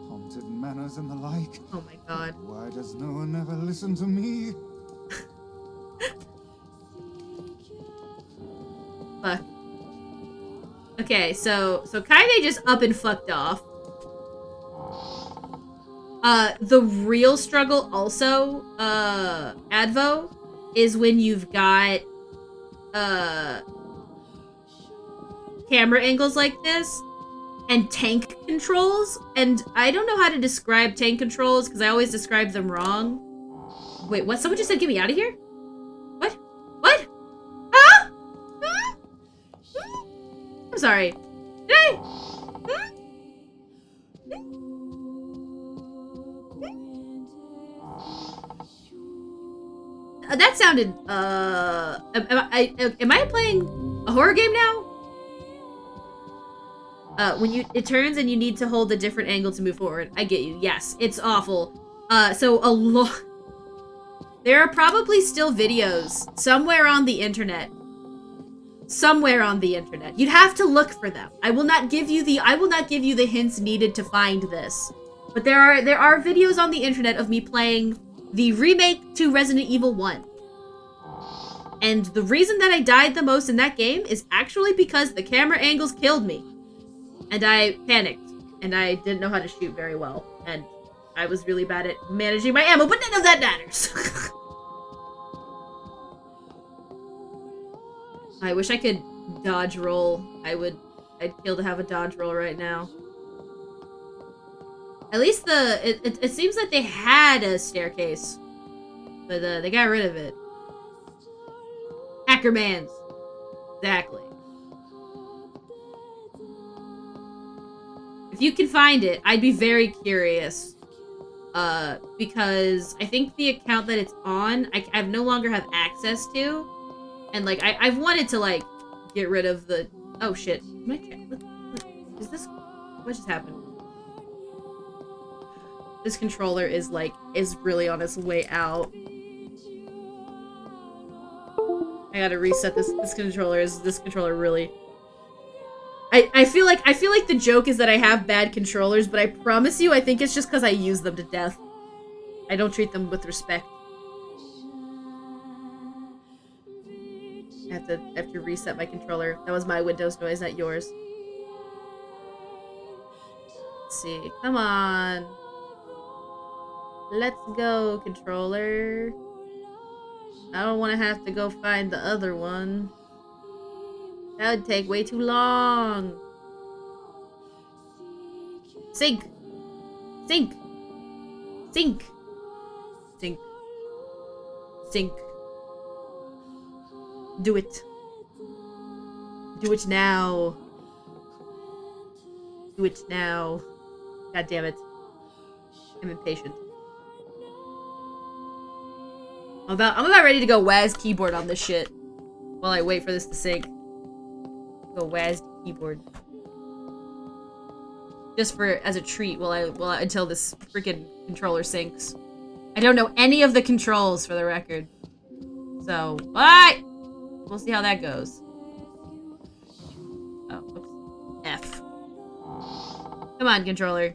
Haunted manors and the like. Oh my god. Why does no one ever listen to me? Fuck. Okay, so Kaine just up and fucked off. The real struggle also, Advo, is when you've got, camera angles like this, and tank controls, and I don't know how to describe tank controls, because I always describe them wrong. Wait, what? Someone just said get me out of here? What? What? Huh? sorry. Did I? That sounded, am I playing a horror game now? When it turns and you need to hold a different angle to move forward. I get you. Yes, it's awful. There are probably still videos somewhere on the internet. Somewhere on the internet. You'd have to look for them. I will not give you the hints needed to find this. But there are videos on the internet of me playing the remake to Resident Evil 1. And the reason that I died the most in that game is actually because the camera angles killed me. And I panicked. And I didn't know how to shoot very well. And I was really bad at managing my ammo, but none of that matters. I wish I could dodge roll. I'd kill to have a dodge roll right now. At least it seems like they had a staircase, but they got rid of it. Hackermans. Exactly. If you can find it, I'd be very curious. Because I think the account that it's on, I no longer have access to. And, like, I've wanted to, like, get rid of the... Oh, shit. Is this... What just happened? This controller is really on its way out. I gotta reset this controller. This controller really... I feel like the joke is that I have bad controllers, but I promise you I think it's just because I use them to death. I don't treat them with respect. I have to reset my controller. That was my Windows noise, not yours. Let's see. Come on. Let's go, controller. I don't want to have to go find the other one. That would take way too long. Sync. Sync. Sync. Sync. Sync. Do it. Do it now. Do it now. God damn it. I'm impatient. I'm about ready to go WAS keyboard on this shit. While I wait for this to sync. Go WAS keyboard. Just as a treat until this freaking controller syncs. I don't know any of the controls for the record. So, what? We'll see how that goes. Oh, oops. F. Come on, controller.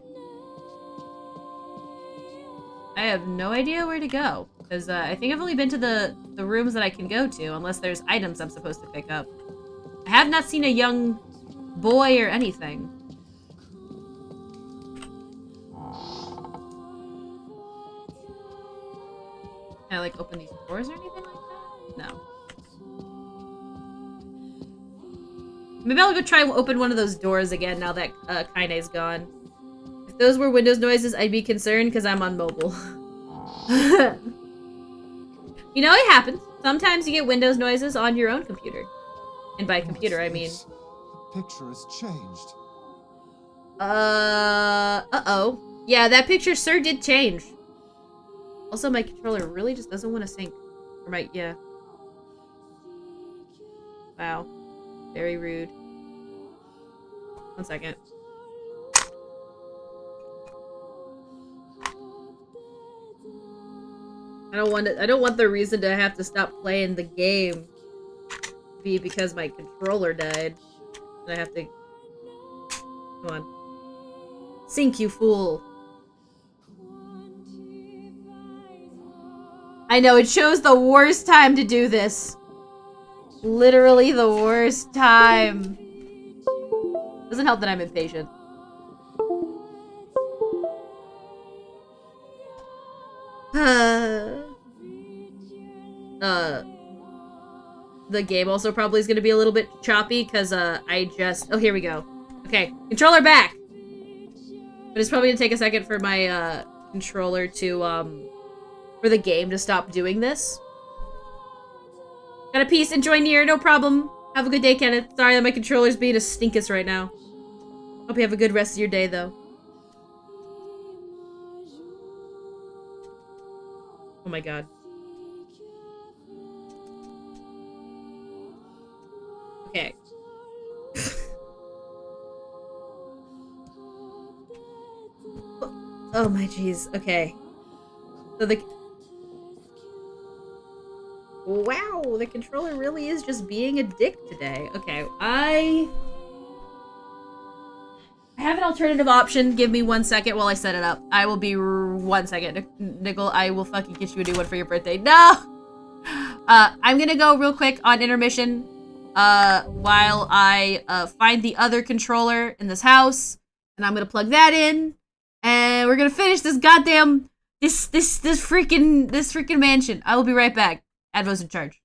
I have no idea where to go. Because I think I've only been to the rooms that I can go to, unless there's items I'm supposed to pick up. I have not seen a young boy or anything. Can I, like, open these doors or anything like that? No. Maybe I'll go try and open one of those doors again now that Kaine's gone. If those were Windows noises, I'd be concerned because I'm on mobile. You know, it happens. Sometimes you get Windows noises on your own computer. And by computer, I mean... The picture has changed. Uh-oh. Yeah, that picture sure did change. Also, my controller really just doesn't want to sync. Or yeah. Wow. Very rude. 1 second. I don't want the reason to have to stop playing the game be because my controller died. And I have to... Come on. Sync, you fool. I know, it shows the worst time to do this. Literally the worst time. Doesn't help that I'm impatient. The game also probably is going to be a little bit choppy because I just... Oh, here we go. Okay, controller back! But it's probably going to take a second for my controller to, for the game to stop doing this. Got a piece, enjoy NieR, no problem. Have a good day, Kenneth. Sorry that my controller's being a stinkus right now. Hope you have a good rest of your day, though. Oh my god. Okay. Oh my jeez. Okay. So the... Wow, the controller really is just being a dick today. Okay, I have an alternative option. Give me 1 second while I set it up. I will be 1 second. Nickel, I will fucking get you a new one for your birthday. No! I'm gonna go real quick on intermission while I find the other controller in this house. And I'm gonna plug that in. And we're gonna finish this goddamn this freaking mansion. I will be right back. Advo's in charge.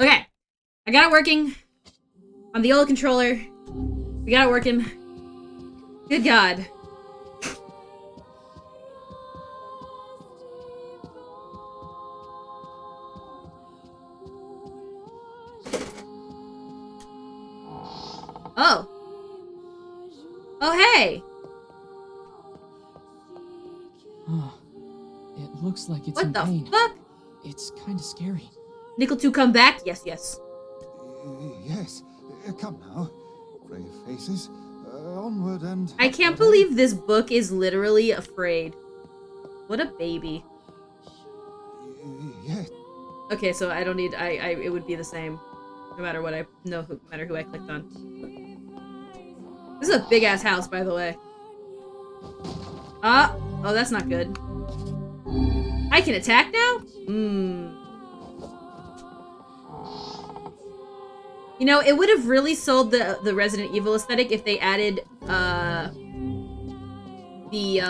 Okay, I got it working on the old controller. We got it working. Good God. Oh. Oh, hey. Oh, it looks like it's What in the pain. fuck? It's kind of scary. Nickel 2 come back? Yes, yes. Yes, come now. Brave faces. Onward and... I can't believe this book is literally afraid. What a baby. Yet, Okay, so I don't need, it would be the same. No matter what no matter who I clicked on. This is a big ass house, by the way. Oh, that's not good. I can attack now? You know, it would have really sold the Resident Evil aesthetic if they added, the,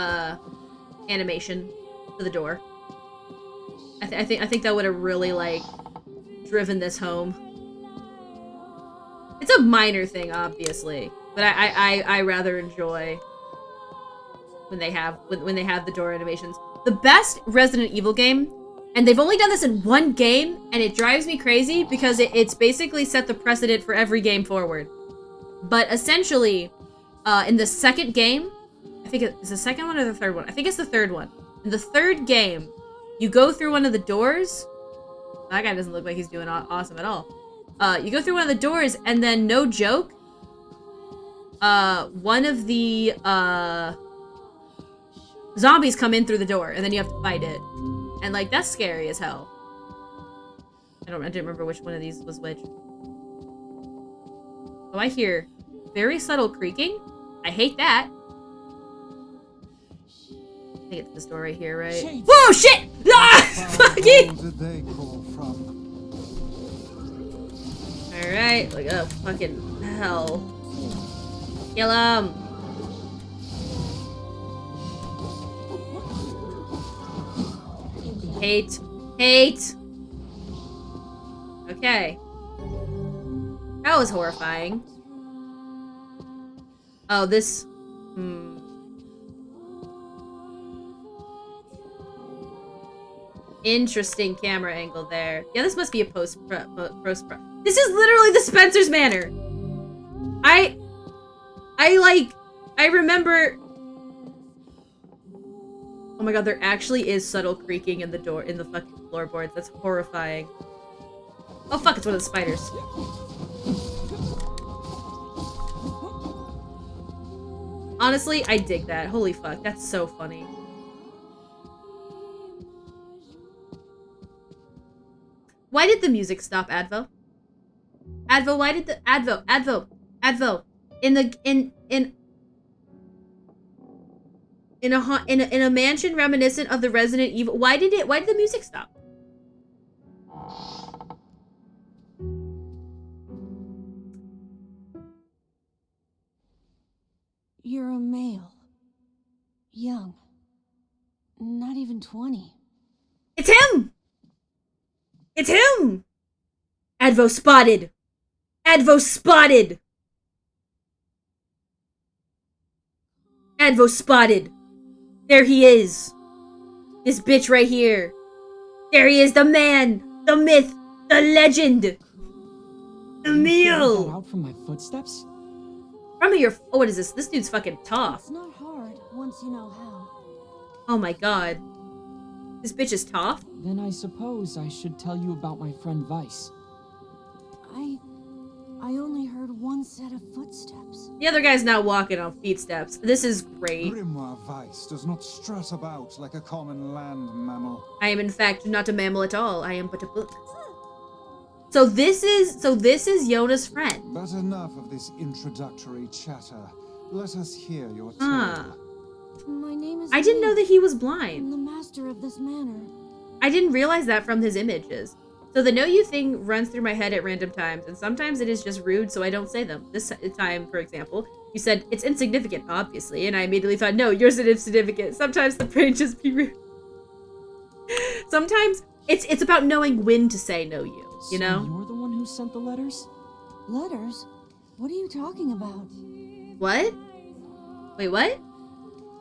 animation to the door. I think that would have really, like, driven this home. It's a minor thing, obviously, but I rather enjoy when they have the door animations. The best Resident Evil game, and they've only done this in one game, and it drives me crazy because it's basically set the precedent for every game forward. But essentially, in the second game, I think it's the second one or the third one. I think it's the third one. In the third game, you go through one of the doors. That guy doesn't look like he's doing awesome at all. You go through one of the doors, and then, no joke, one of the, zombies come in through the door, and then you have to fight it. And, like, that's scary as hell. I didn't remember which one of these was which. Oh, I hear very subtle creaking. I hate that. I think it's this door right here, right? Shades. Whoa, shit! Ah! Fucking! Where did they call from? Alright, like, oh, fucking hell. Kill him! Hate. Hate! Okay. That was horrifying. Oh, this... Interesting camera angle there. Yeah, this must be a post. This is literally the Spencer's Manor. I remember. Oh my god, there actually is subtle creaking in the door, in the fucking floorboards. That's horrifying. Oh fuck, it's one of the spiders. Honestly, I dig that. Holy fuck, that's so funny. Why did the music stop, Advo? Advo, why did the Advo in a mansion reminiscent of the Resident Evil, why did the music stop? You're a male. Young. Not even 20. It's him! It's him! Advo spotted! Advo spotted! Advo spotted! There he is! This bitch right here! There he is, the man! The myth! The legend! Emil! Out from my footsteps? From your... Oh, what is this? This dude's fucking tough. It's not hard once you know how. Oh my god. This bitch is tough? Then I suppose I should tell you about my friend Vice. I only heard one set of footsteps. The other guy's now walking on feet steps. This is great. Grimoire Vice does not strut about like a common land mammal. I am in fact not a mammal at all. I am but a book. So this is Yona's friend. But enough of this introductory chatter. Let us hear your tale. My name is I didn't know that he was blind. I'm the master of this manor. I didn't realize that from his images. So the know you thing runs through my head at random times, and sometimes it is just rude, so I don't say them. This time, for example, you said, it's insignificant, obviously, and I immediately thought, no, yours is insignificant. Sometimes the brain just be rude. Sometimes it's about knowing when to say no you know? So you're the one who sent the letters? Letters? What are you talking about? What? Wait, what?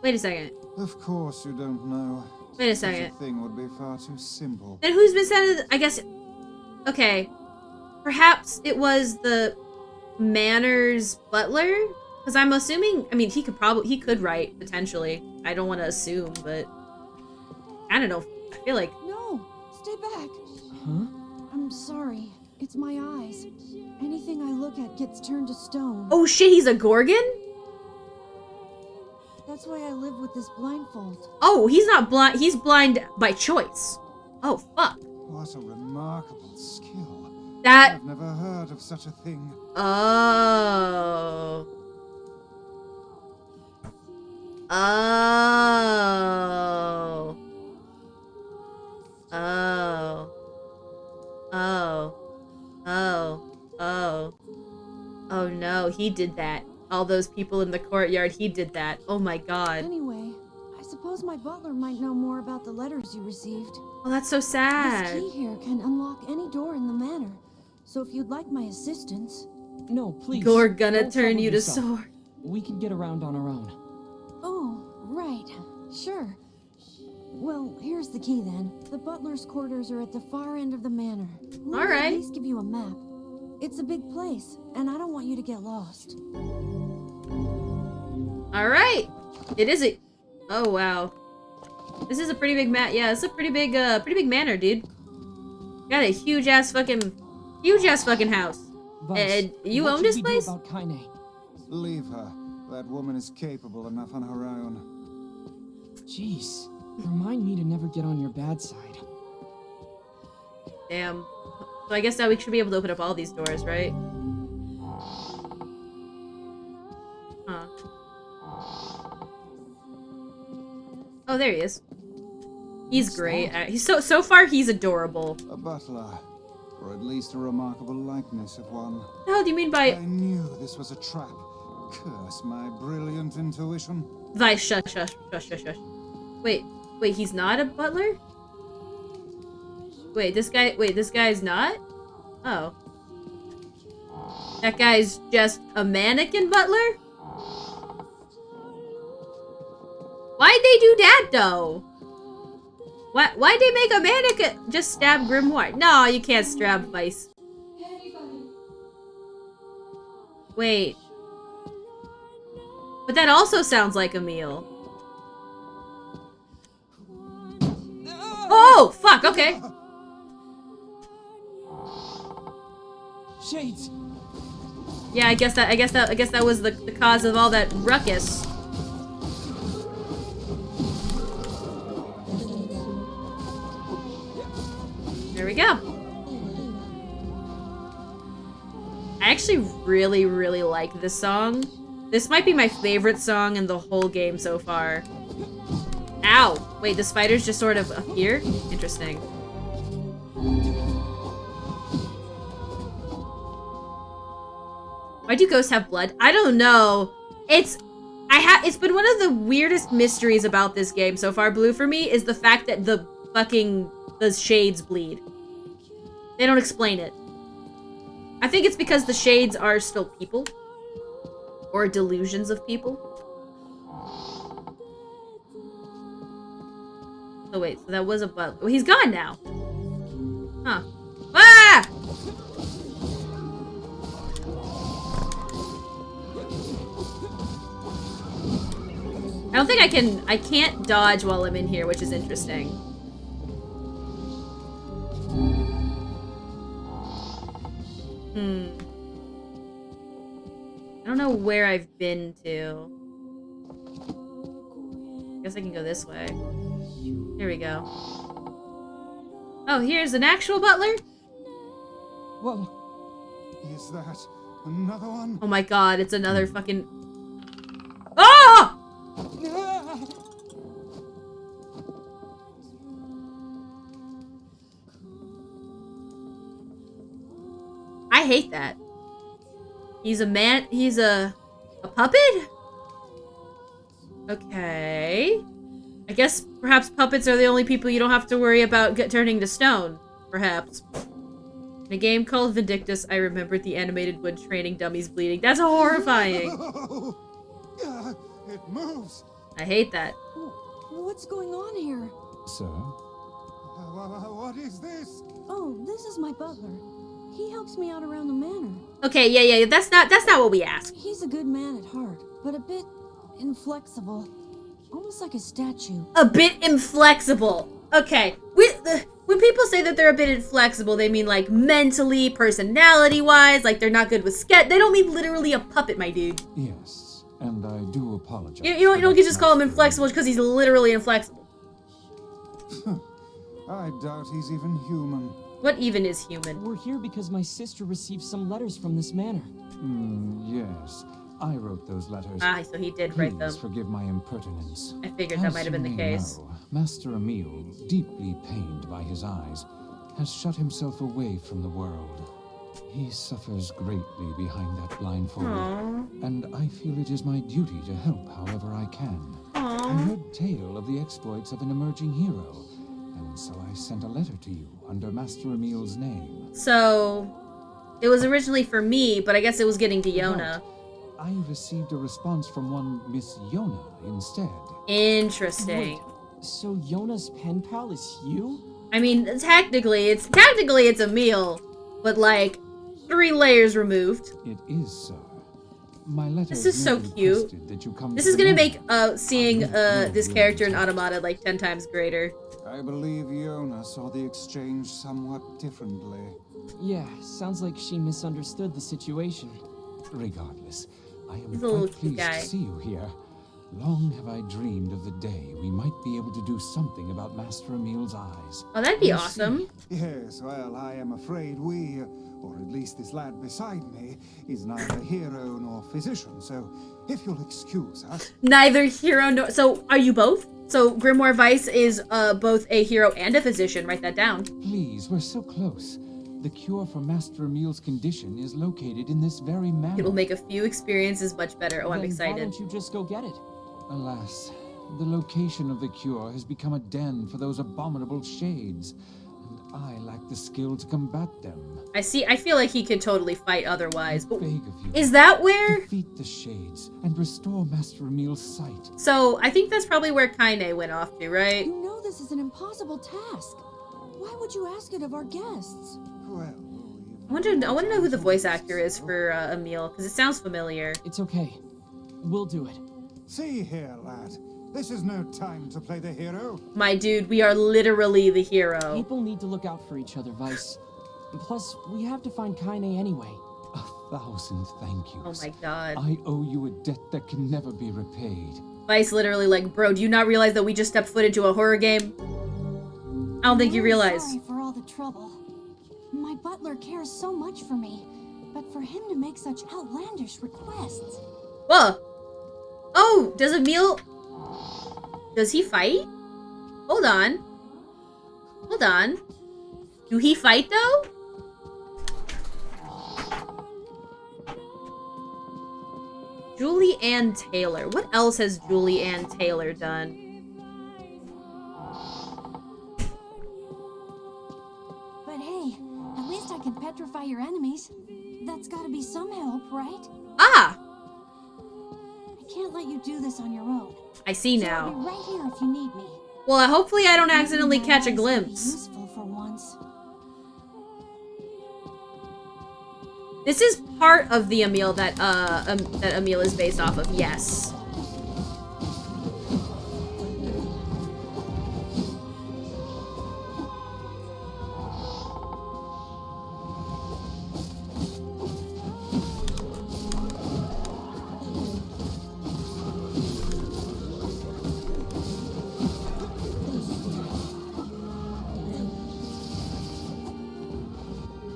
Wait a second. Of course you don't know. Wait a Such second. a thing would be far too simple. Then who's been sending? I guess. Okay, perhaps it was the Manor's butler, because I'm assuming. I mean, he could write potentially. I don't want to assume, but I don't know. I feel like. No, stay back. Huh? I'm sorry. It's my eyes. Anything I look at gets turned to stone. Oh shit! He's a Gorgon. That's why I live with this blindfold. Oh, he's not blind. He's blind by choice. Oh fuck. What a remarkable skill. That. I've never heard of such a thing. Oh. Oh. Oh. Oh. Oh. Oh. Oh no, he did that. All those people in the courtyard, he did that. Oh my god. Anyway, I suppose my butler might know more about the letters you received. Oh, that's so sad. This key here can unlock any door in the manor. So if you'd like my assistance... No, please. You're gonna don't turn trouble you to yourself. sword. We can get around on our own. Oh, right. Sure. Well, here's the key then. The butler's quarters are at the far end of the manor. Let me at least give you a map. It's a big place, and I don't want you to get lost. Alright. It is a... Oh, wow. This is a pretty big yeah, it's a pretty big manor, dude. Got a huge-ass fucking house. Vods, And you what own should this we place? do about Kaine? Leave her. That woman is capable enough on her own. Jeez. Remind me to never get on your bad side. Damn. So I guess now we should be able to open up all these doors, right? Huh. Oh, there he is. He's great. He's so far he's adorable. A butler, or at least a remarkable likeness of one. What the hell do you mean by... I knew this was a trap. Curse my brilliant intuition. Shush. Wait, he's not a butler? Wait, this guy's not? Oh. That guy's just a mannequin butler? Why'd they do that, though? Why'd they make a mannequin? Just stab Grimoire. No, you can't stab Vice. Wait. But that also sounds like a meal. Oh, fuck, okay. Shades. Yeah, I guess that was the cause of all that ruckus. There we go. I actually really, really like this song. This might be my favorite song in the whole game so far. Ow! Wait, the spiders just sort of appear? Interesting. Why do ghosts have blood? I don't know. It's been one of the weirdest mysteries about this game so far, Blue, for me, is the fact that the shades bleed. They don't explain it. I think it's because the shades are still people. Or delusions of people. Oh wait, so that was a bug. Well, he's gone now. Huh. Ah! I don't think I can't dodge while I'm in here, which is interesting. I don't know where I've been to. Guess I can go this way. Here we go. Oh, here's an actual butler? Whoa. Is that another one? Oh my god, it's another fucking... Oh! I hate that. He's a man. He's a puppet? Okay. I guess perhaps puppets are the only people you don't have to worry about turning to stone. Perhaps. In a game called Vindictus, I remembered the animated wood training dummies bleeding. That's horrifying. It moves. I hate that. What's going on here? Sir? What is this? Oh, this is my butler. He helps me out around the manor. Okay, yeah, that's not what we asked. He's a good man at heart, but a bit inflexible. Almost like a statue. A bit inflexible. Okay. When people say that they're a bit inflexible, they mean like mentally, personality-wise, like they're not good with sketch. They don't mean literally a puppet, my dude. Yes, and I do apologize. You don't just call him inflexible because he's literally inflexible. I doubt he's even human. What even is human? We're here because my sister received some letters from this manor. Yes. I wrote those letters. Ah, so he did write them. Please forgive my impertinence. I figured that might have been the case. Know, Master Emil, deeply pained by his eyes, has shut himself away from the world. He suffers greatly behind that blindfold, and I feel it is my duty to help however I can. I heard tale of the exploits of an emerging hero, and so I sent a letter to you under Master Emil's name. So, it was originally for me, but I guess it was getting to Yona. But I received a response from one Miss Yona instead. Interesting. Wait, so Yona's pen pal is you? I mean, technically it's Emil, but like 3 layers removed. It is, sir. My letter. This is so cute. This is gonna make seeing this character in Automata like 10 times greater. I believe Yona saw the exchange somewhat differently. Yeah, sounds like she misunderstood the situation. Regardless, I am He's a little quite pleased guy. to see you here. Long have I dreamed of the day we might be able to do something about Master Emil's eyes. Oh, that'd be You awesome. see? Yes, well, I am afraid we, or at least this lad beside me, is neither hero nor physician, so if you'll excuse us... Neither hero nor... So, are you both? So, Grimoire Weiss is both a hero and a physician. Write that down. Please, we're so close. The cure for Master Emil's condition is located in this very manor. It will make a few experiences much better. Oh, I'm Then excited. Why don't you just go get it? Alas, the location of the cure has become a den for those abominable shades, and I lack the skill to combat them. I feel like he could totally fight otherwise. But Beg of you, is that where... defeat the shades and restore Master Emil's sight. So, I think that's probably where Kaine went off to, right? You know this is an impossible task. Why would you ask it of our guests? Well, I want to know who the voice actor is for Emil, because it sounds familiar. It's okay. We'll do it. see here, lad. This is no time to play the hero. My dude, we are literally the hero. People need to look out for each other, Vice. Plus, we have to find Kaine anyway. 1,000 thank yous. Oh my god. I owe you a debt that can never be repaid. Vice literally like, bro, do you not realize that we just stepped foot into a horror game? I don't think you realize. Sorry for all the trouble. My butler cares so much for me, but for him to make such outlandish requests. Whoa. Oh, does Emil... Does he fight? Hold on. Hold on. Do he fight though? Julie Ann Taylor. What else has Julie Ann Taylor done? But hey, at least I can petrify your enemies. That's gotta be some help, right? Ah! I can't let you do this on your own. I see So now. I'll be right here if you need me. Well, hopefully I don't accidentally My catch a eyes can be glimpse. Useful for once. This is part of the Emil that that Emil is based off of. Yes.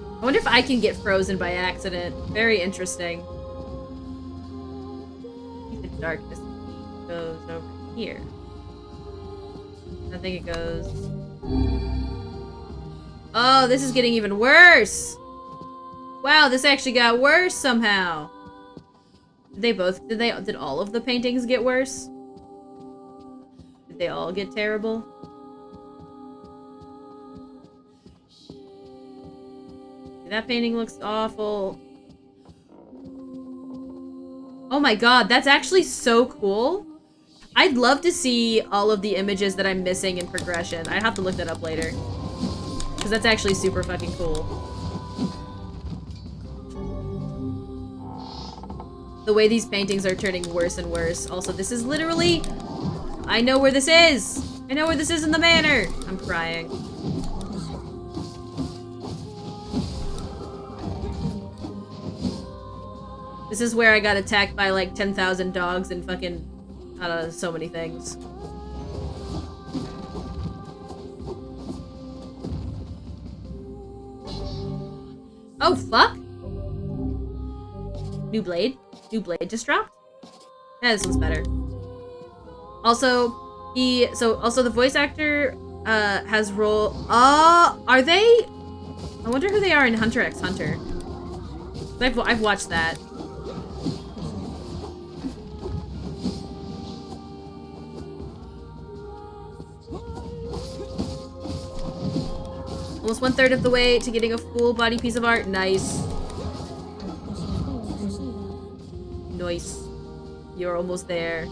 I wonder if I can get frozen by accident. Very interesting. I think the darkness goes over here. I think it goes... Oh, this is getting even worse! Wow, this actually got worse somehow. Did all of the paintings get worse? Did they all get terrible? That painting looks awful. Oh my god, that's actually so cool. I'd love to see all of the images that I'm missing in progression. I'd have to look that up later. Because that's actually super fucking cool. The way these paintings are turning worse and worse. Also, this is literally... I know where this is! I know where this is in the manor! I'm crying. This is where I got attacked by like 10,000 dogs and fucking, I don't know, so many things. Oh, fuck! New blade? New blade just dropped? Yeah, this one's better. Also, also the voice actor, has role... are they... I wonder who they are in Hunter x Hunter. I've watched that. Almost 1/3 of the way to getting a full body piece of art. Nice. Nice. You're almost there.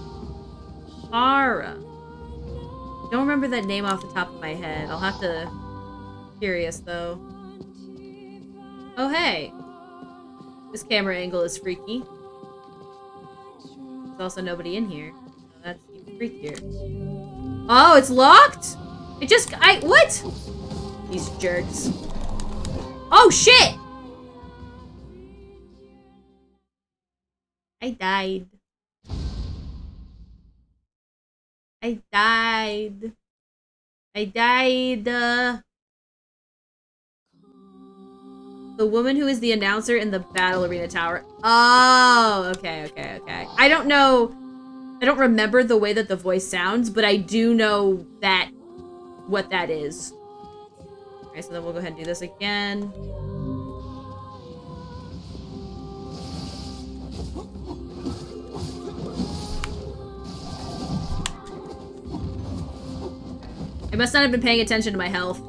Ara. Don't remember that name off the top of my head. I'll have to... Curious, though. Oh, hey. This camera angle is freaky. There's also nobody in here. So that's even freakier. Oh, it's locked? What? These jerks. Oh, shit! I died. I died. I died. The woman who is the announcer in the battle arena tower. Oh, okay. I don't know. I don't remember the way that the voice sounds, but I do know that what that is. Okay, so then we'll go ahead and do this again. I must not have been paying attention to my health.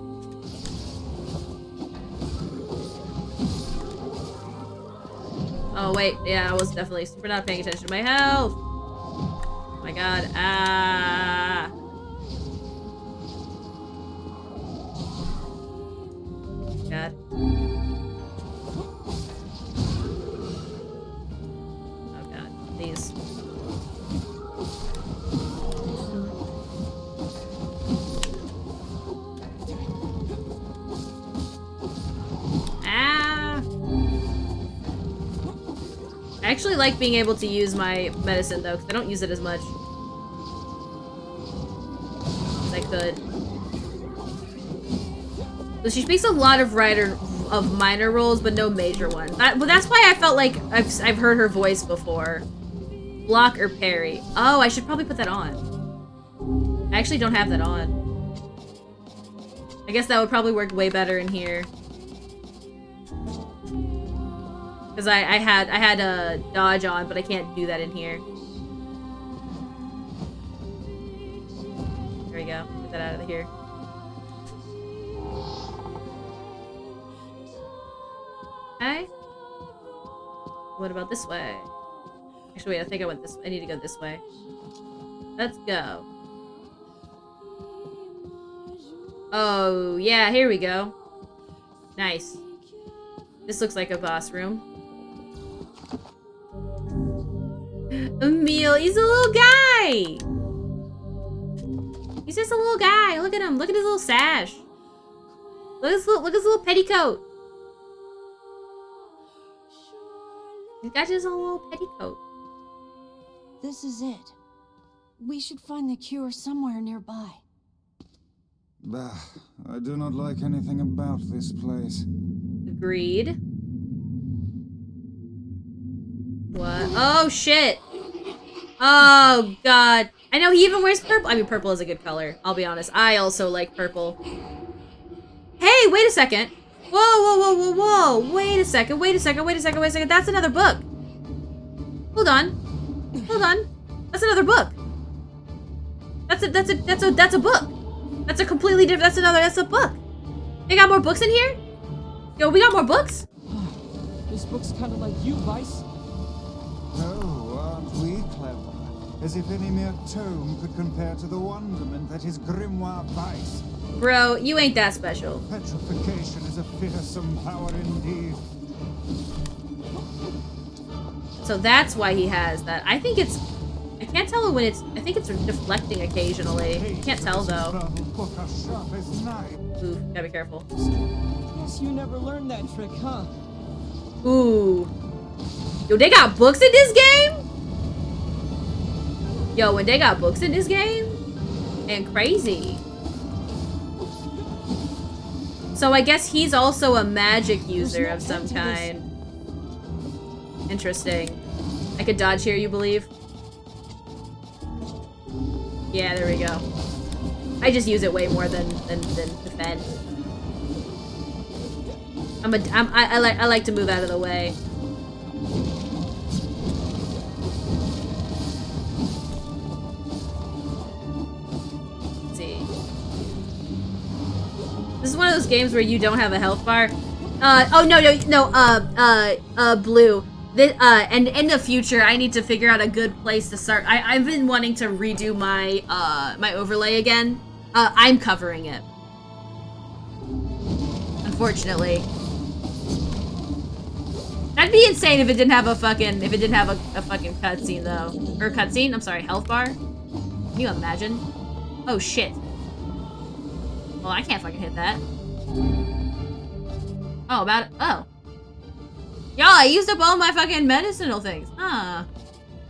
Oh, wait. Yeah, I was definitely super not paying attention to my health. Oh my god. Ah. God. Oh god. Please. I actually like being able to use my medicine, though, because I don't use it as much as I could. So she speaks a lot of minor roles, but no major ones. But that's why I felt like I've heard her voice before. Block or parry. Oh, I should probably put that on. I actually don't have that on. I guess that would probably work way better in here. Because I had a dodge on, but I can't do that in here. There we go. Get that out of here. Okay. What about this way? Actually, wait, I think I went this way. I need to go this way. Let's go. Oh, yeah, here we go. Nice. This looks like a boss room. Emil, he's a little guy! He's just a little guy. Look at him. Look at his little sash. Look at his little petticoat. He's got his own little petticoat. This is it. We should find the cure somewhere nearby. Bah, I do not like anything about this place. Agreed. What? Oh, shit. Oh, God. I know he even wears purple. I mean, purple is a good color. I'll be honest. I also like purple. Hey, wait a second. Whoa. Wait a second. That's another book. Hold on. That's another book. That's a book. That's a completely different, that's a book. They got more books in here? Yo, we got more books? This book's kind of like you, Vice. Oh, aren't we clever? As if any mere tome could compare to the wonderment that is Grimoire Vice. Bro, you ain't that special. Petrification is a fearsome power indeed. So that's why he has that. I can't tell when it's, I think it's deflecting occasionally. I can't tell though. Ooh, gotta be careful. Guess you never learned that trick, huh? Ooh. Yo, they got books in this game? Yo, when they got books in this game? And crazy. So I guess he's also a magic user of some kind. Interesting. I could dodge here, you believe? Yeah, there we go. I just use it way more than defend. I like to move out of the way. Let's see. This is one of those games where you don't have a health bar. Blue. And in the future, I need to figure out a good place to start. I've been wanting to redo my my overlay again. I'm covering it. Unfortunately. That'd be insane if it didn't have a fucking cutscene though. Or cutscene? I'm sorry, health bar? Can you imagine? Oh shit. Well, I can't fucking hit that. Oh, oh. Y'all, I used up all my fucking medicinal things. Huh.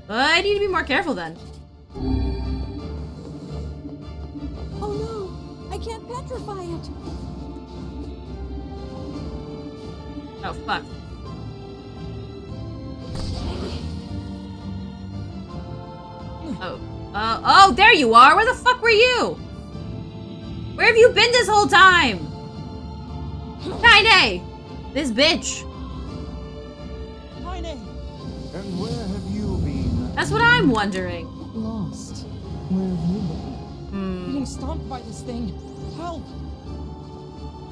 I need to be more careful then. Oh no! I can't petrify it! Oh, fuck. Oh, there you are! Where the fuck were you? Where have you been this whole time? Kaine! This bitch. And where have you been? That's what I'm wondering. Lost. Where have you been? Getting stomped by this thing. Help!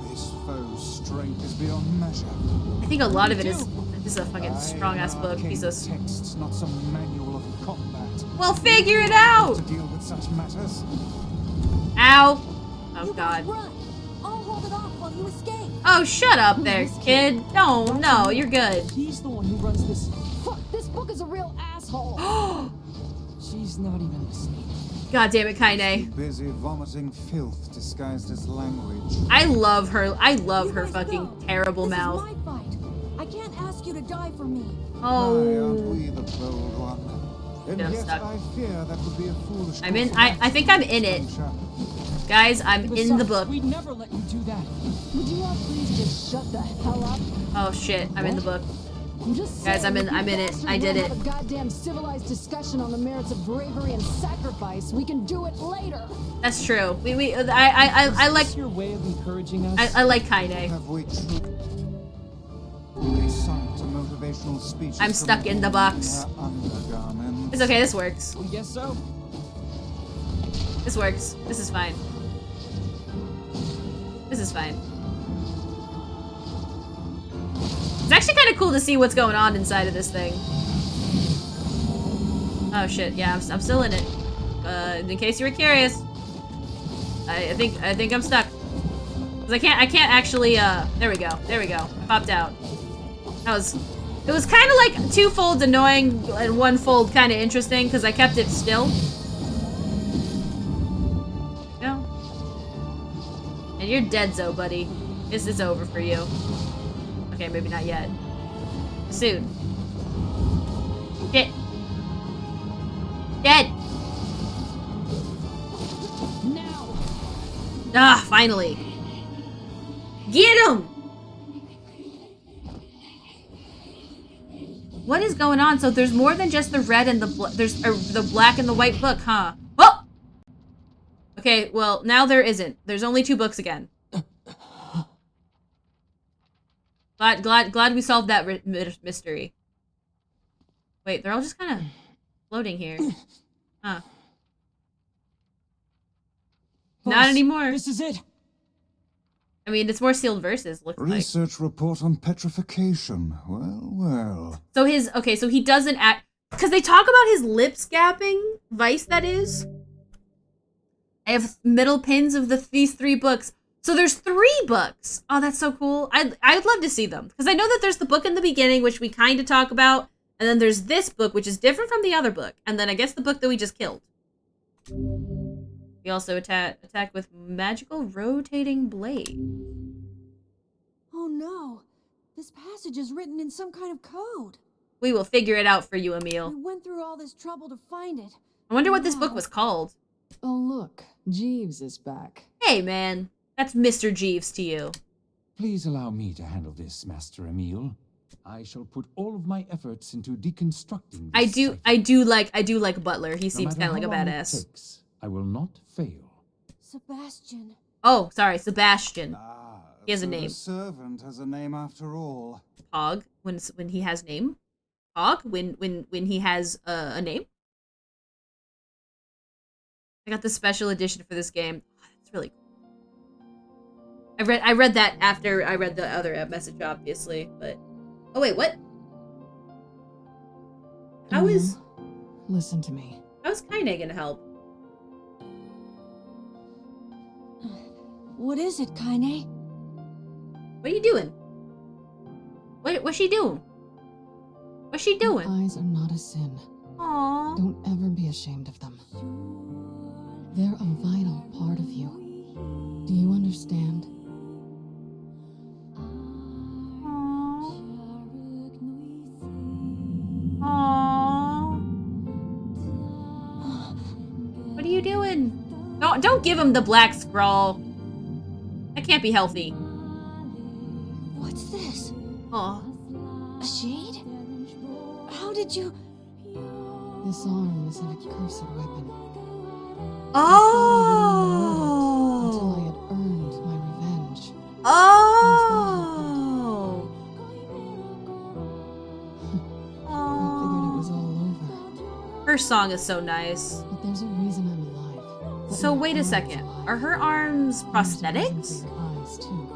This foe's strength is beyond measure. I think a lot of it is a fucking strong ass book. Piece of texts, not some manual of combat. Well, figure it out. To deal with such matters. Ow! Oh god. I'll hold it off while you escape. Oh, shut up there, kid. No, you're good. He's the one who runs this. Fuck, this book is a real asshole. She's not even listening. God damn it, Kaine. Busy vomiting filth disguised as language. I love her. I love her fucking terrible mouth. This is my fight. I can't ask you to die for me. Oh. Why aren't we the bold one? And I'm yet stuck. I fear that would be a foolish. I'm in. I think I'm in it. Guys, I'm in the book. We'd never let you do that. Would you all please just shut the hell up? Oh shit, I'm in the book. I'm just Guys, I'm in it. I did it. Have a goddamn civilized discussion on the merits of bravery and sacrifice. We can do it later. That's true. I like your way of encouraging us. I like Kaine. Have we truly sunk to motivational speeches? I'm stuck in the box. It's okay, this works. We guess so. This works. This is fine. This is fine. It's actually kind of cool to see what's going on inside of this thing. Oh shit, yeah, I'm still in it. In case you were curious, I think I'm stuck. Cause I can't actually. There we go. I popped out. It was kind of like two-fold annoying and one-fold kind of interesting because I kept it still. No. And you're dead, Zoe, buddy. This is over for you. Okay, maybe not yet. Soon. Shit. Dead. Now. Ah, finally. Get him! What is going on? So there's more than just the red and the black and the white book, huh? Oh! Okay, well, now there isn't. There's only 2 books again. Glad we solved that mystery. Wait, they're all just kind of floating here. Huh. Not anymore. This is it. I mean, it's more sealed verses, looks like. Research report on petrification. Well. So so he doesn't act, because they talk about his lips gapping, vice that is. I have middle pins of these 3 books. So there's 3 books. Oh, that's so cool. I'd love to see them, because I know that there's the book in the beginning, which we kind of talk about, and then there's this book, which is different from the other book, and then I guess the book that we just killed. We also attack with magical rotating blade. Oh no. This passage is written in some kind of code. We will figure it out for you, Emil. We went through all this trouble to find it. I wonder what this book was called. Oh look, Jeeves is back. Hey man, that's Mr. Jeeves to you. Please allow me to handle this, Master Emil. I shall put all of my efforts into deconstructing this I do like Butler. He seems kind of like a badass. I will not fail. Sebastian. Oh, sorry, Sebastian. He has a So name. the servant has a name after all. Pog, when he has name. Pog, when he has a name. I got the special edition for this game. It's really cool. I read that after I read the other message, obviously, but oh wait, what? How is Listen to me. how's Kaine gonna help? What is it, Kaine? What are you doing? What's she doing? What's she doing? Eyes are not a sin. Aww. Don't ever be ashamed of them. They're a vital part of you. Do you understand? What are you doing? Don't give him the black scroll. That can't be healthy. What's this? Aw. A shade? How did you... This arm is an accursed weapon. Oh! Until I had earned my revenge. Oh! I figured it was all over. Her song is so nice. But there's a reason I'm alive. That So my wait a arm is second. alive. Are her arms There's a reason prosthetics? for your eyes, too.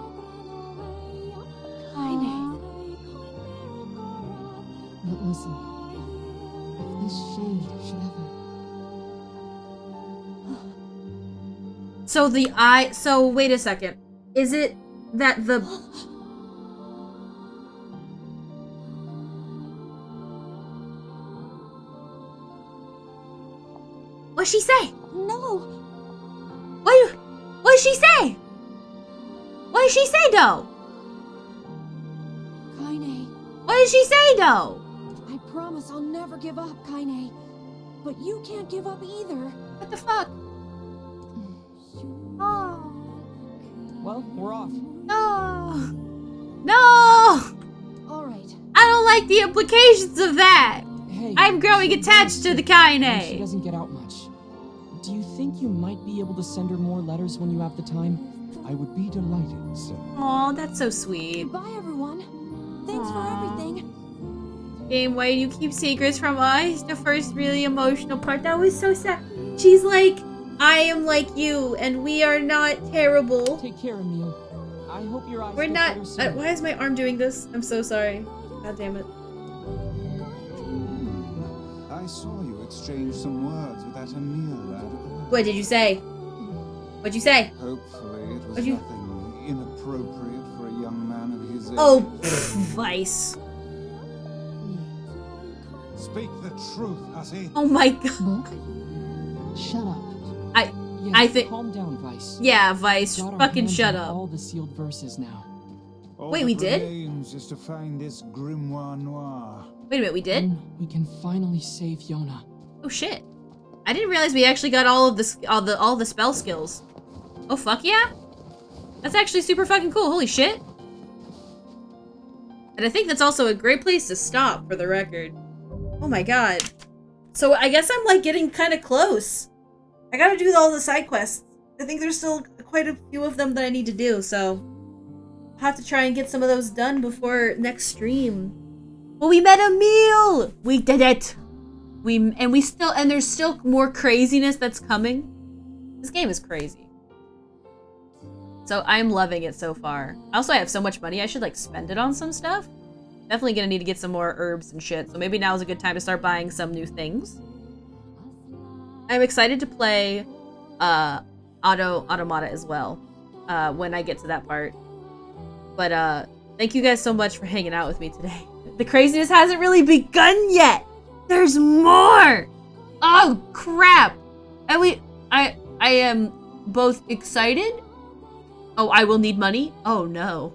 But listen, if this shade should ever... So wait a second. Is it that the... What'd she say? No! What did she say? What did she say, though? Kaine, What did she say, though? I promise I'll never give up, Kaine. But you can't give up either. What the fuck? Oh. Well, we're off. No. No! All right. I don't like the implications of that. Hey, I'm growing attached to the She Kaine. doesn't get out much. Do you think you might be able to send her more letters when you have the time? I would be delighted, sir. Aw, that's so sweet. Goodbye, everyone. Thanks for everything. Game, why do you keep secrets from us? The first really emotional part. That was so sad. She's like, I am like you, and we are not terrible. Take care, Emil. I hope your eyes We're get not. better soon. Why is my arm doing this? I'm so sorry. God damn it. I saw you exchange some words with that Emil lad. What did you say? What'd you say? Hopefully it was What'd you- nothing inappropriate for a young man of his age. Oh, Vice. Speak the truth, hussy. Oh my god. Book? Shut up. I Yes, think- Calm down, Vice. Yeah, Vice. Got our Fucking hands shut on up. all the sealed verses now. All Wait, that we did? remains is to find this grimoire noir. Wait a minute, we did? Then we can finally save Yona. Oh shit. I didn't realize we actually got all the spell skills. Oh fuck yeah? That's actually super fucking cool. Holy shit. And I think that's also a great place to stop, for the record. Oh my god. So I guess I'm like getting kind of close. I gotta do all the side quests. I think there's still quite a few of them that I need to do, so I'll have to try and get some of those done before next stream. Well, we met Emil! We did it! And there's still more craziness that's coming. This game is crazy. So I'm loving it so far. Also, I have so much money, I should like spend it on some stuff. Definitely gonna need to get some more herbs and shit, so maybe now is a good time to start buying some new things. I'm excited to play Automata as well when I get to that part. But thank you guys so much for hanging out with me today. The craziness hasn't really begun yet. There's more. Oh crap! I am both excited. Oh, I will need money. Oh no.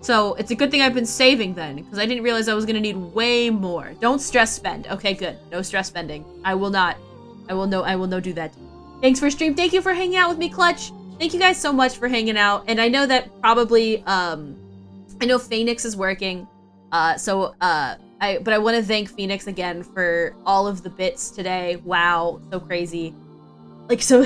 So it's a good thing I've been saving then, because I didn't realize I was gonna need way more. Don't stress spend. Okay, good. No stress spending. I will not do that. Thanks for stream. Thank you for hanging out with me, Clutch. thank you guys so much for hanging out. And I know that probably, I know Phoenix is working. But I want to thank Phoenix again for all of the bits today. Wow, so crazy. Like, so,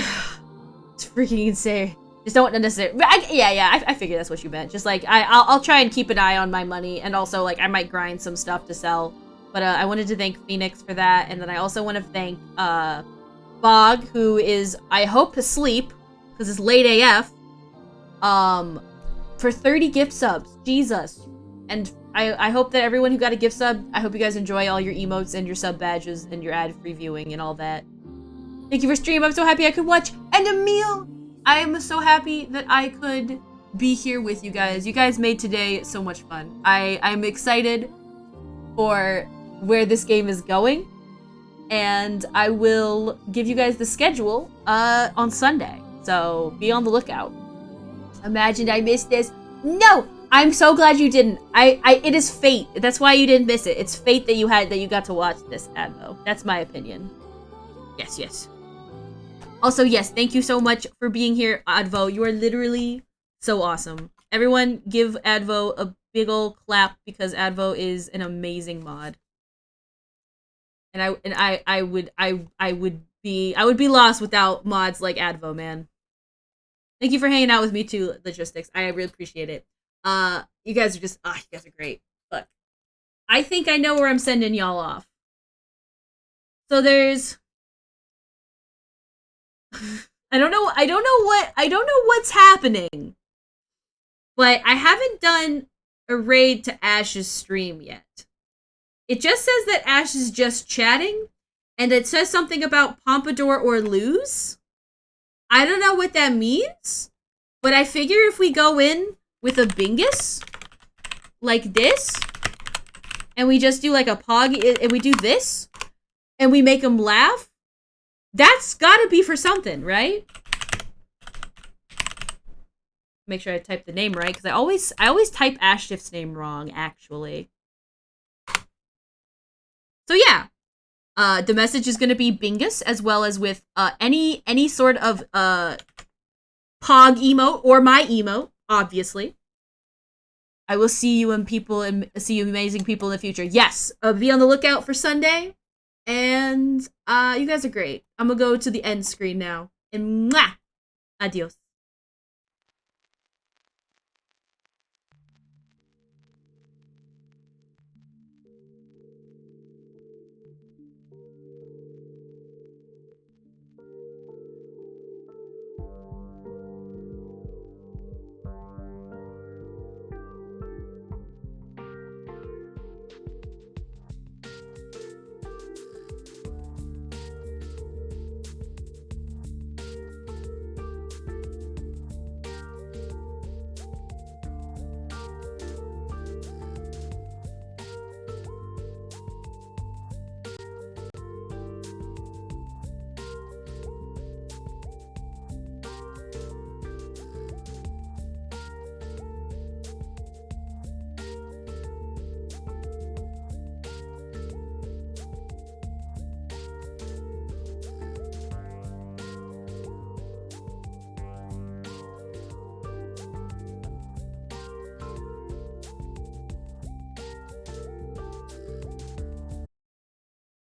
it's freaking insane. Just don't necessarily, I figured that's what you meant. Just like, I'll try and keep an eye on my money, and also like I might grind some stuff to sell. But I wanted to thank Phoenix for that, and then I also want to thank Bog, who is, I hope, asleep because it's late AF. For 30 gift subs, Jesus, and I hope that everyone who got a gift sub, I hope you guys enjoy all your emotes and your sub badges and your ad-free viewing and all that. Thank you for stream. I'm so happy I could watch. And Emil, I am so happy that I could be here with you guys. You guys made today so much fun. I'm excited for where this game is going. And I will give you guys the schedule on Sunday. So be on the lookout. Imagined I missed this. No! I'm so glad you didn't. It is fate. That's why you didn't miss it. It's fate that you got to watch this, Advo. That's my opinion. Yes. Also, yes, thank you so much for being here, Advo. You are literally so awesome. Everyone give Advo a big ol' clap because Advo is an amazing mod. And I would be lost without mods like Advo, man. Thank you for hanging out with me too, Logistics. I really appreciate it. You guys are just, you guys are great. Look, I think I know where I'm sending y'all off. So there's, I don't know what's happening, but I haven't done a raid to Ash's stream yet. It just says that Ash is just chatting, and it says something about Pompadour or lose. I don't know what that means, but I figure if we go in with a Bingus, like this, and we just do like a pog, and we do this, and we make him laugh, that's gotta be for something, right? Make sure I type the name right, because I always type Ashtift's name wrong, actually. So yeah, the message is gonna be Bingus, as well as with any sort of pog emote or my emote, obviously. I will see you see you amazing people in the future. Yes, be on the lookout for Sunday. And you guys are great. I'm gonna go to the end screen now. And mwah! Adios.